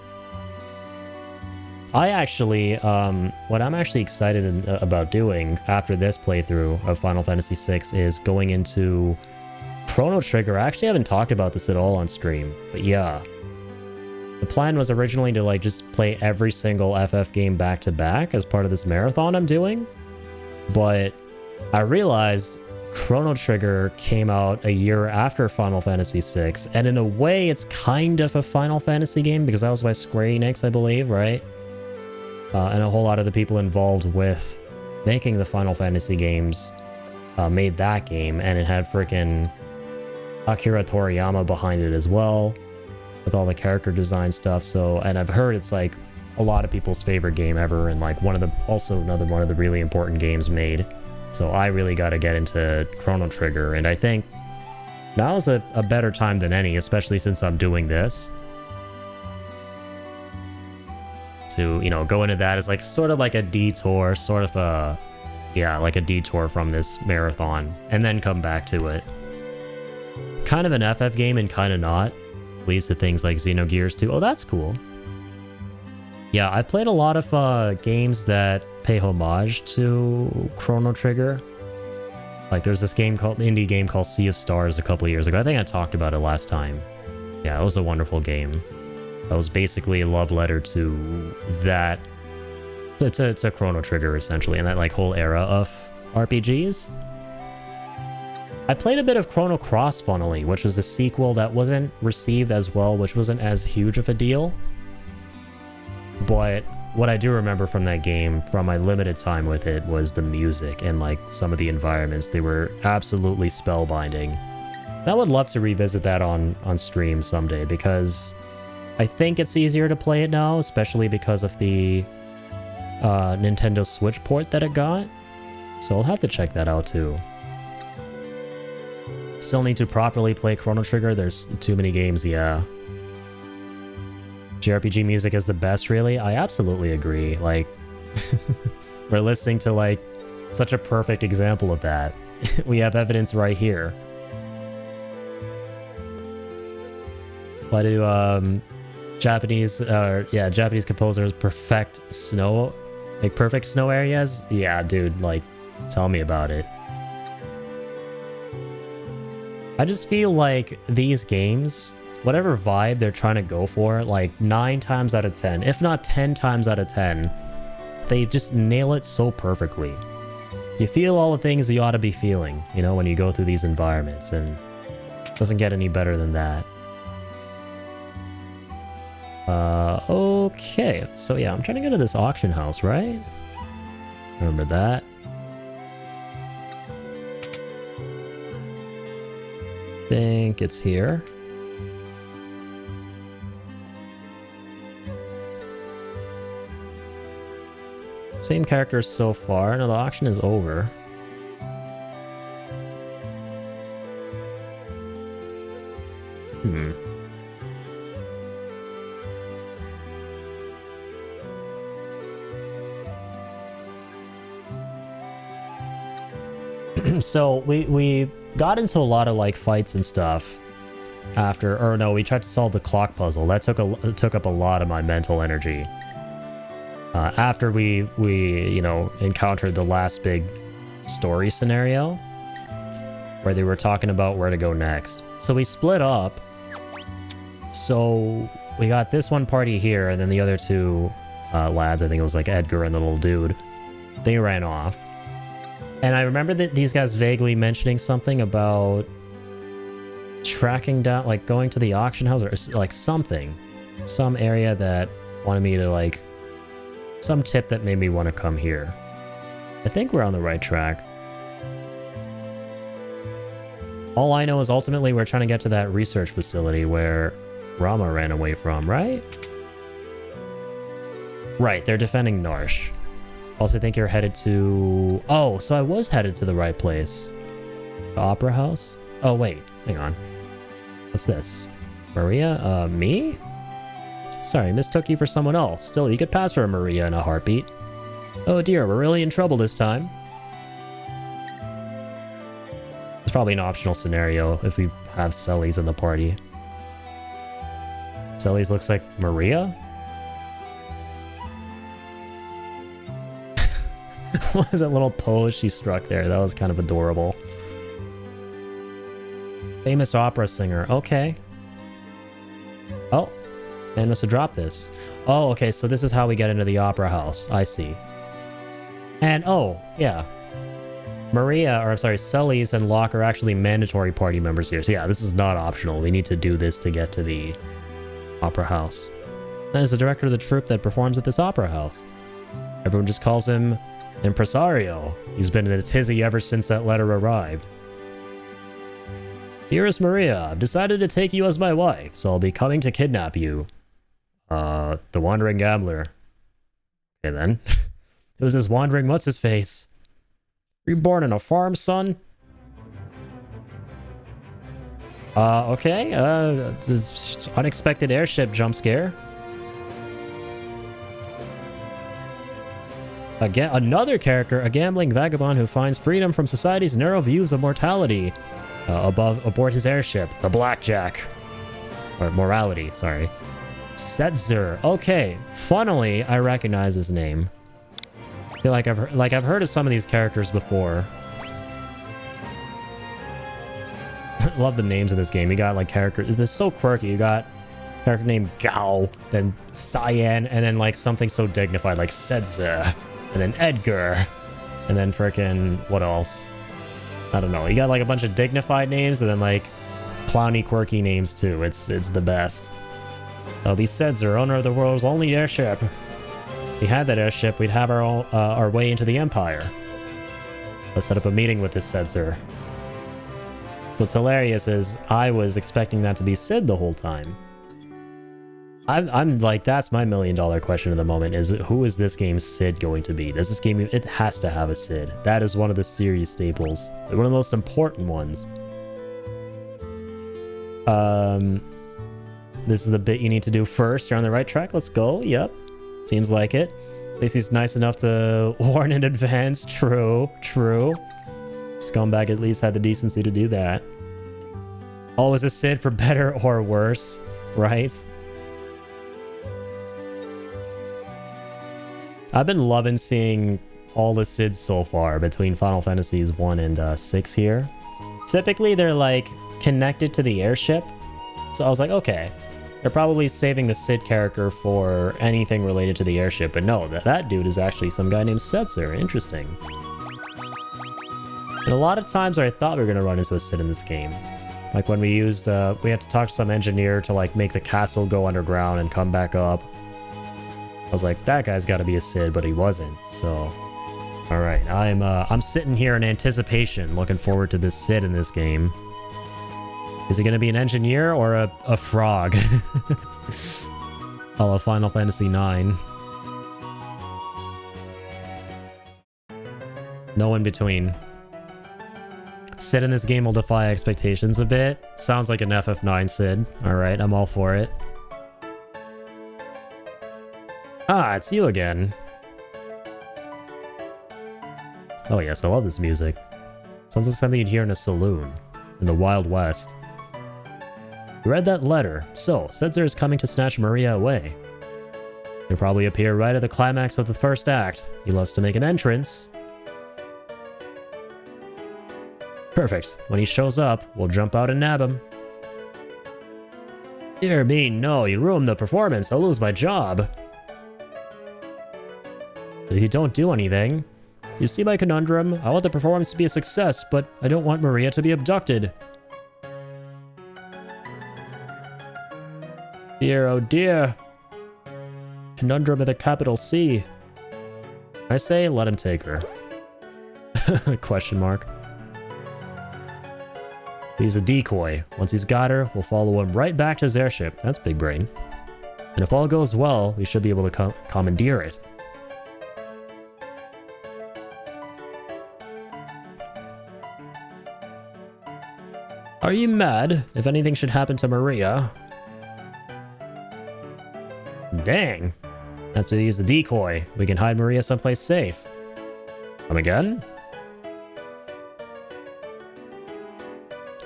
I actually, what I'm actually excited about doing after this playthrough of Final Fantasy VI is going into Chrono Trigger. I actually haven't talked about this at all on stream, but yeah. The plan was originally to like just play every single FF game back to back as part of this marathon I'm doing. But I realized Chrono Trigger came out a year after Final Fantasy VI, and in a way it's kind of a Final Fantasy game because that was by Square Enix, I believe, right? And a whole lot of the people involved with making the Final Fantasy games made that game, and it had freaking Akira Toriyama behind it as well, with all the character design stuff. So, and I've heard it's like a lot of people's favorite game ever, and like another one of the really important games made. So I really got to get into Chrono Trigger, and I think now is a better time than any, especially since I'm doing this, to, you know, go into that as like sort of like a detour, sort of a, yeah, like a detour from this marathon, and then come back to it. Kind of an FF game and kind of not. Leads to things like Xenogears 2. Oh, that's cool. Yeah, I've played a lot of games that pay homage to Chrono Trigger. Like there's this indie game called Sea of Stars a couple years ago. I think I talked about it last time. Yeah, it was a wonderful game. That was basically a love letter to that. It's a Chrono Trigger essentially, and that like whole era of RPGs. I played a bit of Chrono Cross, funnily, which was a sequel that wasn't received as well, which wasn't as huge of a deal. But what I do remember from that game, from my limited time with it, was the music and like some of the environments. They were absolutely spellbinding. And I would love to revisit that on stream someday, because I think it's easier to play it now, especially because of the Nintendo Switch port that it got. So I'll have to check that out too. Still need to properly play Chrono Trigger. There's too many games, yeah. JRPG music is the best, really? I absolutely agree. Like, we're listening to like such a perfect example of that. We have evidence right here. Why do Japanese composers perfect snow areas? Yeah, dude, like, tell me about it. I just feel like these games, whatever vibe they're trying to go for, like 9 times out of 10, if not 10 times out of 10, they just nail it so perfectly. You feel all the things you ought to be feeling, you know, when you go through these environments, and it doesn't get any better than that. Okay, so yeah, I'm trying to get to this auction house, right? Remember that. think it's here. Same characters so far. No, the auction is over. So we got into a lot of like fights and stuff after, or no, we tried to solve the clock puzzle. That took up a lot of my mental energy. After we you know, encountered the last big story scenario where they were talking about where to go next. So we split up. So we got this one party here, and then the other two lads, I think it was like Edgar and the little dude, they ran off. And I remember that these guys vaguely mentioning something about tracking down, like going to the auction house or like something. Some area that wanted me to like, some tip that made me want to come here. I think we're on the right track. All I know is ultimately we're trying to get to that research facility where Rama ran away from, right? Right, they're defending Narsh. Also, I think you're headed to... Oh, so I was headed to the right place. The Opera House? Oh, wait. Hang on. What's this? Maria? Me? Sorry, mistook you for someone else. Still, you could pass for a Maria in a heartbeat. Oh dear, we're really in trouble this time. It's probably an optional scenario if we have Celes in the party. Celes looks like Maria? What was that little pose she struck there? That was kind of adorable. Famous opera singer. Okay. Oh. Man must have dropped this. Oh, okay. So this is how we get into the opera house. I see. And, oh, yeah. Maria, or I'm sorry, Celes and Locke are actually mandatory party members here. So yeah, this is not optional. We need to do this to get to the opera house. That is the director of the troupe that performs at this opera house. Everyone just calls him Impresario. He's been in a tizzy ever since that letter arrived. Dearest Maria, I've decided to take you as my wife, so I'll be coming to kidnap you. The Wandering Gambler. Okay then. Who's this wandering what's-his-face? Were you born on a farm, son? Okay. This unexpected airship jump scare. Again, another character, a gambling vagabond who finds freedom from society's narrow views of mortality. Aboard his airship, the Blackjack. Or Morality, sorry. Setzer. Okay, funnily, I recognize his name. I feel like I've heard of some of these characters before. Love the names of this game. You got like characters. Is this so quirky? You got character named Gao, then Cyan, and then like something so dignified like Setzer, and then Edgar, and then frickin' what else? I don't know. You got like a bunch of dignified names and then like clowny, quirky names too. It's the best. I'll be Setzer, owner of the world's only airship. If we had that airship, we'd have our way into the Empire. Let's set up a meeting with this Setzer. So what's hilarious is I was expecting that to be Sid the whole time. I'm like, that's my $1 million question at the moment, is who is this game's Sid going to be? Does this game, it has to have a Sid. That is one of the series staples. One of the most important ones. This is the bit you need to do first. You're on the right track. Let's go. Yep. Seems like it. At least he's nice enough to warn in advance. True. True. Scumbag at least had the decency to do that. Always a Sid for better or worse, right? I've been loving seeing all the Sids so far between Final Fantasies 1 and 6 here. Typically, they're like connected to the airship. So I was like, okay, they're probably saving the Sid character for anything related to the airship. But no, that dude is actually some guy named Setzer. Interesting. And a lot of times I thought we were going to run into a Sid in this game. Like when we used, we had to talk to some engineer to like make the castle go underground and come back up. I was like, that guy's got to be a Sid, but he wasn't. So, all right, I'm sitting here in anticipation, looking forward to this Sid in this game. Is he going to be an engineer or a frog? Oh, a Final Fantasy IX. No in between. Sid in this game will defy expectations a bit. Sounds like an FF9 Sid. Alright, I'm all for it. Ah, it's you again. Oh yes, I love this music. Sounds like something you'd hear in a saloon. In the Wild West. You read that letter. So, Setzer is coming to snatch Maria away. He'll probably appear right at the climax of the first act. He loves to make an entrance. Perfect. When he shows up, we'll jump out and nab him. Dear me, no, you ruined the performance. I'll lose my job. You don't do anything. You see my conundrum? I want the performance to be a success, but I don't want Maria to be abducted. Dear, oh dear. Conundrum with a capital C. I say, let him take her. Question mark. He's a decoy. Once he's got her, we'll follow him right back to his airship. That's big brain. And if all goes well, we should be able to commandeer it. Are you mad? If anything should happen to Maria... Dang. That's why we use the decoy. We can hide Maria someplace safe. Come again?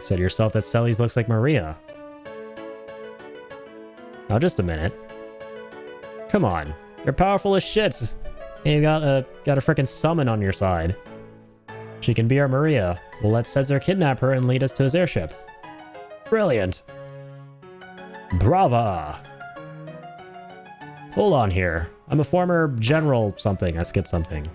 Said yourself that Celes looks like Maria. Now just a minute. Come on. You're powerful as shit. And you got a frickin' summon on your side. She can be our Maria. We'll let Setzer kidnap her and lead us to his airship. Brilliant. Brava. Hold on here. I'm a former general something. I skipped something.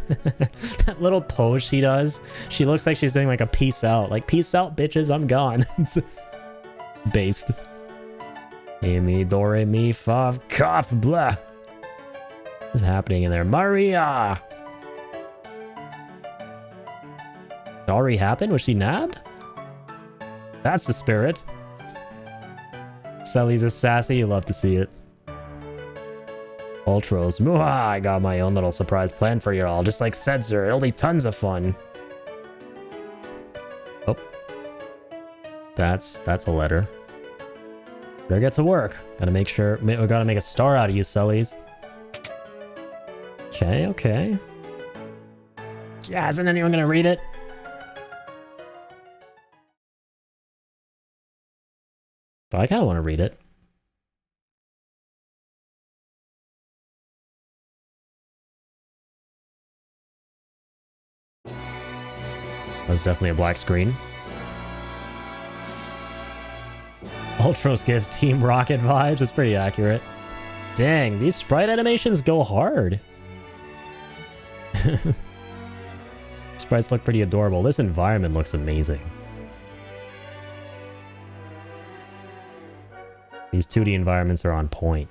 That little pose she does. She looks like she's doing like a peace out. Like, peace out, bitches, I'm gone. Based. A, me, do, re, mi, fa, cough, blah. What's happening in there? Maria! It already happened? Was she nabbed? That's the spirit. Celes is sassy. You love to see it. Ultros. Mwah! I got my own little surprise plan for you all. Just like Setzer. It'll be tons of fun. Oh. That's a letter. Better get to work. Gotta make sure... We gotta make a star out of you, Celes. Okay, okay. Yeah, isn't anyone gonna read it? I kinda wanna read it. That was definitely a black screen. Ultros gives Team Rocket vibes. It's pretty accurate. Dang, these sprite animations go hard. Sprites look pretty adorable. This environment looks amazing. These 2D environments are on point.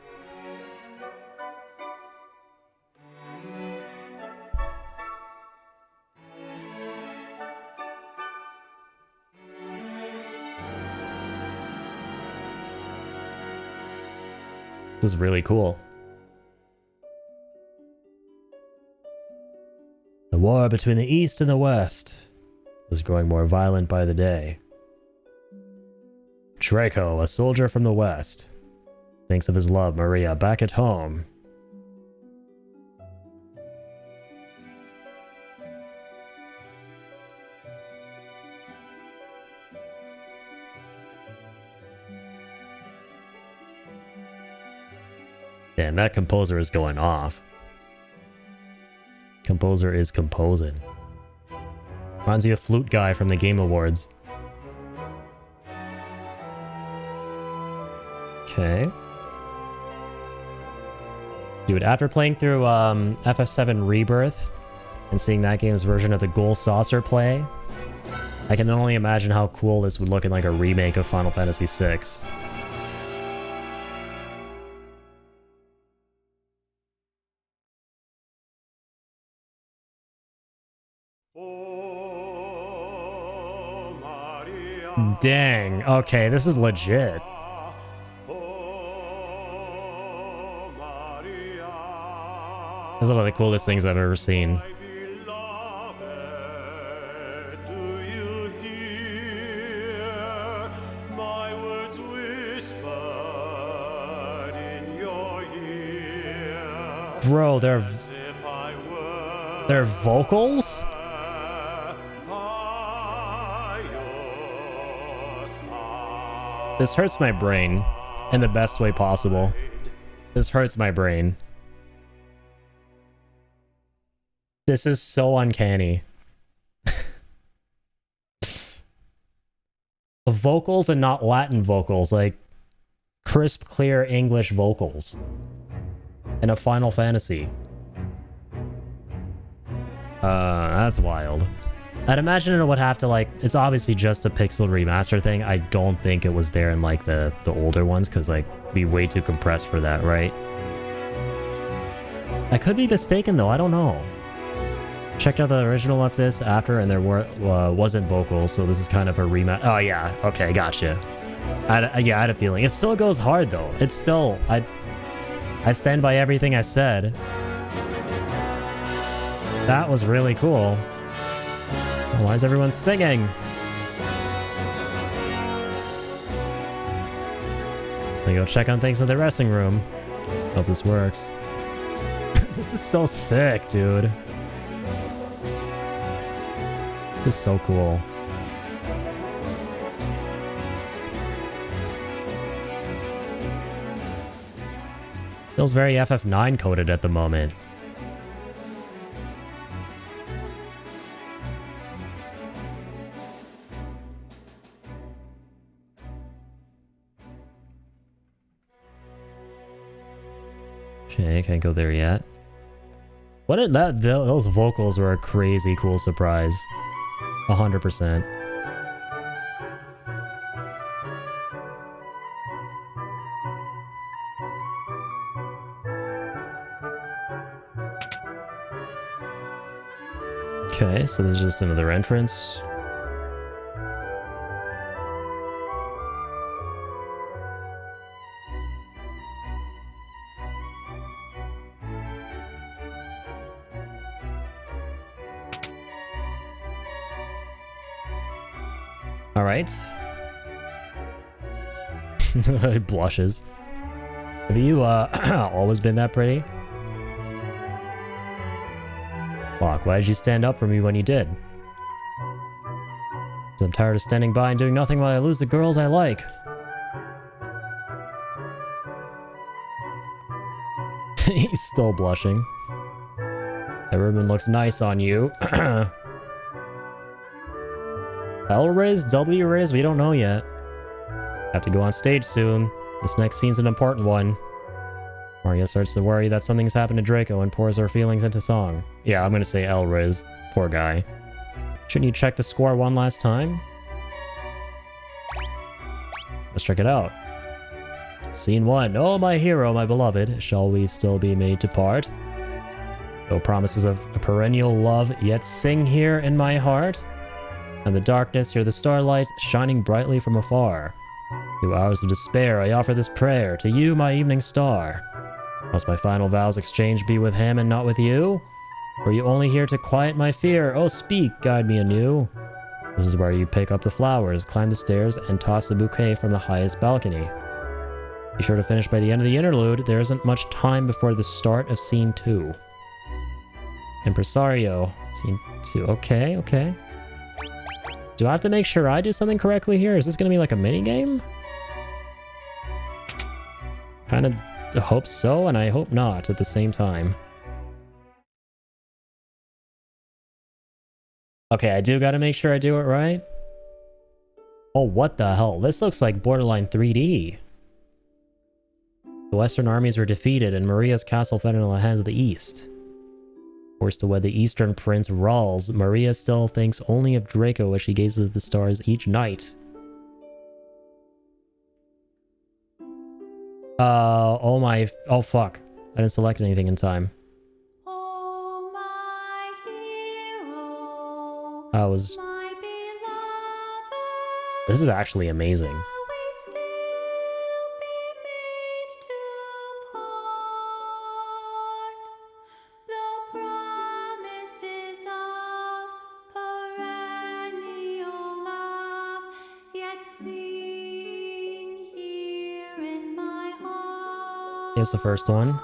This is really cool. The war between the East and the West was growing more violent by the day. Draco, a soldier from the West, thinks of his love, Maria, back at home. And that composer is going off. Composer is composing. Reminds you of Flute Guy from the Game Awards. Okay. Dude, after playing through FF7 Rebirth and seeing that game's version of the Ghoul Saucer play, I can only imagine how cool this would look in like a remake of Final Fantasy VI. Dang. Okay, this is legit. This is one of the coolest things I've ever seen. Bro, they're vocals? This hurts my brain in the best way possible. This hurts my brain. This is so uncanny. Vocals and not Latin vocals, like crisp, clear English vocals in a Final Fantasy. That's wild. I'd imagine it would have to, like, it's obviously just a pixel remaster thing. I don't think it was there in like the older ones, because like it'd be way too compressed for that, right? I could be mistaken though, I don't know. Checked out the original of this after, and there wasn't vocals, so this is kind of a remaster. Oh yeah, okay, gotcha. Yeah, I had a feeling. It still goes hard though. It's still, I stand by everything I said. That was really cool. Why is everyone singing? Let me go check on things in the wrestling room. Hope this works. This is so sick, dude. This is so cool. Feels very FF9 coded at the moment. Okay, can't go there yet. What did that? Those vocals were a crazy cool surprise. 100%. Okay, so this is just another entrance. All right. He blushes. Have you always been that pretty? Fuck, why did you stand up for me when you did? 'Cause I'm tired of standing by and doing nothing while I lose the girls I like. He's still blushing. That ribbon looks nice on you. L raise? W raise? We don't know yet. Have to go on stage soon. This next scene's an important one. Maria starts to worry that something's happened to Draco and pours her feelings into song. Yeah, I'm gonna say L raise. Poor guy. Shouldn't you check the score one last time? Let's check it out. Scene 1. Oh, my hero, my beloved, shall we still be made to part? No promises of a perennial love, yet sing here in my heart. And the darkness, hear the starlight shining brightly from afar. Through hours of despair, I offer this prayer to you, my evening star. Must my final vows exchange be with him and not with you? Were you only here to quiet my fear? Oh, speak, guide me anew. This is where you pick up the flowers, climb the stairs, and toss the bouquet from the highest balcony. Be sure to finish by the end of the interlude. There isn't much time before the start of scene 2. Impresario. Scene 2. Okay, okay. Do I have to make sure I do something correctly here? Is this going to be like a mini game? Kind of hope so, and I hope not at the same time. Okay, I do got to make sure I do it right. Oh, what the hell? This looks like borderline 3D. The Western armies were defeated, and Maria's castle fell into the hands of the East. Forced to wed the Eastern Prince Rawls, Maria still thinks only of Draco as she gazes at the stars each night. Oh my, oh fuck. I didn't select anything in time. Oh, my hero, I was... my This is actually amazing. Here's the first one.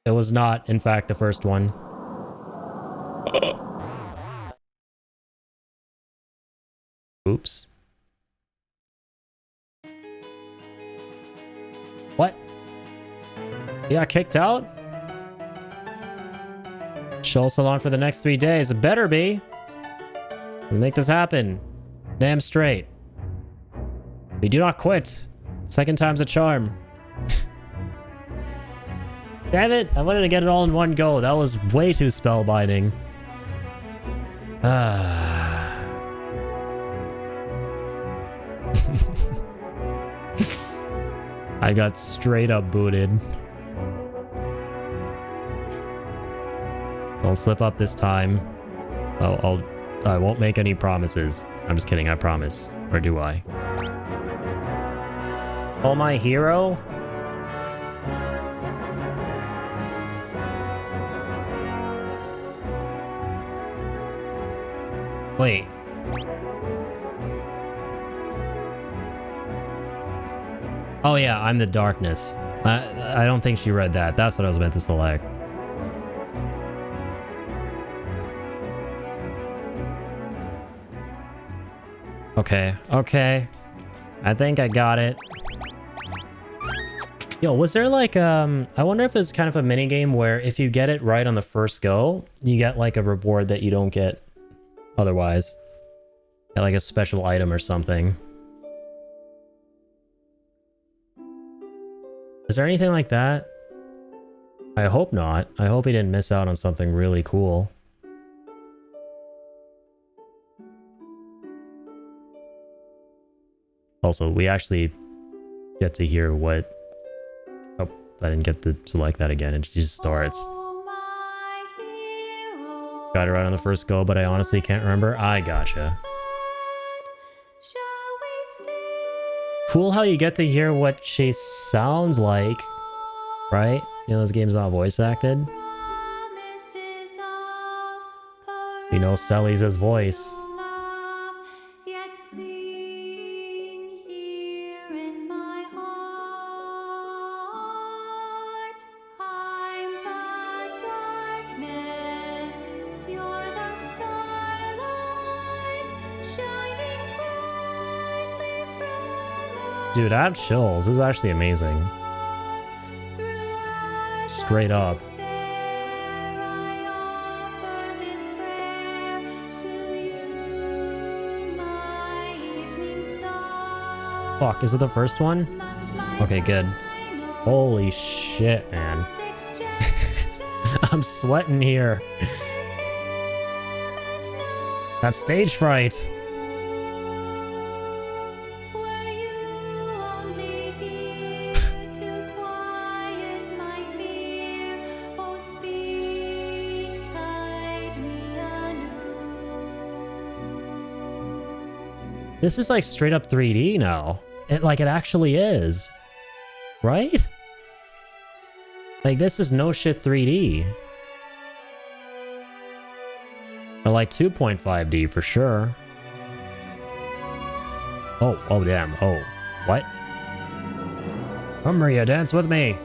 It was not, in fact, the first one. Oops. What? You got kicked out? Show salon for the next 3 days. It better be. We make this happen. Damn straight. We do not quit. Second time's a charm. Damn it! I wanted to get it all in one go. That was way too spellbinding. I got straight up booted. Don't slip up this time. I won't make any promises. I'm just kidding, I promise. Or do I? Oh, my hero? Wait. Oh yeah, I'm the darkness. I don't think she read that. That's what I was meant to select. Okay, okay. I think I got it. Yo, was there like, I wonder if it's kind of a mini game where if you get it right on the first go, you get like a reward that you don't get otherwise. Get like a special item or something. Is there anything like that? I hope not. I hope he didn't miss out on something really cool. Also, we actually get to hear what... Oh, I didn't get to select that again. It just starts. Got it right on the first go, but I honestly can't remember. I gotcha. Cool how you get to hear what she sounds like, right? You know, this game's not voice acted. You know Selly's his voice. Dude, I have chills. This is actually amazing. Straight up. Fuck, is it the first one? Okay, good. Holy shit, man. I'm sweating here. That's stage fright. This is like straight up 3D now. It actually is. Right? Like this is no shit 3D. Or like 2.5D for sure. Oh damn. Oh, what? Come Maria, dance with me.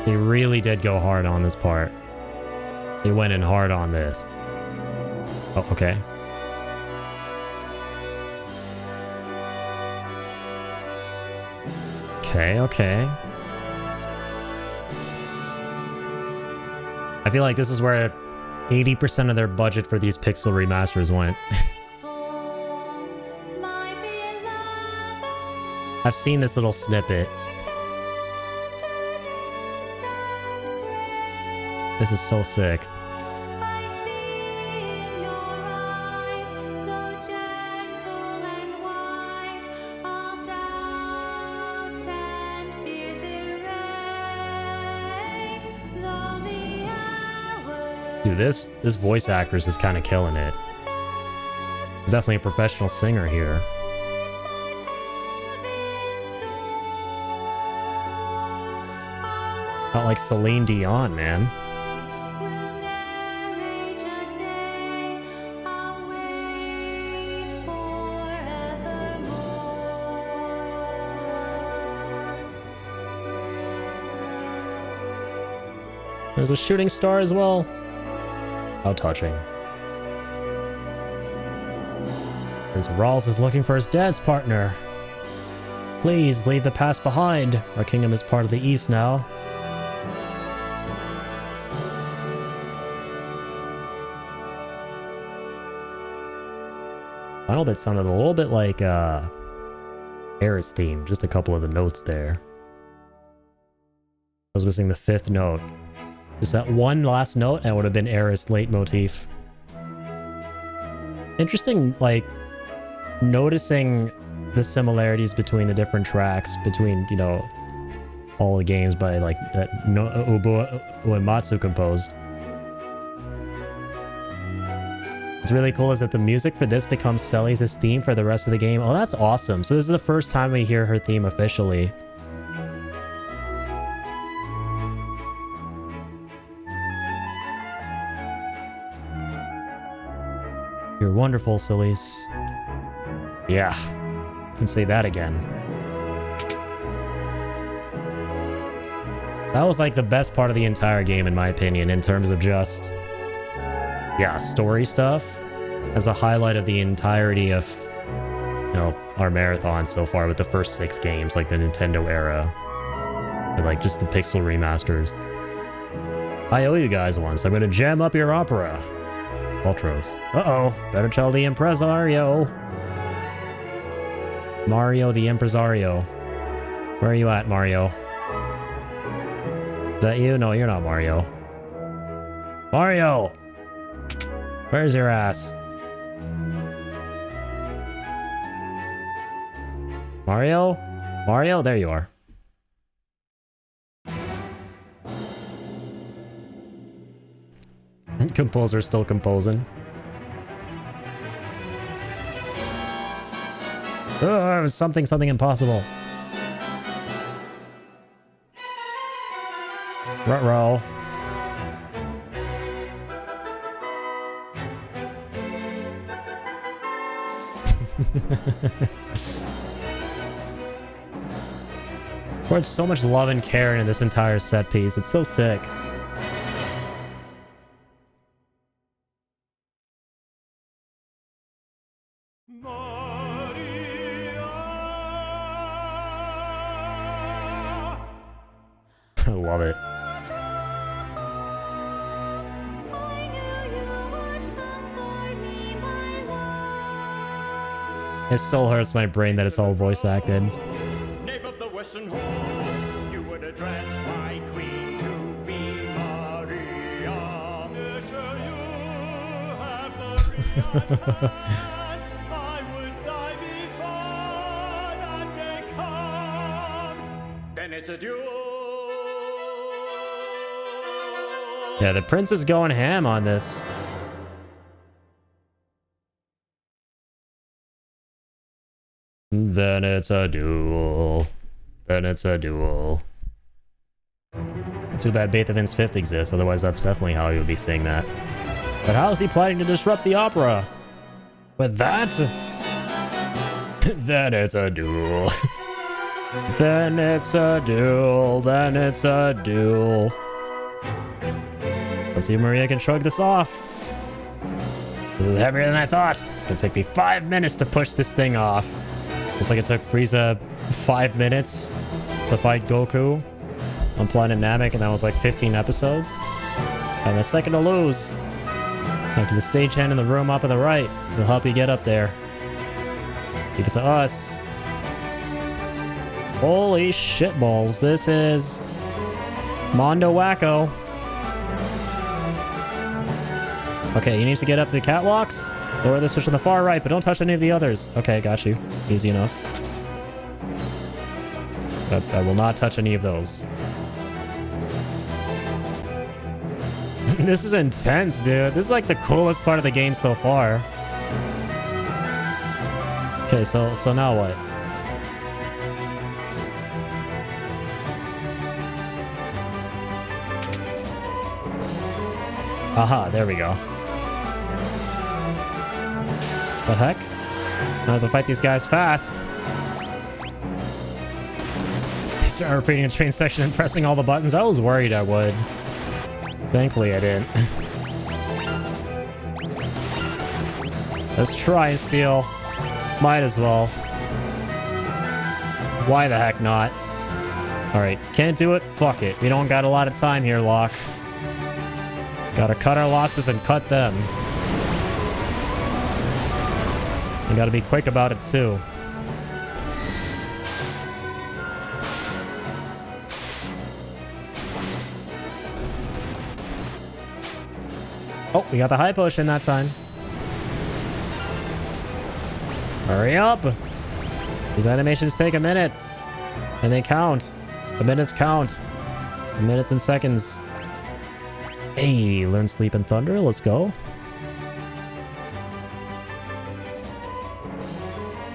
He really did go hard on this part. He went in hard on this. Oh, okay. Okay. I feel like this is where 80% of their budget for these pixel remasters went. I've seen this little snippet. This is so sick. Dude, this voice actress is kind of killing it. He's definitely a professional singer here. Not like Celine Dion, man. There's a shooting star as well. How touching. As Rawls is looking for his dad's partner. Please leave the past behind. Our kingdom is part of the East now. Final bit sounded a little bit like Aerith's theme. Just a couple of the notes there. I was missing the 5th note. Just that one last note and it would have been Aerith's leitmotif. Interesting, like, noticing the similarities between the different tracks, between, you know, all the games by, like, that Uematsu composed. What's really cool is that the music for this becomes Celi's theme for the rest of the game. Oh, that's awesome. So this is the first time we hear her theme officially. You're wonderful, Celis. Yeah, I can say that again. That was like the best part of the entire game, in my opinion, in terms of just, yeah, story stuff. As a highlight of the entirety of, you know, our marathon so far with the first 6 games, like the Nintendo era. Or like just the pixel remasters. I owe you guys once. I'm gonna jam up your opera. Ultros. Uh-oh. Better tell the impresario. Mario the impresario. Where are you at, Mario? Is that you? No, you're not Mario. Mario! Where's your ass? Mario? Mario? There you are. Composer still composing. Oh, it was something impossible. Ruh-roh. Poured so much love and care into this entire set piece. It's so sick. I love it. It still hurts my brain that it's all voice acted. Knave of the Western Hall, you would address my queen to be Maria. Yes, you have Maria's hand. I would die before that day comes. Then it's a duel. Yeah, the prince is going ham on this. Then it's a duel. Then it's a duel. Too bad Beethoven's Fifth exists, otherwise that's definitely how he would be saying that. But how is he planning to disrupt the opera? With that? Then it's a duel. Then it's a duel. Then it's a duel. Let's see if Maria can shrug this off. This is heavier than I thought. It's gonna take me 5 minutes to push this thing off. Just like it took Frieza 5 minutes to fight Goku on Planet Namek, and that was like 15 episodes. And a second to lose. Talk to the stagehand in the room up on the right. He'll help you get up there. Give it to us. Holy shitballs. This is Mondo Wacko. Okay, you need to get up the catwalks. Lower the switch on the far right, but don't touch any of the others. Okay, got you. Easy enough. But I will not touch any of those. This is intense, dude. This is like the coolest part of the game so far. Okay, so now what? Aha, there we go. The heck? I have to fight these guys fast. Start repeating a train section and pressing all the buttons. I was worried I would. Thankfully, I didn't. Let's try and steal. Might as well. Why the heck not? Alright, can't do it? Fuck it. We don't got a lot of time here, Locke. Gotta cut our losses and cut them. We gotta be quick about it, too. Oh, we got the high potion that time. Hurry up! These animations take a minute. And they count. The minutes count. The minutes and seconds. Hey, learn Sleep and Thunder. Let's go.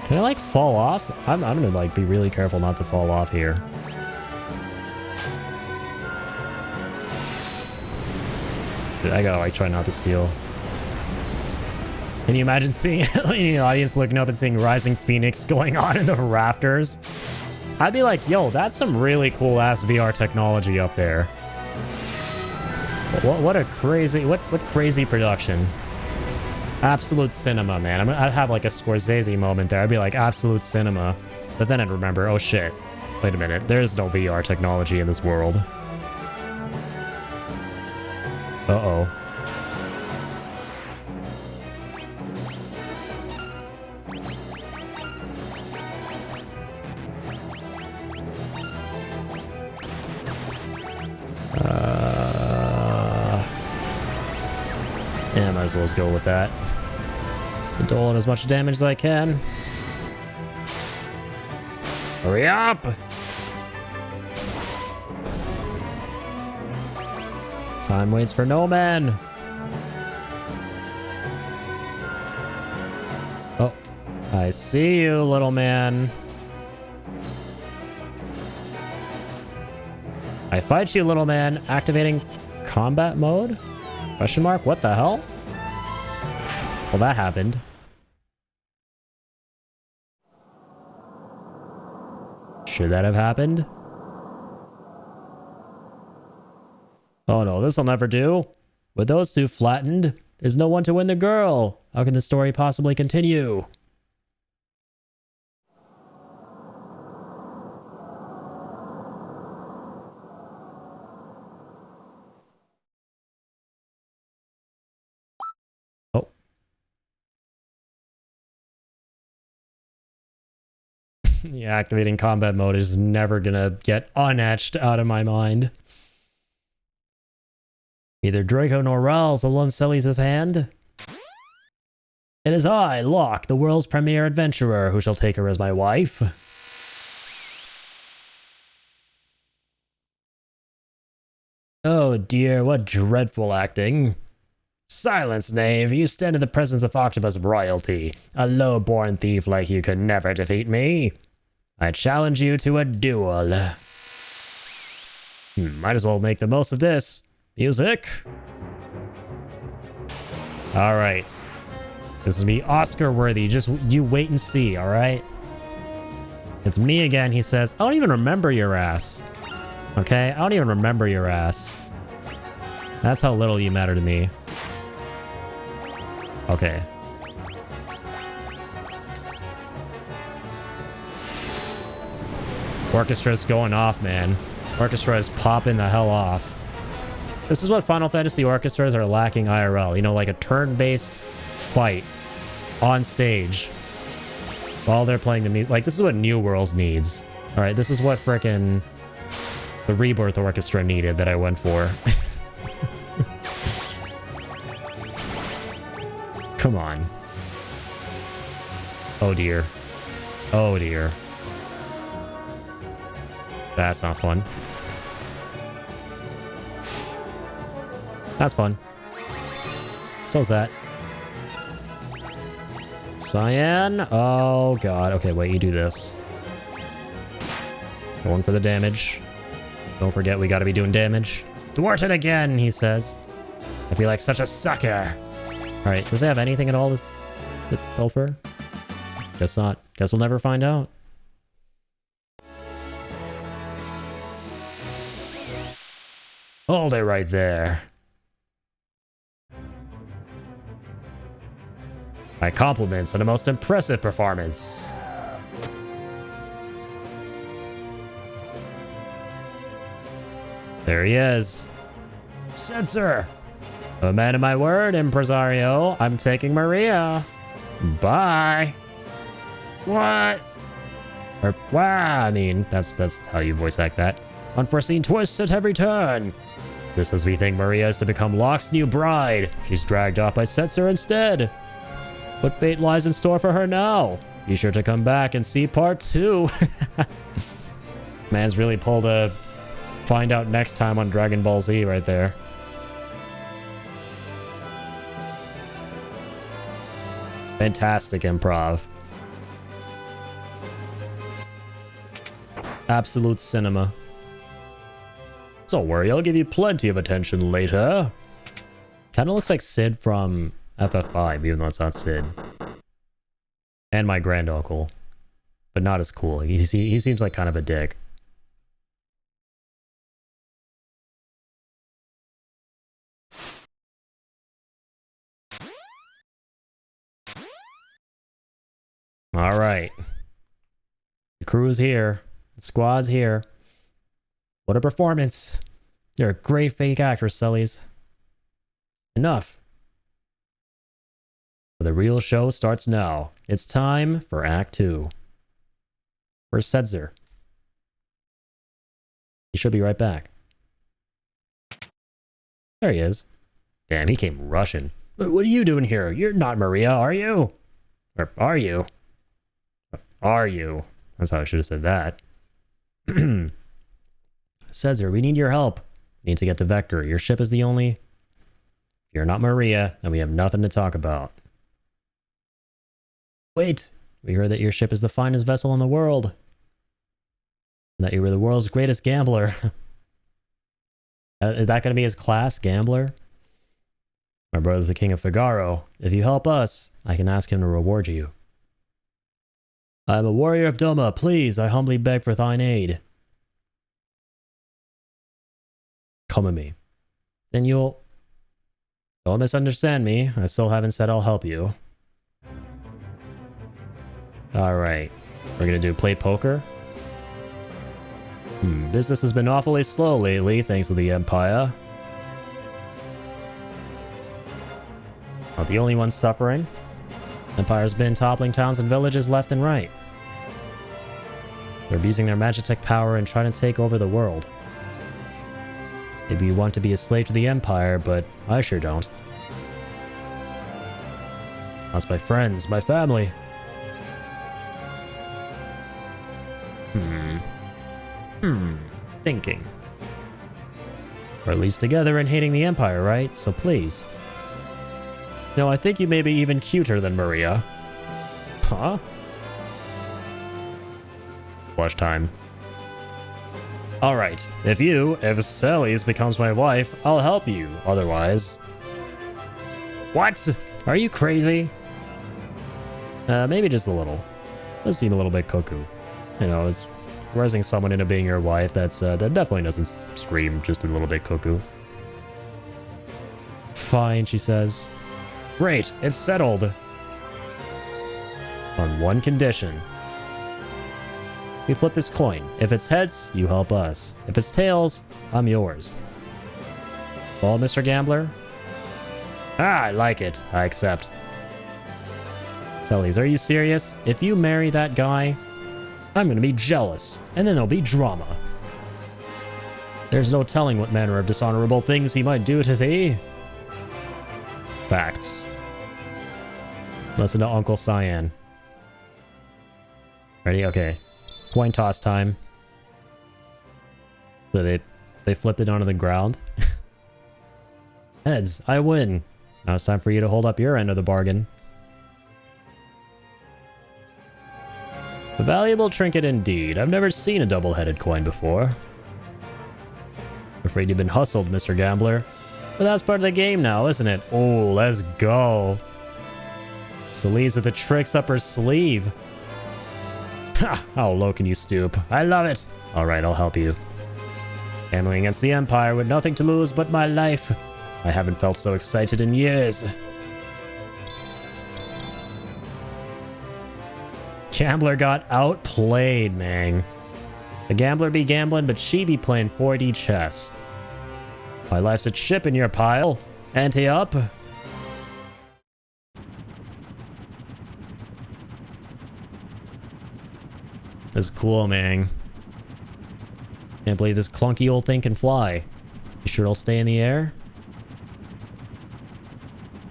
Can I, like, fall off? I'm gonna, like, be really careful not to fall off here. Dude, I gotta, like, try not to steal. Can you imagine seeing the audience looking up and seeing Rising Phoenix going on in the rafters? I'd be like, yo, that's some really cool-ass VR technology up there. What a crazy... What crazy production. Absolute cinema, man. I'd have, like, a Scorsese moment there. I'd be like, absolute cinema. But then I'd remember, oh, shit. Wait a minute. There's no VR technology in this world. Uh-oh. Yeah, might as well just go with that. Doling as much damage as I can. Hurry up! Time waits for no man. Oh, I see you, little man. I fight you, little man. Activating combat mode? Question mark? What the hell? Well, that happened. Should that have happened? Oh no, this'll never do. With those two flattened, there's no one to win the girl. How can the story possibly continue? Oh. Yeah, activating combat mode is never gonna get unetched out of my mind. Neither Draco nor Ral's will lend Celes' hand. It is I, Locke, the world's premier adventurer, who shall take her as my wife. Oh dear, what dreadful acting. Silence, knave. You stand in the presence of Octopus royalty. A low-born thief like you could never defeat me. I challenge you to a duel. Might as well make the most of this. Music. Alright. This is me Oscar-worthy. Just you wait and see, alright? It's me again, he says. I don't even remember your ass. Okay? I don't even remember your ass. That's how little you matter to me. Okay. Orchestra's going off, man. Orchestra is popping the hell off. This is what Final Fantasy orchestras are lacking IRL. You know, like a turn-based fight on stage while they're playing the music. Like, this is what New Worlds needs. Alright, this is what frickin' the Rebirth Orchestra needed that I went for. Come on. Oh dear. Oh dear. That's not fun. That's fun. So's that. Cyan. Oh, God. Okay, wait, you do this. Going for the damage. Don't forget, we gotta be doing damage. Thwarted again, he says. I feel like such a sucker. Alright, does it have anything at all, this Pilfer? Guess not. Guess we'll never find out. Hold it right there. My compliments on a most impressive performance. There he is. Censor! A man of my word, impresario. I'm taking Maria. Bye. What? Or, wow, I mean, that's how you voice act that. Unforeseen twists at every turn. Just as we think Maria is to become Locke's new bride, she's dragged off by Setzer instead. What fate lies in store for her now? Be sure to come back and see part 2. Man's really pulled a find out next time on Dragon Ball Z right there. Fantastic improv. Absolute cinema. Don't worry, I'll give you plenty of attention later. Kinda looks like Sid from FF5, even though it's not Sid. And my granduncle. But not as cool. He seems like kind of a dick. Alright. The crew is here. The squad's here. What a performance. You're a great fake actor, Sullies. Enough. The real show starts now. It's time for Act 2. Where's Setzer? He should be right back. There he is. Damn, he came rushing. What are you doing here? You're not Maria, are you? Or are you? Are you? That's how I should have said that. Setzer, we need your help. We need to get to Vector. Your ship is the only... If you're not Maria, then we have nothing to talk about. Wait! We heard that your ship is the finest vessel in the world. And that you were the world's greatest gambler. Is that going to be his class, gambler? My brother's the king of Figaro. If you help us, I can ask him to reward you. I am a warrior of Doma. Please, I humbly beg for thine aid. Come at me. Then you'll... Don't misunderstand me. I still haven't said I'll help you. Alright. We're gonna do play poker. Business has been awfully slow lately, thanks to the Empire. Not the only one suffering. Empire's been toppling towns and villages left and right. They're abusing their Magitech power and trying to take over the world. Maybe you want to be a slave to the Empire, but I sure don't. Lost my friends, my family. Thinking. Or at least together and hating the Empire, right? So please. No, I think you may be even cuter than Maria. Huh? Flush time. Alright, if Celes becomes my wife, I'll help you. Otherwise... What? Are you crazy? Maybe just a little. Does seem a little bit cuckoo. You know, it's raising someone into being your wife, that definitely doesn't scream just a little bit cuckoo. Fine, she says. Great, it's settled. On one condition. We flip this coin. If it's heads, you help us. If it's tails, I'm yours. Well, Mr. Gambler? Ah, I like it. I accept. Celes, are you serious? If you marry that guy, I'm gonna be jealous, and then there'll be drama. There's no telling what manner of dishonorable things he might do to thee. Facts. Listen to Uncle Cyan. Ready? Okay. Coin toss time. So they flipped it onto the ground. Heads, I win. Now it's time for you to hold up your end of the bargain. A valuable trinket indeed. I've never seen a double-headed coin before. I'm afraid you've been hustled, Mr. Gambler. But that's part of the game now, isn't it? Oh, let's go. Celise with the tricks up her sleeve. Ha! How low can you stoop? I love it. Alright, I'll help you. Gambling against the Empire with nothing to lose but my life. I haven't felt so excited in years. Gambler got outplayed, man. The gambler be gambling, but she be playing 4D chess. My life's a chip in your pile. Ante up. That's cool, man. Can't believe this clunky old thing can fly. You sure it'll stay in the air?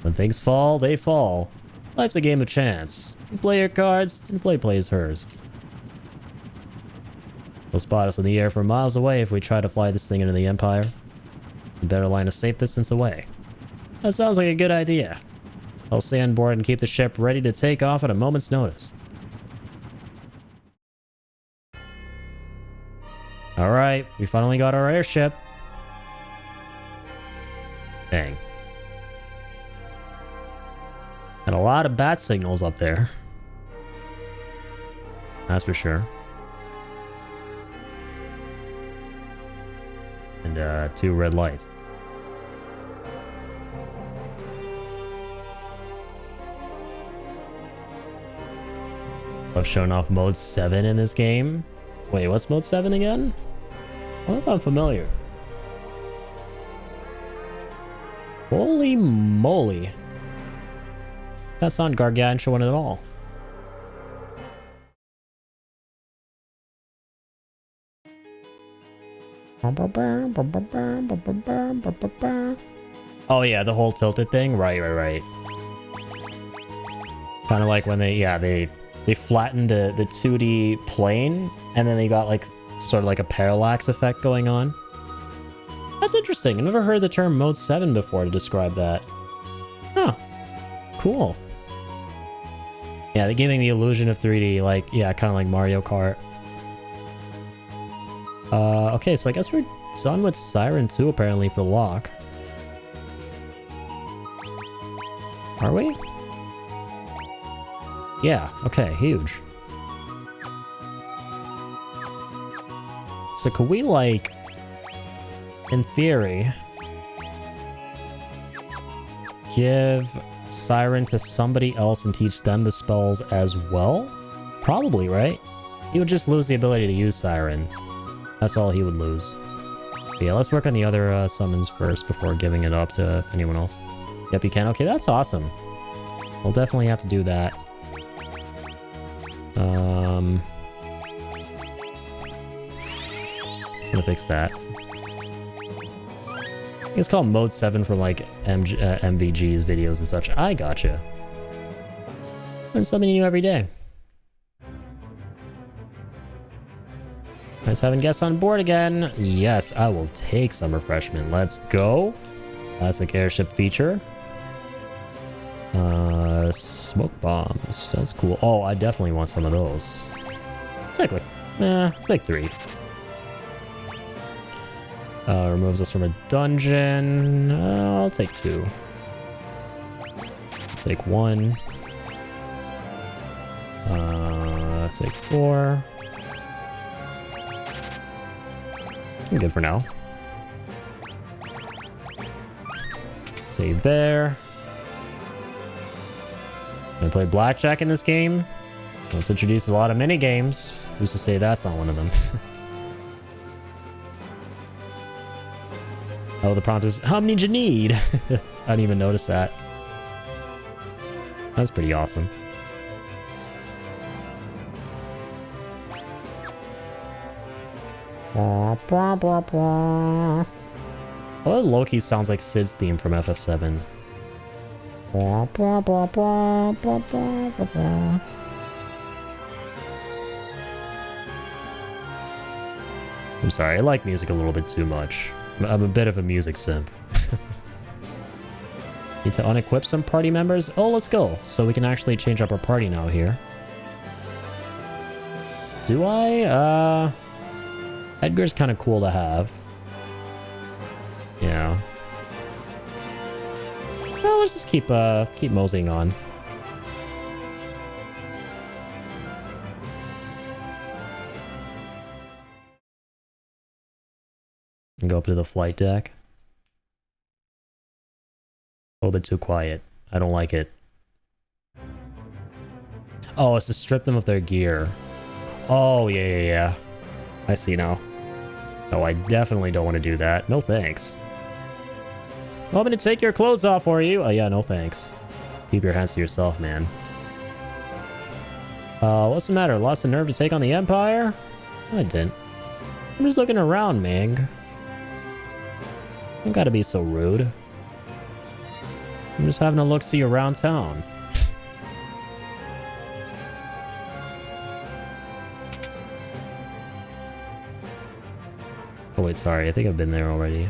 When things fall, they fall. Life's a game of chance. You play your cards, and Flay plays hers. They'll spot us in the air from miles away if we try to fly this thing into the Empire. We better line a safe distance away. That sounds like a good idea. I'll stay on board and keep the ship ready to take off at a moment's notice. Alright, we finally got our airship. Dang. And a lot of bat signals up there. That's for sure. And 2 red lights. I've shown off mode 7 in this game. Wait, what's mode 7 again? I wonder if I'm familiar. Holy moly. That's not gargantuan at all. Oh yeah, the whole tilted thing? Right. Kind of like when they flattened the 2D plane, and then they got like sort of like a parallax effect going on. That's interesting. I've never heard the term Mode 7 before to describe that. Huh. Cool. Yeah, they're giving the illusion of 3D, like, yeah, kind of like Mario Kart. Okay, so I guess we're done with Siren 2 apparently for Locke. Are we? Yeah, okay, huge. So could we, like, in theory, give Siren to somebody else and teach them the spells as well? Probably, right? He would just lose the ability to use Siren. That's all he would lose. But yeah, let's work on the other summons first before giving it up to anyone else. Yep, you can. Okay, that's awesome. We'll definitely have to do that. I'm gonna fix that. It's called Mode 7 from like MVG's videos and such. I gotcha. Learn something new every day. Nice having guests on board again. Yes, I will take some refreshment. Let's go. Classic airship feature. Smoke bombs. That's cool. Oh, I definitely want some of those. Take like, take 3. Removes us from a dungeon. I'll take 2. I'll take 1. I'll take 4. I'm good for now. Save there. Gonna play blackjack in this game. Let's introduce a lot of mini games. Who's to say that's not one of them? Oh, the prompt is, how many do you need? I didn't even notice that. That's pretty awesome. Oh, Loki sounds like Sid's theme from FF7. I'm sorry, I like music a little bit too much. I'm a bit of a music simp. Need to unequip some party members. Oh, let's go. So we can actually change up our party now here. Do I? Edgar's kind of cool to have. Yeah. Well, let's just keep moseying on. And go up to the flight deck. A little bit too quiet. I don't like it. Oh, it's to strip them of their gear. Oh, yeah. I see now. No, I definitely don't want to do that. No thanks. Want me to take your clothes off for you? Oh, yeah, no thanks. Keep your hands to yourself, man. What's the matter? Lost the nerve to take on the Empire? I didn't. I'm just looking around, Ming. Don't gotta be so rude. I'm just having a look-see around town. Oh wait, sorry. I think I've been there already.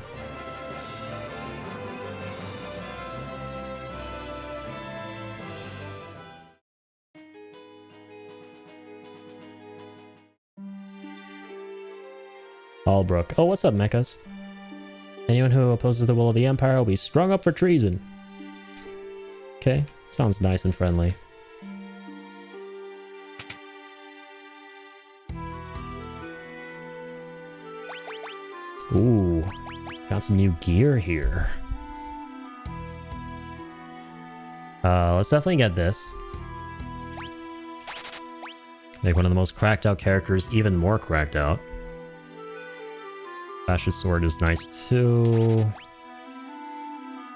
Albrook. Oh, what's up, mechas? Anyone who opposes the will of the Empire will be strung up for treason. Okay, sounds nice and friendly. Ooh, got some new gear here. Let's definitely get this. Make one of the most cracked out characters even more cracked out. Bash's sword is nice too.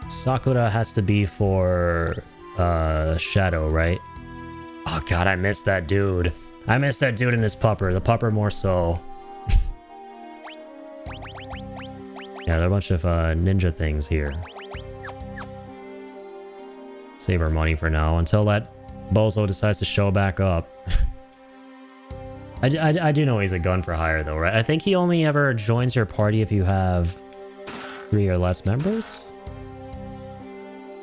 Sakura has to be for Shadow, right? Oh god, I missed that dude. I missed that dude in his pupper. The pupper more so. Yeah, there are a bunch of ninja things here. Save our money for now until that bozo decides to show back up. I do know he's a gun for hire though, right? I think he only ever joins your party if you have 3 or less members.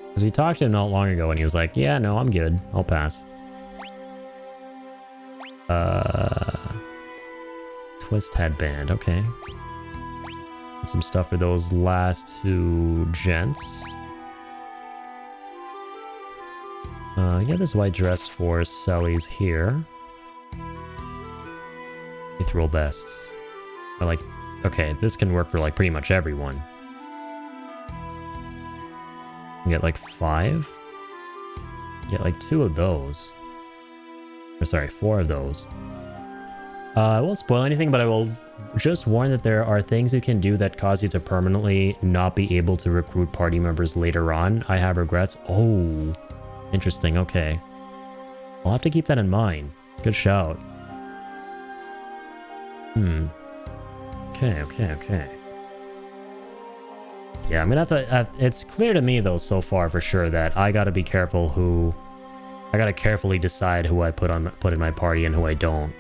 Because we talked to him not long ago and he was like, yeah, no, I'm good. I'll pass. Twist headband, okay. And some stuff for those last 2 gents. Yeah, this white dress for Selly's here. Mithril vests. But like, okay, this can work for like pretty much everyone. Get like 5. Get like 2 of those. Or sorry, 4 of those. I won't spoil anything, but I will just warn that there are things you can do that cause you to permanently not be able to recruit party members later on. I have regrets. Oh, interesting. Okay. I'll have to keep that in mind. Good shout. Okay. Yeah, I'm gonna have to... it's clear to me, though, so far for sure that I gotta be careful who... I gotta carefully decide who I put in my party and who I don't.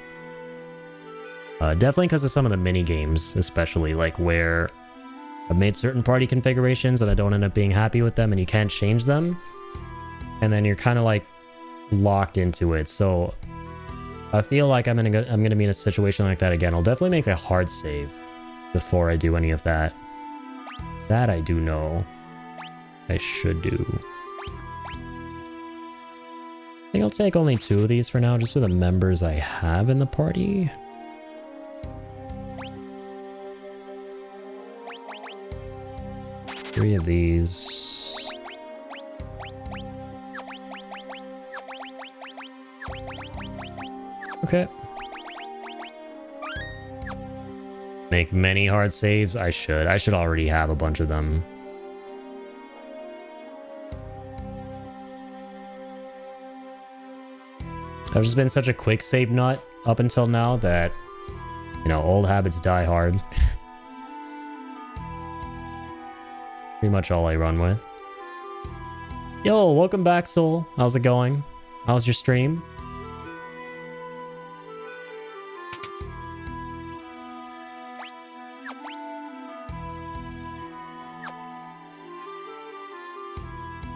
Definitely because of some of the mini-games, especially, like where I've made certain party configurations and I don't end up being happy with them and you can't change them. And then you're kind of like locked into it, so... I feel like I'm gonna be in a situation like that again. I'll definitely make a hard save before I do any of that. That I do know I should do. I think I'll take only 2 of these for now, just for the members I have in the party. Three of these. Okay. Make many hard saves? I should. I should already have a bunch of them. I've just been such a quick save nut up until now that, you know, old habits die hard. Pretty much all I run with. Yo, welcome back, Soul. How's it going? How's your stream?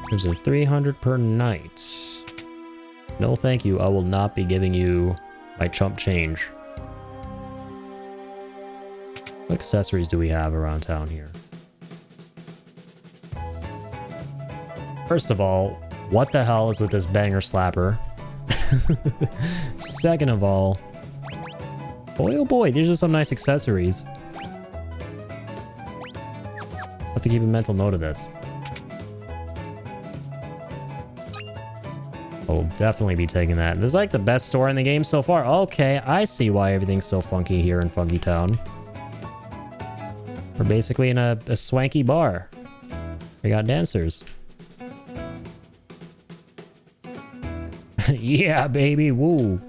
There's a 300 per night. No thank you, I will not be giving you my chump change. What accessories do we have around town here? First of all, what the hell is with this banger slapper? Second of all, boy oh boy, these are some nice accessories. Have to keep a mental note of this. I'll definitely be taking that. This is like the best store in the game so far. Okay, I see why everything's so funky here in Funky Town. We're basically in a swanky bar. We got dancers. Yeah, baby, woo.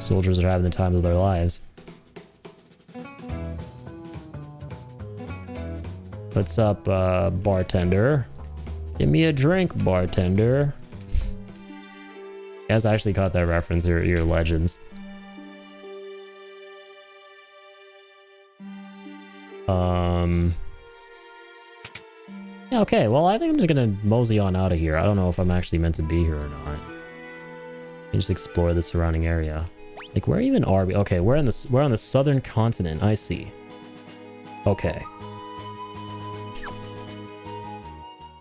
Soldiers are having the time of their lives. What's up, bartender? Give me a drink, bartender. You guys actually caught that reference, you're legends. Yeah, okay, well, I think I'm just gonna mosey on out of here. I don't know if I'm actually meant to be here or not. Just explore the surrounding area. Like, where even are we? Okay, we're on the southern continent. I see. Okay.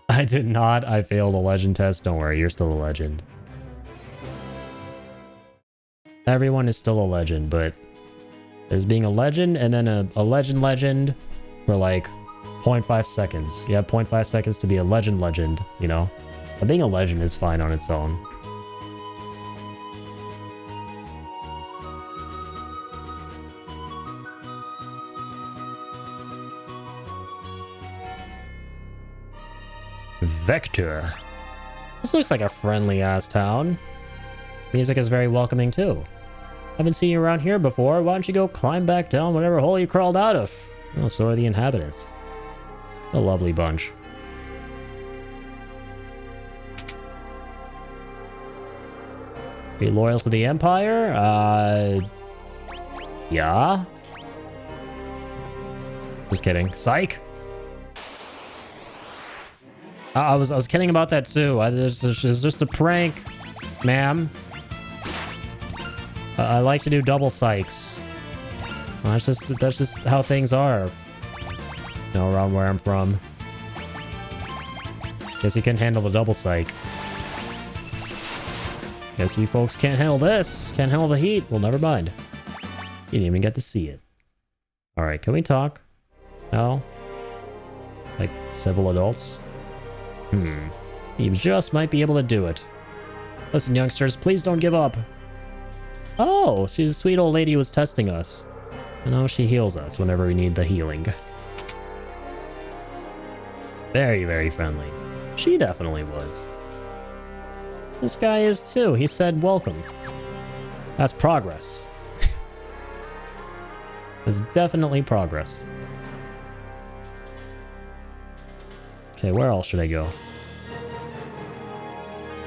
I did not. I failed a legend test. Don't worry, you're still a legend. Everyone is still a legend, but there's being a legend and then a legend for like 0.5 seconds. You have 0.5 seconds to be a legend, you know? But being a legend is fine on its own. Vector. This looks like a friendly ass town. Music is very welcoming too. Haven't seen you around here before. Why don't you go climb back down whatever hole you crawled out of? Oh, so are the inhabitants. A lovely bunch. Are you loyal to the Empire? Yeah. Just kidding. Psych. I was kidding about that too. It's just a prank, ma'am. I like to do double psychs. That's just how things are. You know, around where I'm from. Guess you can handle the double psych. Guess you folks can't handle this. Can't handle the heat. Well, never mind. You didn't even get to see it. Alright, can we talk? No? Like civil adults? You just might be able to do it. Listen, youngsters, please don't give up. Oh, she's a sweet old lady who was testing us. You know, she heals us whenever we need the healing. Very, very friendly. She definitely was. This guy is too. He said welcome. That's progress. It's definitely progress. Okay, where else should I go?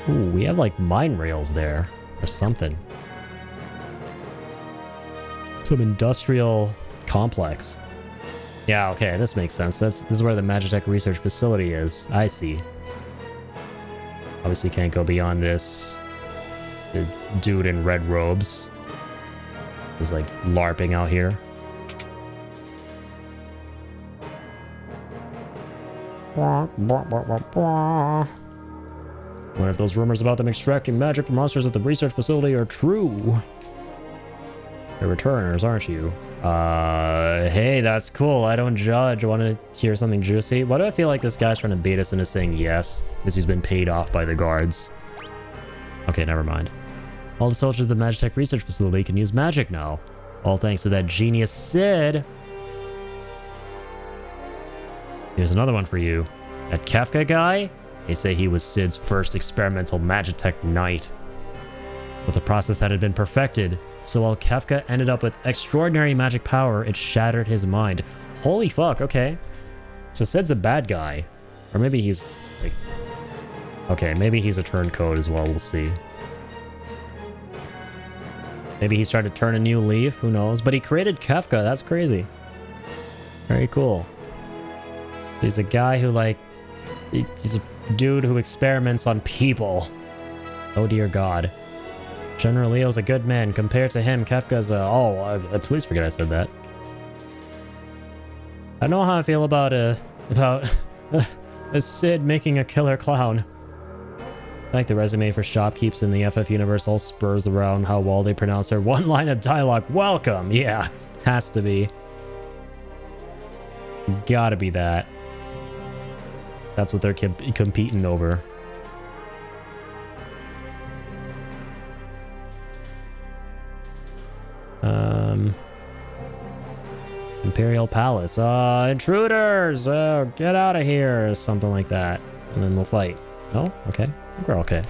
Ooh, we have like mine rails there. Or something. Some industrial complex. Yeah, okay, this makes sense. This is where the Magitech research facility is. I see. Obviously can't go beyond this. The dude in red robes is like LARPing out here. What if those rumors about them extracting magic from monsters at the research facility are true? They're returners, aren't you? Hey, that's cool. I don't judge. Want to hear something juicy? Why do I feel like this guy's trying to bait us into saying yes? Because he's been paid off by the guards. Okay, never mind. All the soldiers of the Magitech research facility can use magic now. All thanks to that genius Sid. Here's another one for you. That Kefka guy? They say he was Sid's first experimental Magitech knight. But the process had been perfected, so while Kefka ended up with extraordinary magic power, it shattered his mind. Holy fuck, okay. So Sid's a bad guy. Or maybe he's, like... Okay, maybe he's a turncoat as well, we'll see. Maybe he's trying to turn a new leaf, who knows? But he created Kefka, that's crazy. Very cool. So he's a guy who, like... He's a dude who experiments on people. Oh dear God. General Leo's a good man. Compared to him, Kefka's a... Oh, please forget I said that. I know how I feel about a Sid making a killer clown. I like the resume for shopkeeps in the FF universe all spurs around how well they pronounce her one line of dialogue. Welcome! Yeah, has to be. Gotta be that. That's what they're competing over. Imperial Palace. Intruders! Get out of here! Something like that. And then we'll fight. Oh, okay. We're okay.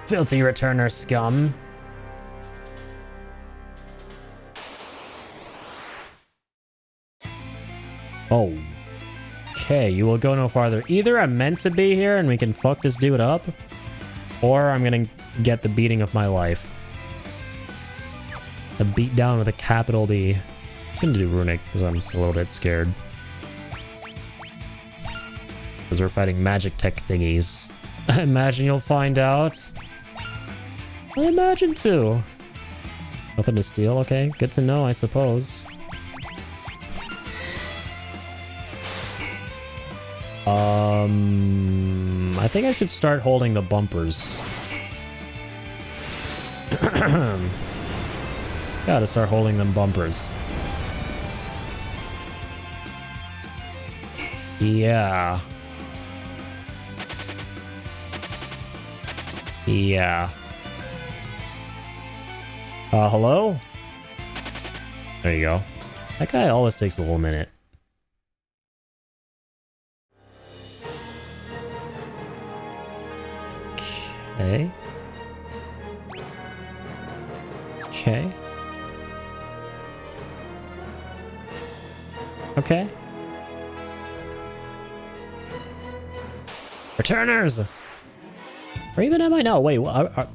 Filthy returner scum. Oh. Okay, you will go no farther. Either I'm meant to be here and we can fuck this dude up, or I'm gonna get the beating of my life. A beat down with a capital B. I'm just gonna do Runic because I'm a little bit scared. Because we're fighting magic tech thingies. I imagine you'll find out. I imagine too. Nothing to steal, okay. Good to know, I suppose. I think I should start holding the bumpers. Gotta start holding them bumpers. Yeah. Yeah. Hello? There you go. That guy always takes a little minute. Okay. Okay. Okay. Returners! Or even am I? No, wait, are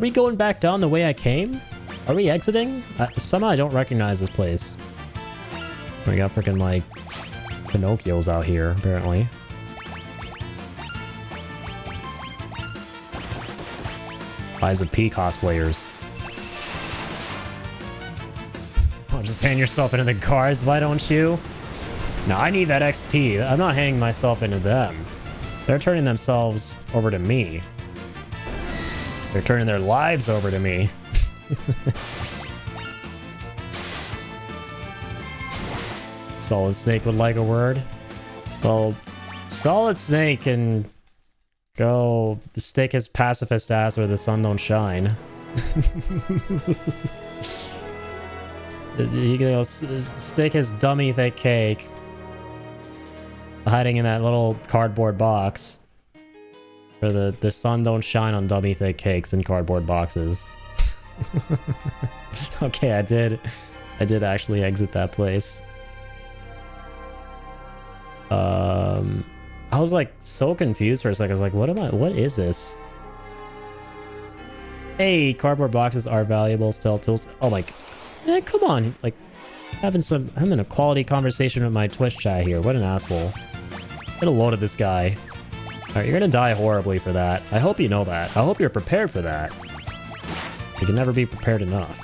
we going back down the way I came? Are we exiting? Somehow I don't recognize this place. We got freaking like Pinocchios out here, apparently. Liza P cosplayers. Oh, just hand yourself into the cars, why don't you? No, I need that XP. I'm not handing myself into them. They're turning themselves over to me. They're turning their lives over to me. Solid Snake would like a word. Well, Solid Snake can go stick his pacifist ass where the sun don't shine. He can go stick his dummy thick cake hiding in that little cardboard box. Where the sun don't shine on dummy thick cakes in cardboard boxes. Okay, I did actually exit that place. I was like so confused for a second. I was like, what is this? Hey, cardboard boxes are valuable stealth tools. Oh, like, man, come on. Like, I'm in a quality conversation with my Twitch chat here. What an asshole. Get a load of this guy. Alright, you're gonna die horribly for that. I hope you know that. I hope you're prepared for that. You can never be prepared enough.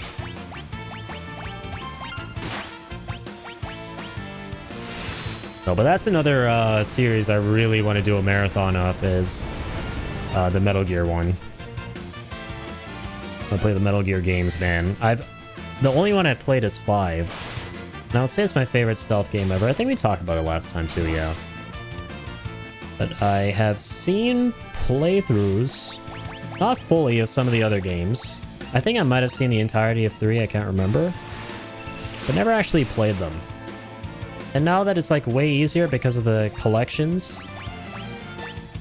No, but that's another series I really want to do a marathon of, is the Metal Gear one. I play the Metal Gear games, man. The only one I played is 5. And I would say it's my favorite stealth game ever. I think we talked about it last time too, yeah. But I have seen playthroughs, not fully, of some of the other games. I think I might have seen the entirety of 3, I can't remember. But never actually played them. And now that it's like way easier because of the collections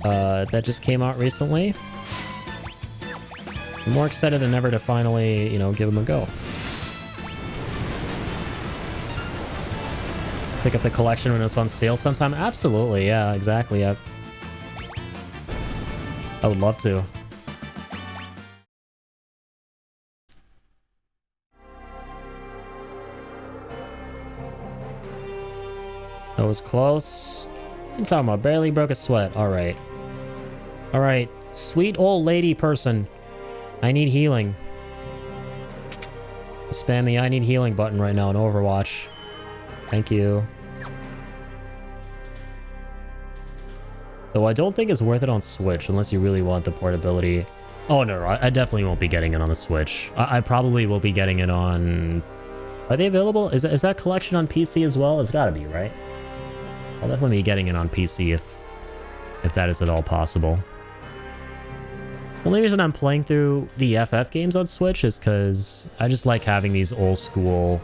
that just came out recently, I'm more excited than ever to finally, you know, give them a go. Pick up the collection when it's on sale sometime? Absolutely, yeah, exactly. I would love to. was close. I'm talking about barely broke a sweat. All right. All right. Sweet old lady person. I need healing. Spam the I need healing button right now in Overwatch. Thank you. Though I don't think it's worth it on Switch unless you really want the portability. Oh no, I definitely won't be getting it on the Switch. I probably will be getting it on... Are they available? Is that collection on PC as well? It's gotta be, right? I'll definitely be getting it on PC if that is at all possible. The only reason I'm playing through the FF games on Switch is because I just like having these old school,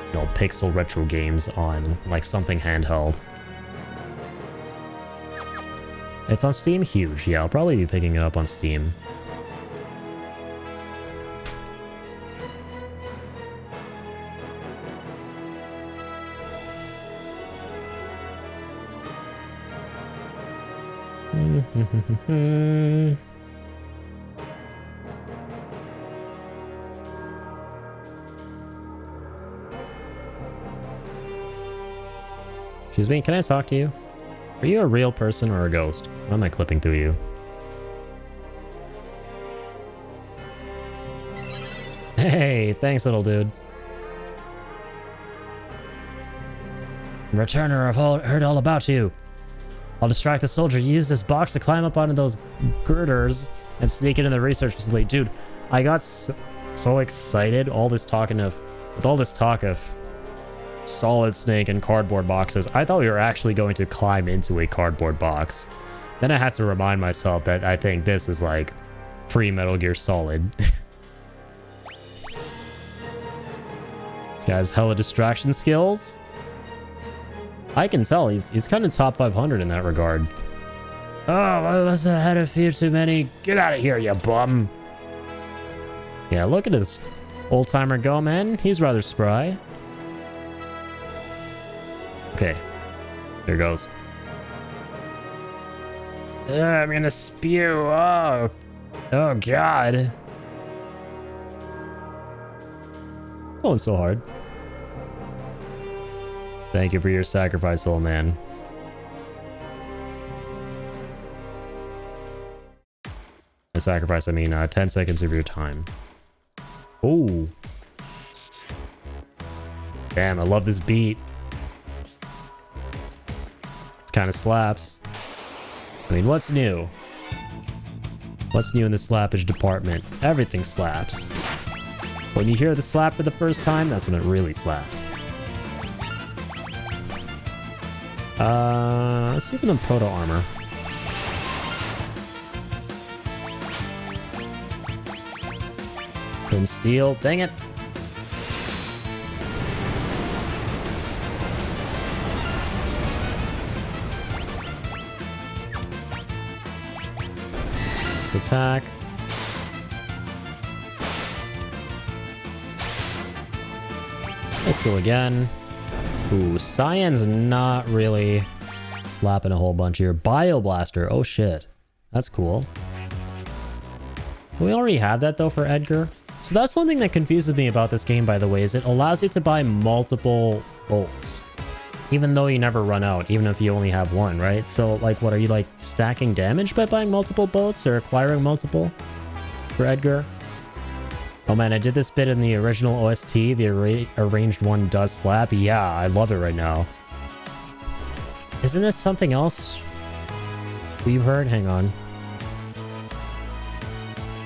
you know, pixel retro games on like something handheld. It's on Steam? Huge. Yeah, I'll probably be picking it up on Steam. Excuse me, can I talk to you? Are you a real person or a ghost? Why am I clipping through you? Hey, thanks, little dude. Returner, I've heard all about you. I'll distract the soldier. Use this box to climb up onto those girders and sneak into the research facility. Dude, I got so excited. With all this talk of Solid Snake and cardboard boxes, I thought we were actually going to climb into a cardboard box. Then I had to remind myself that I think this is like pre-Metal Gear Solid. This guy's hella distraction skills. I can tell he's kind of top 500 in that regard. Oh, I must have had a few too many. Get out of here, you bum. Yeah, look at this old-timer go, man. He's rather spry. Okay, here goes. I'm gonna spew. Oh God. Going so hard. Thank you for your sacrifice, old man. By sacrifice, I mean 10 seconds of your time. Oh. Damn, I love this beat. It kind of slaps. I mean, what's new? What's new in the slappage department? Everything slaps. When you hear the slap for the first time, that's when it really slaps. Let's see for them proto armor. Couldn't steal. Dang it. Let's attack. Missile again. Ooh, Cyan's not really slapping a whole bunch here. Bioblaster. Oh shit. That's cool. Do we already have that though for Edgar? So that's one thing that confuses me about this game, by the way, is it allows you to buy multiple bolts. Even though you never run out, even if you only have one, right? So like, what are you like stacking damage by buying multiple bolts or acquiring multiple for Edgar? Oh man, I did this bit in the original OST. The arranged one does slap. Yeah, I love it right now. Isn't this something else we've heard? Hang on.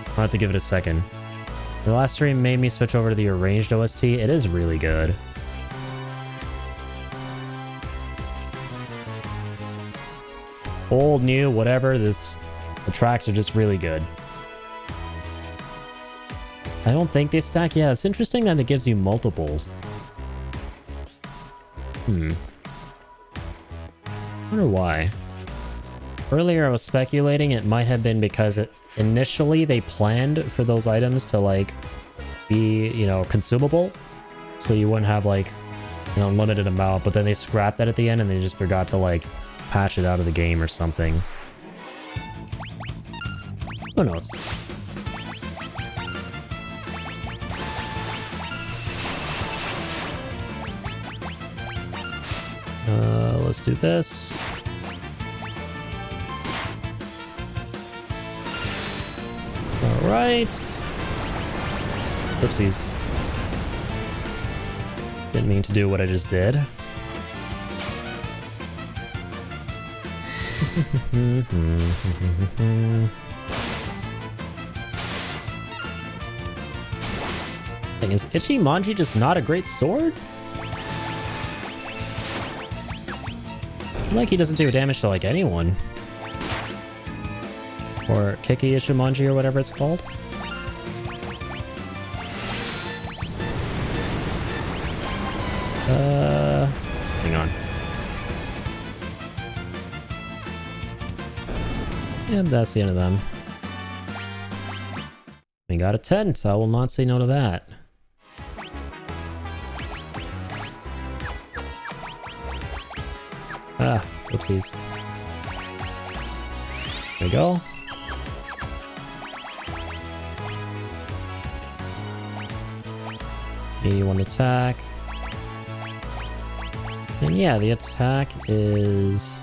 I'll have to give it a second. The last stream made me switch over to the arranged OST. It is really good. Old, new, whatever. The tracks are just really good. I don't think they stack. Yeah, it's interesting that it gives you multiples. I wonder why. Earlier I was speculating it might have been because initially they planned for those items to like be, you know, consumable. So you wouldn't have like an unlimited amount, but then they scrapped that at the end and they just forgot to like patch it out of the game or something. Who knows? Let's do this. All right. Oopsies. Didn't mean to do what I just did. Thing is, Ichimonji just not a great sword? Like he doesn't do damage to like anyone. Or Kiki Ichimonji or whatever it's called. Hang on. Yep, that's the end of them. We got a 10, so I will not say no to that. Ah, whoopsies. There we go. One attack. And yeah, the attack is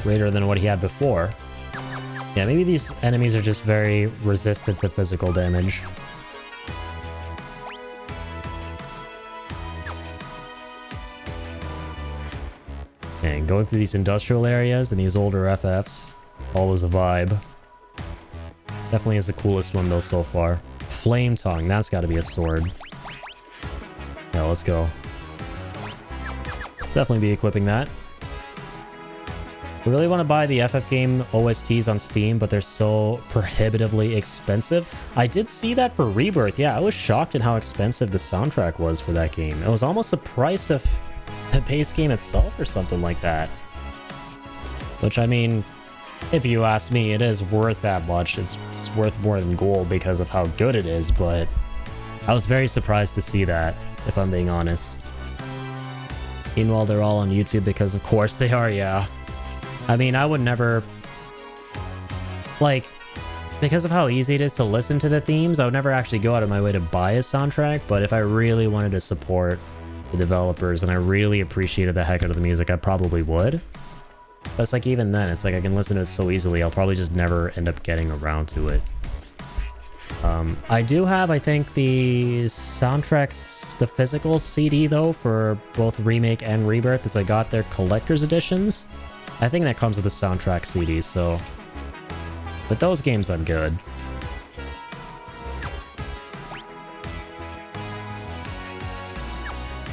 greater than what he had before. Yeah, maybe these enemies are just very resistant to physical damage. And going through these industrial areas and these older FFs, always a vibe. Definitely is the coolest one though so far. Flame Tongue, that's gotta be a sword. Yeah, let's go. Definitely be equipping that. I really want to buy the FF game OSTs on Steam, but they're so prohibitively expensive. I did see that for Rebirth. Yeah, I was shocked at how expensive the soundtrack was for that game. It was almost the price of the base game itself or something like that. Which, I mean, if you ask me, it is worth that much. It's worth more than gold because of how good it is, but I was very surprised to see that, if I'm being honest. Meanwhile, they're all on YouTube because of course they are, yeah. I mean, I would never... Like, because of how easy it is to listen to the themes, I would never actually go out of my way to buy a soundtrack, but if I really wanted to support the developers and I really appreciated the heck out of the music, I probably would. But it's like, even then, it's like I can listen to it so easily, I'll probably just never end up getting around to it. I do have, I think, the soundtracks, the physical CD, though, for both Remake and Rebirth, because I got their collector's editions. I think that comes with the soundtrack CD, so... But those games I'm good.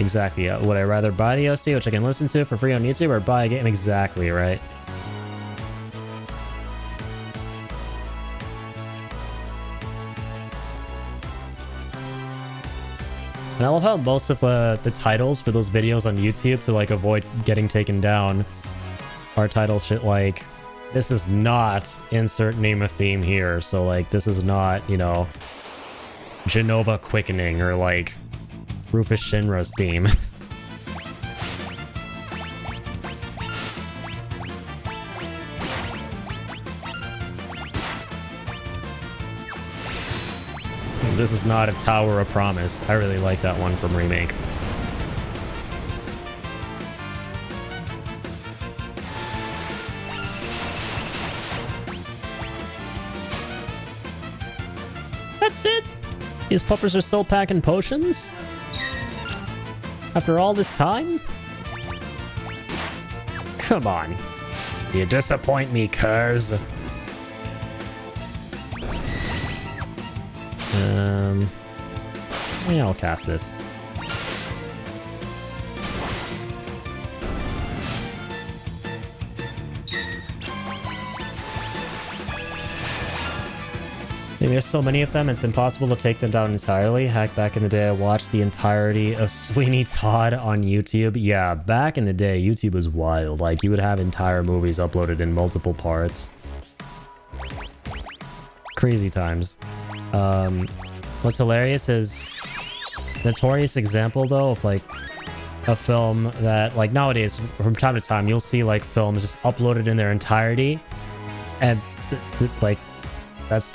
Exactly. Would I rather buy the OST, which I can listen to for free on YouTube, or buy a game? Exactly, right? And I love how most of the titles for those videos on YouTube, to like avoid getting taken down, are titles shit like, this is not insert name of theme here, so like this is not, you know, Genova Quickening or like Rufus Shinra's theme. This is not a Tower of Promise. I really like that one from Remake. That's it? These puppers are still packing potions? After all this time? Come on. You disappoint me, cuz. Yeah, I'll cast this. There's so many of them, it's impossible to take them down entirely. Heck, back in the day, I watched the entirety of Sweeney Todd on YouTube. Yeah, back in the day, YouTube was wild. Like, you would have entire movies uploaded in multiple parts. Crazy times. What's hilarious is... Notorious example, though, of, like, a film that, like, nowadays, from time to time, you'll see, like, films just uploaded in their entirety. And, like... That's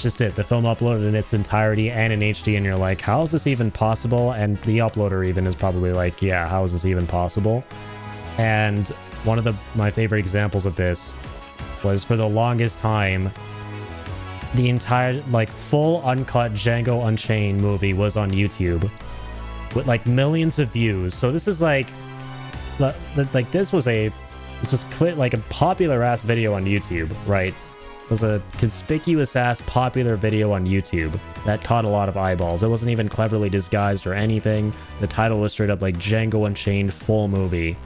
just it. The film uploaded in its entirety and in HD, and you're like, how is this even possible? And the uploader even is probably like, yeah, how is this even possible? And one of my favorite examples of this was, for the longest time, the entire like full uncut Django Unchained movie was on YouTube with like millions of views. So this is like this was like a popular ass video on YouTube, right? It was a conspicuous ass popular video on YouTube that caught a lot of eyeballs. It wasn't even cleverly disguised or anything. The title was straight up like Django Unchained full movie.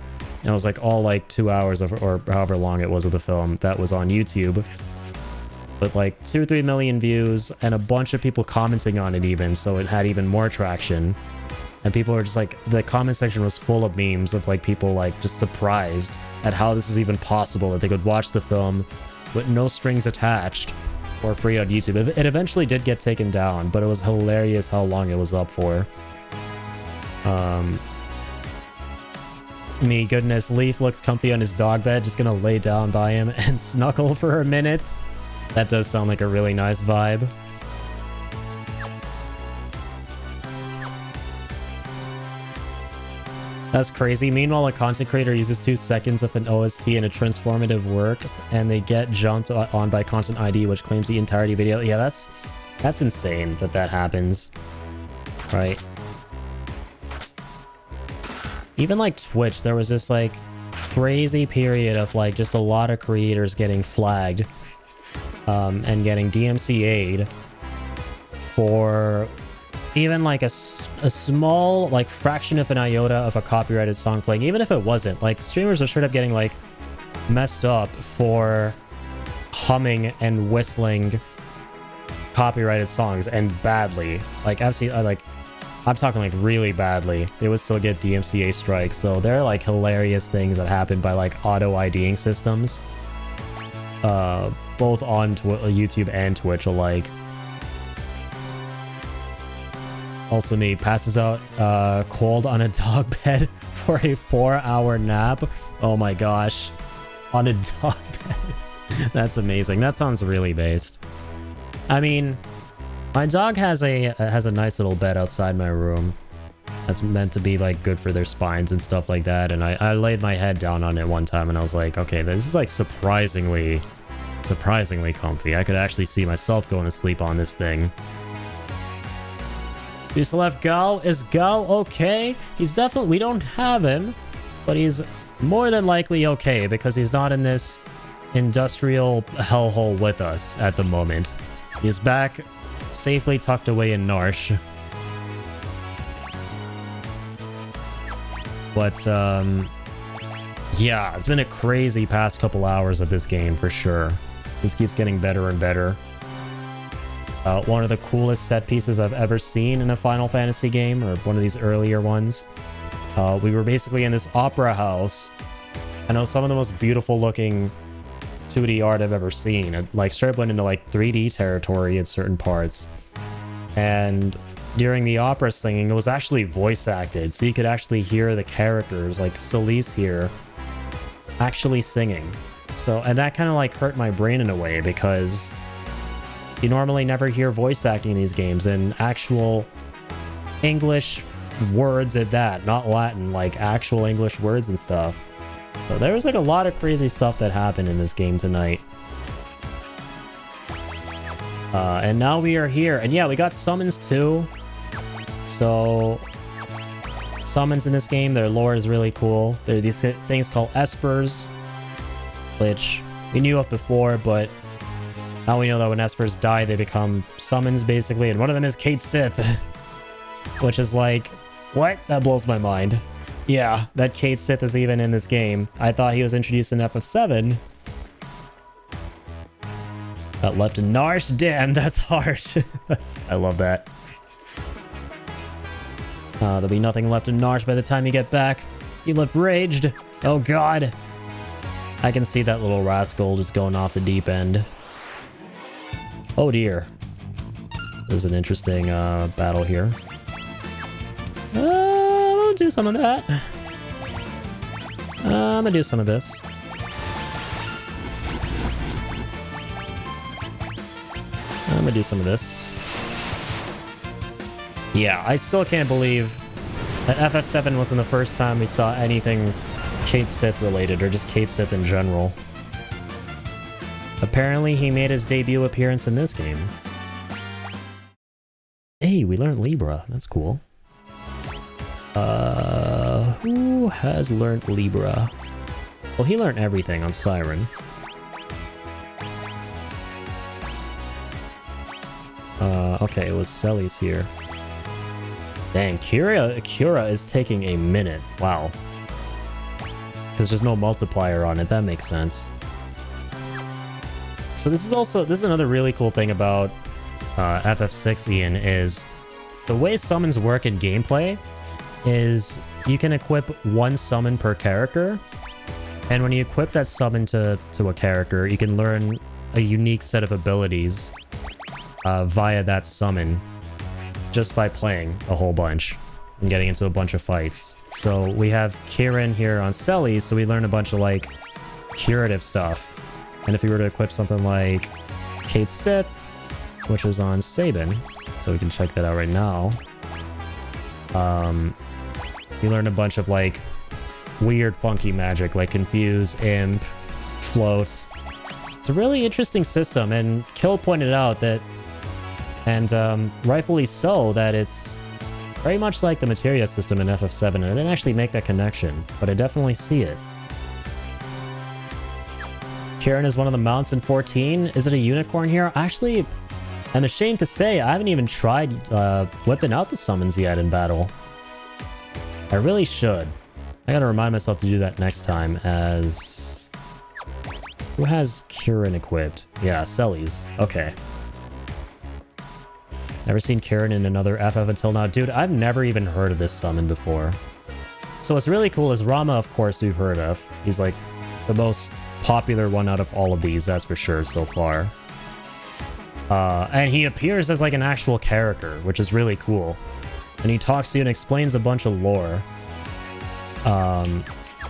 And it was like all like 2 hours of, or however long it was, of the film that was on YouTube. With like 2 or 3 million views and a bunch of people commenting on it even, so it had even more traction. And people were just like, the comment section was full of memes of like people like just surprised at how this is even possible, that they could watch the film with no strings attached for free on YouTube. It eventually did get taken down, but it was hilarious how long it was up for. Me goodness, Leaf looks comfy on his dog bed, just gonna lay down by him and snuggle for a minute. That does sound like a really nice vibe. That's crazy. Meanwhile, a content creator uses 2 seconds of an OST in a transformative work, and they get jumped on by Content ID, which claims the entirety video. Yeah, that's insane that happens, right? Even like Twitch, there was this like crazy period of like just a lot of creators getting flagged and getting DMCA'd for even like a small like fraction of an iota of a copyrighted song playing, even if it wasn't. Like streamers are straight up getting like messed up for humming and whistling copyrighted songs, and badly. Like I've seen like, I'm talking like really badly. They would still get DMCA strikes. So there are like hilarious things that happen by like auto IDing systems, both on YouTube and Twitch alike. Also, me passes out cold on a dog bed for a 4-hour nap. Oh my gosh, on a dog bed. That's amazing. That sounds really based. I mean, my dog has a nice little bed outside my room that's meant to be like good for their spines and stuff like that. And I laid my head down on it one time and I was like, okay, this is like surprisingly comfy. I could actually see myself going to sleep on this thing. We still have Gal. Is Gal okay? He's definitely, we don't have him, but he's more than likely okay because he's not in this industrial hellhole with us at the moment. He's back safely tucked away in Narsh. But yeah, it's been a crazy past couple hours of this game for sure. This keeps getting better and better. One of the coolest set pieces I've ever seen in a Final Fantasy game, or one of these earlier ones. We were basically in this opera house. I know, some of the most beautiful looking 2D art I've ever seen. It like straight up went into like 3D territory at certain parts. And during the opera singing, it was actually voice acted, so you could actually hear the characters, like Solis here, actually singing. So, and that kind of like hurt my brain in a way, because you normally never hear voice acting in these games, and actual English words at that, not Latin, like actual English words and stuff. So there was like a lot of crazy stuff that happened in this game tonight. And now we are here, and yeah, we got summons too. So summons in this game, their lore is really cool. There are these things called espers, which we knew of before, but now we know that when espers die, they become summons basically, and one of them is Cait Sith, which is like, what? That blows my mind. Yeah, that Cait Sith is even in this game. I thought he was introduced in FF7. That left in Narsh? Damn, that's harsh. I love that. There'll be nothing left in Narsh by the time you get back. You look raged. Oh god. I can see that little rascal just going off the deep end. Oh dear. There's an interesting battle here. We'll do some of that. I'm gonna do some of this. I'm gonna do some of this. Yeah, I still can't believe that FF7 wasn't the first time we saw anything Cait Sith related, or just Cait Sith in general. Apparently, he made his debut appearance in this game. Hey, we learned Libra. That's cool. Who has learned Libra? Well, he learned everything on Siren. Okay, it was Selly's here. Dang, Kira is taking a minute. Wow. Because there's no multiplier on it. That makes sense. So this is another really cool thing about FF6, Ian, is the way summons work in gameplay is you can equip one summon per character, and when you equip that summon to a character, you can learn a unique set of abilities via that summon just by playing a whole bunch and getting into a bunch of fights. So we have Kirin here on Selly, so we learn a bunch of like curative stuff. And if we were to equip something like Cait Sith, which is on Sabin, so we can check that out right now. You learn a bunch of like weird funky magic like Confuse, Imp, Float. It's a really interesting system, and Kill pointed out that, and rightfully so, that it's very much like the Materia system in FF7, and I didn't actually make that connection, but I definitely see it. Kirin is one of the mounts in 14. Is it a unicorn here? Actually, I'm ashamed to say I haven't even tried whipping out the summons yet in battle. I really should. I gotta remind myself to do that next time. As who has Kirin equipped? Yeah, Selly's. Okay. Never seen Kirin in another FF until now. Dude, I've never even heard of this summon before. So what's really cool is Rama, of course, we've heard of. He's like the most popular one out of all of these, that's for sure so far. And he appears as like an actual character, which is really cool. And he talks to you and explains a bunch of lore. And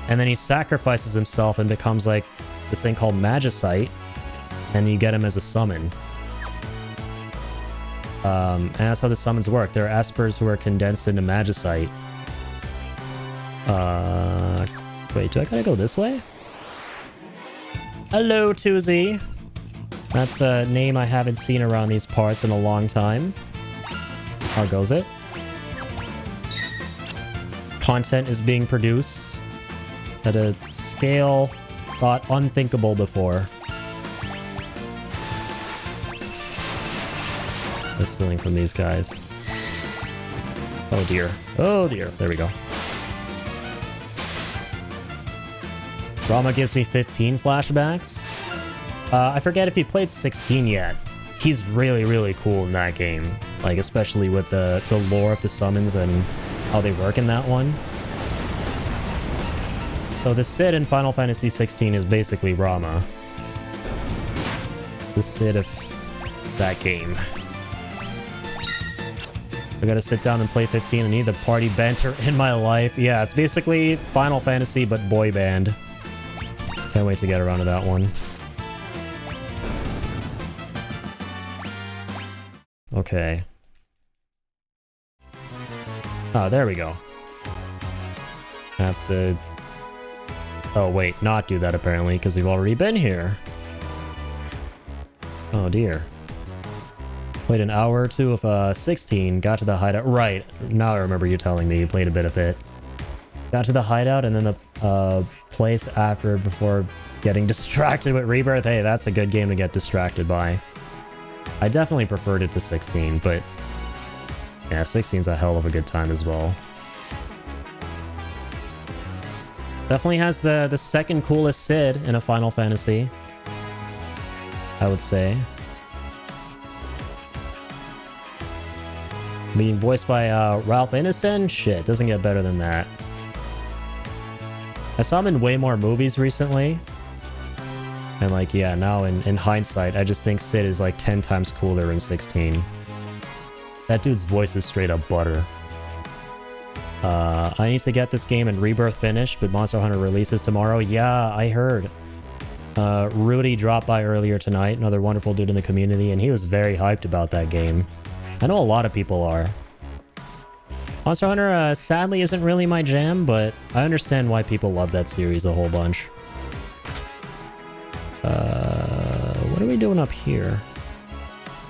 then he sacrifices himself and becomes like this thing called Magicite, and you get him as a summon. And that's how the summons work. There are Espers who are condensed into Magicite. Wait, do I gotta go this way? Hello, Tuzi. That's a name I haven't seen around these parts in a long time. How goes it? Content is being produced at a scale thought unthinkable before. Just stealing from these guys. Oh dear. Oh dear. There we go. Rama gives me 15 flashbacks. I forget if he played 16 yet. He's really, really cool in that game. Like, especially with the lore of the summons and how they work in that one. So the Cid in Final Fantasy 16 is basically Rama. The Cid of that game. I gotta sit down and play 15. I need the party banter in my life. Yeah, it's basically Final Fantasy, but boy band. Can't wait to get around to that one. Okay. Oh, there we go. Have to... Oh, wait, not do that apparently, because we've already been here. Oh, dear. Played an hour or two of 16, got to the hideout. Right, now I remember you telling me you played a bit of it. Got to the hideout and then the place after before getting distracted with Rebirth. Hey, that's a good game to get distracted by. I definitely preferred it to 16, but yeah, 16's a hell of a good time as well. Definitely has the second coolest Cid in a Final Fantasy, I would say. Being voiced by Ralph Ineson? Shit, doesn't get better than that. I saw him in way more movies recently. And like, yeah, now in hindsight, I just think Cid is like 10 times cooler in 16. That dude's voice is straight up butter. I need to get this game in Rebirth finished, but Monster Hunter releases tomorrow. Yeah, I heard. Rudy dropped by earlier tonight, another wonderful dude in the community, and he was very hyped about that game. I know a lot of people are. Monster Hunter sadly isn't really my jam, but I understand why people love that series a whole bunch. What are we doing up here?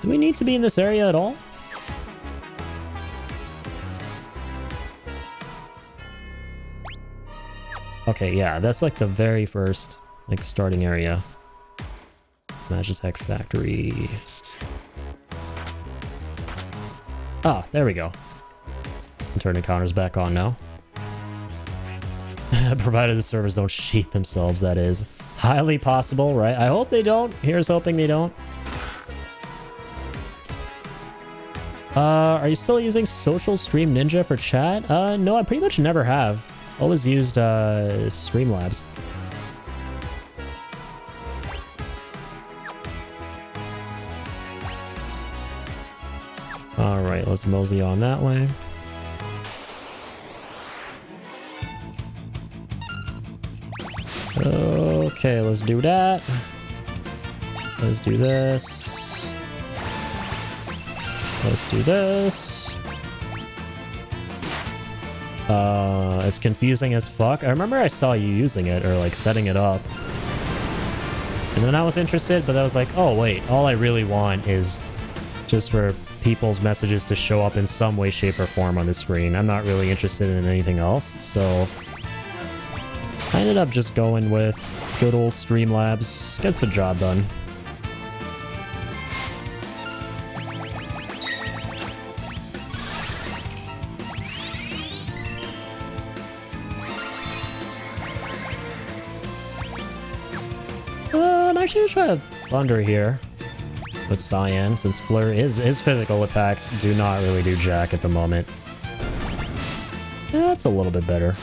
Do we need to be in this area at all? Okay, yeah, that's like the very first like starting area. Magitech Factory. Ah, there we go. Turn encounters back on now. Provided the servers don't sheath themselves, that is. Highly possible, right? I hope they don't. Here's hoping they don't. Are you still using Social Stream Ninja for chat? No, I pretty much never have. Always used Streamlabs. Alright, let's mosey on that way. Okay, let's do that. Let's do this. Let's do this. It's confusing as fuck. I remember I saw you using it or like setting it up. And then I was interested, but I was like, oh wait, all I really want is just for people's messages to show up in some way, shape, or form on the screen. I'm not really interested in anything else, so I ended up just going with good old Streamlabs. Gets the job done. I'm actually gonna try a Thunder here with Cyan, since Fleur his physical attacks do not really do jack at the moment. That's a little bit better.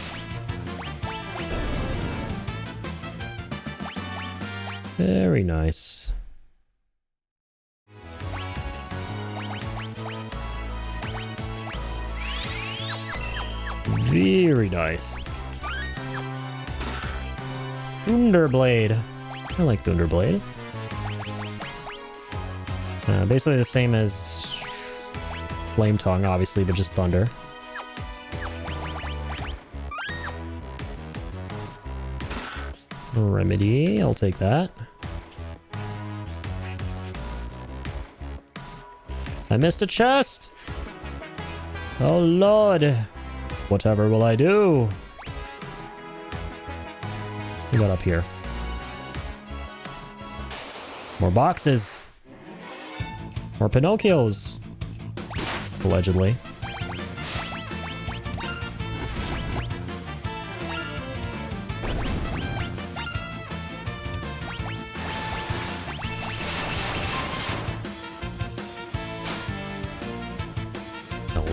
Very nice. Very nice. Thunderblade. I like Thunderblade. Basically the same as Flame Tongue, obviously, but just thunder. Remedy, I'll take that. I missed a chest! Oh lord! Whatever will I do? We got up here. More boxes! More Pinocchios! Allegedly.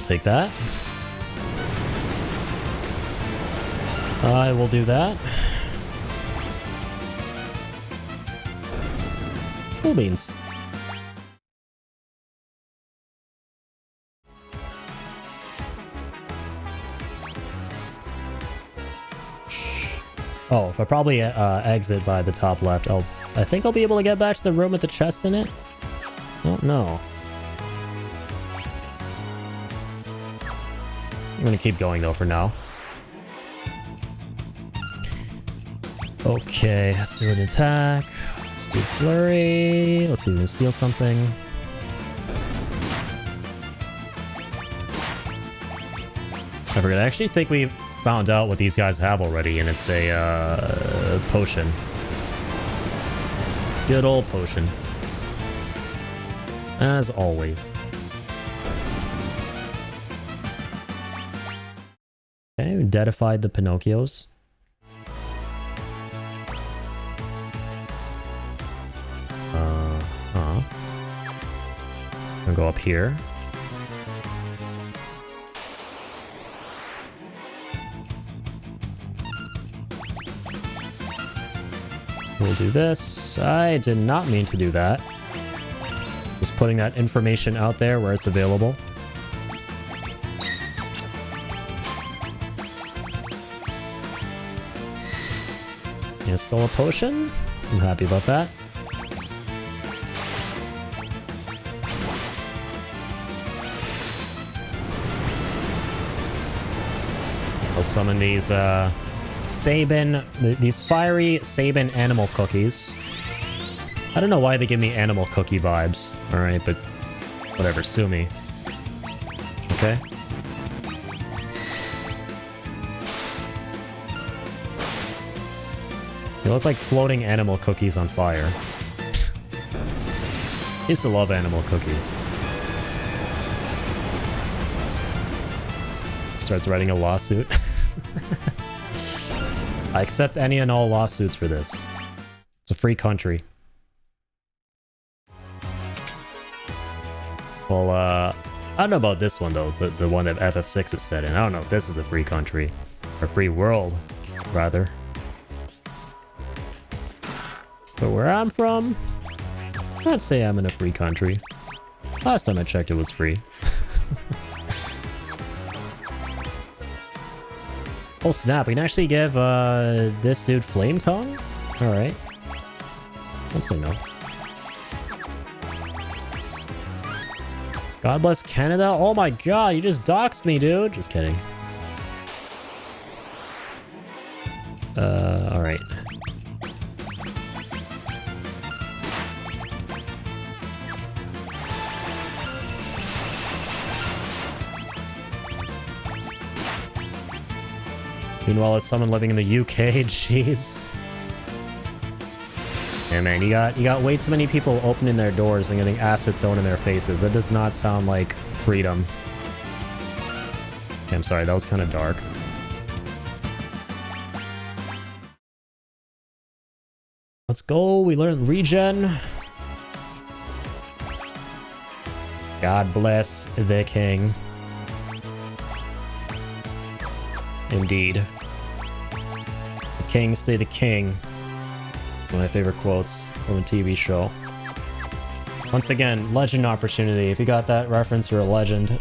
Take that. I will do that. Cool beans. Oh, if I probably exit by the top left, I think I'll be able to get back to the room with the chest in it. Oh no. I'm gonna keep going though for now. Okay, let's do an attack. Let's do flurry. Let's see if we can steal something. I forget. I actually think we found out what these guys have already, and it's a potion. Good old potion. As always. Okay, we deadified the Pinocchios. I'm gonna go up here. We'll do this. I did not mean to do that. Just putting that information out there where it's available. Yes, stole a potion. I'm happy about that. I'll summon these Sabin, these fiery Sabin animal cookies. I don't know why they give me animal cookie vibes. All right, but whatever, sue me. Okay. They look like floating animal cookies on fire. Used to love animal cookies. Starts writing a lawsuit. I accept any and all lawsuits for this. It's a free country. Well, I don't know about this one though, the one that FF6 is set in. I don't know if this is a free country. Or free world, rather. But where I'm from, I'd say I'm in a free country. Last time I checked, it was free. Oh snap, we can actually give this dude Flame Tongue? Alright. I'll say no. God bless Canada. Oh my god, you just doxed me, dude. Just kidding. Alright. Meanwhile, as someone living in the UK, jeez. Yeah, man, you got way too many people opening their doors and getting acid thrown in their faces. That does not sound like freedom. Okay, I'm sorry, that was kind of dark. Let's go, we learned regen. God bless the king. Indeed. The king stay the king. One of my favorite quotes from a TV show. Once again, legend opportunity. If you got that reference, you're a legend.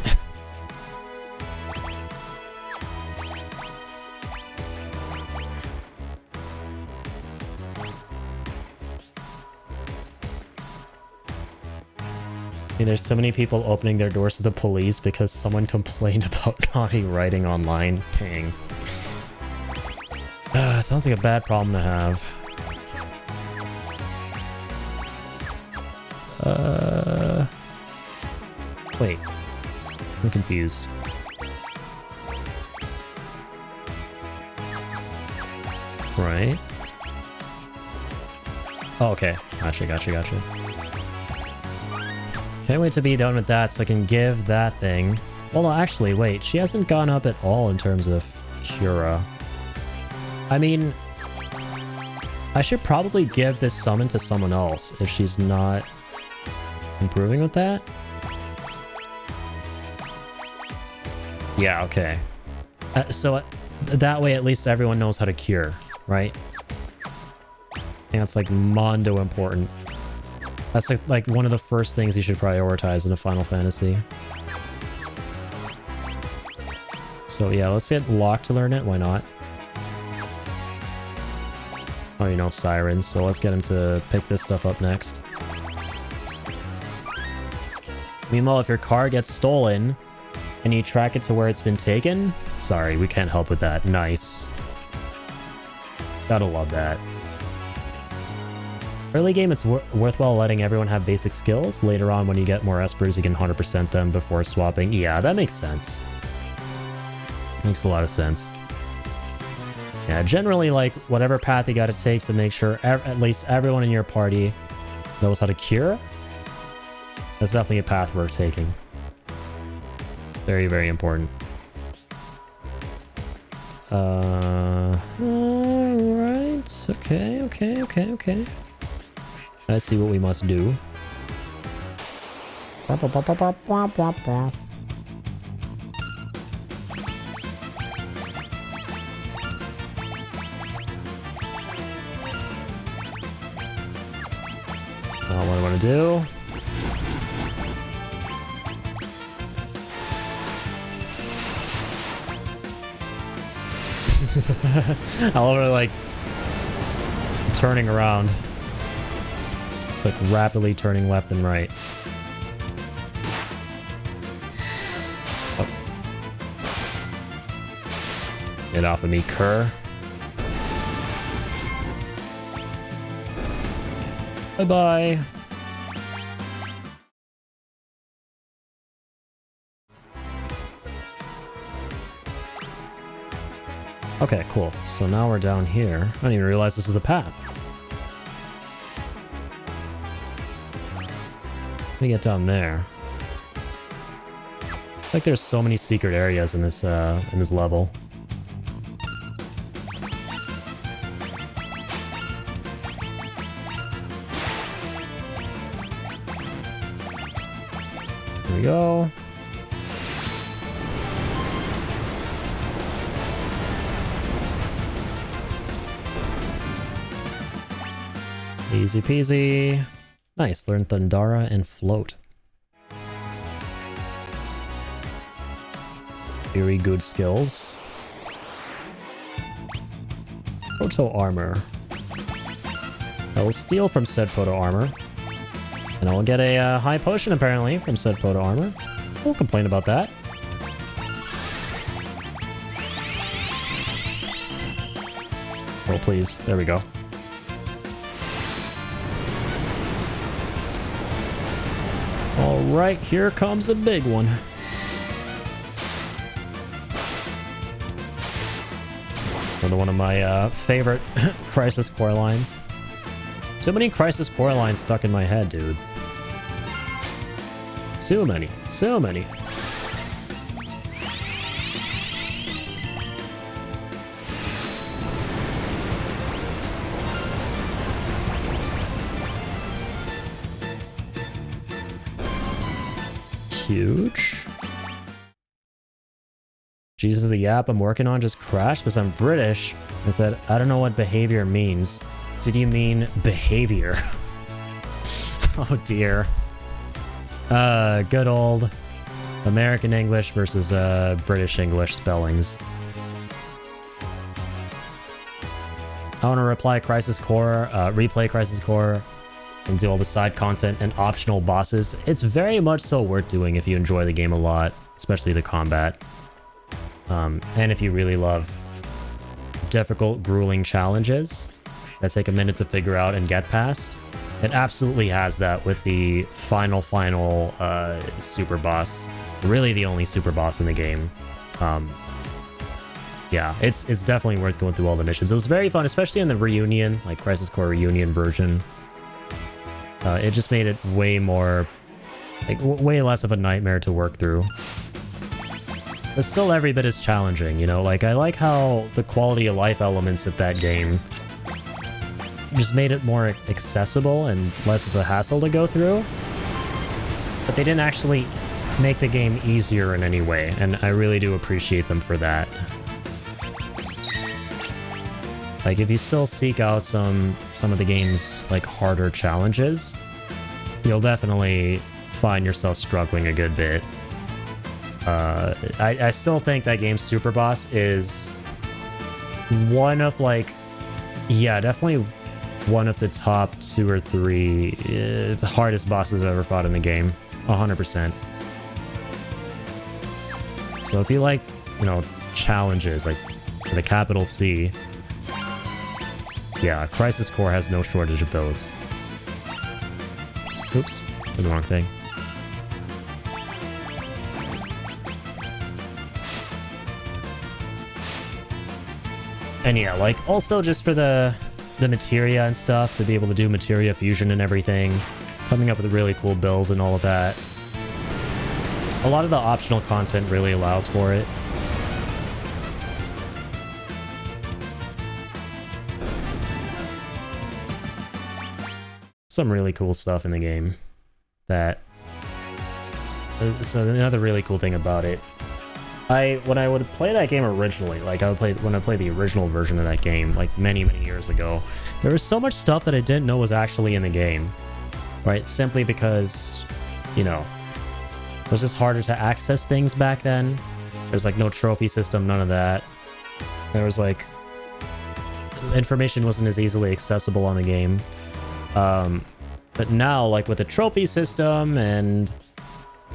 I mean, there's so many people opening their doors to the police because someone complained about naughty writing online. Dang. Sounds like a bad problem to have. Wait. I'm confused. Right. Oh, okay. Gotcha. Can't wait to be done with that so I can give that thing. Well, no, actually, wait. She hasn't gone up at all in terms of Cura. I mean, I should probably give this summon to someone else if she's not improving with that. Yeah, okay. So that way at least everyone knows how to cure, right? I think that's like mondo important. That's like one of the first things you should prioritize in a Final Fantasy. So yeah, let's get Locke to learn it. Why not? Oh, you know, Siren. So let's get him to pick this stuff up next. Meanwhile, if your car gets stolen and you track it to where it's been taken, sorry, we can't help with that. Nice. Gotta love that. Early game, it's worthwhile letting everyone have basic skills. Later on, when you get more espers, you can 100% them before swapping. Yeah, that makes sense. Makes a lot of sense. Yeah, generally, like, whatever path you gotta take to make sure at least everyone in your party knows how to cure. That's definitely a path we're taking. Very, very important. Alright. Okay. I see what we must do. What I want to do. I love it, like turning around. It's like rapidly turning left and right. Oh. Get off of me, Kerr. Bye-bye. Okay, cool. So now we're down here. I didn't even realize this was a path. Let me get down there. Like there's so many secret areas in this level. Here we go. Easy peasy. Nice, learn Thundara and Float. Very good skills. Proto Armor. I will steal from said Proto Armor. And I will get a high potion apparently from said Proto Armor. I won't complain about that. Oh please, there we go. Alright, here comes a big one. Another one of my favorite Crisis Core lines. Too many Crisis Core lines stuck in my head, dude. Too many. So many. Huge. Jesus, the Yap I'm working on just crashed because I'm British. I said, I don't know what behavior means. Did you mean behavior? Oh dear. Good old American English versus British English spellings. I want to replay Crisis Core, and do all the side content and optional bosses. It's very much so worth doing if you enjoy the game a lot, especially the combat. And if you really love difficult, grueling challenges that take a minute to figure out and get past. It absolutely has that with the final super boss. Really the only super boss in the game. Yeah, it's definitely worth going through all the missions. It was very fun, especially in the Reunion, like Crisis Core Reunion version. It just made it way more, like, way less of a nightmare to work through. But still every bit as challenging, you know? Like, I like how the quality of life elements of that game just made it more accessible and less of a hassle to go through. But they didn't actually make the game easier in any way, and I really do appreciate them for that. Like, if you still seek out some of the game's, like, harder challenges, you'll definitely find yourself struggling a good bit. I still think that game's super boss is one of, like, yeah, definitely one of the top 2 or 3 the hardest bosses I've ever fought in the game. 100%. So if you like, you know, challenges, like the capital C, yeah, Crisis Core has no shortage of those. Oops, did the wrong thing. And yeah, like, also just for the materia and stuff, to be able to do materia fusion and everything, coming up with really cool builds and all of that. A lot of the optional content really allows for it. Some really cool stuff in the game that... So another really cool thing about it, when I would play that game originally, like when I played the original version of that game, like many years ago, there was so much stuff that I didn't know was actually in the game, right? Simply because, you know, it was just harder to access things back then. There's like no trophy system, none of that. There was like, information wasn't as easily accessible on the game. But now, like with the trophy system and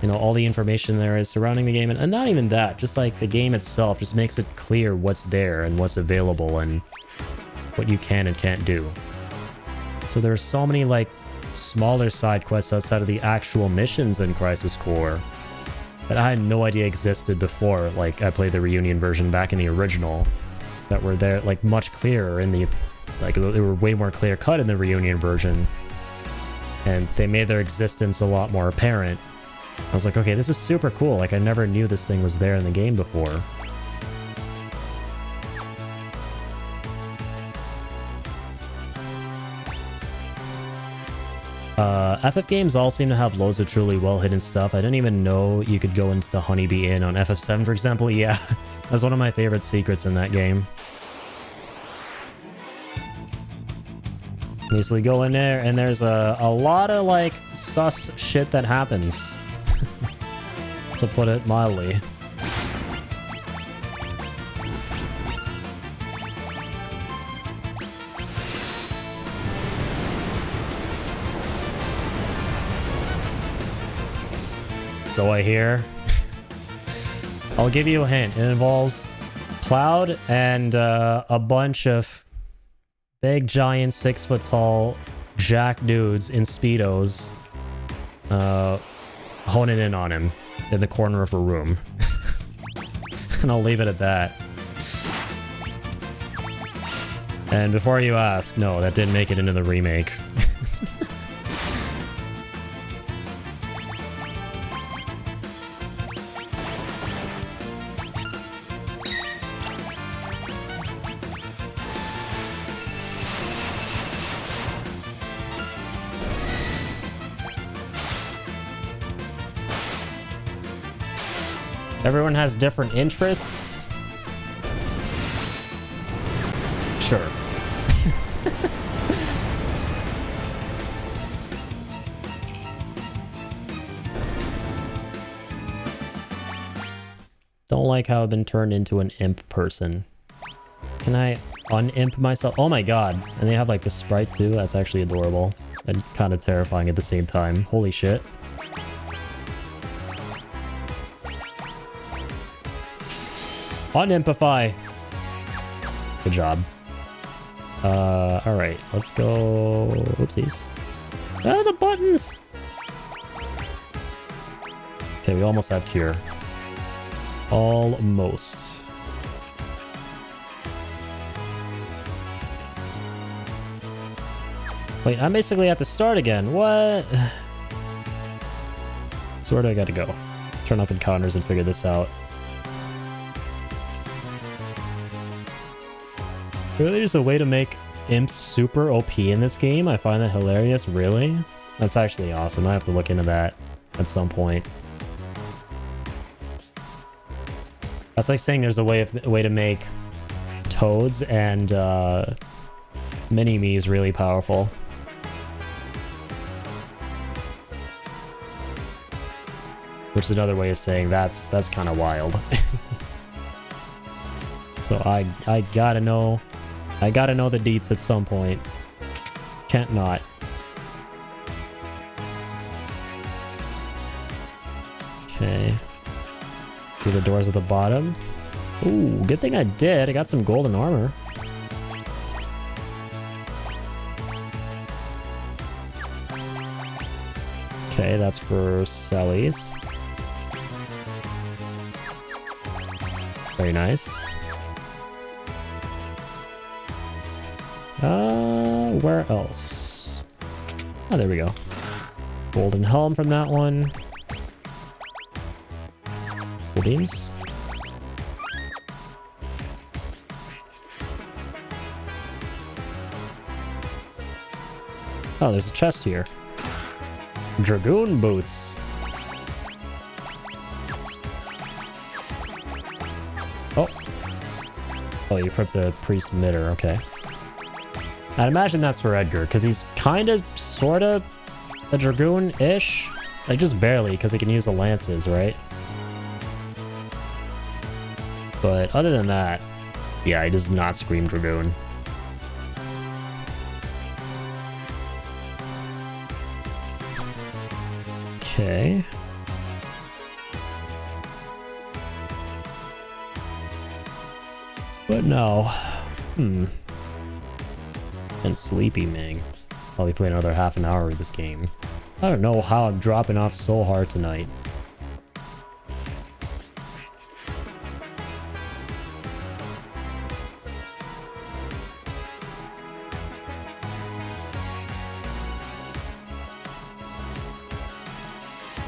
you know, all the information there is surrounding the game, and not even that, just like the game itself just makes it clear what's there and what's available and what you can and can't do. So there's so many like smaller side quests outside of the actual missions in Crisis Core that I had no idea existed before. Like I played the Reunion version back in the original, that were there like much clearer in the, like they were way more clear cut in the Reunion version, and they made their existence a lot more apparent. I was like, okay, this is super cool. Like I never knew this thing was there in the game before. FF games all seem to have loads of truly well hidden stuff. I didn't even know you could go into the Honeybee Inn on FF7, for example. Yeah, that's one of my favorite secrets in that game. Basically go in there and there's a lot of like sus shit that happens, to put it mildly. So I hear. I'll give you a hint. It involves Cloud and a bunch of big, giant, 6-foot-tall jack dudes in Speedos honing in on him in the corner of a room. And I'll leave it at that. And before you ask, no, that didn't make it into the remake. Everyone has different interests. Sure. Don't like how I've been turned into an imp person. Can I un-imp myself? Oh my god. And they have like a sprite too. That's actually adorable. And kind of terrifying at the same time. Holy shit. Unimpify. Good job. Alright, let's go. Oopsies. Ah, the buttons! Okay, we almost have cure. Almost. Wait, I'm basically at the start again. What? So where do I gotta go? Turn off encounters and figure this out. Really, there's a way to make imps super OP in this game? I find that hilarious. Really? That's actually awesome. I have to look into that at some point. That's like saying there's a way to make toads and mini-me's really powerful. Which is another way of saying that's kind of wild. So I gotta know. I gotta know the deets at some point. Can't not. Okay. Through the doors at the bottom. Ooh, good thing I did. I got some golden armor. Okay, that's for Sally's. Very nice. Where else? Oh, there we go. Golden helm from that one. Beans. Oh, there's a chest here. Dragoon boots. Oh. Oh, you equipped the priest mitter. Okay. I'd imagine that's for Edgar, because he's kind of, sort of, a dragoon-ish. Like, just barely, because he can use the lances, right? But other than that, yeah, he does not scream dragoon. Okay. But no. And sleepy, man. Probably play another half an hour of this game. I don't know how I'm dropping off so hard tonight.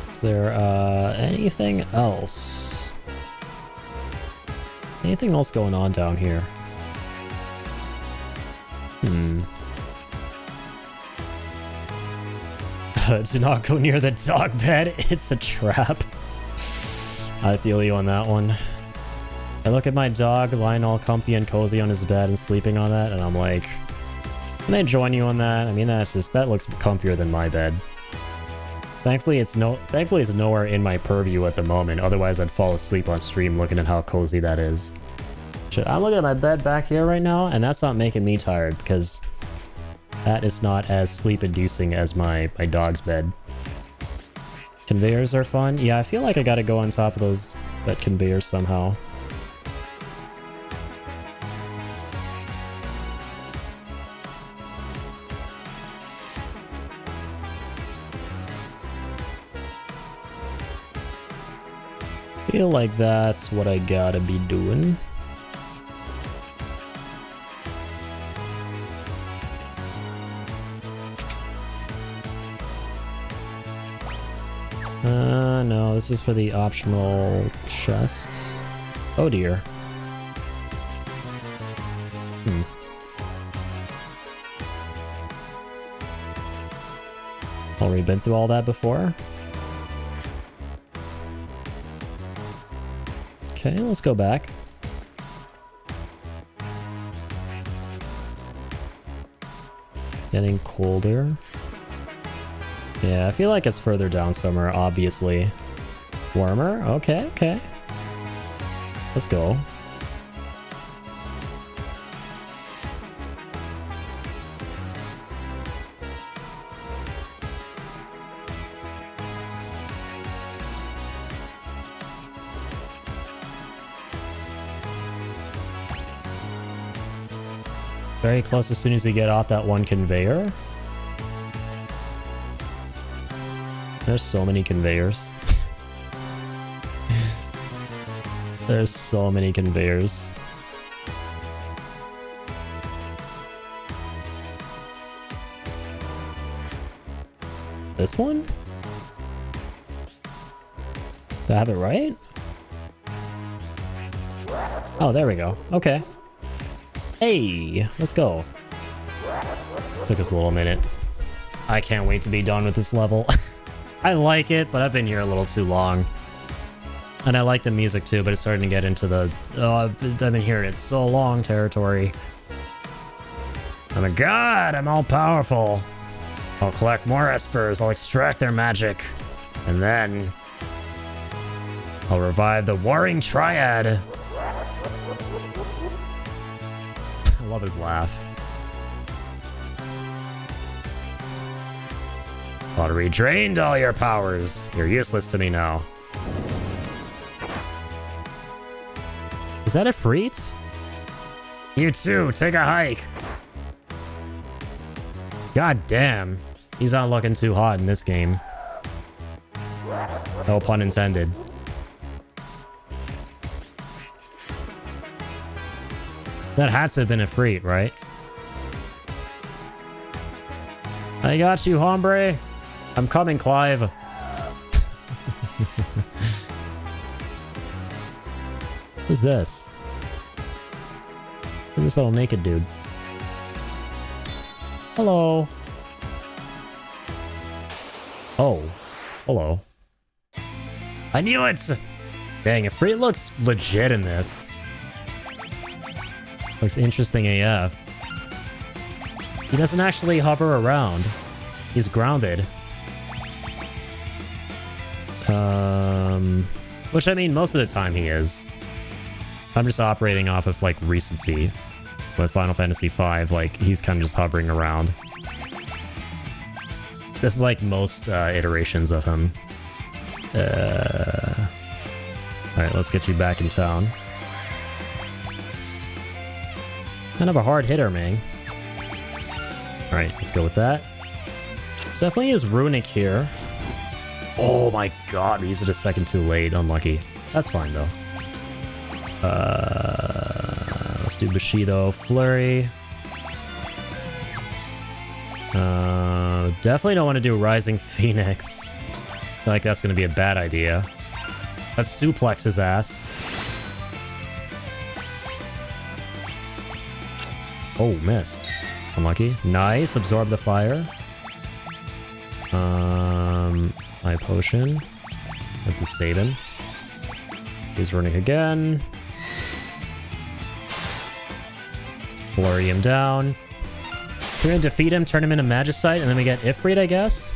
Is there anything else? Anything else going on down here? Do not go near the dog bed. It's a trap. I feel you on that one. I look at my dog lying all comfy and cozy on his bed and sleeping on that, and I'm like, can I join you on that? I mean, that looks comfier than my bed. Thankfully, it's nowhere in my purview at the moment. Otherwise, I'd fall asleep on stream looking at how cozy that is. Shit, I'm looking at my bed back here right now, and that's not making me tired because that is not as sleep-inducing as my dog's bed. Conveyors are fun. Yeah, I feel like I gotta go on top of that conveyor somehow. Feel like that's what I gotta be doing. No, this is for the optional chests. Oh dear. Already been through all that before? Okay, let's go back. Getting colder. Yeah, I feel like it's further down somewhere, obviously. Warmer? Okay, okay. Let's go. Very close as soon as you get off that one conveyor. There's so many conveyors. There's so many conveyors. This one? Did I have it right? Oh, there we go. Okay. Hey, let's go. Took us a little minute. I can't wait to be done with this level. I like it, but I've been here a little too long. And I like the music too, but it's starting to get into the, oh, I've been hearing it so long territory. I'm a god, I'm all powerful. I'll collect more espers, I'll extract their magic. And then I'll revive the Warring Triad. I love his laugh. Lottery drained all your powers. You're useless to me now. Is that a Freet? You too, take a hike. God damn. He's not looking too hot in this game. No pun intended. That had to have been a Freet, right? I got you, hombre. I'm coming, Clive. Who's this? Who's this little naked dude? Hello. Oh. Hello. I knew it! Dang, if Freet looks legit in this. Looks interesting AF. He doesn't actually hover around. He's grounded. Which I mean, most of the time he is. I'm just operating off of like recency. With Final Fantasy V, like he's kind of just hovering around. This is like most iterations of him. Alright, let's get you back in town. Kind of a hard hitter, man. Alright, let's go with that. It's definitely is Runic here. Oh my god, we used it a second too late. Unlucky. That's fine, though. Let's do Bushido Flurry. Definitely don't want to do Rising Phoenix. I feel like that's going to be a bad idea. Let's suplex his ass. Oh, missed. Unlucky. Nice. Absorb the fire. My potion. Have to save him. He's running again. Flurry him down. We're gonna defeat him, turn him into Magicite, and then we get Ifrit, I guess.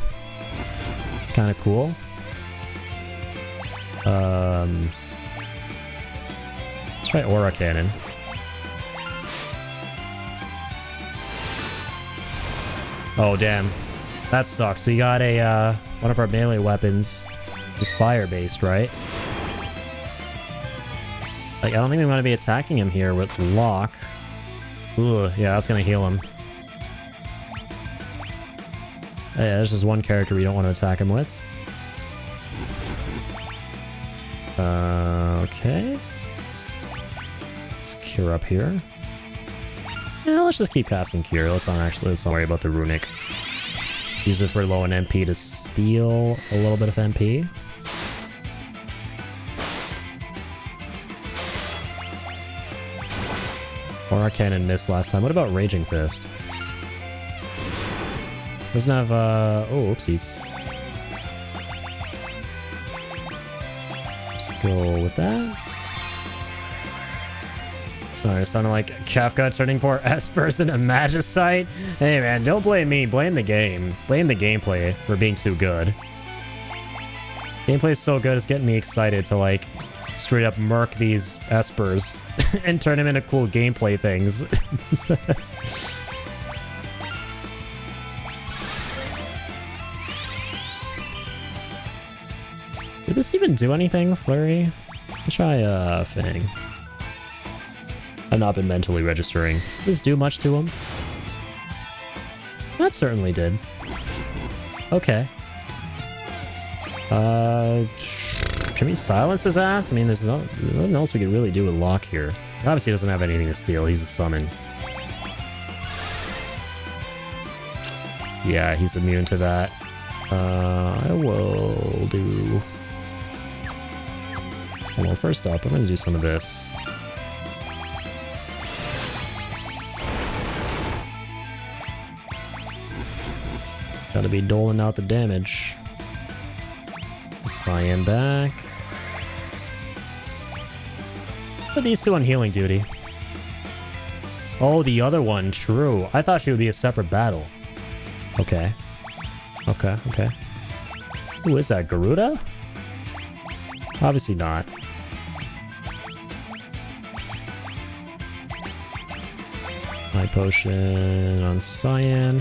Kind of cool. Let's try Aura Cannon. Oh, damn. That sucks. We got a, one of our melee weapons is fire-based, right? Like, I don't think we want to be attacking him here with Lock. Ugh, yeah, that's gonna heal him. Oh, yeah, there's just one character we don't want to attack him with. Okay. Let's Cure up here. Yeah, let's just keep casting Cure. Let's not worry about the Runic. Use it for low on MP to steal a little bit of MP. Aura Cannon missed last time. What about Raging Fist? Doesn't have, oh, oopsies. Let's go with that. Alright, it sounded like Kafka turning poor Espers into Magicite. Hey man, don't blame me, blame the game. Blame the gameplay for being too good. Gameplay is so good, it's getting me excited to like straight up murk these Espers and turn them into cool gameplay things. Did this even do anything, Flurry? Let's try Fang. I've not been mentally registering. Did this do much to him? That certainly did. Okay. Can we silence his ass? I mean, there's nothing else we could really do with Locke here. Obviously, he doesn't have anything to steal. He's a summon. Yeah, he's immune to that. I will do... Well, first up, I'm going to do some of this. Gotta be doling out the damage. Cyan back. Put these two on healing duty. Oh, the other one. True. I thought she would be a separate battle. Okay. Okay, okay. Who is that? Garuda? Obviously not. My potion on Cyan.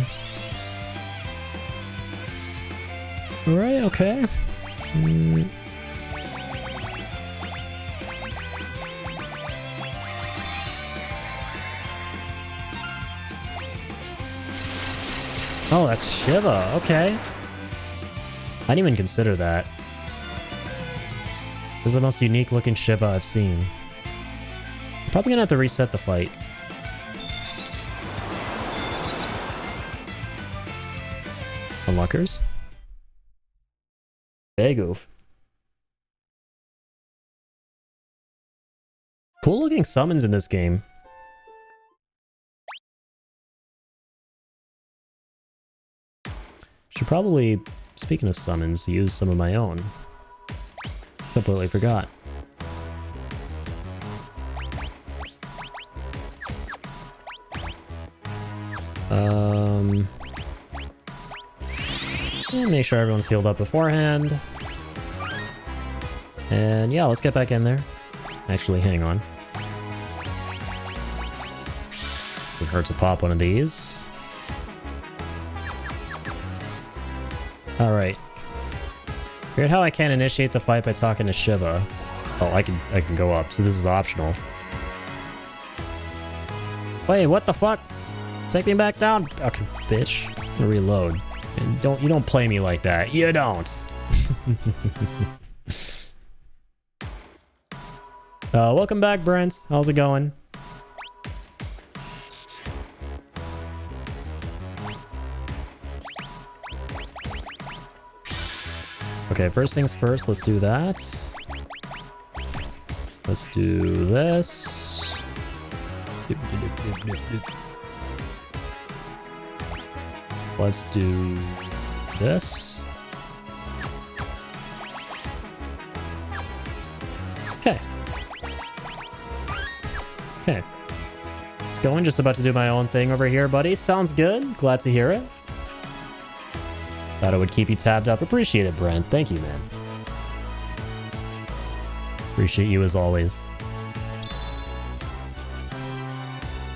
Alright, okay. Oh, that's Shiva. Okay. I didn't even consider that. This is the most unique looking Shiva I've seen. I'm probably gonna have to reset the fight. Unlockers? Big oof. Cool looking summons in this game. Should probably, speaking of summons, use some of my own. Completely forgot. And make sure everyone's healed up beforehand. And yeah, let's get back in there. Actually, hang on. It hurts to pop one of these. Alright. Weird how I can't initiate the fight by talking to Shiva. Oh, I can go up, so this is optional. Wait, what the fuck? Take me back down. Okay, bitch. I'm gonna reload. And you don't play me like that. You don't. Welcome back, Brent. How's it going? Okay, first things first, let's do that. Let's do this. Let's do this. Okay. Okay. It's going, just about to do my own thing over here, buddy. Sounds good. Glad to hear it. Thought it would keep you tabbed up. Appreciate it, Brent. Thank you, man. Appreciate you as always.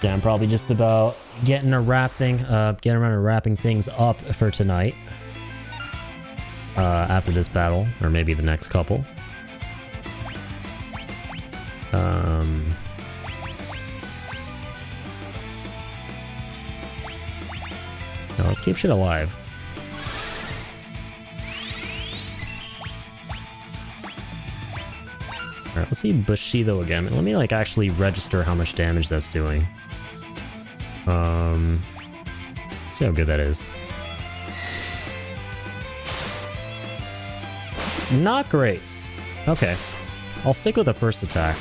Yeah, I'm probably just about getting around to wrapping things up for tonight. After this battle, or maybe the next couple. No, let's keep shit alive. Alright, let's see Bushido again. Let me, like, actually register how much damage that's doing. See how good that is. Not great. Okay. I'll stick with the first attack.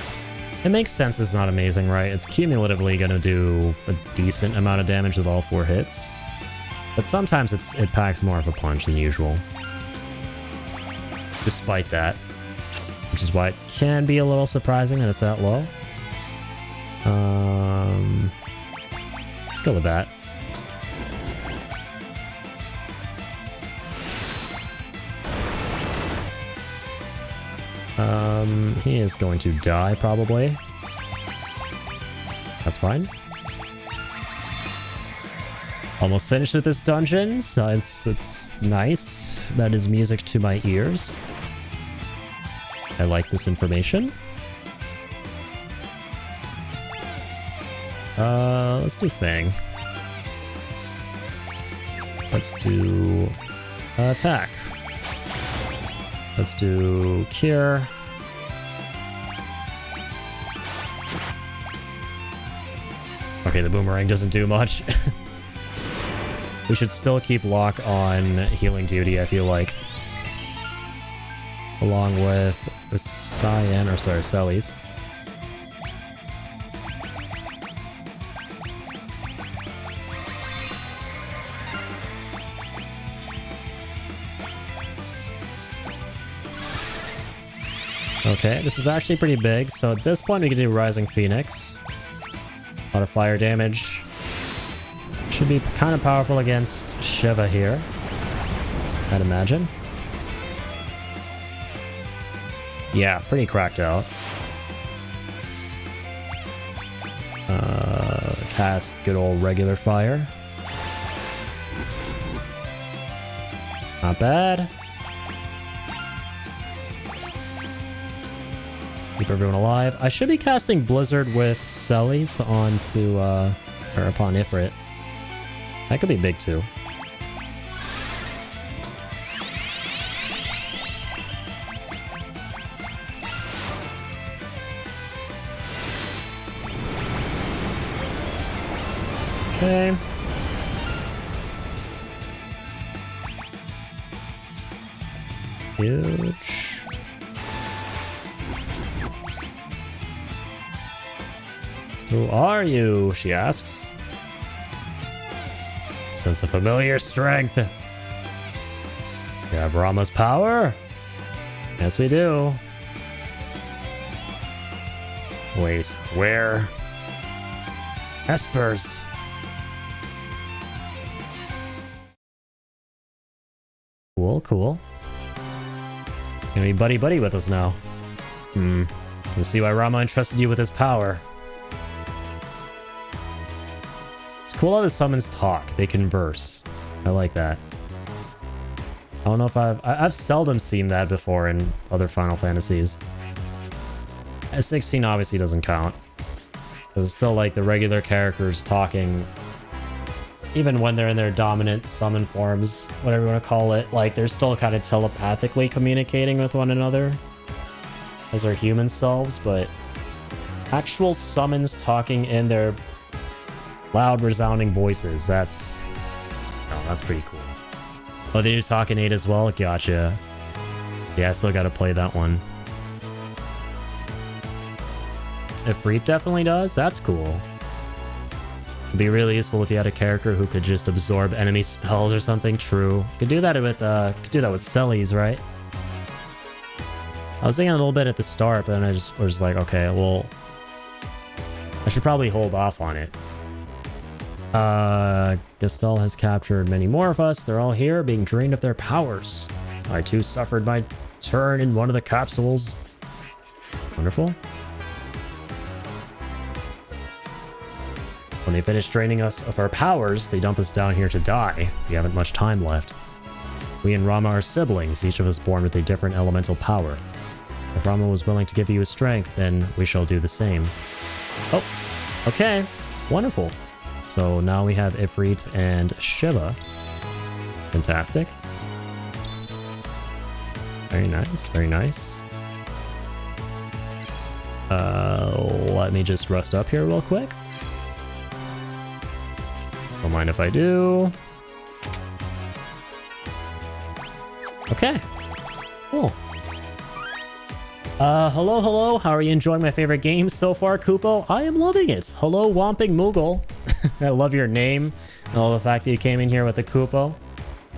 It makes sense it's not amazing, right? It's cumulatively gonna do a decent amount of damage with all 4 hits. But sometimes it packs more of a punch than usual. Despite that. Which is why it can be a little surprising that it's that low. Let's go with that. He is going to die, probably. That's fine. Almost finished with this dungeon, so it's nice. That is music to my ears. I like this information. Let's do Fang. Let's do attack. Let's do Cure. Okay, the boomerang doesn't do much. We should still keep lock on healing duty, I feel like. Along with the Cyan, or sorry, Celes. Okay, this is actually pretty big, so at this point we can do Rising Phoenix. A lot of fire damage. Should be kind of powerful against Shiva here, I'd imagine. Yeah, pretty cracked out. Cast good old regular fire. Not bad. Keep everyone alive. I should be casting Blizzard with Celes onto, or upon Ifrit. That could be big too. Okay. Huge. Who are you? She asks. Sense of familiar strength. You have Rama's power? Yes, we do. Wait, where? Espers. Cool, cool. Gonna be buddy-buddy with us now. We'll see why Rama entrusted you with his power. It's cool how the summons talk. They converse. I like that. I don't know if I've seldom seen that before in other Final Fantasies. S16 obviously doesn't count. It's still like the regular characters talking, even when they're in their dominant summon forms, whatever you want to call it. Like, they're still kind of telepathically communicating with one another as their human selves, but actual summons talking in their loud, resounding voices. That's pretty cool. Oh, they do Talking 8 as well? Gotcha. Yeah, I still gotta play that one. Ifrit definitely does? That's cool. It'd be really useful if you had a character who could just absorb enemy spells or something. True. Could do that with Celes, right? I was thinking a little bit at the start, but then I just was like, okay, well, I should probably hold off on it. Gastel has captured many more of us. They're all here, being drained of their powers. I too suffered my turn in one of the capsules. Wonderful. When they finish draining us of our powers, they dump us down here to die. We haven't much time left. We and Rama are siblings, each of us born with a different elemental power. If Rama was willing to give you his strength, then we shall do the same. Oh, okay. Wonderful. So now we have Ifrit and Shiva. Fantastic. Very nice, very nice. Let me just rest up here real quick. Don't mind if I do. Okay. Cool. Hello. How are you enjoying my favorite game so far, Kupo? I am loving it. Hello, Whomping Moogle. I love your name. And all the fact that you came in here with the Kupo.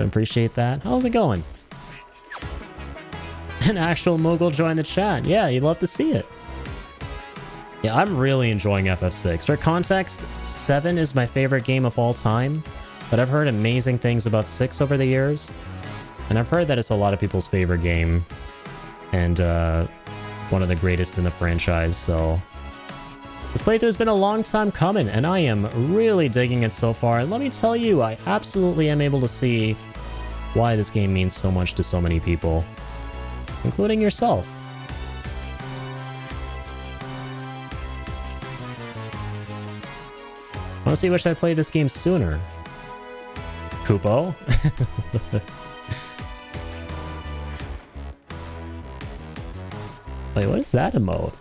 I appreciate that. How's it going? An actual Moogle joined the chat. Yeah, you'd love to see it. Yeah, I'm really enjoying FF6. For context, 7 is my favorite game of all time, but I've heard amazing things about 6 over the years, and I've heard that it's a lot of people's favorite game, and one of the greatest in the franchise, so... This playthrough has been a long time coming, and I am really digging it so far, and let me tell you, I absolutely am able to see why this game means so much to so many people, including yourself. Honestly, wish I played this game sooner. Kupo? Wait, what is that emote?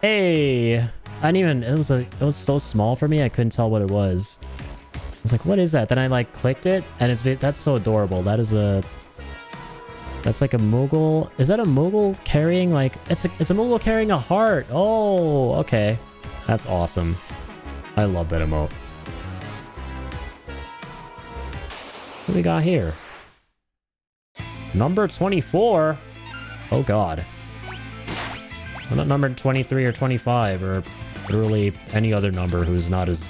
Hey! I didn't even... It was so small for me, I couldn't tell what it was. I was like, what is that? Then I, like, clicked it, and that's so adorable. That is a... That's like a Moogle... Is that a Moogle carrying, like... It's a Moogle carrying a heart! Oh, okay. That's awesome. I love that emote. What do we got here? Number 24? Oh god. I'm not numbered 23 or 25 or literally any other number who's not as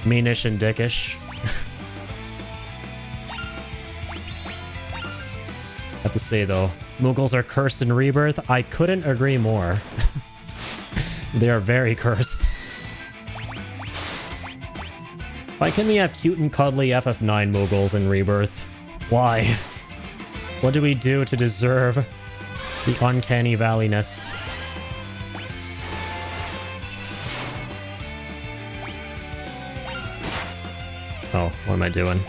meanish and dickish. I have to say though, Moogles are cursed in Rebirth. I couldn't agree more. They are very cursed. Why can we have cute and cuddly FF9 Moogles in Rebirth? Why? What do we do to deserve the uncanny valleyness? Oh, what am I doing?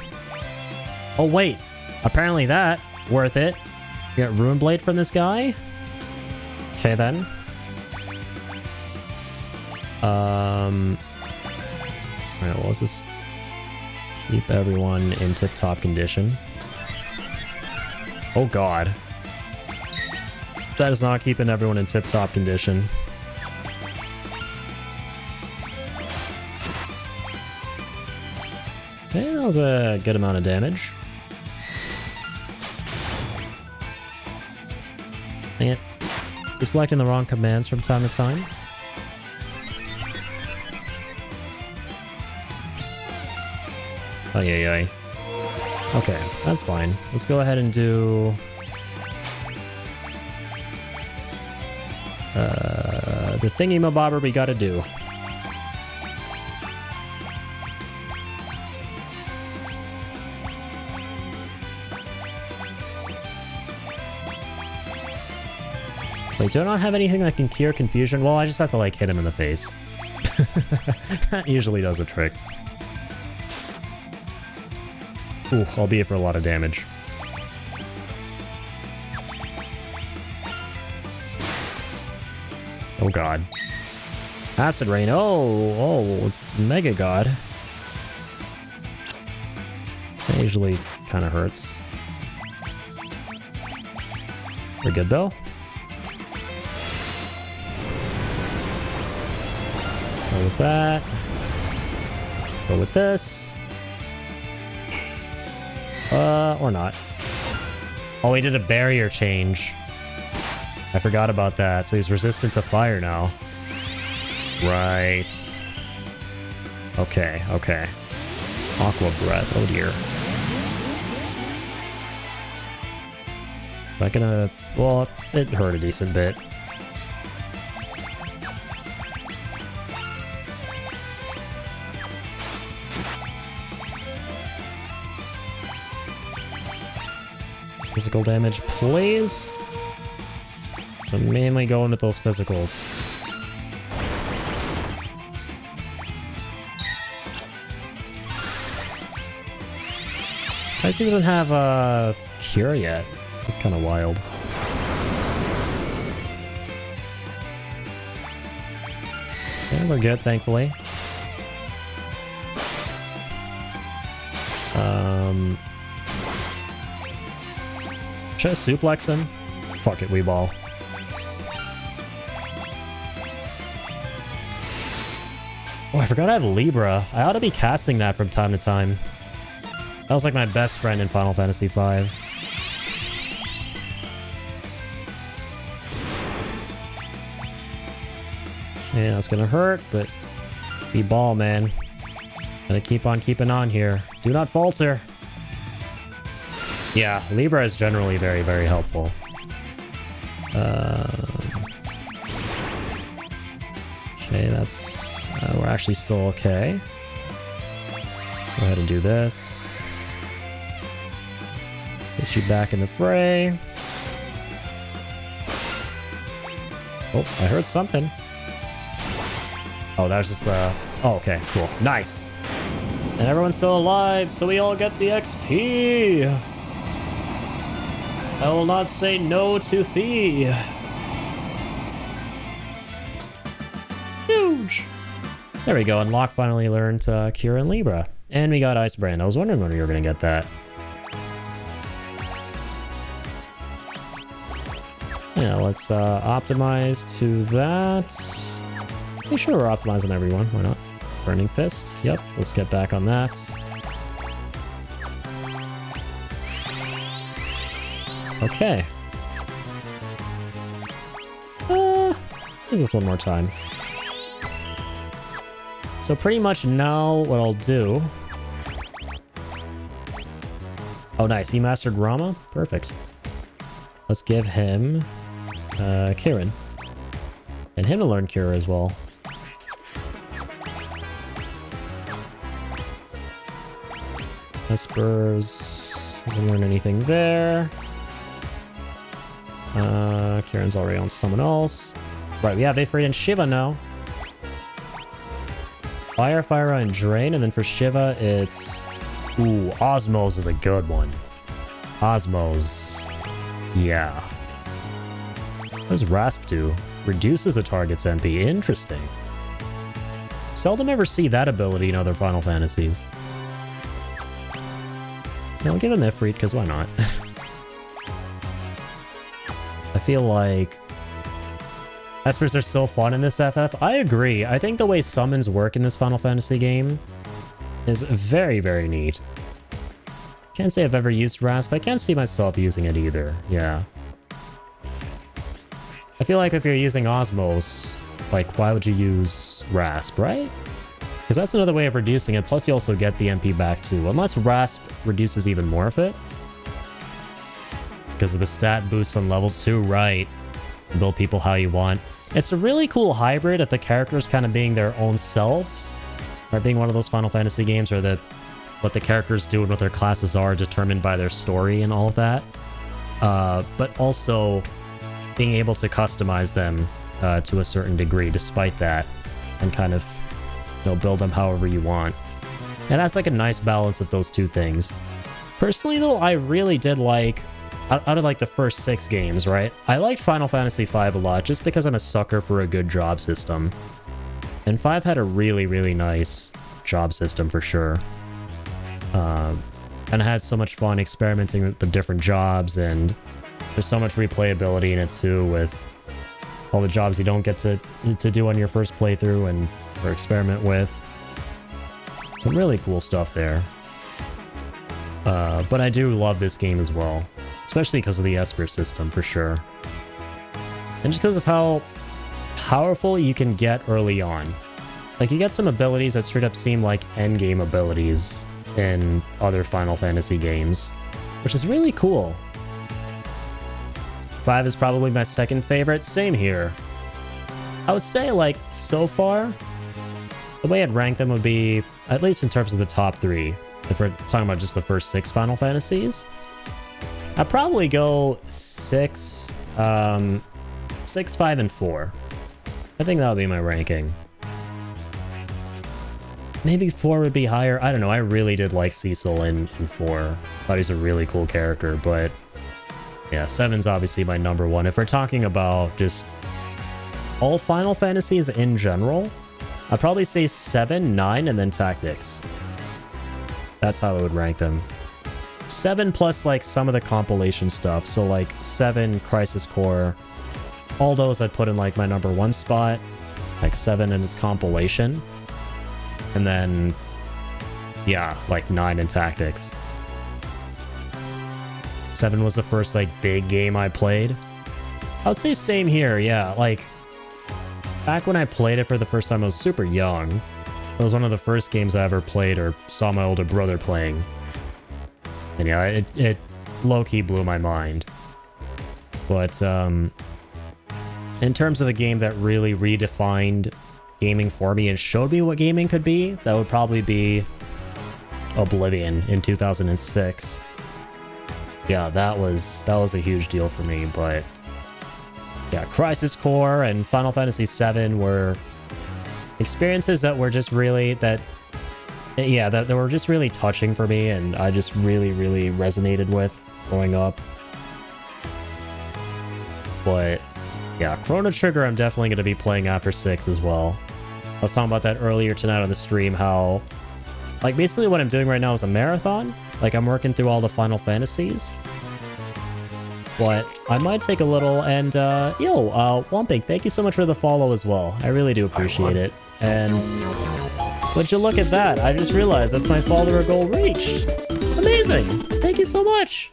Oh wait, apparently that, worth it. Get Runeblade from this guy? Okay then. Alright, well, let's just keep everyone in tip-top condition. Oh god. That is not keeping everyone in tip-top condition. Okay, that was a good amount of damage. Dang it. You're selecting the wrong commands from time to time. Ay. Okay, that's fine. Let's go ahead and do... the thingy-mabobber we gotta do. Wait, do I not have anything that can cure confusion? Well, I just have to, like, hit him in the face. That usually does a trick. Ooh, albeit for a lot of damage. Oh god. Acid Rain. Oh, Mega God. That usually kind of hurts. We're good though. Go with that. Go with this. Or not. Oh, he did a barrier change. I forgot about that. So he's resistant to fire now. Right. Okay, okay. Aqua Breath. Oh dear. Is that gonna... Well, it hurt a decent bit. Physical damage, please. I'm mainly going with those physicals. Icy doesn't have a cure yet. That's kind of wild. Yeah, we're good, thankfully. Should I suplex him? Fuck it, Weeball. Oh, I forgot I have Libra. I ought to be casting that from time to time. That was like my best friend in Final Fantasy V. Okay, that's gonna hurt, but be ball, man. Gonna keep on keeping on here. Do not falter. Yeah, Libra is generally very, very helpful. Okay, that's... we're actually still okay. Go ahead and do this. Get you back in the fray. Oh, I heard something. Oh, that was just the... Oh, okay, cool. Nice. And everyone's still alive, so we all get the XP. I will not say no to thee. Huge. There we go, and Locke finally learned Cure and Libra. And we got Ice Brand. I was wondering when we were going to get that. Yeah, let's optimize to that. Pretty sure we're optimizing everyone. Why not? Burning Fist. Yep, let's get back on that. Okay. Use this one more time. So pretty much now what I'll do... Oh, nice. He mastered Rama? Perfect. Let's give him Kirin. And him to learn Cure as well. Espers doesn't learn anything there. Kirin's already on someone else. Right, we have Ifrit and Shiva now. Fire, Fire, and Drain, and then for Shiva, it's... Ooh, Osmos is a good one. Osmos. Yeah. What does Rasp do? Reduces the target's MP. Interesting. Seldom ever see that ability in other Final Fantasies. Yeah, I'll give him Ifrit, because why not? I feel like Espers are so fun in this FF. I agree. I think the way summons work in this Final Fantasy game is very, very neat. Can't say I've ever used Rasp. I can't see myself using it either. Yeah. I feel like if you're using Osmos, like, why would you use Rasp, right? Because that's another way of reducing it. Plus, you also get the MP back too. Unless Rasp reduces even more of it. Because of the stat boosts on levels too, right? Build people how you want. It's a really cool hybrid of the characters kind of being their own selves. Right, being one of those Final Fantasy games where what the characters do and what their classes are determined by their story and all of that. But also, being able to customize them to a certain degree despite that, and kind of, you know, build them however you want. And that's like a nice balance of those two things. Personally though, I really did like, out of like the first 6 games, right? I liked Final Fantasy V a lot just because I'm a sucker for a good job system. And 5 had a really, really nice job system for sure. And I had so much fun experimenting with the different jobs, and there's so much replayability in it too, with all the jobs you don't get to do on your first playthrough and or experiment with. Some really cool stuff there. But I do love this game as well, especially because of the Esper system for sure. And just because of how powerful you can get early on. Like, you get some abilities that straight up seem like endgame abilities in other Final Fantasy games, which is really cool. 5 is probably my second favorite. Same here. I would say, like, so far, the way I'd rank them would be, at least in terms of the top 3, if we're talking about just the first 6 Final Fantasies, I'd probably go 6, 5, and 4. I think that would be my ranking. Maybe 4 would be higher. I don't know. I really did like Cecil in 4. Thought he's a really cool character, but yeah, 7's obviously my number 1. If we're talking about just all Final Fantasies in general, I'd probably say 7, 9, and then Tactics. That's how I would rank them. 7 plus like some of the compilation stuff. So like 7, Crisis Core, all those I'd put in like my number 1 spot. Like 7 in its compilation. And then, yeah, like 9 in Tactics. 7 was the first like big game I played. I would say same here, yeah. Like, back when I played it for the first time, I was super young. It was one of the first games I ever played or saw my older brother playing. And yeah, it low-key blew my mind. But in terms of a game that really redefined gaming for me and showed me what gaming could be, that would probably be Oblivion in 2006. Yeah, that was a huge deal for me. But yeah, Crisis Core and Final Fantasy VII were experiences that were just really that were just really touching for me, and I just really resonated with growing up. But yeah, Chrono Trigger I'm definitely going to be playing after 6 as well. I was talking about that earlier tonight on the stream, how like basically what I'm doing right now is a marathon. Like, I'm working through all the Final Fantasies. But I might take a little, and Womping, thank you so much for the follow as well. I really do appreciate it. And would you look at that? I just realized that's my follower goal reached. Amazing. Thank you so much.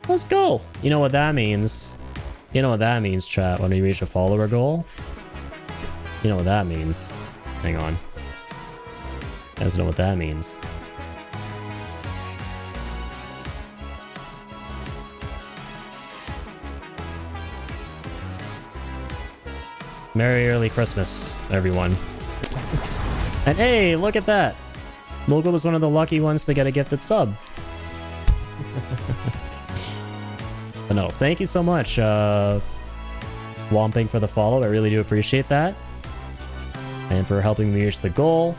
Let's go. You know what that means? You know what that means, chat, when we reach a follower goal? You know what that means. Hang on. You guys know what that means. Merry early Christmas, everyone. And hey, look at that! Mogul was one of the lucky ones to get a gifted sub. But no, thank you so much, Womping, for the follow. I really do appreciate that. And for helping me reach the goal.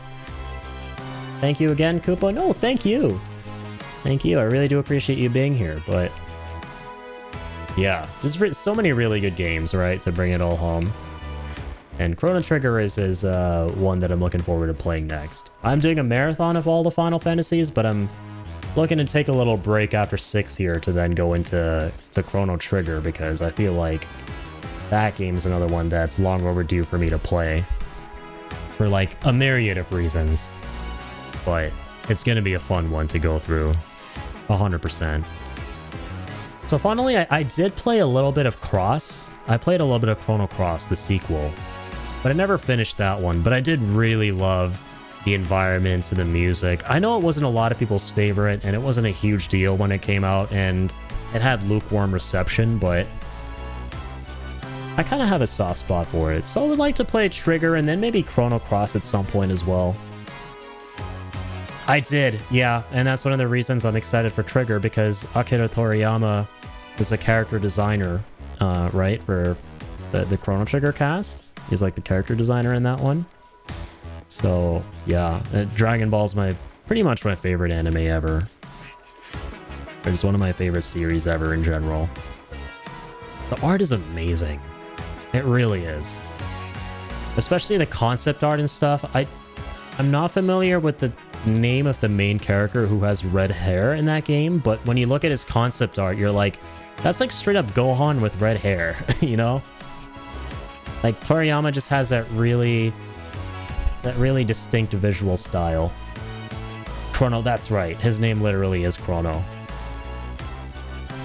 Thank you again, Koopa. No, thank you. Thank you. I really do appreciate you being here, but yeah, just so many really good games, right, to bring it all home. And Chrono Trigger is one that I'm looking forward to playing next. I'm doing a marathon of all the Final Fantasies, but I'm looking to take a little break after 6 here to then go into Chrono Trigger, because I feel like that game's another one that's long overdue for me to play. For like a myriad of reasons. But it's going to be a fun one to go through. 100%. So finally, I did play a little bit of Cross. I played a little bit of Chrono Cross, the sequel. But I never finished that one. But I did really love the environments and the music. I know it wasn't a lot of people's favorite, and it wasn't a huge deal when it came out, and it had lukewarm reception, but I kind of have a soft spot for it. So I would like to play Trigger and then maybe Chrono Cross at some point as well. I did, yeah, and that's one of the reasons I'm excited for Trigger, because Akira Toriyama is a character designer right, for the Chrono Trigger cast. He's like the character designer in that one. So yeah, Dragon Ball's pretty much my favorite anime ever. It's one of my favorite series ever in general. The art is amazing. It really is. Especially the concept art and stuff. I'm not familiar with the name of the main character who has red hair in that game, but when you look at his concept art, you're like, that's like straight up Gohan with red hair, you know? Like Toriyama just has that really distinct visual style. Chrono, that's right. His name literally is Chrono.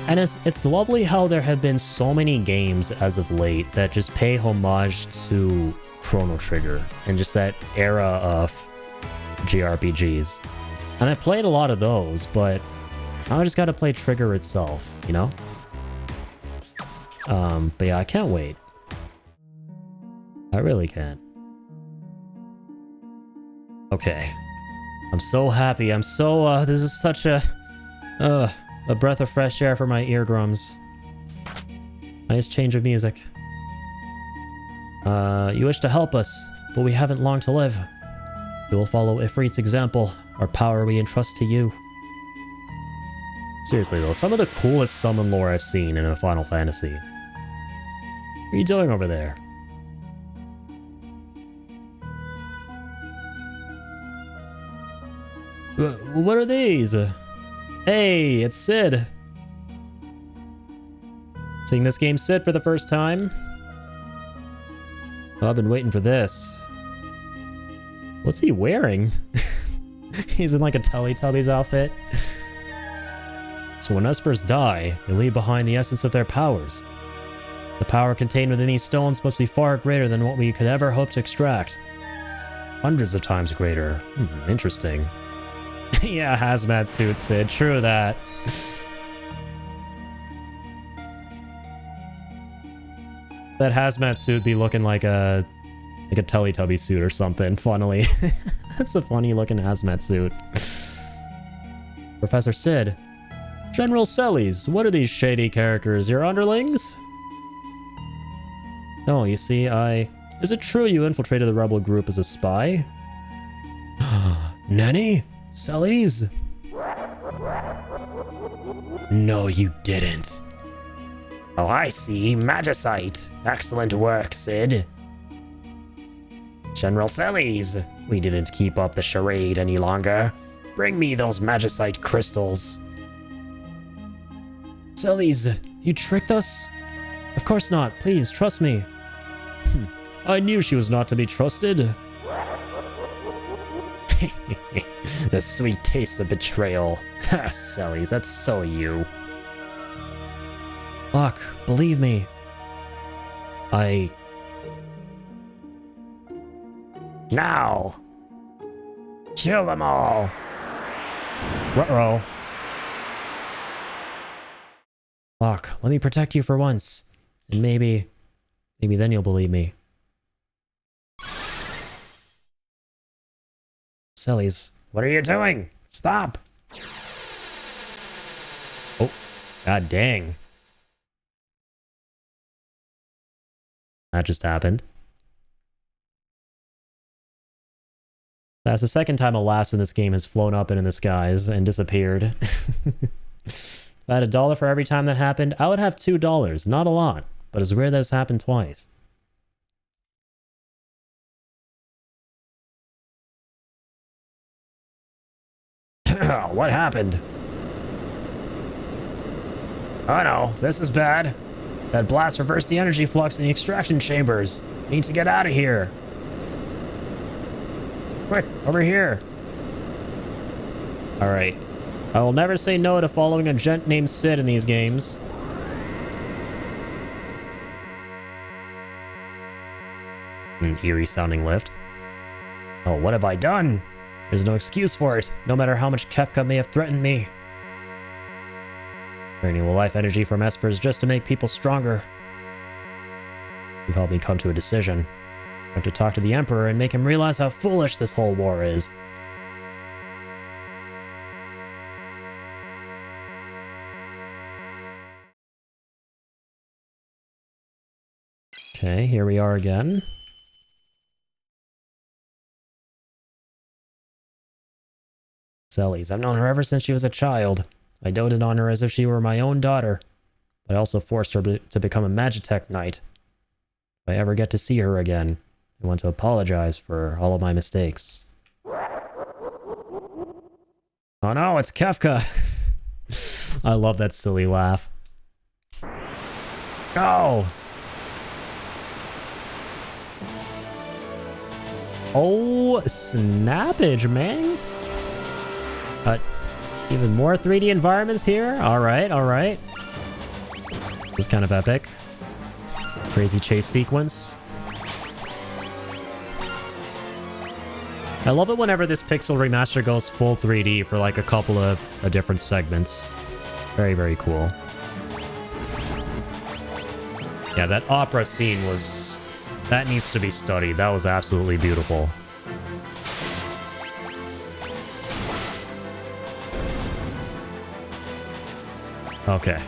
And it's lovely how there have been so many games as of late that just pay homage to Chrono Trigger and just that era of JRPGs. And I played a lot of those, but I just gotta play Trigger itself, you know? But yeah, I can't wait. I really can't. Okay. I'm so happy. I'm so, this is such a breath of fresh air for my eardrums. Nice change of music. You wish to help us, but we haven't long to live. We will follow Ifrit's example. Our power we entrust to you. Seriously though, some of the coolest summon lore I've seen in a Final Fantasy. What are you doing over there? What are these? Hey, it's Sid. Seeing this game Sid for the first time? Oh, I've been waiting for this. What's he wearing? He's in like a Teletubbies outfit. So when Espers die, they leave behind the essence of their powers. The power contained within these stones must be far greater than what we could ever hope to extract. Hundreds of times greater. Interesting. Yeah, hazmat suit, Sid. True that. That hazmat suit be looking like a Teletubby suit or something, funnily. That's a funny looking hazmat suit. Professor Sid. General Celes, what are these shady characters? Your underlings? No, you see, Is it true you infiltrated the rebel group as a spy? Nanny? Celes? No, you didn't. Oh, I see. Magicite. Excellent work, Sid. General Celes, we didn't keep up the charade any longer. Bring me those Magicite crystals. Celes, you tricked us? Of course not. Please, trust me. I knew she was not to be trusted. The sweet taste of betrayal. Ha, Celes, that's so you. Look, believe me. Now! Kill them all! Ruh-roh. Look, let me protect you for once. And maybe then you'll believe me. Celes, what are you doing? Stop! Oh, god dang. That just happened. That's the second time a lass in this game has flown up into the skies and disappeared. If I had $1 for every time that happened, I would have $2. Not a lot, but it's rare that it's happened twice. What happened? Oh no, this is bad. That blast reversed the energy flux in the extraction chambers. Need to get out of here. Quick, over here. Alright. I will never say no to following a gent named Sid in these games. An eerie sounding lift. Oh, what have I done? There's no excuse for it, no matter how much Kefka may have threatened me. Draining the life energy from Espers just to make people stronger. You've helped me come to a decision. I have to talk to the Emperor and make him realize how foolish this whole war is. Okay, here we are again. Celes. I've known her ever since she was a child. I doted on her as if she were my own daughter. But I also forced her to become a Magitech Knight. If I ever get to see her again, I want to apologize for all of my mistakes. Oh no, it's Kefka! I love that silly laugh. Go! Oh, snappage, man! Even more 3D environments here? Alright, alright. This is kind of epic. Crazy chase sequence. I love it whenever this Pixel remaster goes full 3D for like a couple of different segments. Very, very cool. Yeah, that opera scene was... that needs to be studied. That was absolutely beautiful. Okay.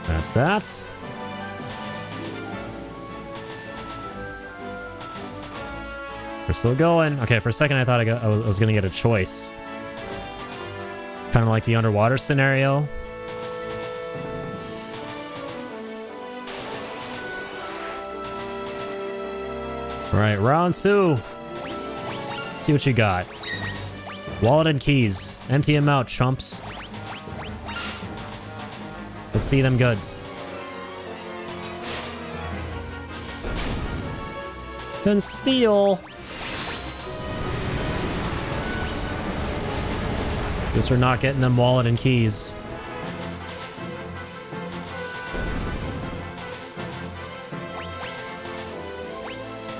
That's that. We're still going. Okay, for a second I thought I was going to get a choice. Kind of like the underwater scenario. Alright, round 2. Let's see what you got. Wallet and keys. Empty them out, chumps. Let's see them goods. Then steal. Guess we're not getting them wallet and keys.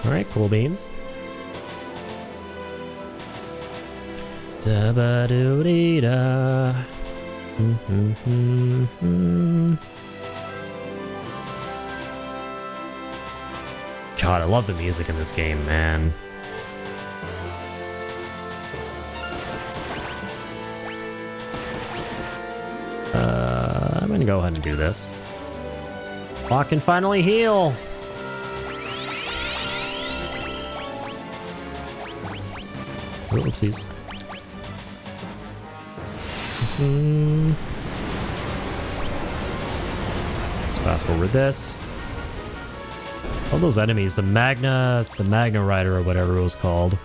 Alright, cool beans. Da-ba-doo-dee-da. God, I love the music in this game, man. I'm gonna go ahead and do this. Clock can finally heal! Oopsies. Let's fast forward this. All those enemies, the Magna Rider or whatever it was called.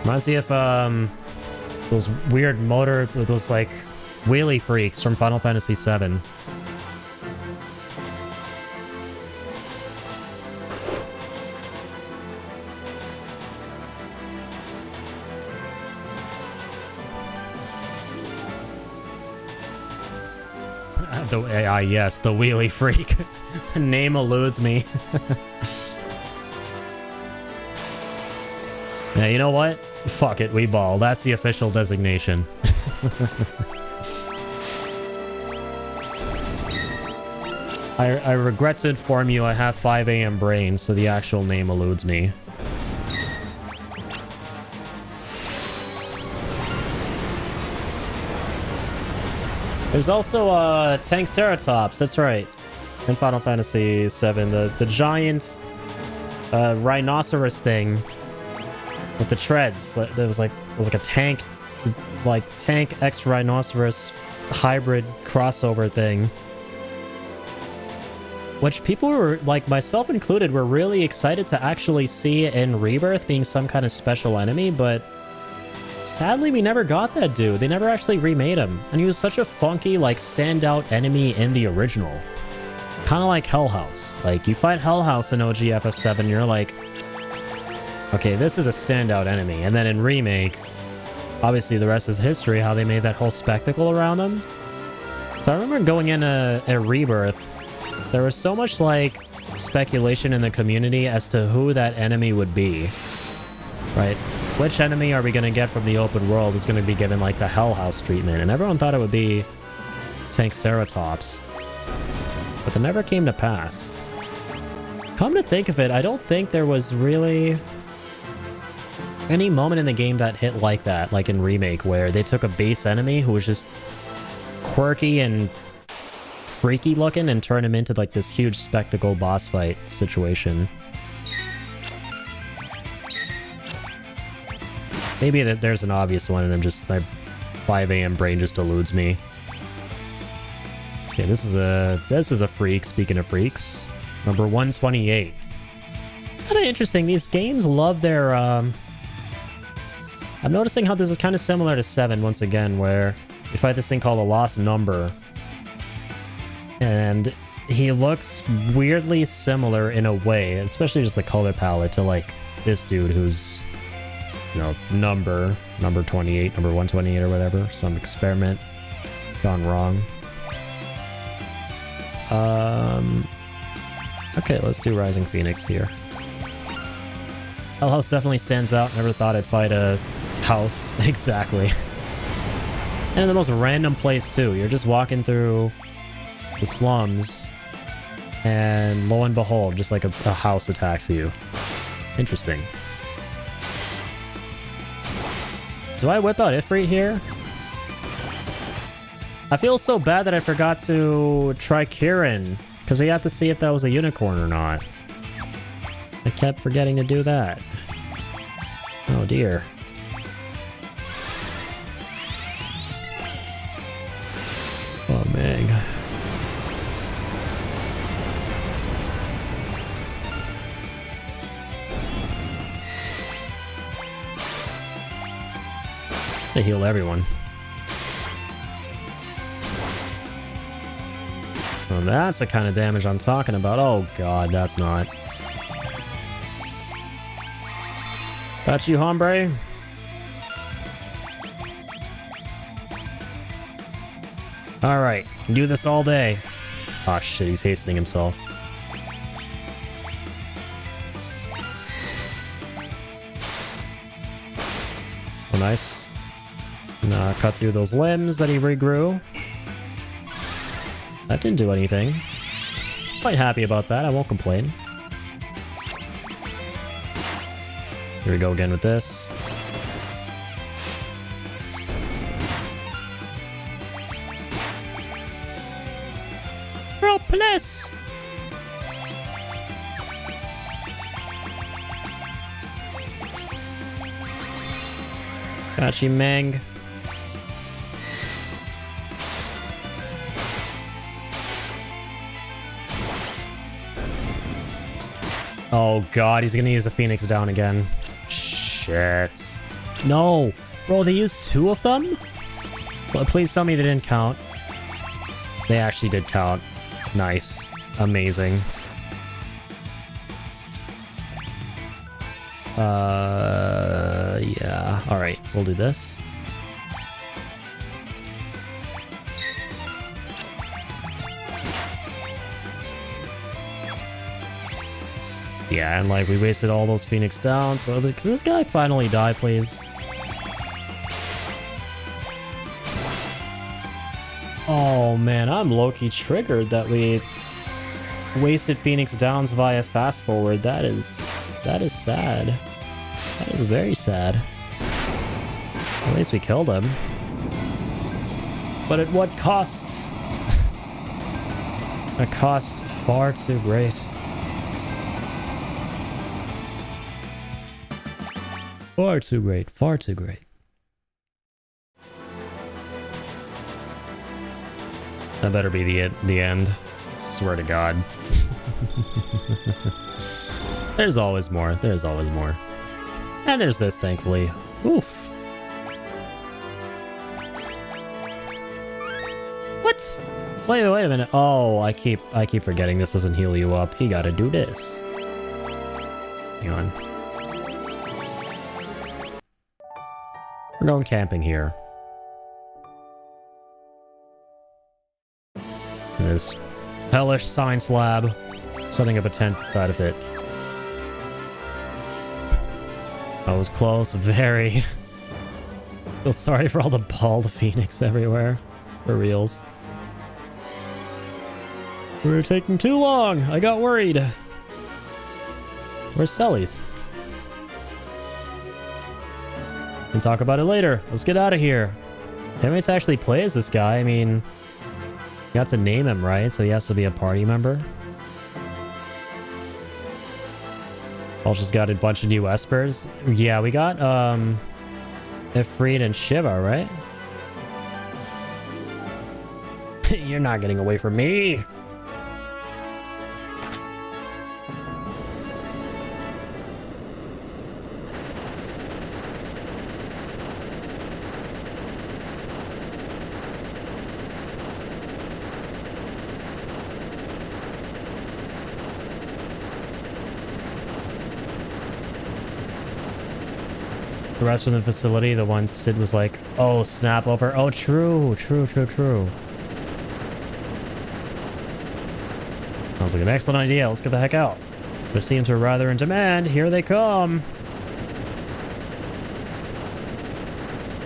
Reminds me of those weird motor, those like wheelie freaks from Final Fantasy VII. The AI, yes, the wheelie freak. Name eludes me. Yeah, you know what? Fuck it, we ball. That's the official designation. I regret to inform you I have 5 AM brain, so the actual name eludes me. There's also Tank Ceratops, that's right. In Final Fantasy VII, the giant rhinoceros thing with the treads. There was like a tank, like tank X rhinoceros hybrid crossover thing, which people were, like myself included, were really excited to actually see in Rebirth being some kind of special enemy, but sadly we never got that dude. They never actually remade him, and he was such a funky, like, standout enemy in the original. Kind of like Hell House. Like, you fight Hell House in OG FF7, you're like, okay, this is a standout enemy. And then in Remake, obviously the rest is history, how they made that whole spectacle around him. So I remember going in a Rebirth, there was so much, like, speculation in the community as to who that enemy would be. Right? Which enemy are we going to get from the open world is going to be given, like, the Hell House treatment. And everyone thought it would be Tank Ceratops. But that never came to pass. Come to think of it, I don't think there was really any moment in the game that hit like that, like in Remake, where they took a base enemy who was just quirky and freaky looking and turn him into like this huge spectacle boss fight situation. Maybe that there's an obvious one and I'm just, my 5 a.m. brain just eludes me. Okay, this is a freak, speaking of freaks. Number 128. Kind of interesting, these games love their, I'm noticing how this is kind of similar to 7 once again, where you fight this thing called a lost number. And he looks weirdly similar in a way, especially just the color palette, to like this dude who's, you know, number 28, number 128 or whatever. Some experiment gone wrong. Okay, let's do Rising Phoenix here. Hell House definitely stands out. Never thought I'd fight a house. Exactly. And in the most random place too. You're just walking through the slums and lo and behold, just like a house attacks you. Interesting. Do I whip out Ifrit here? I feel so bad that I forgot to try Kirin, because we had to see if that was a unicorn or not. I kept forgetting to do that. Oh dear. Oh, Meg. They heal everyone. Oh, that's the kind of damage I'm talking about. Oh god, that's not. Got you, hombre. Alright, do this all day. Oh shit, he's hastening himself. Oh, nice. Cut through those limbs that he regrew. That didn't do anything. Quite happy about that, I won't complain. Here we go again with this. Bro, please! Got you, Meng. Oh god, he's gonna use a Phoenix down again. Shit. No! Bro, they used 2 of them? Well, please tell me they didn't count. They actually did count. Nice. Amazing. Yeah. Alright, we'll do this. Yeah, and like we wasted all those Phoenix down, so can this guy finally die, please? Oh man, I'm low-key triggered that we wasted Phoenix downs via fast forward. That is sad. That is very sad. At least we killed him. But at what cost? A cost far too great. Far too great. Far too great. That better be the end. Swear to God. There's always more. There's always more. And there's this, thankfully. Oof. What? Wait a minute. Oh, I keep forgetting this doesn't heal you up. You gotta do this. Hang on. We're going camping here. This hellish science lab. Setting up a tent inside of it. That was close. Very. Feel sorry for all the bald Phoenix everywhere. For reals. We were taking too long. I got worried. Where's Sully's? We can talk about it later. Let's get out of here. Can't wait to actually play as this guy. I mean, got to name him, right? So he has to be a party member. Also just got a bunch of new espers. Yeah, we got Ifrit and Shiva, right? You're not getting away from me. The rest from the facility, the one Sid was like, oh, snap over. Oh, true. Sounds like an excellent idea. Let's get the heck out. Their teams are rather in demand. Here they come.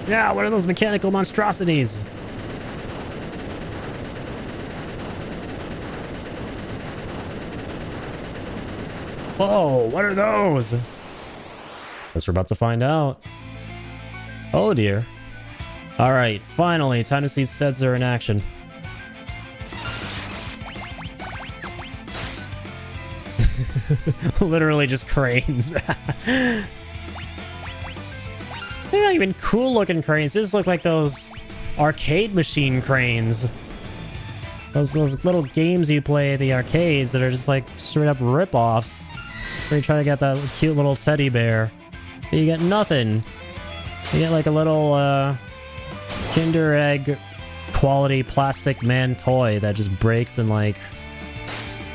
Yeah, what are those mechanical monstrosities? Whoa, what are those? Guess we're about to find out. Oh dear. Alright, finally, time to see Setzer in action. Literally just cranes. They're not even cool looking cranes. They just look like those arcade machine cranes. Those little games you play at the arcades that are just like straight up rip-offs. Where you try to get that cute little teddy bear. But you get nothing. You get like a little Kinder Egg quality plastic man toy that just breaks in like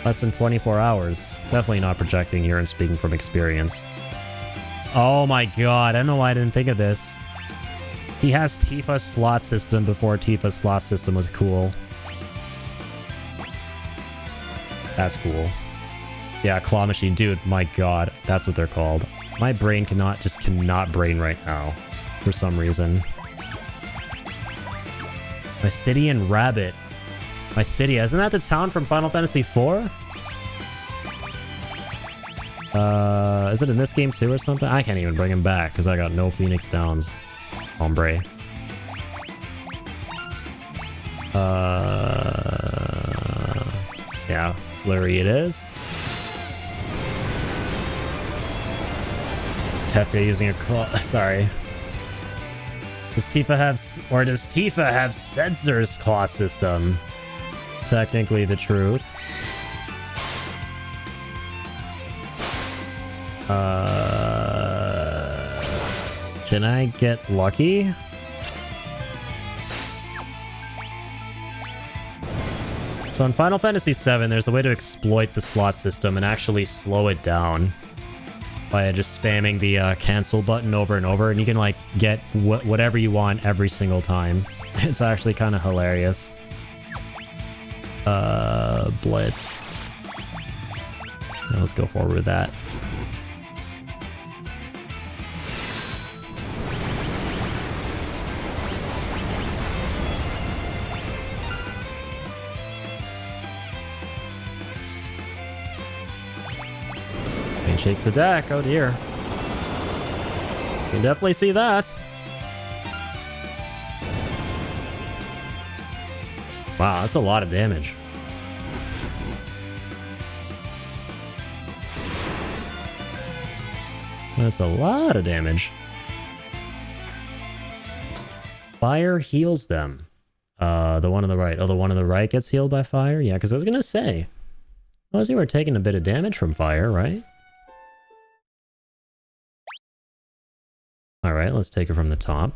less than 24 hours. Definitely not projecting here and speaking from experience. Oh my god, I don't know why I didn't think of this. He has Tifa's slot system before Tifa's slot system was cool. That's cool. Yeah, claw machine. Dude, my god. That's what they're called. My brain cannot brain right now. For some reason. My city and rabbit. My city. Isn't that the town from Final Fantasy IV? Is it in this game too or something? I can't even bring him back because I got no Phoenix Downs. Hombre. Yeah, Flurry it is. Tefa using a claw. Sorry. Does Tifa have Setzer's claw system? Technically the truth. Can I get lucky? So in Final Fantasy VII, there's a way to exploit the slot system and actually slow it down by just spamming the cancel button over and over, and you can like get whatever you want every single time. It's actually kind of hilarious. Blitz. Let's go forward with that. Shakes the deck. Oh dear. You can definitely see that. Wow, that's a lot of damage. That's a lot of damage. Fire heals them. The one on the right. Oh, the one on the right gets healed by fire? Yeah, because I was going to say. Well, you were taking a bit of damage from fire, right? Alright, let's take it from the top.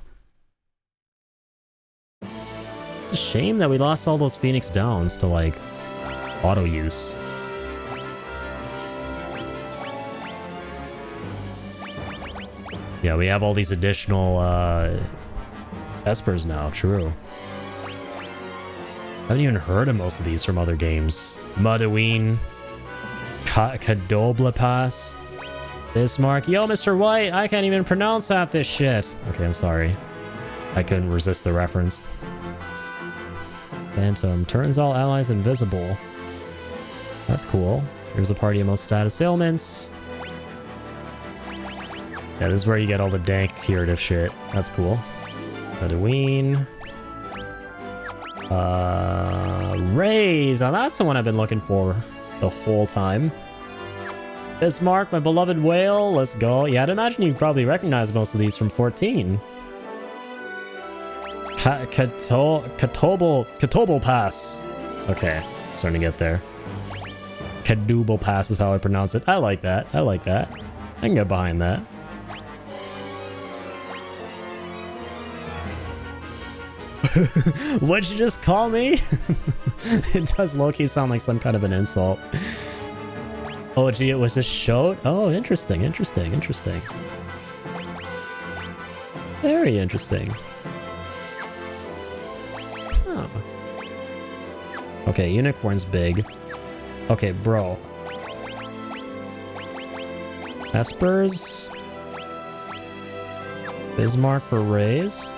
It's a shame that we lost all those Phoenix Downs to, like, auto use. Yeah, we have all these additional, espers now, true. I haven't even heard of most of these from other games. Mudaween, Kadoblapas, Bismarck. Yo, Mr. White, I can't even pronounce half this shit. Okay, I'm sorry. I couldn't resist the reference. Phantom turns all allies invisible. That's cool. Here's a party of most status ailments. Yeah, this is where you get all the dank curative shit. That's cool. Halloween. Raise. Now that's the one I've been looking for the whole time. Bismarck, my beloved whale. Let's go. Yeah, I'd imagine you probably recognize most of these from 14. Katobel Pass. Okay, starting to get there. Kadubal Pass is how I pronounce it. I like that. I like that. I can get behind that. What'd you just call me? It does low-key sound like some kind of an insult. Oh, gee, it was a shoat? Oh, interesting, interesting, interesting. Very interesting. Huh. Okay, unicorn's big. Okay, bro. Espers. Bismarck for raise.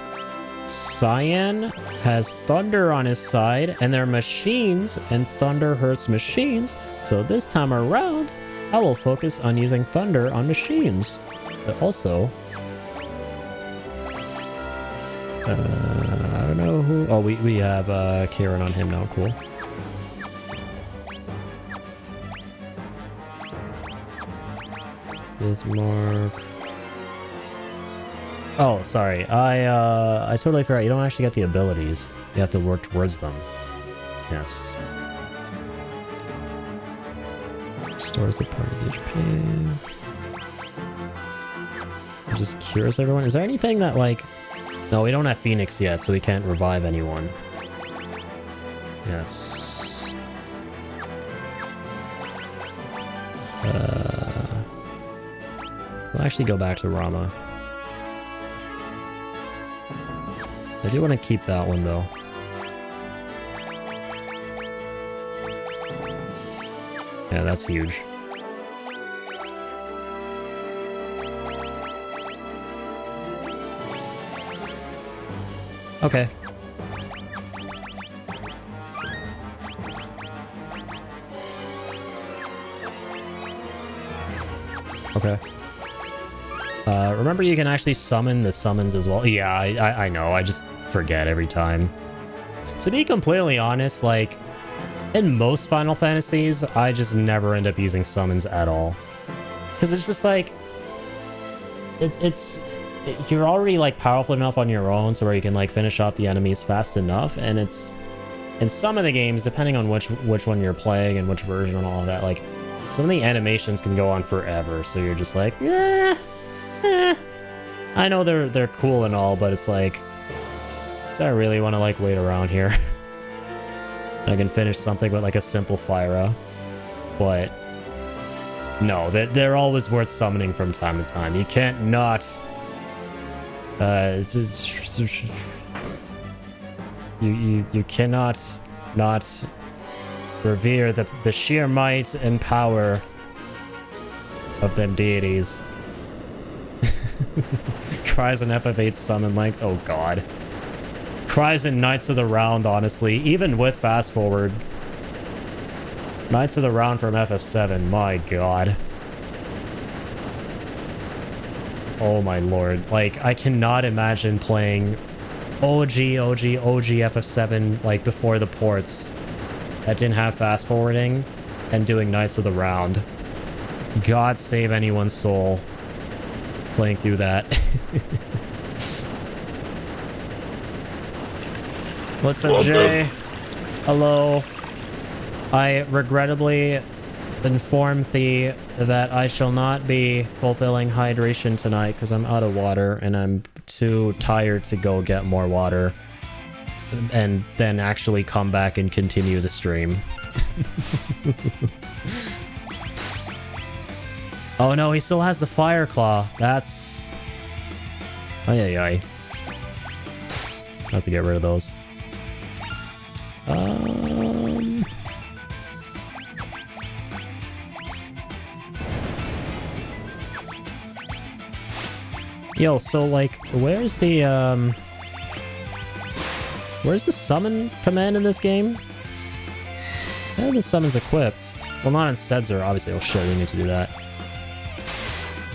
Cyan has Thunder on his side, and they're machines, and Thunder hurts machines. So this time around, I will focus on using Thunder on machines. But also, I don't know who. Oh, we have Kieran on him now. Cool. Bismarck. Oh, sorry. I totally forgot. You don't actually get the abilities. You have to work towards them. Yes. Restores the party's HP. It just cures everyone. Is there anything that, like... No, we don't have Phoenix yet, so we can't revive anyone. Yes. We'll actually go back to Rama. I do want to keep that one, though. Yeah, that's huge. Okay. Okay. Remember you can actually summon the summons as well? Yeah, I know. I just forget every time. To be completely honest, like, in most Final Fantasies, I just never end up using summons at all. Because it's just like... You're already, like, powerful enough on your own to where you can, like, finish off the enemies fast enough, and it's... In some of the games, depending on which one you're playing and which version and all of that, like, some of the animations can go on forever, so you're just like, I know they're cool and all, but it's like, do I really want to, like, wait around here? I can finish something with, like, a simple Fyra, but no, they're always worth summoning from time to time. You can't not you cannot not revere the sheer might and power of them deities. Cries and FF8 summon length. Oh god. Cries and Knights of the Round, honestly. Even with fast forward. Knights of the Round from FF7. My god. Oh my lord. Like, I cannot imagine playing OG FF7, like, before the ports that didn't have fast forwarding and doing Knights of the Round. God save anyone's soul playing through that. What's up, Jay? Hello. I regrettably inform thee that I shall not be fulfilling hydration tonight because I'm out of water and I'm too tired to go get more water and then actually come back and continue the stream. Oh no, he still has the Fire Claw. That's... Ay, ay, ay. I have to get rid of those. Yo, so, like, where's the summon command in this game? I have the summons equipped. Well, not in Setzer, obviously. Oh shit, we need to do that.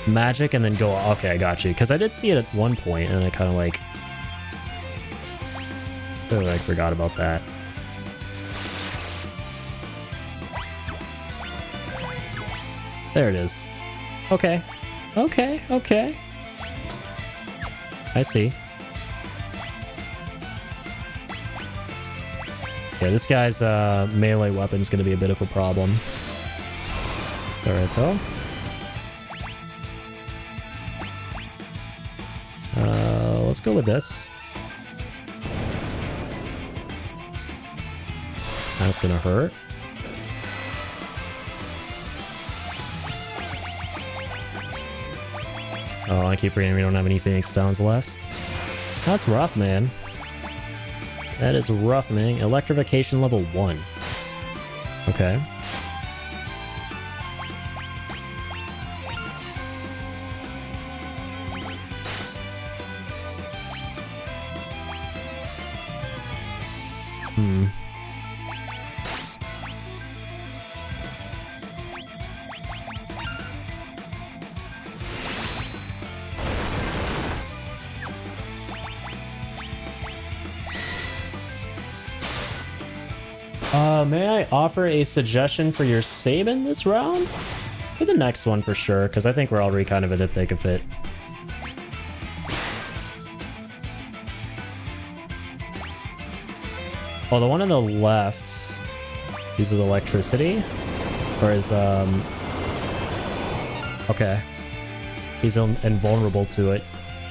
Magic and then go... Okay, I got you. Because I did see it at one point, and I kind of like... Oh, I forgot about that. There it is. Okay. Okay, okay. I see. Yeah, this guy's melee weapon's gonna be a bit of a problem. It's alright though. Let's go with this. That's gonna hurt. Oh, I keep forgetting we don't have any Phoenix Stones left. That's rough, man. That is rough, man. Electrification level 1. Okay. Hmm. May I offer a suggestion for your Sabin this round? For the next one for sure, because I think we're already kind of in the thick of it. Oh, the one on the left uses electricity? Or is, okay. He's invulnerable to it.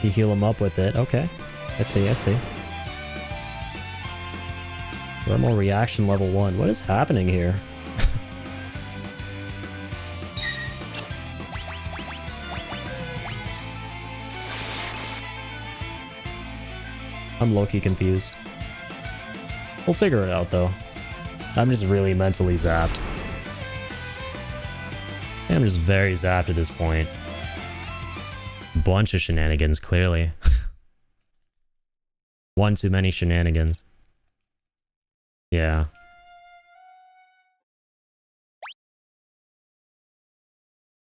You heal him up with it. Okay. I see, I see. Thermal reaction level 1. What is happening here? I'm low-key confused. We'll figure it out though. I'm just really mentally zapped. I'm just very zapped at this point. Bunch of shenanigans, clearly. One too many shenanigans. Yeah.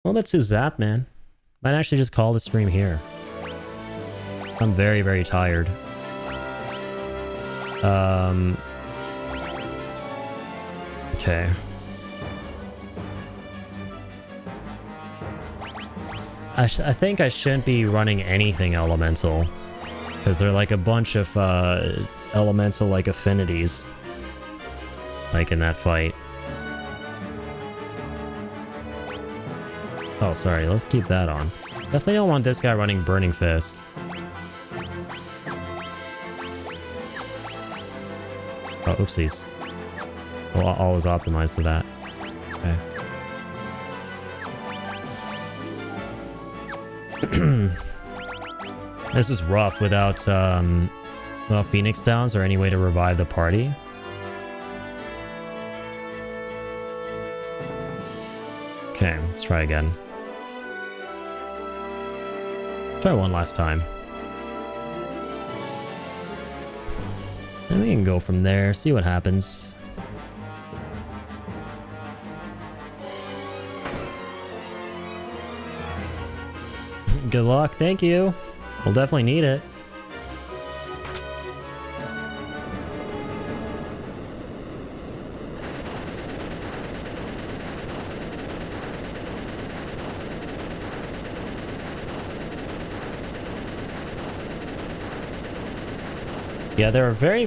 Well, that's too zapped, man. Might actually just call the stream here. I'm very, very tired. Okay. I think I shouldn't be running anything elemental. Because they're like a bunch of elemental like affinities. Like in that fight. Oh, sorry. Let's keep that on. Definitely don't want this guy running Burning Fist. Oh, oopsies. Well, I'll always optimize to that. Okay. This is rough without Phoenix Downs or any way to revive the party. Okay, let's try again. Try one last time. And we can go from there, see what happens. Good luck, thank you. We'll definitely need it. Yeah, there are very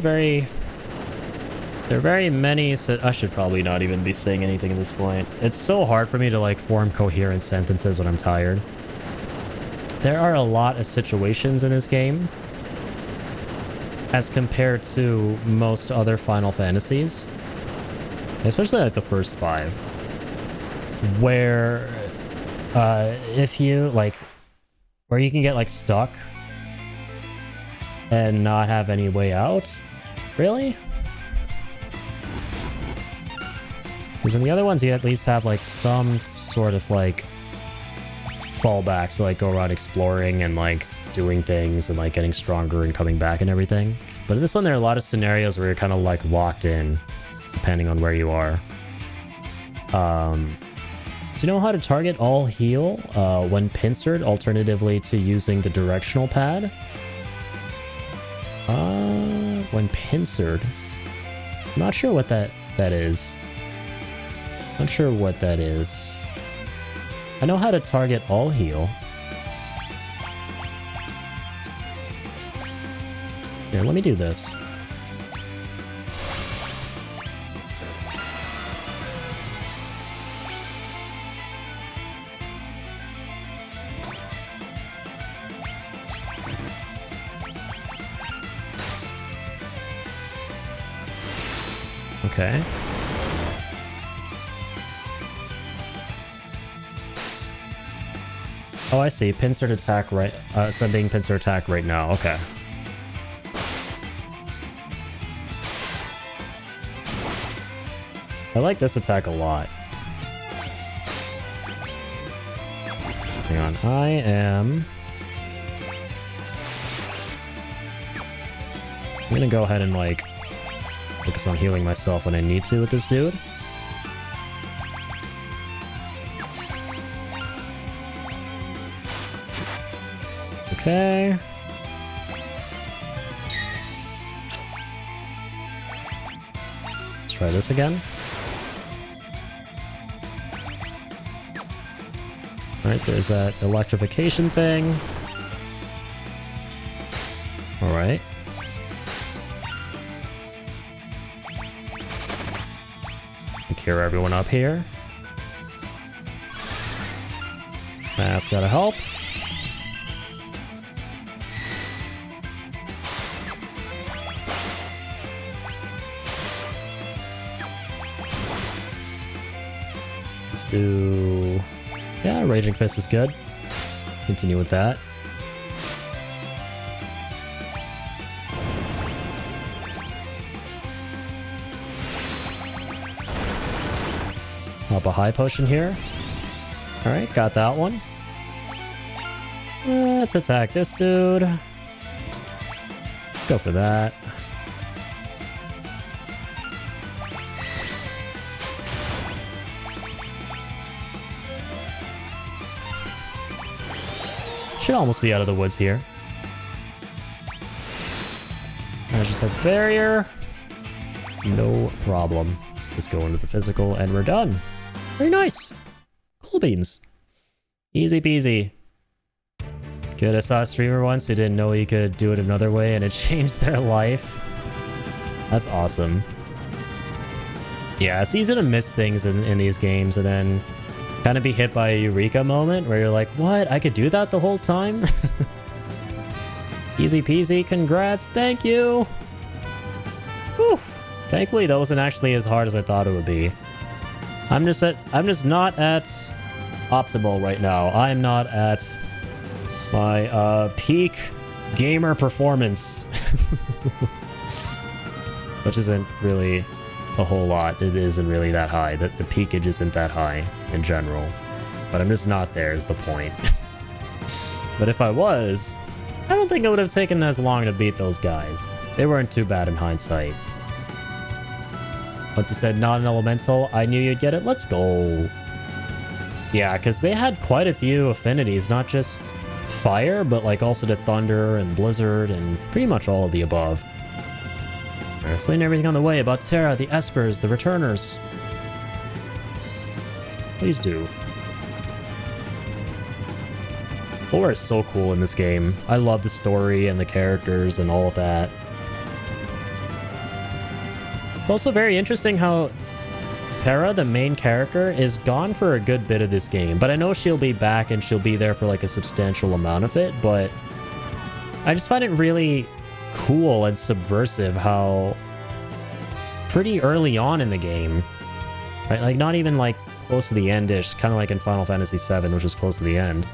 many, so I should probably not even be saying anything at this point. It's so hard for me to like form coherent sentences when I'm tired. There are a lot of situations in this game as compared to most other Final Fantasies, especially like the first 5, where if you like, where you can get like stuck and not have any way out? Really? Because in the other ones you at least have like some sort of like fallback to like go around exploring and like doing things and like getting stronger and coming back and everything. But in this one there are a lot of scenarios where you're kind of like locked in depending on where you are. Do you know how to target all heal when pincered alternatively to using the directional pad? when pincered. I'm not sure what that is. Not sure what that is. I know how to target all heal. Here, let me do this. Okay. Oh, I see. Pincered attack right... sending pincer attack right now. Okay. I like this attack a lot. Hang on. I am... I'm gonna go ahead and, like, focus on healing myself when I need to with this dude. Okay. Let's try this again. Alright, there's that electrification thing. Alright. Cure everyone up here. That's gotta help. Let's do... Yeah, Raging Fist is good. Continue with that. Up a high potion here. Alright, got that one. Let's attack this dude. Let's go for that. Should almost be out of the woods here. I just have barrier. No problem. Just go into the physical and we're done. Very nice. Cool beans. Easy peasy. Good. I saw a streamer once who didn't know you could do it another way and it changed their life. That's awesome. Yeah, it's easy to miss things in these games and then kind of be hit by a eureka moment where you're like, what? I could do that the whole time? Easy peasy. Congrats. Thank you. Whew. Thankfully, that wasn't actually as hard as I thought it would be. I'm just not at optimal right now. I'm not at my peak gamer performance. Which isn't really a whole lot. It isn't really that high. The peakage isn't that high in general. But I'm just not there is the point. But if I was, I don't think it would have taken as long to beat those guys. They weren't too bad in hindsight. Once you said not an elemental, I knew you'd get it. Let's go. Yeah, because they had quite a few affinities, not just fire, but like also to thunder and blizzard and pretty much all of the above. I'll explain everything on the way about Terra, the Espers, the Returners. Please do. Lore is so cool in this game. I love the story and the characters and all of that. It's also very interesting how Terra, the main character, is gone for a good bit of this game. But I know she'll be back and she'll be there for like a substantial amount of it. But I just find it really cool and subversive how pretty early on in the game, right? Like not even like close to the end-ish, kind of like in Final Fantasy VII, which is close to the end.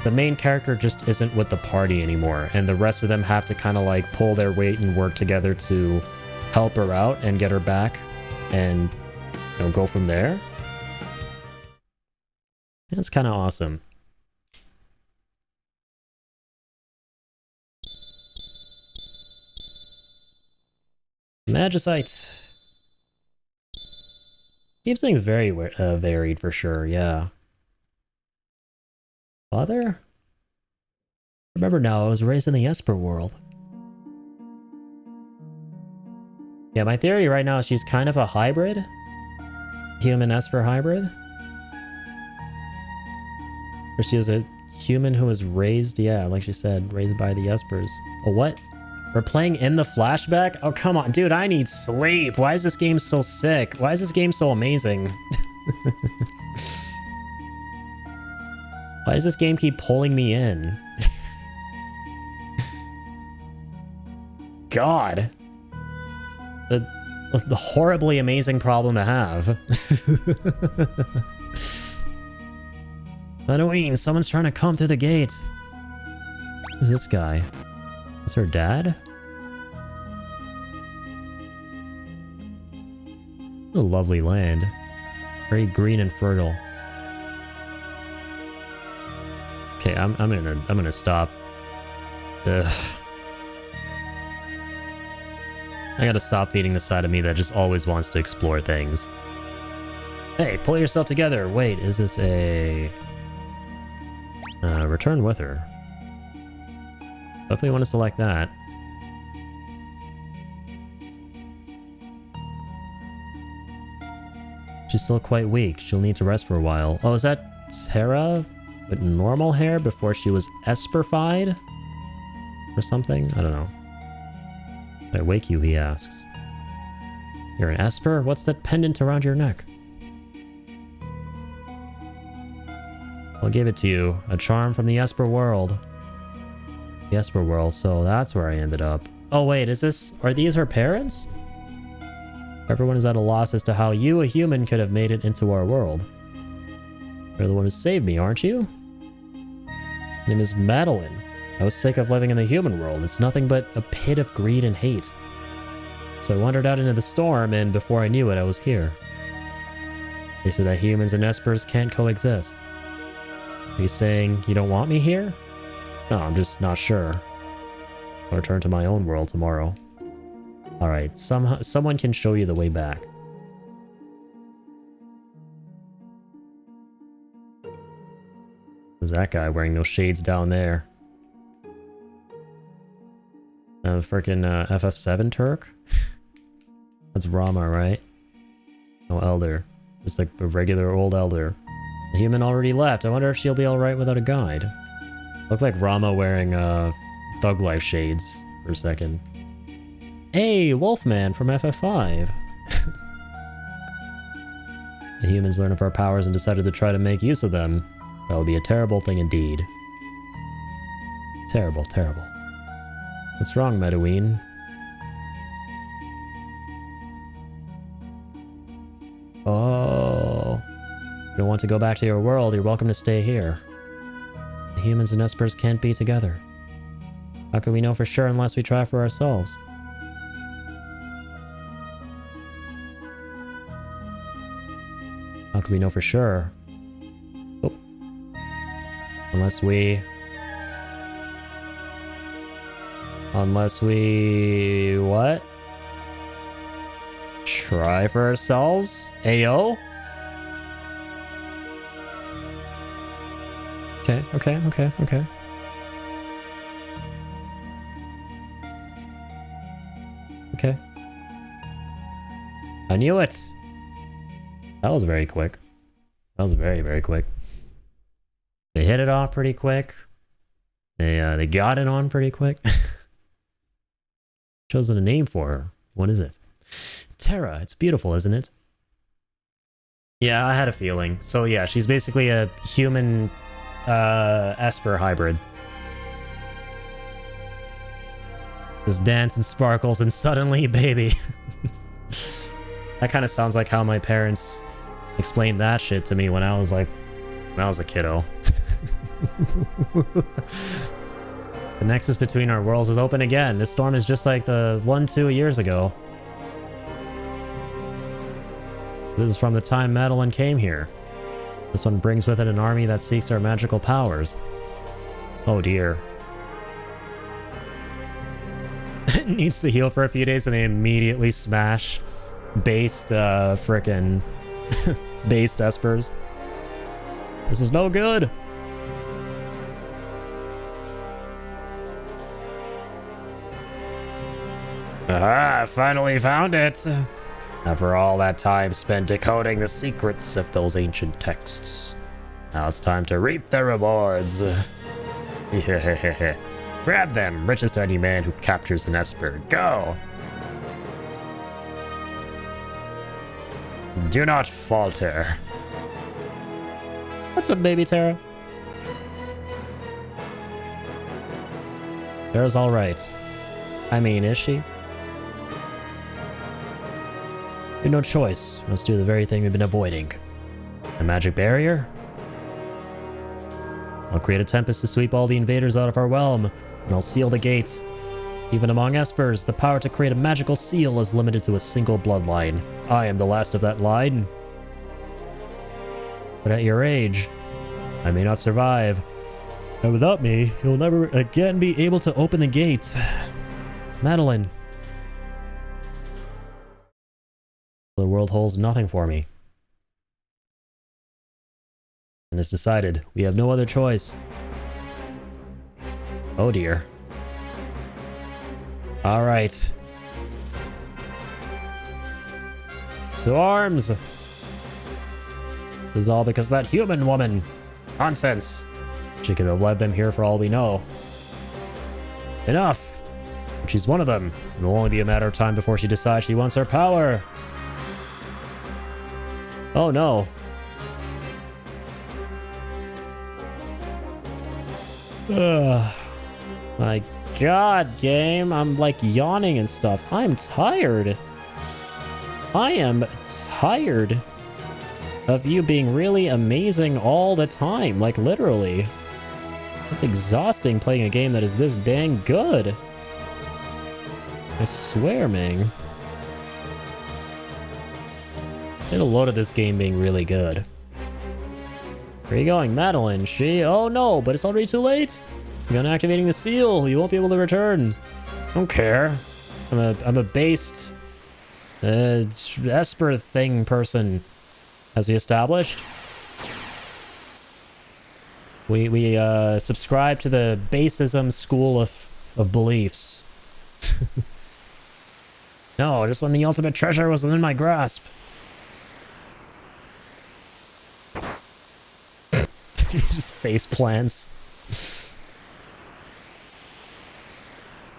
The main character just isn't with the party anymore. And the rest of them have to kind of like pull their weight and work together to help her out and get her back and, you know, go from there. That's kind of awesome. Magicite. Keeps things very varied for sure, yeah. Father? Remember now, I was raised in the Esper world. Yeah, my theory right now is she's kind of a hybrid. Human Esper hybrid. Or she was a human who was raised, yeah, like she said, raised by the Espers. Oh, what? We're playing in the flashback? Oh, come on, dude, I need sleep. Why is this game so sick? Why is this game so amazing? Why does this game keep pulling me in? God. The horribly amazing problem to have. Halloween, someone's trying to come through the gate. Who's this guy? Is her dad? What a lovely land. Very green and fertile. Okay, I'm gonna stop. Ugh. I gotta stop feeding the side of me that just always wants to explore things. Hey, pull yourself together. Wait, is this a... return with her. Definitely want to select that. She's still quite weak. She'll need to rest for a while. Oh, is that Terra with normal hair before she was Esperfied? Or something? I don't know. Did I wake you, he asks. You're an Esper? What's that pendant around your neck? I'll give it to you. A charm from the Esper world. The Esper world, so that's where I ended up. Oh wait, are these her parents? Everyone is at a loss as to how you, a human, could have made it into our world. You're the one who saved me, aren't you? My name is Madeline. I was sick of living in the human world. It's nothing but a pit of greed and hate. So I wandered out into the storm, and before I knew it, I was here. They said that humans and Espers can't coexist. Are you saying you don't want me here? No, I'm just not sure. I'll return to my own world tomorrow. Alright, someone can show you the way back. Who's that guy wearing those shades down there? Frickin' FF7 Turk? That's Rama, right? No elder. Just like a regular old elder. The human already left. I wonder if she'll be alright without a guide. Looked like Rama wearing Thug Life shades for a second. Hey, Wolfman from FF5. The humans learned of our powers and decided to try to make use of them. That would be a terrible thing indeed. Terrible, terrible. What's wrong, Meadoween? Oh. You don't want to go back to your world, you're welcome to stay here. The humans and Espers can't be together. How can we know for sure unless we try for ourselves? How can we know for sure? Oh. Unless we... what? Try for ourselves? Ayo? Okay. Okay. I knew it! That was very quick. That was very, very quick. They hit it off pretty quick. They got it on pretty quick. Chosen a name for her. What is it? Terra. It's beautiful, isn't it? Yeah, I had a feeling. So yeah, she's basically a human Esper hybrid. Just dance and sparkles and suddenly, baby. That kind of sounds like how my parents explained that shit to me when I was a kiddo. The nexus between our worlds is open again. This storm is just like the one 2 years ago. This is from the time Madeline came here. This one brings with it an army that seeks our magical powers. Oh dear. It needs to heal for a few days and they immediately smash based frickin' based Espers. This is no good. Aha, I finally found it. After all that time spent decoding the secrets of those ancient texts. Now it's time to reap the rewards. Grab them, riches to any man who captures an Esper. Go! Do not falter. What's up, baby Terra? Terra's alright. I mean, is she? We have no choice. We must do the very thing we've been avoiding. A magic barrier? I'll create a tempest to sweep all the invaders out of our realm, and I'll seal the gates. Even among Espers, the power to create a magical seal is limited to a single bloodline. I am the last of that line. But at your age, I may not survive. And without me, you'll never again be able to open the gates. Madeline. The world holds nothing for me. And it's decided. We have no other choice. Oh dear. Alright. So arms! This is all because of that human woman. Nonsense. She could have led them here for all we know. Enough! She's one of them. It will only be a matter of time before she decides she wants her power. Oh no. Ugh. My god, game. I'm like yawning and stuff. I'm tired. I am tired of you being really amazing all the time. Like, literally. It's exhausting playing a game that is this dang good. I swear, man. Did a load of this game being really good. Where are you going, Madeline? She? Oh no, but it's already too late. You're unactivating the seal. You won't be able to return. I don't care. I'm a based Esper thing person. As we established, we subscribe to the basism school of beliefs. No, just when the ultimate treasure was within my grasp. Just face plants.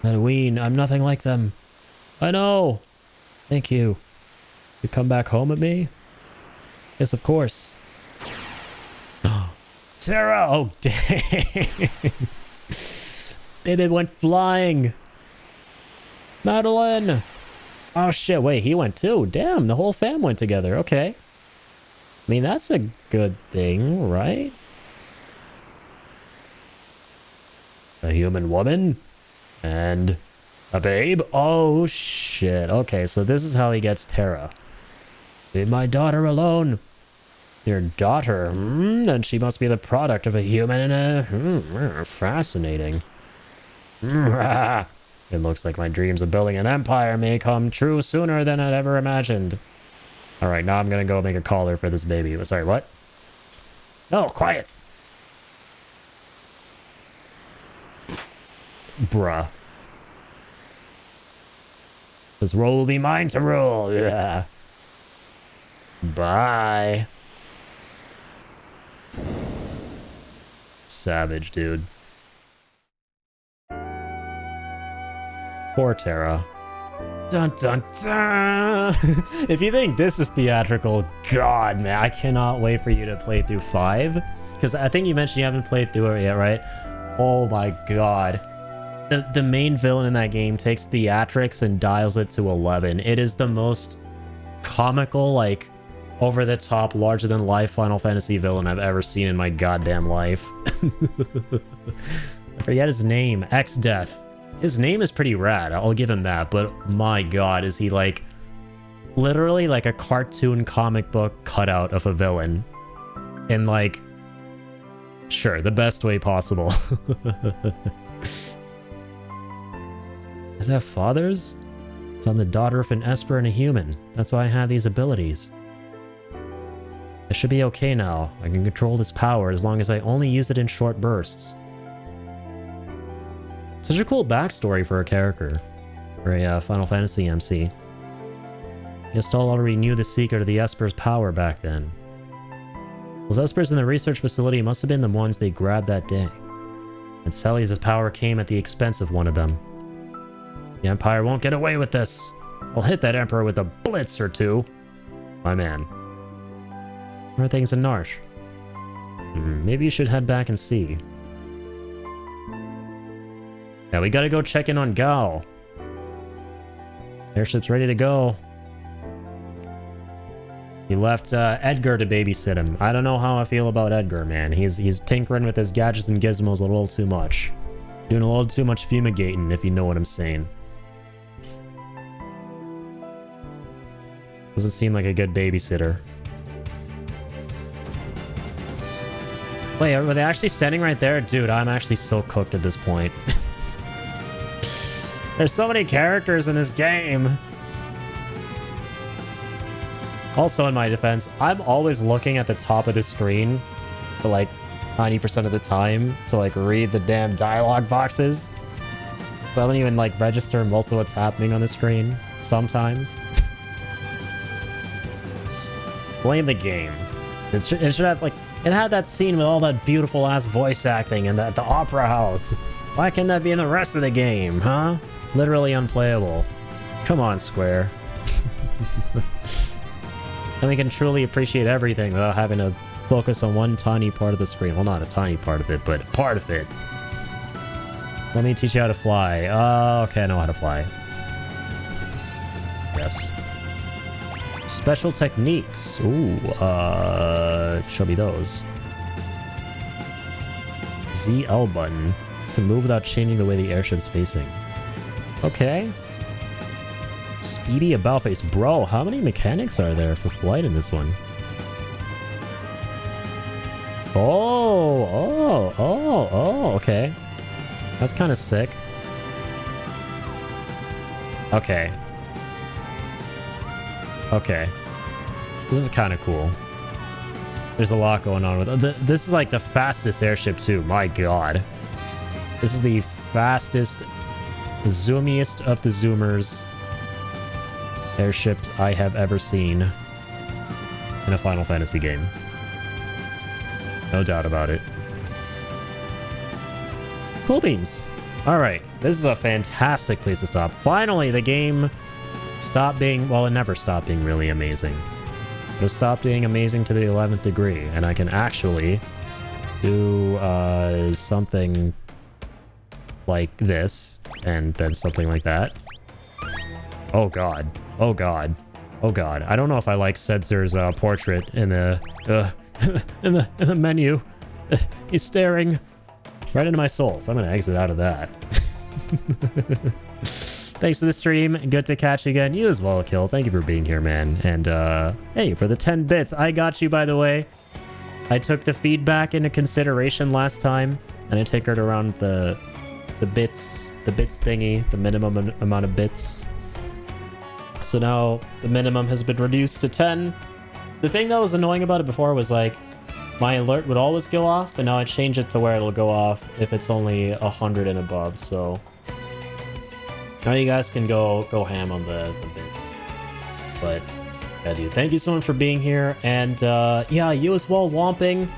Halloween, I'm nothing like them. I know. Thank you. You come back home with me? Yes, of course. Sarah! Oh, dang. Baby went flying. Madeline! Oh, shit. Wait, he went too. Damn, the whole fam went together. Okay. I mean, that's a good thing, right? A human woman? And a babe? Oh, shit. Okay, so this is how he gets Terra. Leave my daughter alone. Your daughter? Then she must be the product of a human and a... fascinating. It looks like my dreams of building an empire may come true sooner than I'd ever imagined. Alright, now I'm gonna go make a caller for this baby. Sorry, what? No, quiet! Bruh. This role will be mine to rule. Yeah. Bye. Savage, dude. Poor Terra. Dun dun dun! If you think this is theatrical, god, man, I cannot wait for you to play through 5. Because I think you mentioned you haven't played through it yet, right? Oh my god. The main villain in that game takes theatrics and dials it to 11. It is the most comical, like, over-the-top, larger-than-life Final Fantasy villain I've ever seen in my goddamn life. I forget his name. X-Death. His name is pretty rad, I'll give him that, but my god, is he, like, literally like a cartoon comic book cutout of a villain. In, like, sure, the best way possible. Is that father's? So I'm the daughter of an Esper and a human. That's why I have these abilities. I should be okay now. I can control this power as long as I only use it in short bursts. Such a cool backstory for a character. Or a Final Fantasy MC. Gestalt already knew the secret of the Esper's power back then. Those Espers in the research facility must have been the ones they grabbed that day. And Celia's power came at the expense of one of them. The Empire won't get away with this. I'll hit that Emperor with a blitz or two. My man. Where are things in Narsh? Maybe you should head back and see. Yeah, we gotta go check in on Gal. Airship's ready to go. He left Edgar to babysit him. I don't know how I feel about Edgar, man. He's tinkering with his gadgets and gizmos a little too much. Doing a little too much fumigating, if you know what I'm saying. Doesn't seem like a good babysitter. Wait, are they actually standing right there? Dude, I'm actually so cooked at this point. There's so many characters in this game. Also, in my defense, I'm always looking at the top of the screen for like 90% of the time to like read the damn dialogue boxes. So I don't even like register most of what's happening on the screen sometimes. Blame the game. It should have like, it had that scene with all that beautiful ass voice acting and the opera house. Why can't that be in the rest of the game, huh? Literally unplayable. Come on, Square. And we can truly appreciate everything without having to focus on one tiny part of the screen. Well, not a tiny part of it, but part of it. Let me teach you how to fly. Okay, I know how to fly. Yes. Special techniques. Ooh, show me those. ZL button. It's to move without changing the way the airship's facing. Okay. Speedy about face. Bro, how many mechanics are there for flight in this one? Oh, okay. That's kind of sick. Okay. Okay. This is kind of cool. There's a lot going on with it. This is like the fastest airship too. My god. This is the fastest, zoomiest of the zoomers airships I have ever seen in a Final Fantasy game. No doubt about it. Cool beans. Alright, this is a fantastic place to stop. Finally, the game stopped being, well, it never stopped being really amazing. It stopped being amazing to the 11th degree, and I can actually do something like this, and then something like that. Oh god. Oh god. Oh god. I don't know if I like Sedzer's portrait in the in the menu. He's staring right into my soul, so I'm gonna exit out of that. Thanks for the stream. Good to catch you again. You as well, Kill. Thank you for being here, man. And hey, for the 10 bits, I got you, by the way. I took the feedback into consideration last time, and I tinkered around the bits thingy, the minimum amount of bits. So now the minimum has been reduced to 10. The thing that was annoying about it before was like my alert would always go off, but now I change it to where it'll go off if it's only 100 and above. So now you guys can go ham on the bits. But yeah, dude, thank you so much for being here. And yeah, you as well, Womping.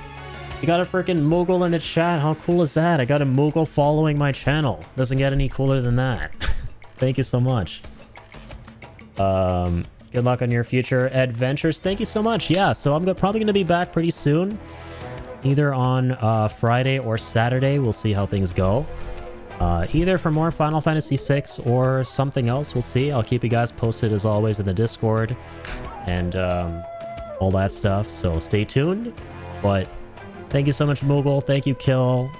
You got a freaking Moogle in the chat. How cool is that? I got a Moogle following my channel. Doesn't get any cooler than that. Thank you so much. Good luck on your future adventures. Thank you so much. Yeah, so I'm probably going to be back pretty soon. Either on Friday or Saturday. We'll see how things go. Either for more Final Fantasy VI or something else. We'll see. I'll keep you guys posted as always in the Discord and all that stuff. So stay tuned. But thank you so much, Moogle. Thank you, Kill.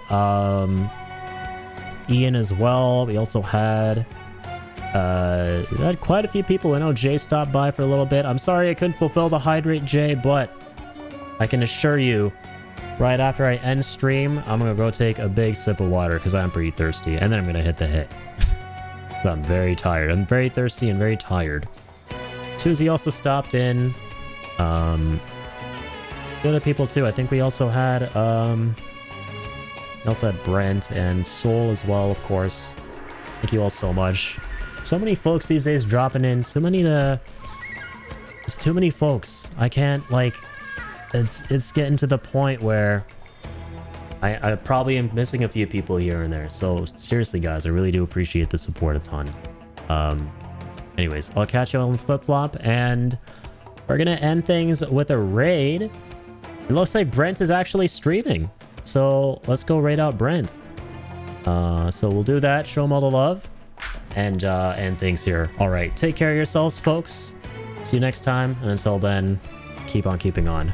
Ian as well. We also had quite a few people. I know Jay stopped by for a little bit. I'm sorry I couldn't fulfill the hydrate, Jay, but I can assure you, right after I end stream, I'm gonna go take a big sip of water because I'm pretty thirsty, and then I'm gonna hit the hit. So I'm very tired. I'm very thirsty and very tired. Susie also stopped in. The other people too. I think we also had Brent and Soul as well, of course. Thank you all so much So many folks these days dropping in. It's too many folks. I can't, like, it's getting to the point where I probably am missing a few people here and there. So seriously, guys, I really do appreciate the support a ton. Anyways, I'll catch you on Flip-Flop, and we're gonna end things with a raid. It looks like Brent is actually streaming, so let's go raid out Brent. So we'll do that, show him all the love, and end things here. All right, take care of yourselves, folks. See you next time, and until then, keep on keeping on.